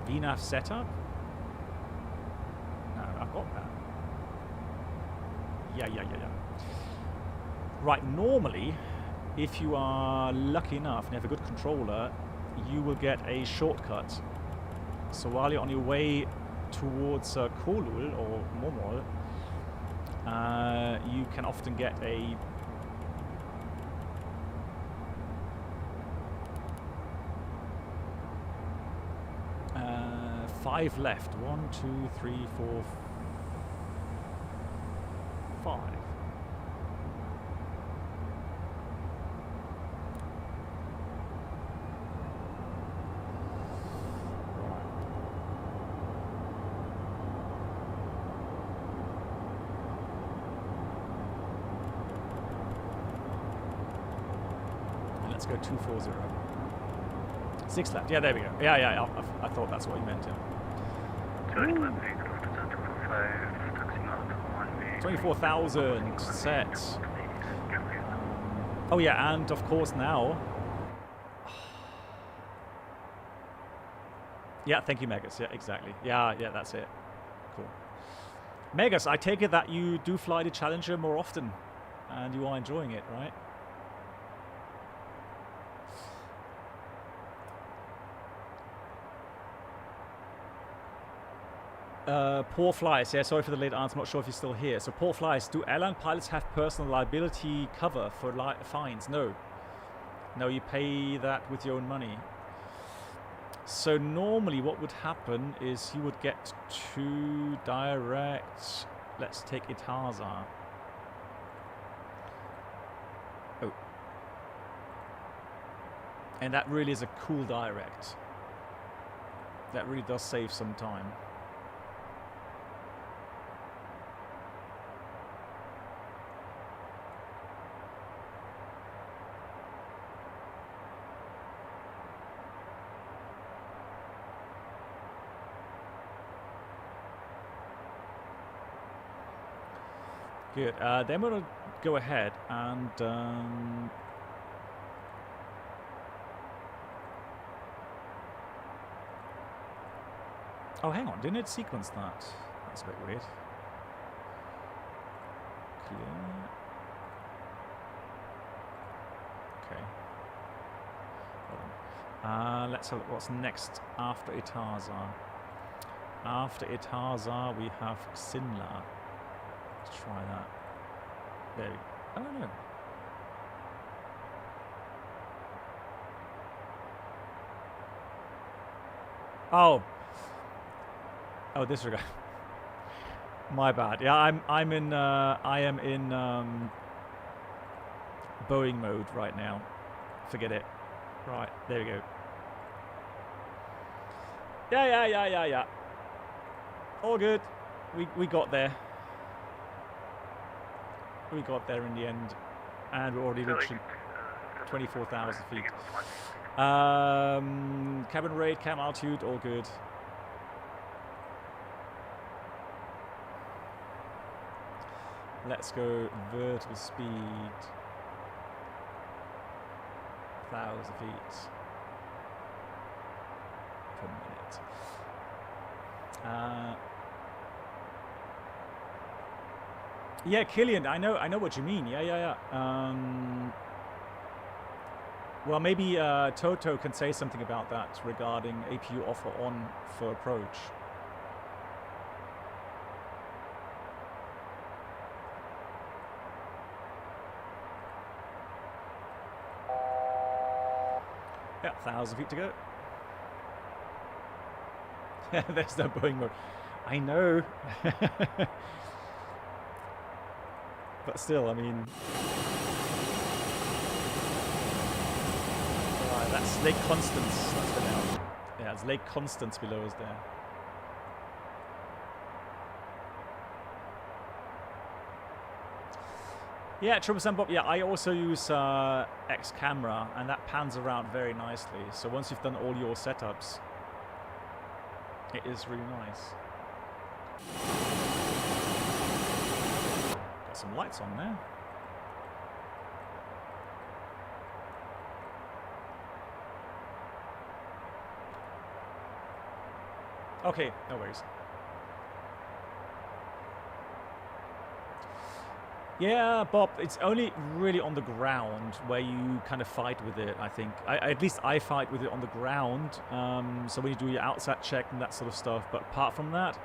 VNAV setup. No, I've got that. Yeah. Right, normally, if you are lucky enough and have a good controller, you will get a shortcut
So while you're on your way towards Kolul or Momol, you can often get a 5 left. 1, 2, 3, 4, 5. Let's go 240. 6 left. Yeah, there we go. Yeah. I thought that's what you meant. Yeah. 24,000 set. Oh yeah, and of course now. Yeah, thank you, Megas. Yeah, exactly. Yeah, that's it. Cool. Megas, I take it that you do fly the Challenger more often, and you are enjoying it, right? Poor Flies, yeah, sorry for the late answer, I'm not sure if you're still here. So Poor Flies, do airline pilots have personal liability cover for fines? No. No, you pay that with your own money. So normally what would happen is you would get 2 direct, let's take Itaza. Oh. And that really is a cool direct. That really does save some time. Good. Then we're going to go ahead and oh, hang on. Didn't it sequence that? That's a bit weird. Clear. Okay. Hold on. Let's have a look what's next after Itaza. After Itaza, we have Xinla. Let's try that. There we go. Oh no. Oh, this guy. My bad. Yeah, I am in Boeing mode right now. Forget it. Right, there we go. Yeah. All good. We got there. We got there in the end, and we're already reaching 24,000 feet. Cabin rate, cam altitude, all good. Let's go vertical speed. 1,000 feet per minute. Yeah, Killian, I know what you mean. Yeah. Well, maybe Toto can say something about that regarding APU off or on for approach. Yeah, 1,000 feet to go. There's no Boeing mode. I know. But still, I mean... Right, that's Lake Constance. That's been out. Yeah, it's Lake Constance below us there. Yeah, 777 Bob. Yeah, I also use X camera, and that pans around very nicely. So once you've done all your setups, it is really nice. Got some lights on there. Okay, no worries. Yeah, Bob, it's only really on the ground where you kind of fight with it, I think. At least I fight with it on the ground. So when you do your outside check and that sort of stuff. But apart from that,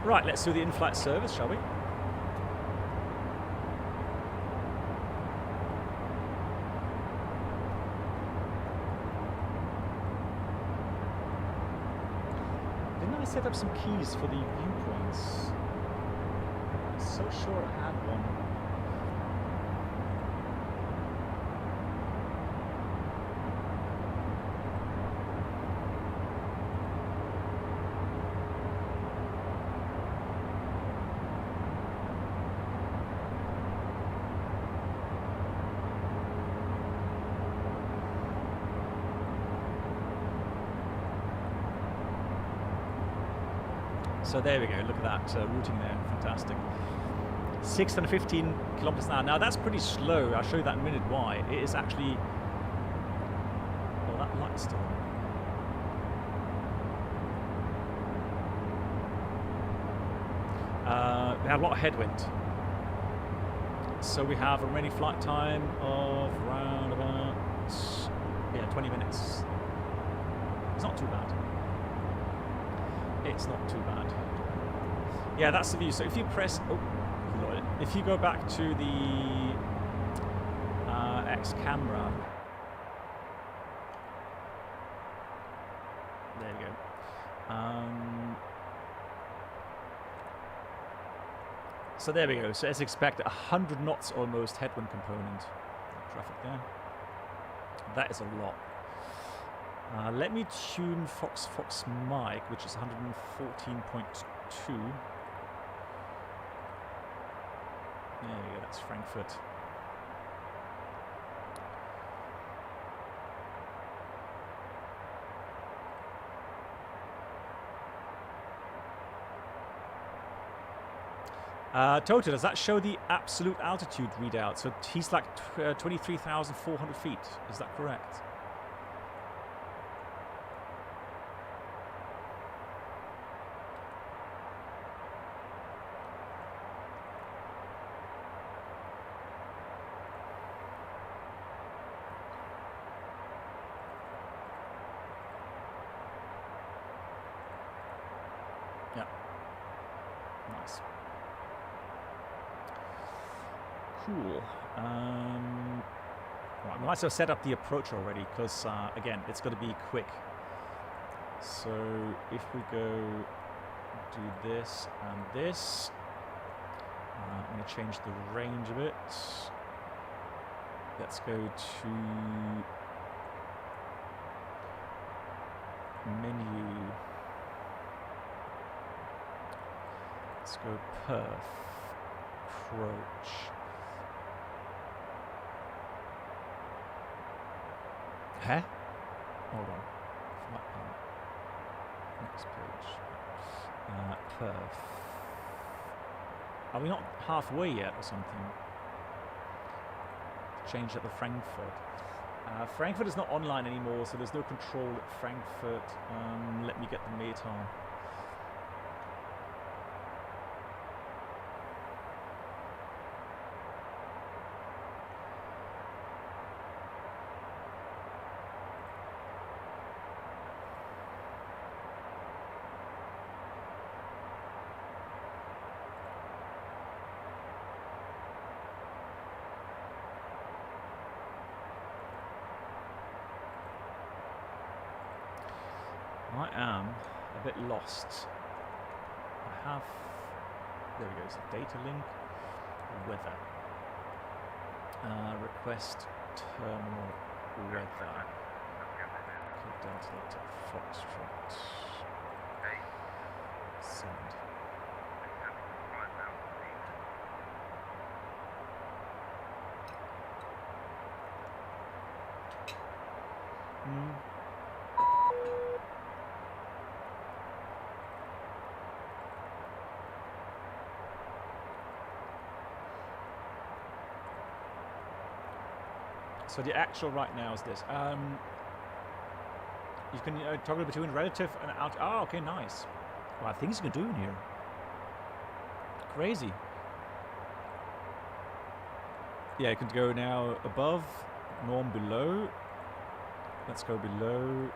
right, let's do the in-flight service, shall we? Didn't I set up some keys for the viewpoints? I'm so sure I had one. So there we go, look at that routing there, fantastic. 615 kilometers an hour. Now that's pretty slow, I'll show you that in a minute why. It is actually, well, that light's still on. We have a lot of headwind. So we have a remaining flight time of around about, 20 minutes. It's not too bad. It's not too bad. Yeah, that's the view. So if you press, if you go back to the X camera, there you go. So there we go. So as expected, 100 knots almost headwind component. Traffic there. That is a lot. Let me tune Fox mic, which is 114.2. There we go, that's Frankfurt. Toto, does that show the absolute altitude readout? So he's like 23,400 feet. Is that correct? Cool. Right, we might as well set up the approach already because, again, it's going to be quick. So if we go do this and this, I'm going to change the range a bit. Let's go to menu. Let's go perf, approach. Huh? Hold on. Next page. Perf. Are we not halfway yet or something? Change that to Frankfurt. Frankfurt is not online anymore, so there's no control at Frankfurt. Let me get the METAR. I am a bit lost. I have, there we go, so data link, weather. Request terminal weather. Delta Foxtrot. Send. So the actual right now is this. You can toggle between relative and out. Oh, okay, nice. Wow, things you can do in here. Crazy. Yeah, you can go now above, norm below. Let's go below.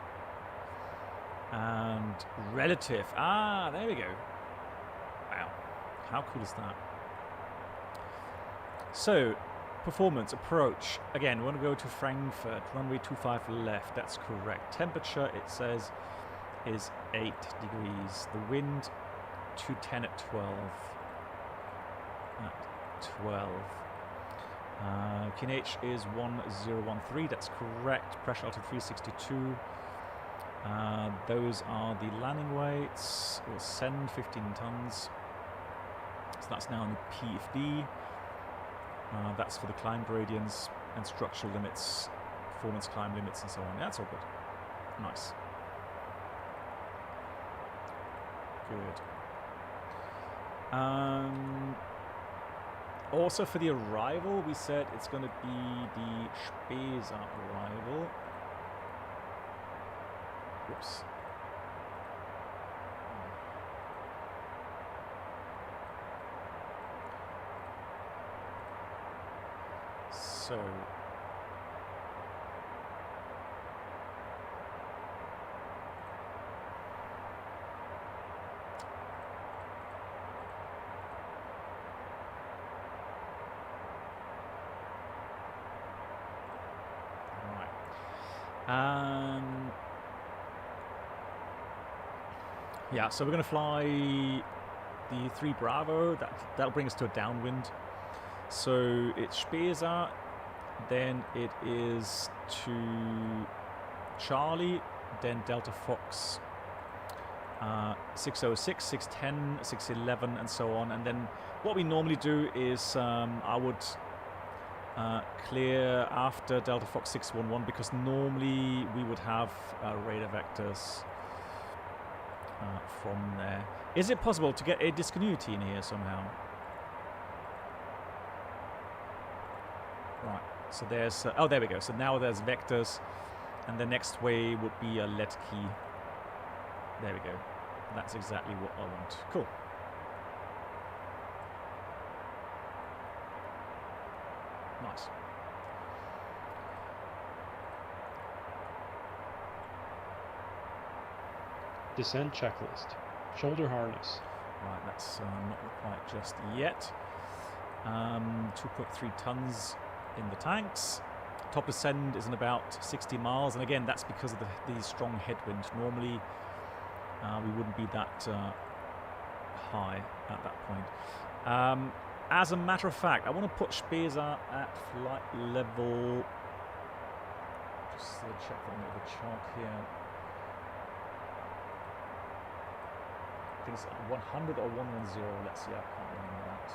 And relative. Ah, there we go. Wow. How cool is that? So, performance, approach. Again, we want to go to Frankfurt. Runway 25 left. That's correct. Temperature, it says, is 8 degrees. The wind, 210 at 12. At 12. QNH is 1013. That's correct. Pressure altitude 362. Those are the landing weights. We'll send 15 tons. So that's now in the PFD. That's for the climb gradients and structural limits, performance climb limits and so on. That's all good. Nice. Good. Also for the arrival, we said it's going to be the Spesa arrival. Whoops. So yeah, so we're going to fly the 3 Bravo. That'll bring us to a downwind. So it's Spesa, then it is to Charlie, then Delta Fox 606, 610, 611, and so on. And then what we normally do is I would clear after Delta Fox 611 because normally we would have radar vectors from there. Is it possible to get a discontinuity in here somehow? Right, so there's oh, there we go. So now there's vectors, and the next way would be a let key. There we go. That's exactly what I want. Cool. Nice.
Descent checklist. Shoulder harness.
Right, that's not required just yet. 2.3 tons in the tanks. Top descend is in about 60 miles, and again, that's because of the strong headwind. Normally, we wouldn't be that high at that point. As a matter of fact, I want to put Spesa at flight level. Just check the chart here. I think it's 100 or 110. Let's see, I can't remember that.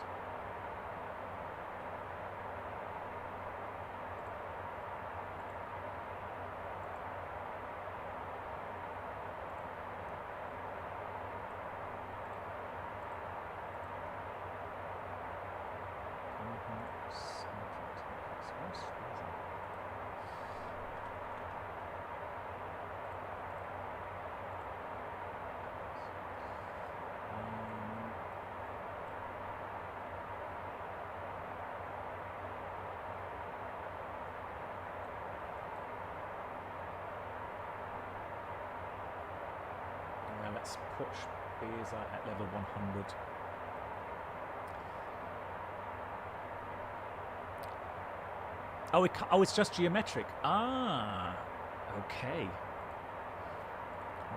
Let's put Spesa at level 100. Oh, it's just geometric. Ah, okay.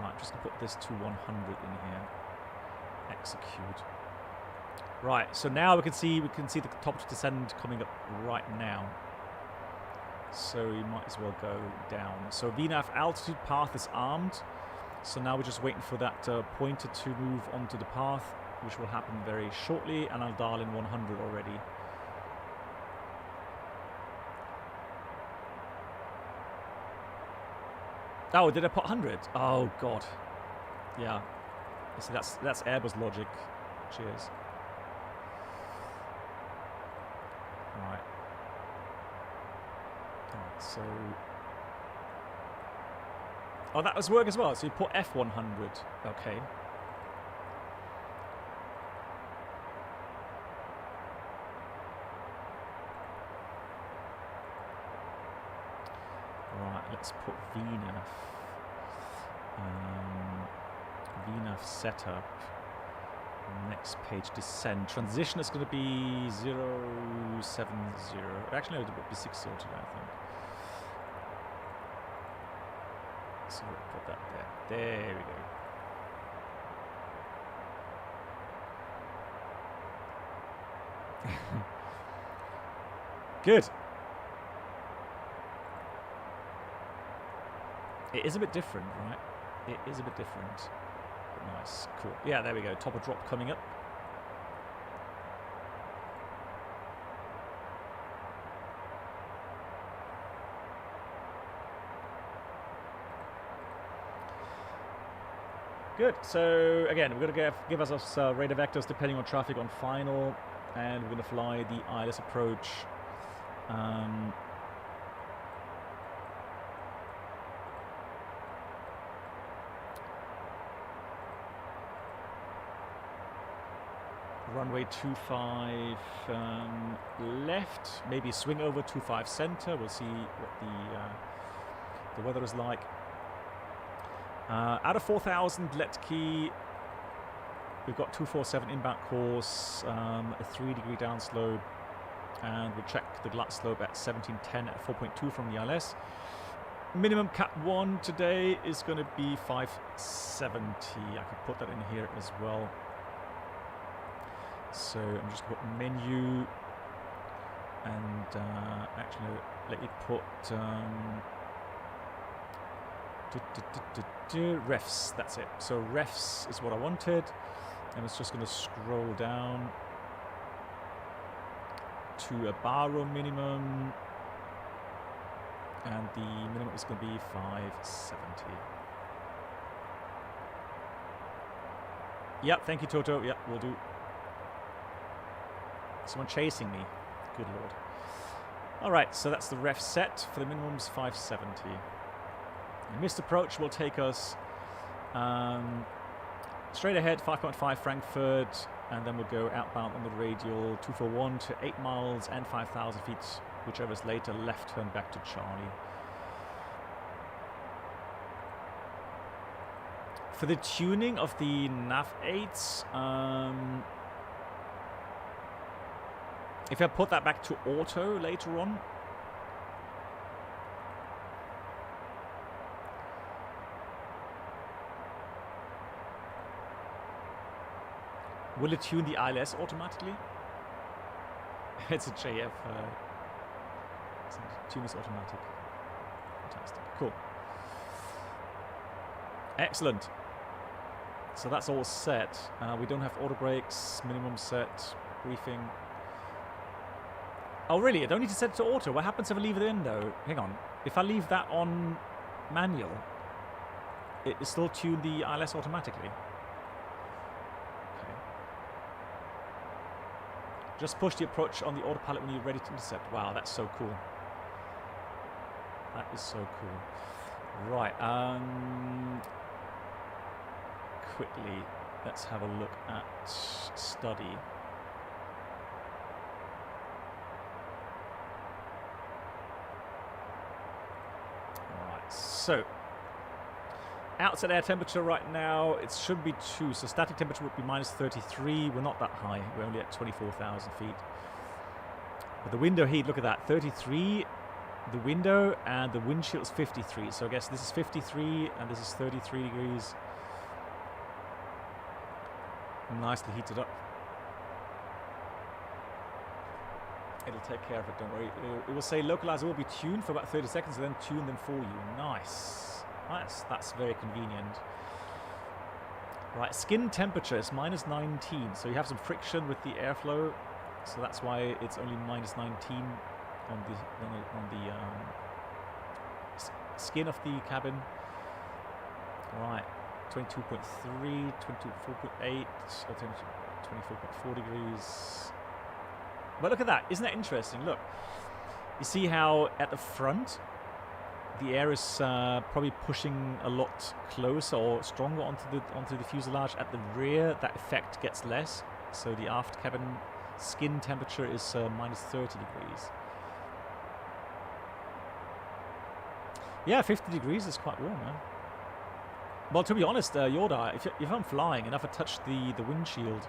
Right, just gonna put this to 100 in here. Execute. Right, so now we can see the top to descend coming up right now. So we might as well go down. So VNAV altitude path is armed. So now we're just waiting for that pointer to move onto the path, which will happen very shortly, and I'll dial in 100 already. Oh, did I put 100? Oh god. Yeah. So that's Airbus logic. Cheers. Right. Oh So... Oh, that was work as well. So you put F100. Okay. Right, let's put VNAV. VNAV setup. Next page, descend. Transition is going to be 070. Actually, no, it would be 60 today, I think. So we'll put that there. There we go. Good. It is a bit different, right? It is a bit different. But nice. Cool. Yeah, there we go. Top of drop coming up. Good. So again, we're going to give us radar vectors depending on traffic on final, and we're going to fly the ILS approach. Runway 25 left, maybe swing over 25 center. We'll see what the weather is like. Out of 4,000 let key, we've got 247 inbound course, a 3-degree downslope, and we'll check the glide slope at 1710 at 4.2 from the ILS. Minimum Cat 1 today is going to be 570. I could put that in here as well. So I'm just going to put menu, and actually let you put refs. That's it. So refs is what I wanted, and it's just going to scroll down to a bar room minimum, and the minimum is going to be 570. Yep, thank you, Toto. Yep, we'll do. Someone chasing me. Good lord. Alright, so that's the ref set for the minimums 570. And missed approach will take us straight ahead 5.5 Frankfurt, and then we'll go outbound on the radial 241 to 8 miles and 5,000 feet, whichever is later, left turn back to Charlie. For the tuning of the nav aids, if I put that back to auto later on, will it tune the ILS automatically? It's a JF. Tune is automatic. Fantastic. Cool. Excellent. So that's all set. We don't have auto brakes, minimum set, briefing. Oh really? I don't need to set it to auto. What happens if I leave it in though? Hang on. If I leave that on manual, it still tune the ILS automatically. Okay. Just push the approach on the autopilot when you're ready to intercept. Wow, that's so cool. That is so cool. Right. Quickly, let's have a look at study. So, outside air temperature right now, it should be 2. So static temperature would be minus 33. We're not that high. We're only at 24,000 feet. But the window heat, look at that. 33, the window, and the windshield is 53. So I guess this is 53, and this is 33 degrees. Nicely heated up. It'll take care of it, don't worry. It will say localizer will be tuned for about 30 seconds and then tune them for you. Nice. That's very convenient. Right, skin temperature is minus 19. So you have some friction with the airflow. So that's why it's only minus 19 on the skin of the cabin. Right, 22.3, 24.8, 24.4 degrees. But look at that. Isn't that interesting? Look. You see how at the front, the air is probably pushing a lot closer or stronger onto the fuselage. At the rear, that effect gets less. So the aft cabin skin temperature is minus 30 degrees. Yeah, 50 degrees is quite warm, man. Well, to be honest, Yoda, if I'm flying and if I touch the windshield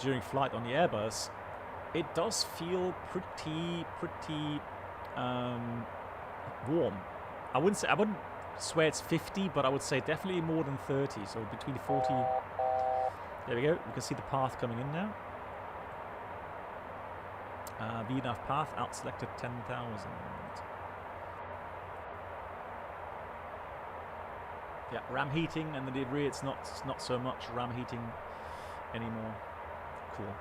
during flight on the Airbus, it does feel pretty warm. I wouldn't swear it's 50, but I would say definitely more than 30. So between 40. There we go. You can see the path coming in now. VNAV path out selected 10,000. Yeah, ram heating, and the rear it's not so much ram heating anymore. Cool.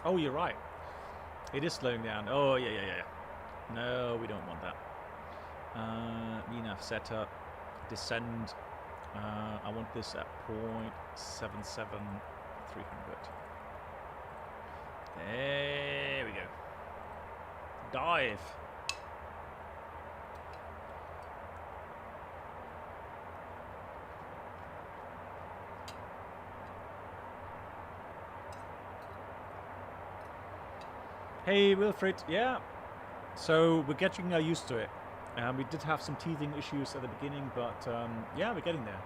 Oh, you're right. It is slowing down. Oh, yeah. No, we don't want that. VNAV setup. Descend. I want this at 0.77 300. There we go. Dive. Hey Wilfred, yeah. So we're getting used to it. We did have some teething issues at the beginning, but yeah, we're getting there.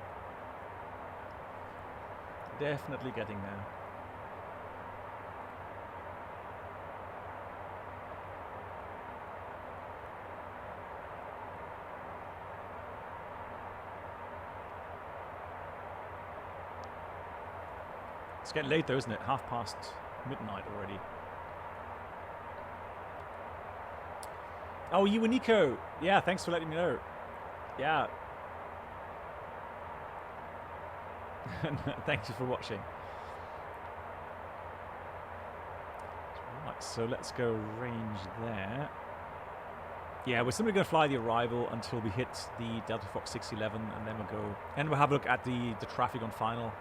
Definitely getting there. It's getting late though, isn't it? midnight already. Oh, you and Nico. Yeah, thanks for letting me know. Yeah. Thank you for watching. Right, so let's go range there. Yeah, we're simply going to fly the arrival until we hit the Delta Fox 611, and then we'll go and we'll have a look at the traffic on final,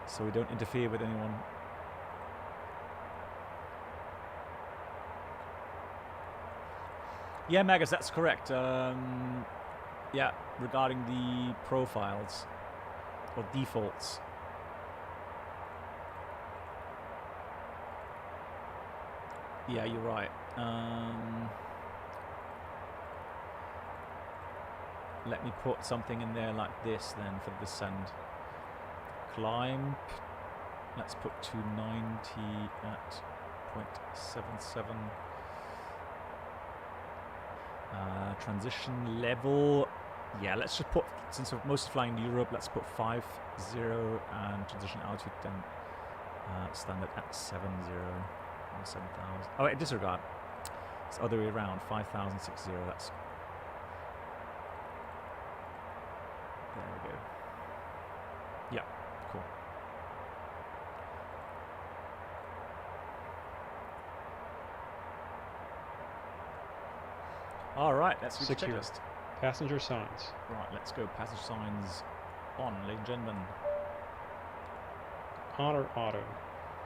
so we don't interfere with anyone. Yeah, Magus, that's correct. Yeah, regarding the profiles or defaults. Yeah, you're right. Let me put something in there like this then for the descent. Climb. Let's put 290 at 0.77. Transition level, yeah, let's just put, since we're mostly flying in Europe, let's put 50 and transition altitude then standard at 70 or 7,000. Oh wait, disregard. It's the other way around, 5,060. That's there we go. Yeah, cool. All right, let's do the checklist.
Passenger signs.
Right, let's go. Passenger signs on, ladies and gentlemen.
On or auto.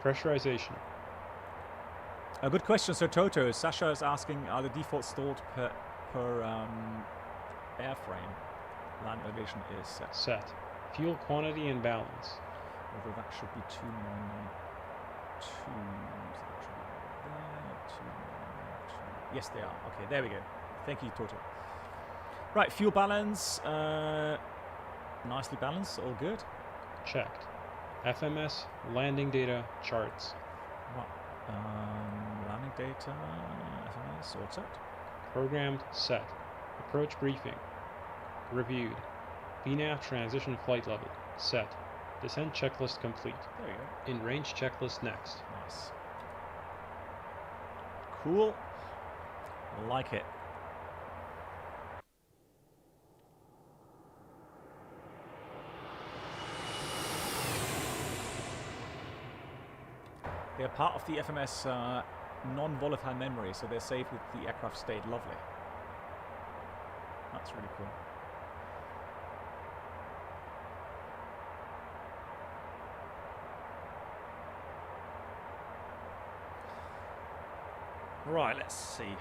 Pressurization.
A good question. So Toto, Sasha is asking, are the defaults stalled per airframe? Land elevation is set.
Set. Fuel quantity and balance.
Although that should be 2992. So that should be there. 2992. Yes, they are. Okay, there we go. Thank you, Toto. Right, fuel balance. Nicely balanced. All good.
Checked. FMS, landing data, charts.
Right. Landing data, FMS, all set.
Programmed, set. Approach briefing. Reviewed. VNAV transition flight level, set. Descent checklist complete.
There you go.
In range checklist next.
Nice. Cool. Like it. They're part of the FMS non-volatile memory, so they're safe with the aircraft state. Lovely. That's really cool. Right, let's see.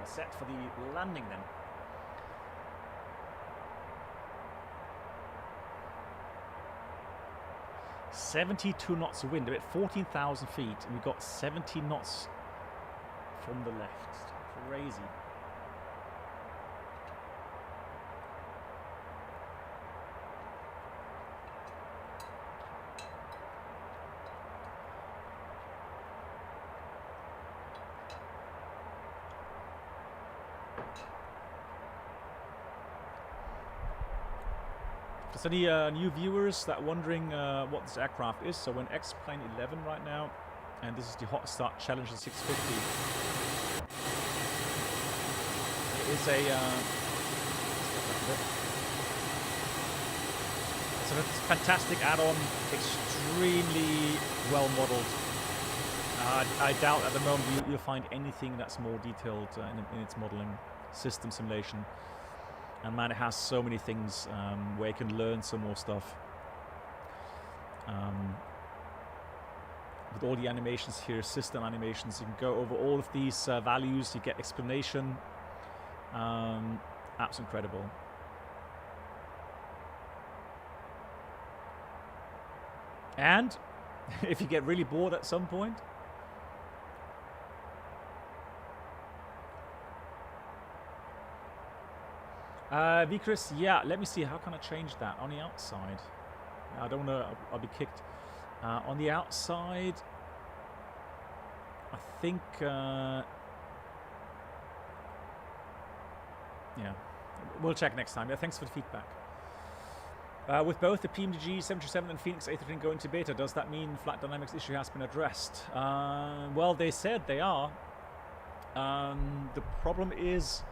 Set for the landing then. .72 knots of wind, we're at 14,000 feet, and we've got 70 knots from the left. Crazy. If there's any new viewers that are wondering what this aircraft is, so we're in XP11 right now, and this is the Hot Start Challenger 650. It is it's a fantastic add-on, extremely well modeled. I doubt at the moment you'll find anything that's more detailed in its modeling, system simulation. And man, it has so many things where you can learn some more stuff. With all the animations here, system animations, you can go over all of these values, you get explanation. Absolutely incredible. And if you get really bored at some point, Vikris, yeah, let me see, how can I change that on the outside? I don't want to, I'll be kicked. On the outside, I think, yeah, we'll check next time. Yeah, thanks for the feedback. With both the PMDG 737 and Phoenix A319 going to beta, does that mean flight dynamics issue has been addressed? Well, they said they are. The problem is,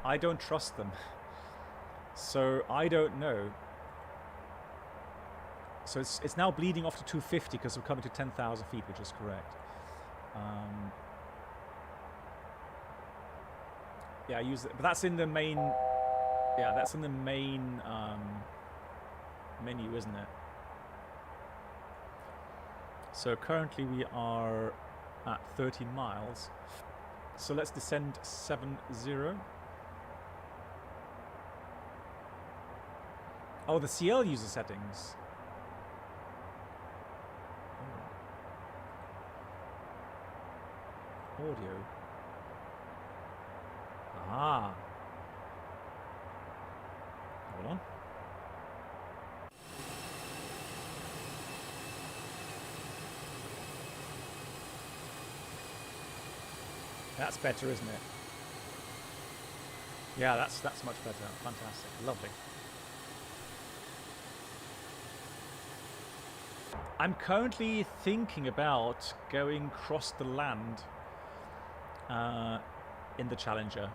I don't trust them. So I don't know. So it's now bleeding off to 250 because we're coming to 10,000 feet, which is correct. Yeah, I use it, but that's in the main. Yeah, that's in the main menu, isn't it? So currently we are at 13 miles. So let's descend 70. Oh, the CL user settings. Audio. Ah. Hold on. That's better, isn't it? Yeah, that's much better. Fantastic. Lovely. I'm currently thinking about going across the land in the Challenger.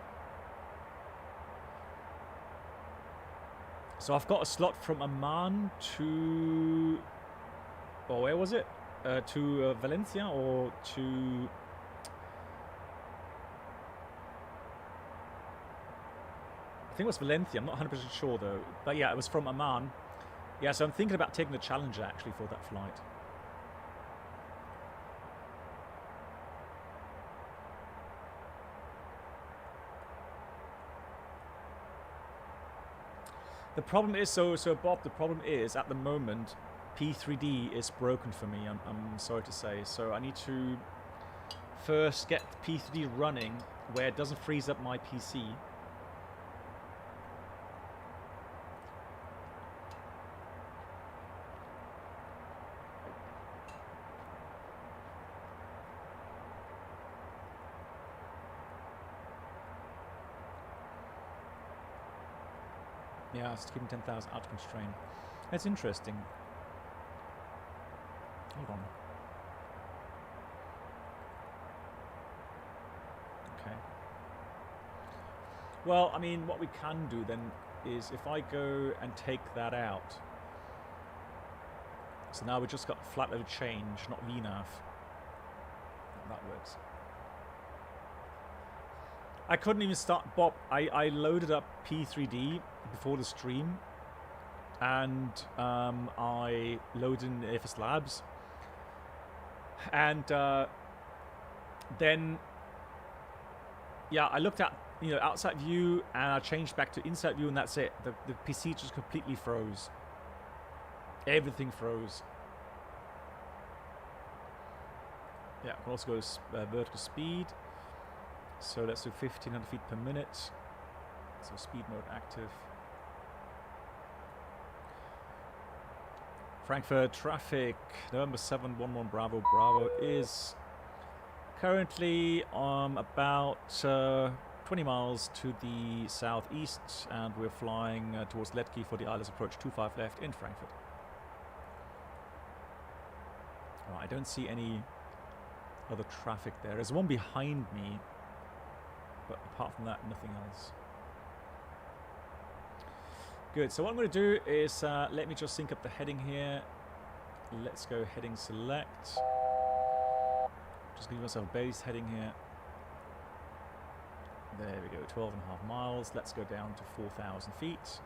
So I've got a slot from Amman to... Oh, where was it? To Valencia or to... I think it was Valencia. I'm not 100% sure though. But yeah, it was from Amman. Yeah, so I'm thinking about taking the Challenger actually for that flight. The problem is, so Bob, the problem is at the moment P3D is broken for me, I'm sorry to say. So I need to first get P3D running where it doesn't freeze up my PC. Yeah, it's keeping 10,000 out of constraint. That's interesting. Hold on. Okay. Well, I mean, what we can do then is if I go and take that out. So now we've just got flat load change, not VNAV. That works. I couldn't even start, Bob. I loaded up P3D before the stream, and I loaded in AFS Labs, and then yeah, I looked at outside view, and I changed back to inside view, and that's it. The PC just completely froze. Everything froze. Yeah, I can also go vertical speed. So let's do 1500 feet per minute. So speed mode active. Frankfurt traffic, November 711 Bravo Bravo is currently about 20 miles to the southeast, and we're flying towards Letke for the ILS approach 25 left in Frankfurt. Oh, I don't see any other traffic there. There's one behind me, but apart from that, nothing else. Good, so what I'm going to do is let me just sync up the heading here. Let's go heading select. Just give myself a base heading here. There we go, 12.5 miles. Let's go down to 4,000 feet.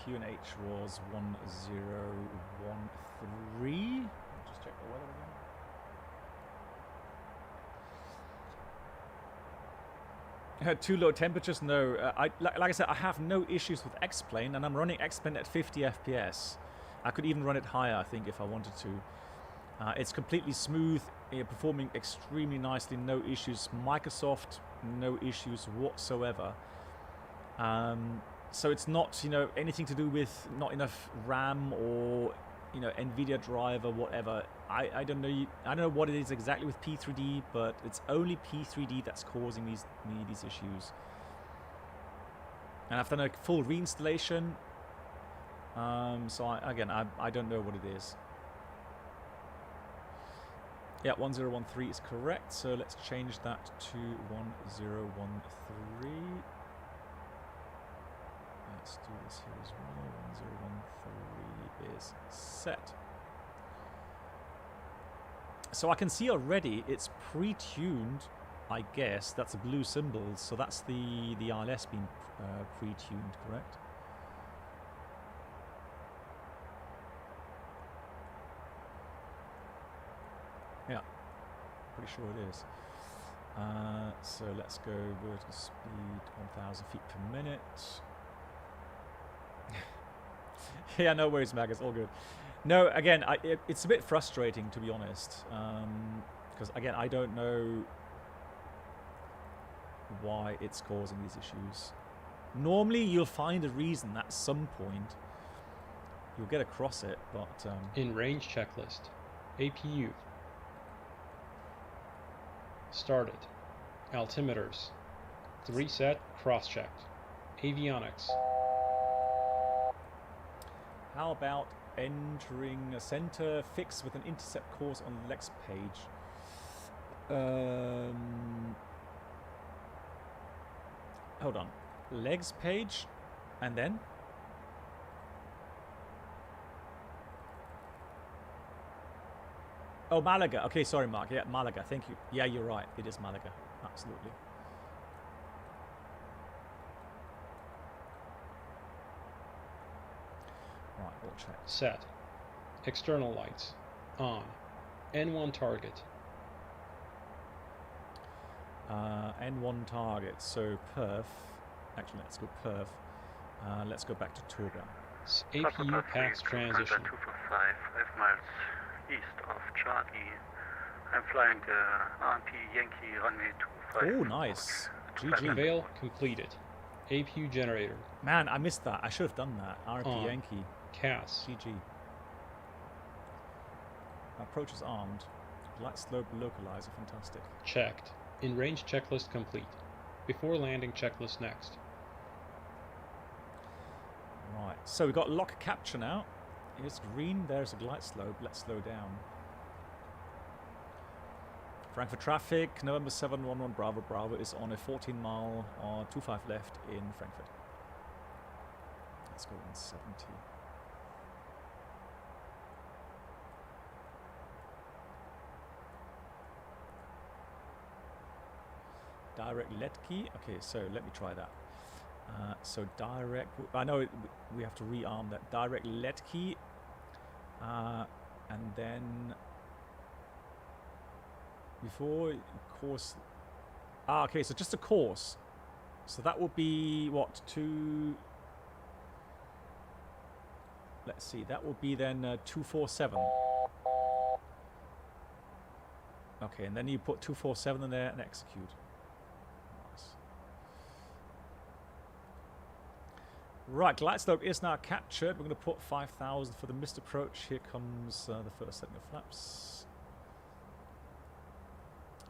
QNH was 1013. Just check the weather again. Too low temperatures? No. Like I said, I have no issues with X-Plane, and I'm running X-Plane at 50 FPS. I could even run it higher, I think, if I wanted to. It's completely smooth, performing extremely nicely, no issues. Microsoft, no issues whatsoever. So it's not, anything to do with not enough RAM or, NVIDIA driver, whatever. I don't know. I don't know what it is exactly with P3D, but it's only P3D that's causing these issues. And I've done a full reinstallation. So I don't know what it is. Yeah, 1013 is correct. So let's change that to 1013. Let's do this here as well. 1013 is set. So I can see already it's pre-tuned, I guess. That's a blue symbol, so that's the ILS being pre-tuned, correct? Yeah, pretty sure it is. So let's go vertical speed 1,000 feet per minute. Yeah, no worries, Mag, it's all good. No, again, it's a bit frustrating, to be honest, because again, I don't know why it's causing these issues. Normally, you'll find a reason at some point. You'll get across it, but
in range checklist, APU started, altimeters, 3 set, cross-checked, avionics.
How about entering a center fix with an intercept course on the legs page? Hold on. Legs page, and then? Oh, Malaga. Okay, sorry, Mark. Yeah, Malaga. Thank you. Yeah, you're right. It is Malaga. Absolutely. Right, we'll check.
Set. External lights. On. N1 target.
N1 target. So perf. Actually, let's go perf. Let's go back to turbo.
APU path transition.
245, 5 miles east of Charlie. I'm flying the RMP Yankee runway 25.
Oh, nice. GG.
Veil completed. APU generator.
Man, I missed that. I should have done that. RP
On.
Yankee.
CAS.
GG. Approach is armed. Light slope localizer. Fantastic.
Checked. In range checklist complete. Before landing checklist next.
Right. So we've got lock capture now. Here's green. There's a glide slope. Let's slow down. Frankfurt traffic. November 711 Bravo Bravo is on a 14-mile or 25 left in Frankfurt. Let's go 170. Direct let key. Okay, so let me try that. So direct. I know we have to rearm that. Direct let key, and then before course. Okay, so just a course. So that would be what, two. Let's see. That would be then 247. Okay, and then you put 247 in there and execute. Right, glide slope is now captured. We're going to put 5,000 for the missed approach. Here comes the first setting of flaps.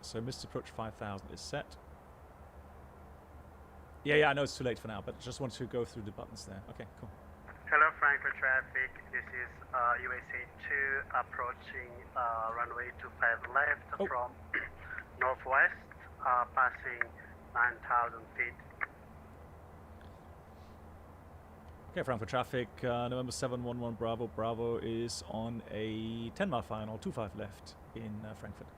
So missed approach 5,000 is set. Yeah, I know it's too late for now, but just want to go through the buttons there. Okay, cool.
Hello, Frankfurt traffic. This is USA 2 approaching runway 25 left from northwest, passing 9,000 feet.
Okay, Frankfurt traffic, November 711 Bravo Bravo is on a 10-mile final, 25 left in Frankfurt.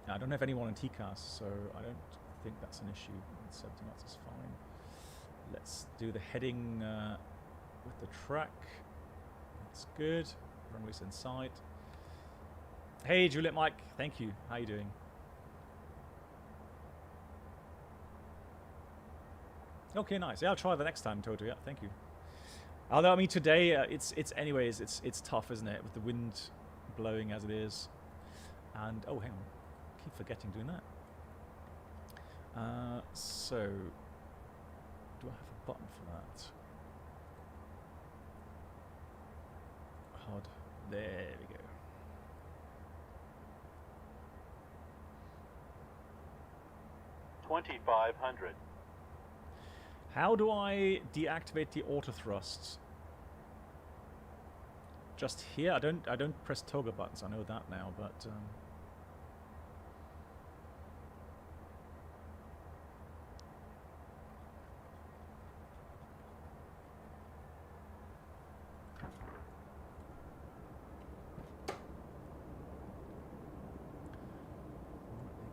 I don't have anyone in TCAS, so I don't think that's an issue. 70 knots is fine. Let's do the heading with the track. That's good. Runway's in sight. Hey, Juliet Mike, thank you. How you doing? Okay, nice. Yeah, I'll try the next time, Toto. Yeah, thank you. Although, I mean, today it's tough, isn't it, with the wind blowing as it is. And oh, hang on, I keep forgetting doing that. So, do I have a button for that? HUD. There we go. $2,500. How do I deactivate the auto thrusts? Just here? I don't press toggle buttons. I know that now, but here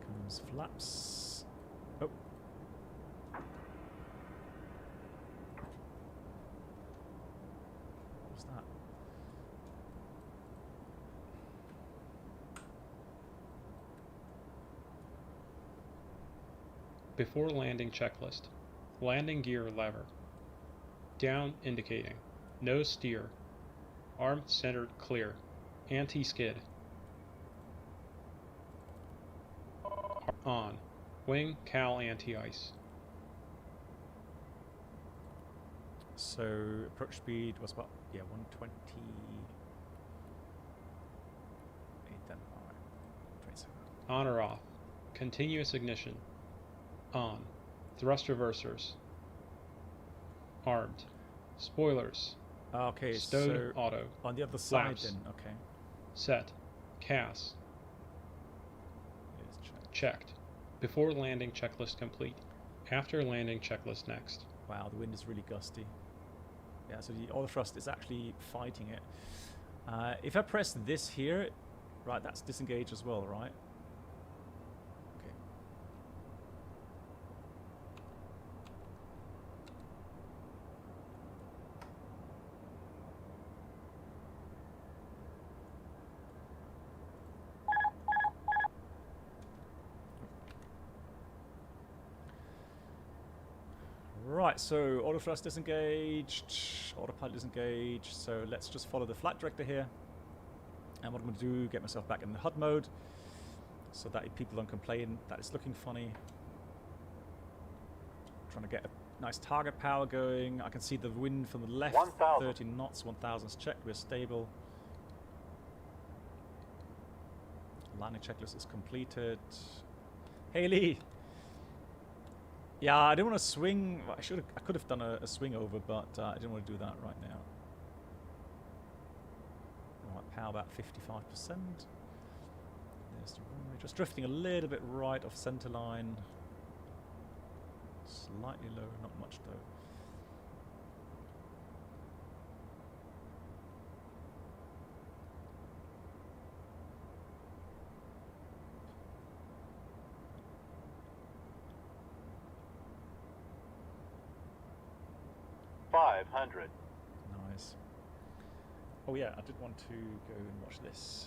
comes flaps. Oh. What's that?
Before landing checklist. Landing gear lever. Down indicating. Nose steer. Arm centered clear. Anti-skid. On. Wing cowl anti-ice.
So approach speed was about 120. 8 then. Alright. 27.
On or off. Continuous ignition. On. Thrust reversers. Armed. Spoilers.
Okay,
Stowed
so
auto.
on the other side
Flaps.
then, okay.
Set. CAS.
Yes, check.
Checked. Before landing checklist complete. After landing checklist next.
Wow, the wind is really gusty. Yeah, so the auto thrust is actually fighting it. If I press this here, right, that's disengage as well, right? Okay. Right, so auto thrust disengaged, autopilot disengaged, so let's just follow the flight director here. And what I'm going to do, get myself back in the HUD mode, so that people don't complain that it's looking funny. Trying to get a nice target power going. I can see the wind from the left, 30 knots, 1000 is checked, we're stable. Landing checklist is completed. Haley! Yeah, I didn't want to swing. I could have done a swing over, but I didn't want to do that right now. Right, power about 55%. There's the runway. Just drifting a little bit right off center line. Slightly low, not much though. Nice. Oh yeah, I did want to go and watch this.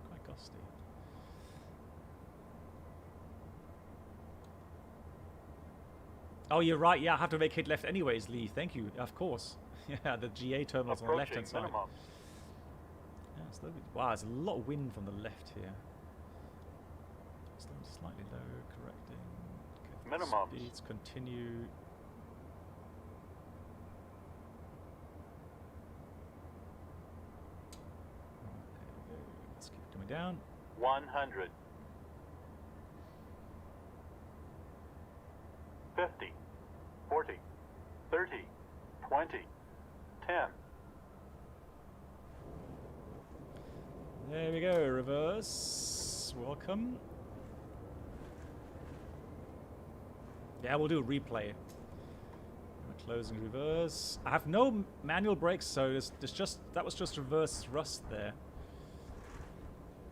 Quite gusty. Oh, you're right. Yeah, I have to vacate left anyways, Lee. Thank you. Of course. Yeah, the GA terminal's on the left-hand side. Yeah, it's wow, there's a lot of wind from the left here. Slightly low, correcting. Okay,
minimum.
Speeds continue. Right, there we go. Let's keep coming down.
100. 50. 40. 30. 20. 10.
There we go. Reverse. Welcome. Yeah, we'll do a replay. We're closing reverse. I have no manual brakes, so that was just reverse thrust there.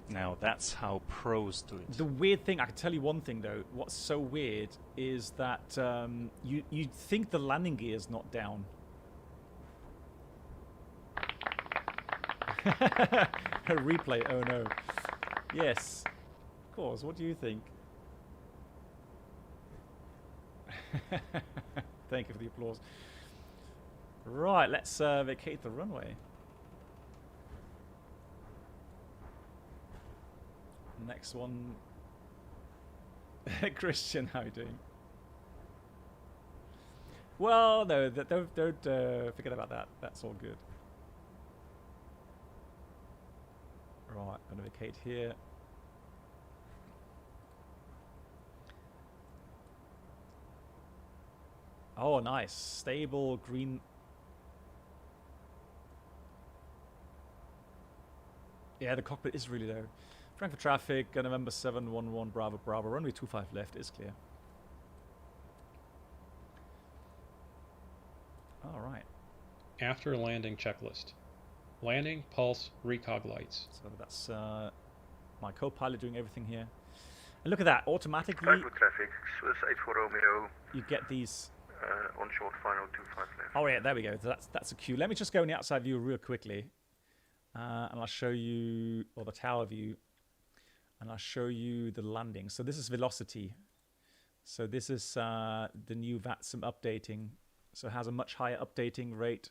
Now that's how pros do it.
The weird thing, I can tell you one thing though. What's so weird is that you think the landing gear is not down. A replay. Oh no. Yes. Of course. What do you think? Thank you for the applause. Right, let's vacate the runway. Next one. Christian, how are you doing? Well, no, don't forget about that. That's all good. Right, I'm going to vacate here. Oh, nice. Stable green. Yeah, the cockpit is really low. Frankfurt traffic, November 711 Bravo Bravo. Runway 25 left is clear. All right.
After landing checklist. Landing, pulse, recog lights.
So that's my co-pilot doing everything here. And look at that, automatically.
Frankfurt traffic, Swiss 84 Romeo.
You get these.
On short final 25 left.
Oh yeah, there we go. That's a cue. Let me just go in the outside view real quickly, and I'll show you, or the tower view, and I'll show you the landing. So this is velocity. So this is the new Vatsim updating. So it has a much higher updating rate.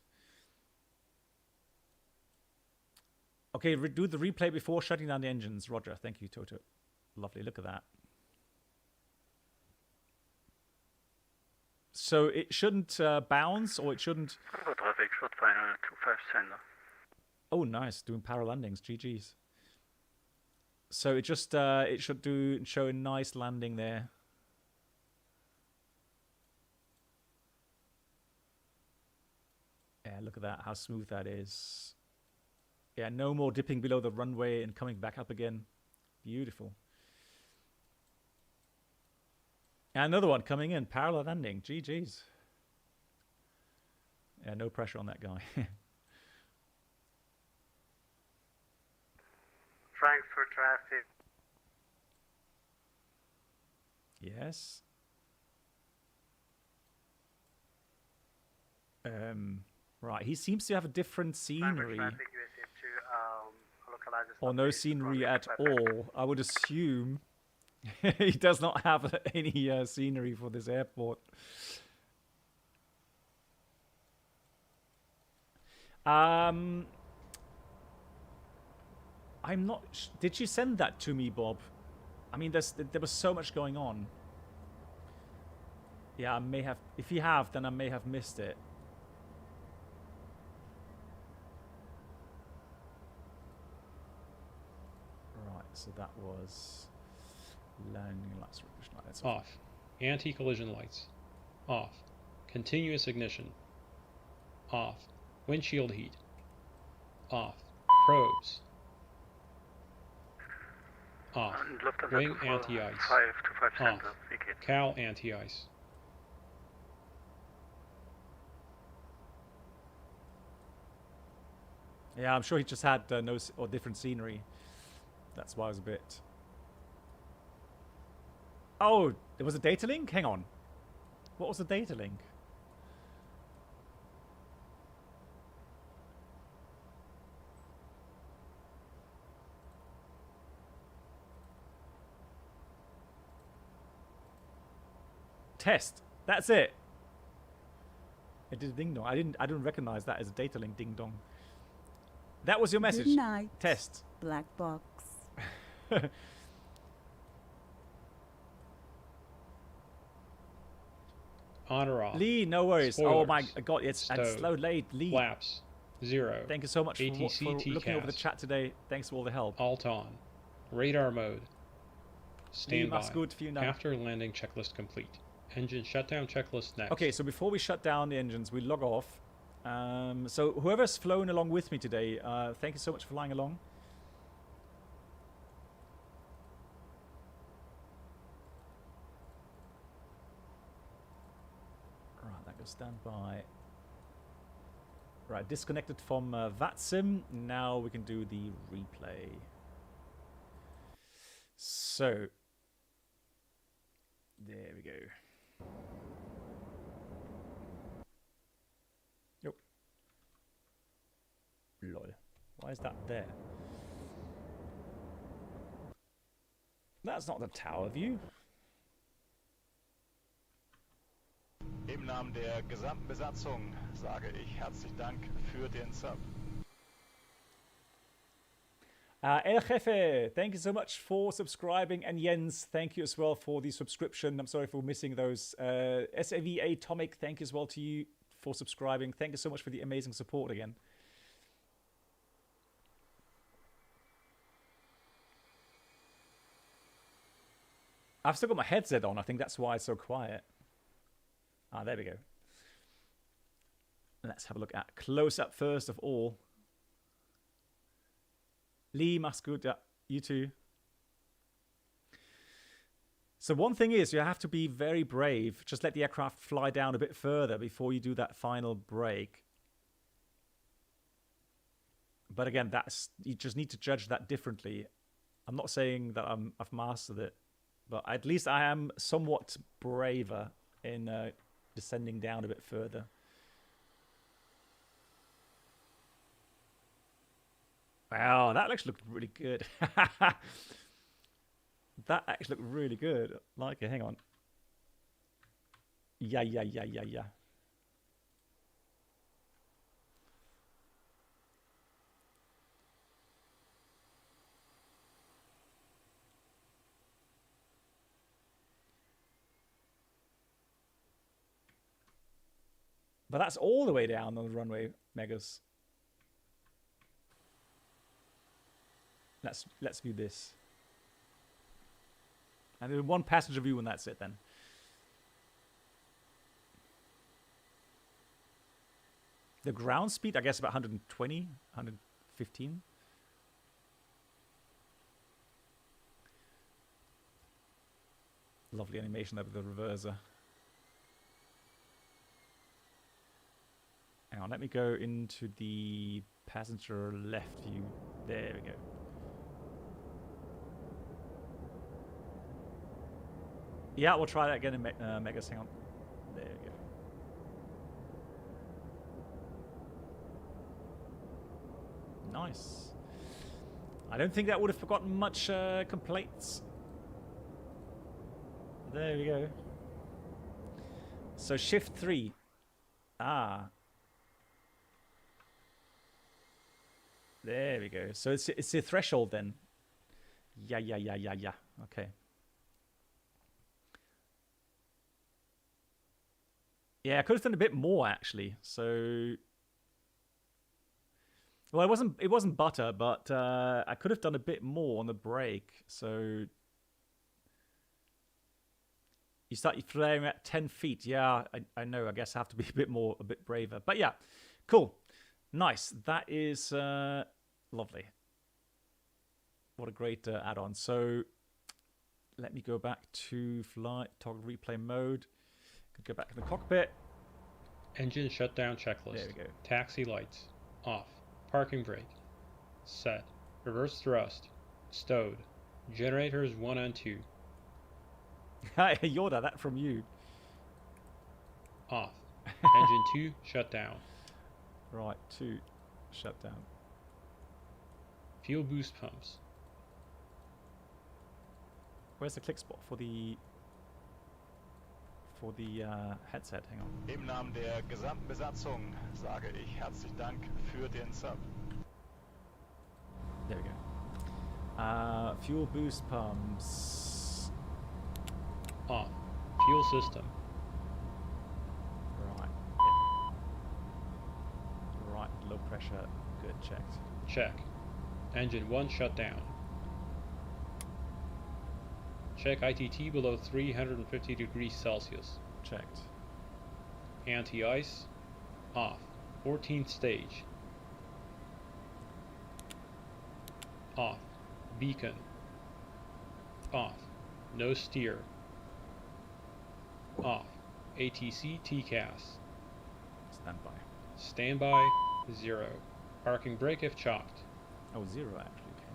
Okay, do the replay before shutting down the engines. Roger. Thank you, Toto. Lovely. Look at that. So it shouldn't bounce, or it shouldn't.
Traffic, short final 25 sender.
Oh, nice, doing power landings. GG's. So it just it should show a nice landing there. Yeah, look at that, how smooth that is. Yeah, no more dipping below the runway and coming back up again. Beautiful. And another one coming in, parallel landing. GG's. Yeah, no pressure on that guy.
Frankfurt traffic.
Yes. Right, he seems to have a different scenery.
Traffic, USA to localize the
Or no scenery at all. I would assume he does not have any scenery for this airport. I'm not... Did you send that to me, Bob? I mean, there was so much going on. Yeah, I may have... If you have, then I may have missed it. Right, so that was... Landing lights.
Off. Anti-collision lights. Off. Continuous ignition. Off. Windshield heat. Off. Probes. Off. Wing anti-ice. Off. Cow anti-ice.
Yeah, I'm sure he just had no or different scenery. That's why I was a bit... Oh, there was a data link? Hang on. What was the data link? Test. That's it. It did ding dong. I didn't recognize that as a data link ding dong. That was your message.
Good night.
Test.
Black box.
On or off.
Lee, no worries.
Spoilers.
Oh my god, it's slow late. Lee.
Flaps. 0.
Thank you so much for
ATC
looking over the chat today. Thanks for all the help.
Alt on. Radar mode. Standby.
That's good for you now.
After landing checklist complete. Engine shutdown checklist next.
Okay, so before we shut down the engines, we log off. So whoever's flown along with me today, thank you so much for flying along. Right, that goes standby. Right, disconnected from Vatsim. Now we can do the replay. So, there we go. Yep. Lol. Why is that there? That's not the tower view.
Im Namen der gesamten Besatzung sage ich herzlichen Dank für den Sub.
El Jefe, thank you so much for subscribing. And Jens, thank you as well for the subscription. I'm sorry for missing those. SAV Atomic, thank you as well to you for subscribing. Thank you so much for the amazing support again. I've still got my headset on. I think that's why it's so quiet. Ah, there we go. Let's have a look at close up first of all. Lee, Maskud, yeah, you too. So one thing is you have to be very brave. Just let the aircraft fly down a bit further before you do that final brake. But again, you just need to judge that differently. I'm not saying that I've mastered it, but at least I am somewhat braver in descending down a bit further. Wow, that actually looked really good. That actually looked really good. Like it, hang on. Yeah. But that's all the way down on the runway, Megas. Let's view this. And then one passenger view and that's it then. The ground speed, I guess about 120, 115. Lovely animation there with the reverser. Hang on, let me go into the passenger left view. There we go. Yeah, we'll try that again in Megas. Hang on. There we go. Nice. I don't think that would have forgotten much complaints. There we go. So shift 3. Ah. There we go. So it's a threshold then. Yeah. Okay. Yeah, I could have done a bit more actually. So, well, it wasn't butter, but I could have done a bit more on the brake. So you start flaring at 10 feet. Yeah, I know. I guess I have to be a bit braver. But yeah, cool, nice. That is lovely. What a great add-on. So let me go back to flight toggle replay mode. Could go back in the cockpit.
Engine shutdown checklist.
There we go.
Taxi lights off. Parking brake set. Reverse thrust stowed. Generators 1 and 2
Yoda, that from you.
off. Engine 2 shut down.
Right, 2 shut down.
Fuel boost pumps.
Where's the click spot for the headset? Hang on.
Im Namen der gesamten Besatzung sage ich herzlichen Dank für den Sub.
There we go. Fuel boost pumps.
Off. Fuel system.
Right. Yep. Right. Low pressure. Good. Checked.
Check. Engine 1 shut down. Check ITT below 350 degrees Celsius.
Checked.
Anti-ice. Off. 14th stage. Off. Beacon. Off. No steer. Off. ATC TCAS.
Standby.
Standby 0. Parking brake if chocked.
Oh, 0 actually. Okay.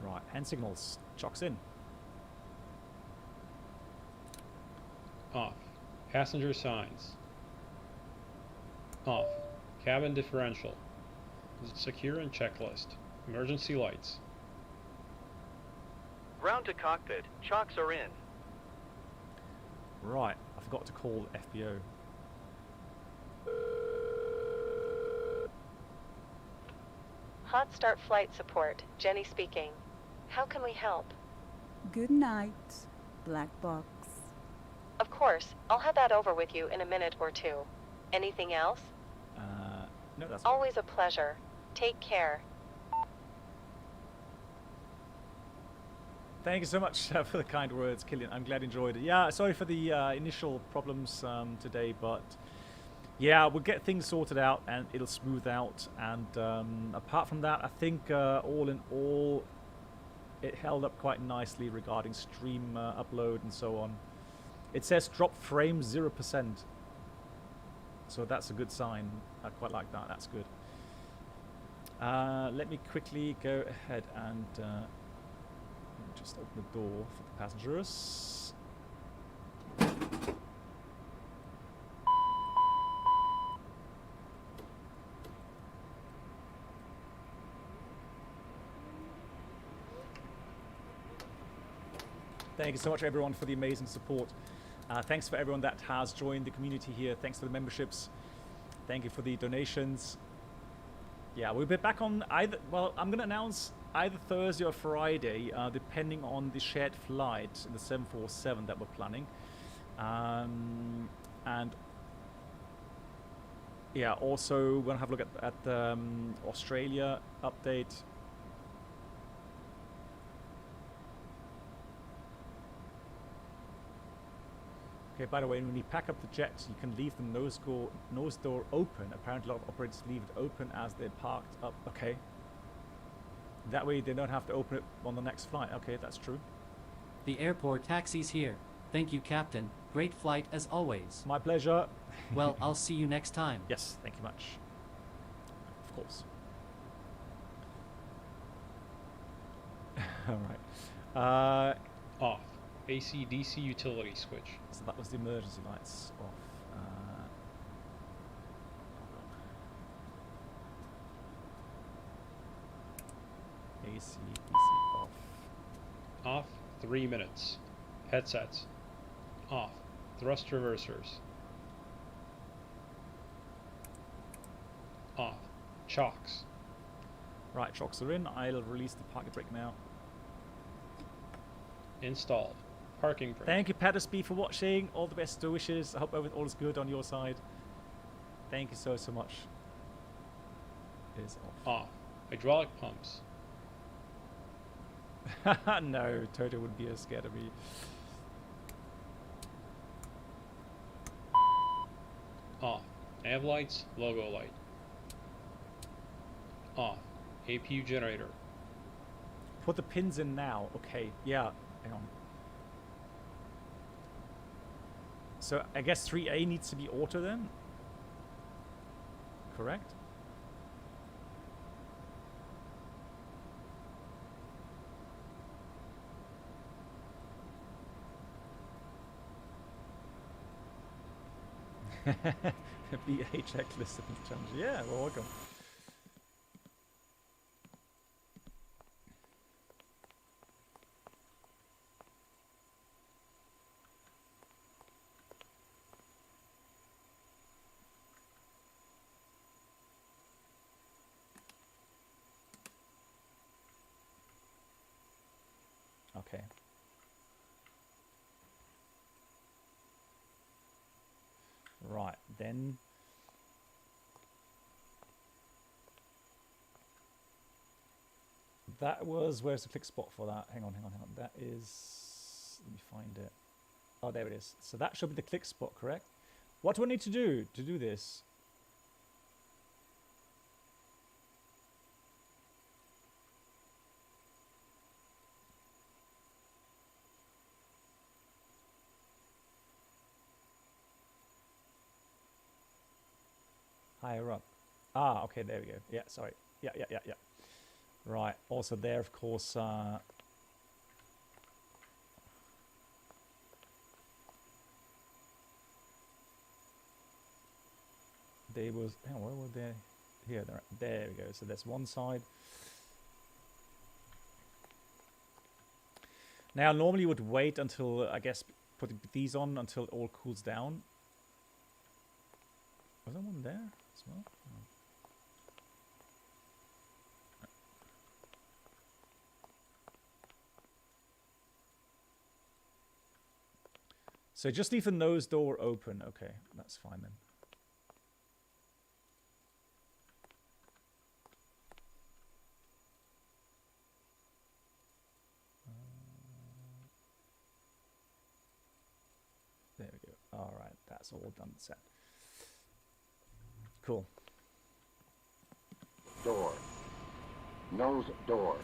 Right. Hand signals. Chocks in.
Off. Passenger signs. Off. Cabin differential. Secure and checklist. Emergency lights.
Ground to cockpit. Chocks are in.
Right. I forgot to call FBO.
Hot start flight support. Jenny speaking. How can we help?
Good night, Black Box.
Of course. I'll have that over with you in a minute or two. Anything else?
No, that's
always a pleasure. Take care.
Thank you so much for the kind words, Killian. I'm glad you enjoyed it. Yeah, sorry for the initial problems today, but yeah, we'll get things sorted out and it'll smooth out. And apart from that, I think all in all, it held up quite nicely regarding stream upload and so on. It says drop frame 0%. So that's a good sign. I quite like that. That's good. Let me quickly go ahead and just open the door for the passengers. Thank you so much, everyone, for the amazing support. Thanks for everyone that has joined the community here. Thanks for the memberships. Thank you for the donations. Yeah, we'll be back on either, well, I'm going to announce either Thursday or Friday, depending on the shared flight in the 747 that we're planning. And yeah, also we're going to have a look at the Australia update. Okay, by the way, when you pack up the jets, you can leave the nose door open. Apparently, a lot of operators leave it open as they're parked up. Okay. That way they don't have to open it on the next flight. Okay, that's true.
The airport taxi's here. Thank you, Captain. Great flight as always.
My pleasure.
Well, I'll see you next time.
Yes, thank you much. Of course. Alright.
Off. AC DC utility switch.
So that was the emergency lights off. AC DC off.
Off. 3 minutes. Headsets. Off. Thrust reversers. Off. Chocks.
Right, chocks are in. I'll release the parking brake now.
Installed. Parking brake.
Thank you, Patersby, for watching. All the best wishes. I hope all is good on your side. Thank you so much. It is off.
Off. Hydraulic pumps.
No, Toto would be as scared of me.
Off. Nav lights. Logo light. Off. APU generator.
Put the pins in now. Okay, yeah. Hang on. So I guess 3A needs to be auto then? Correct? BA checklist challenge. Yeah, well, welcome. Okay. Right, then that was, where's the click spot for that? Hang on. That is, let me find it. Oh, there it is. So that should be the click spot, correct? What do I need to do this? Higher up. Ah, okay, there we go. Yeah, sorry. Yeah. Right. Also there, of course, they was, hang on, where were they? Here, there we go. So that's one side. Now, normally you would wait until, I guess, put these on until it all cools down. Was there one there as well? No. So just leave the nose door open. Okay, that's fine then. There we go. All right, that's all done set. Cool.
Door. Nose door.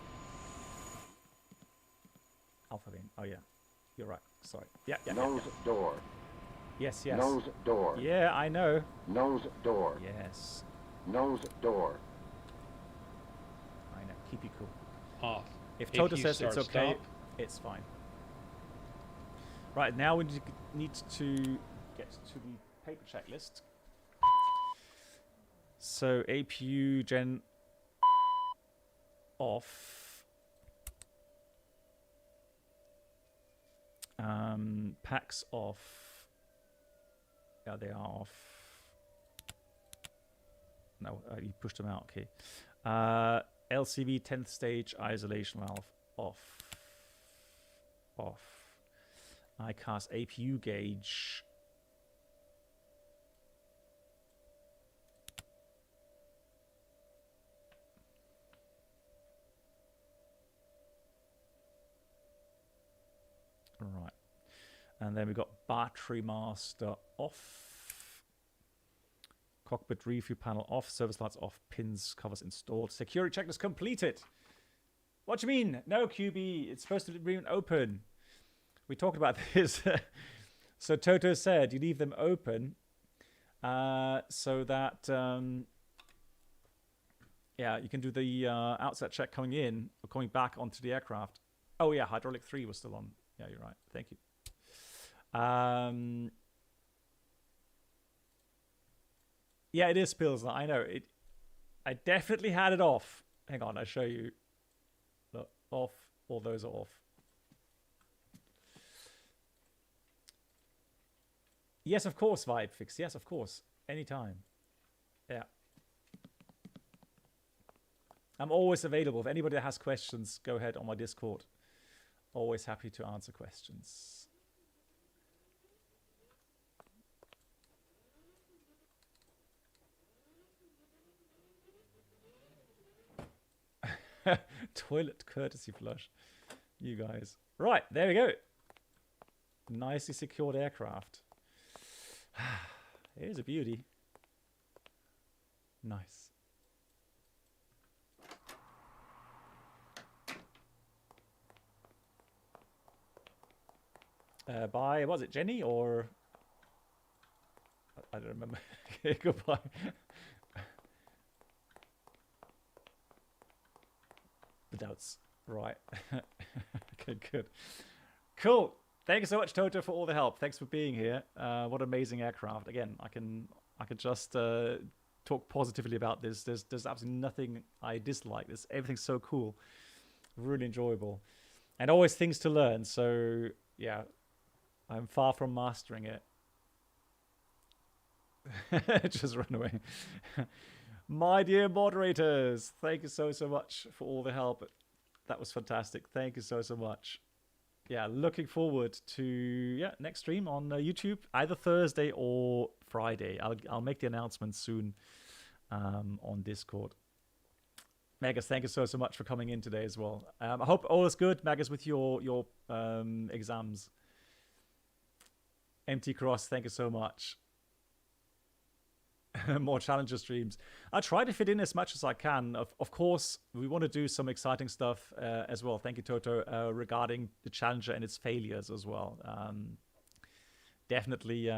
Alpha vein. Oh yeah, you're right. Sorry. Yeah.
Nose door.
Yes.
Nose door.
Yeah, I know.
Nose door.
Yes.
Nose door.
I know. Keep you cool.
Off.
If Toto
APU
says it's
start,
okay,
stop.
it's fine. Right, now we need to get to the paper checklist. So APU gen off. Packs off. Yeah, they are off. No, you pushed them out. Okay. LCV 10th stage isolation valve off. ICAS APU gauge. Right. And then we've got battery master off. Cockpit review panel off. Service lights off. Pins, covers installed. Security checklist completed. What do you mean? No, QB. It's supposed to remain open. We talked about this. So Toto said you leave them open so that yeah, you can do the outset check coming in or coming back onto the aircraft. Oh yeah, hydraulic 3 was still on. Yeah, you're right. Thank you. Yeah, it is Pilsner. I know it. I definitely had it off. Hang on, I'll show you. Look, off. All those are off. Yes, of course, Vibe Fix. Yes, of course. Anytime. Yeah. I'm always available. If anybody has questions, go ahead on my Discord. Always happy to answer questions. Toilet courtesy flush. You guys. Right, there we go. Nicely secured aircraft. Here's a beauty. Nice. By, was it Jenny or... I don't remember. Okay, goodbye. The doubts. Right. Okay, good. Cool. Thank you so much, Toto, for all the help. Thanks for being here. What amazing aircraft. Again, I can just talk positively about this. There's absolutely nothing I dislike. Everything's so cool. Really enjoyable. And always things to learn. So, yeah, I'm far from mastering it. Just run away. My dear moderators, thank you so much for all the help. That was fantastic. Thank you so much. Yeah, looking forward to next stream on YouTube, either Thursday or Friday. I'll make the announcement soon on Discord. Magus, thank you so much for coming in today as well. I hope all is good, Magus, with your exams. MT Cross, thank you so much. More Challenger streams. I try to fit in as much as I can. Of course, we want to do some exciting stuff as well. Thank you, Toto, regarding the Challenger and its failures as well. Definitely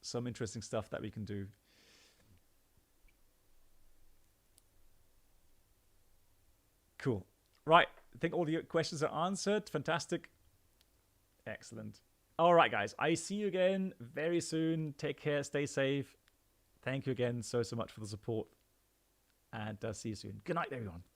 some interesting stuff that we can do. Cool. Right. I think all the questions are answered. Fantastic. Excellent. All right, guys. I see you again very soon. Take care. Stay safe. Thank you again so much for the support. And see you soon. Good night, everyone.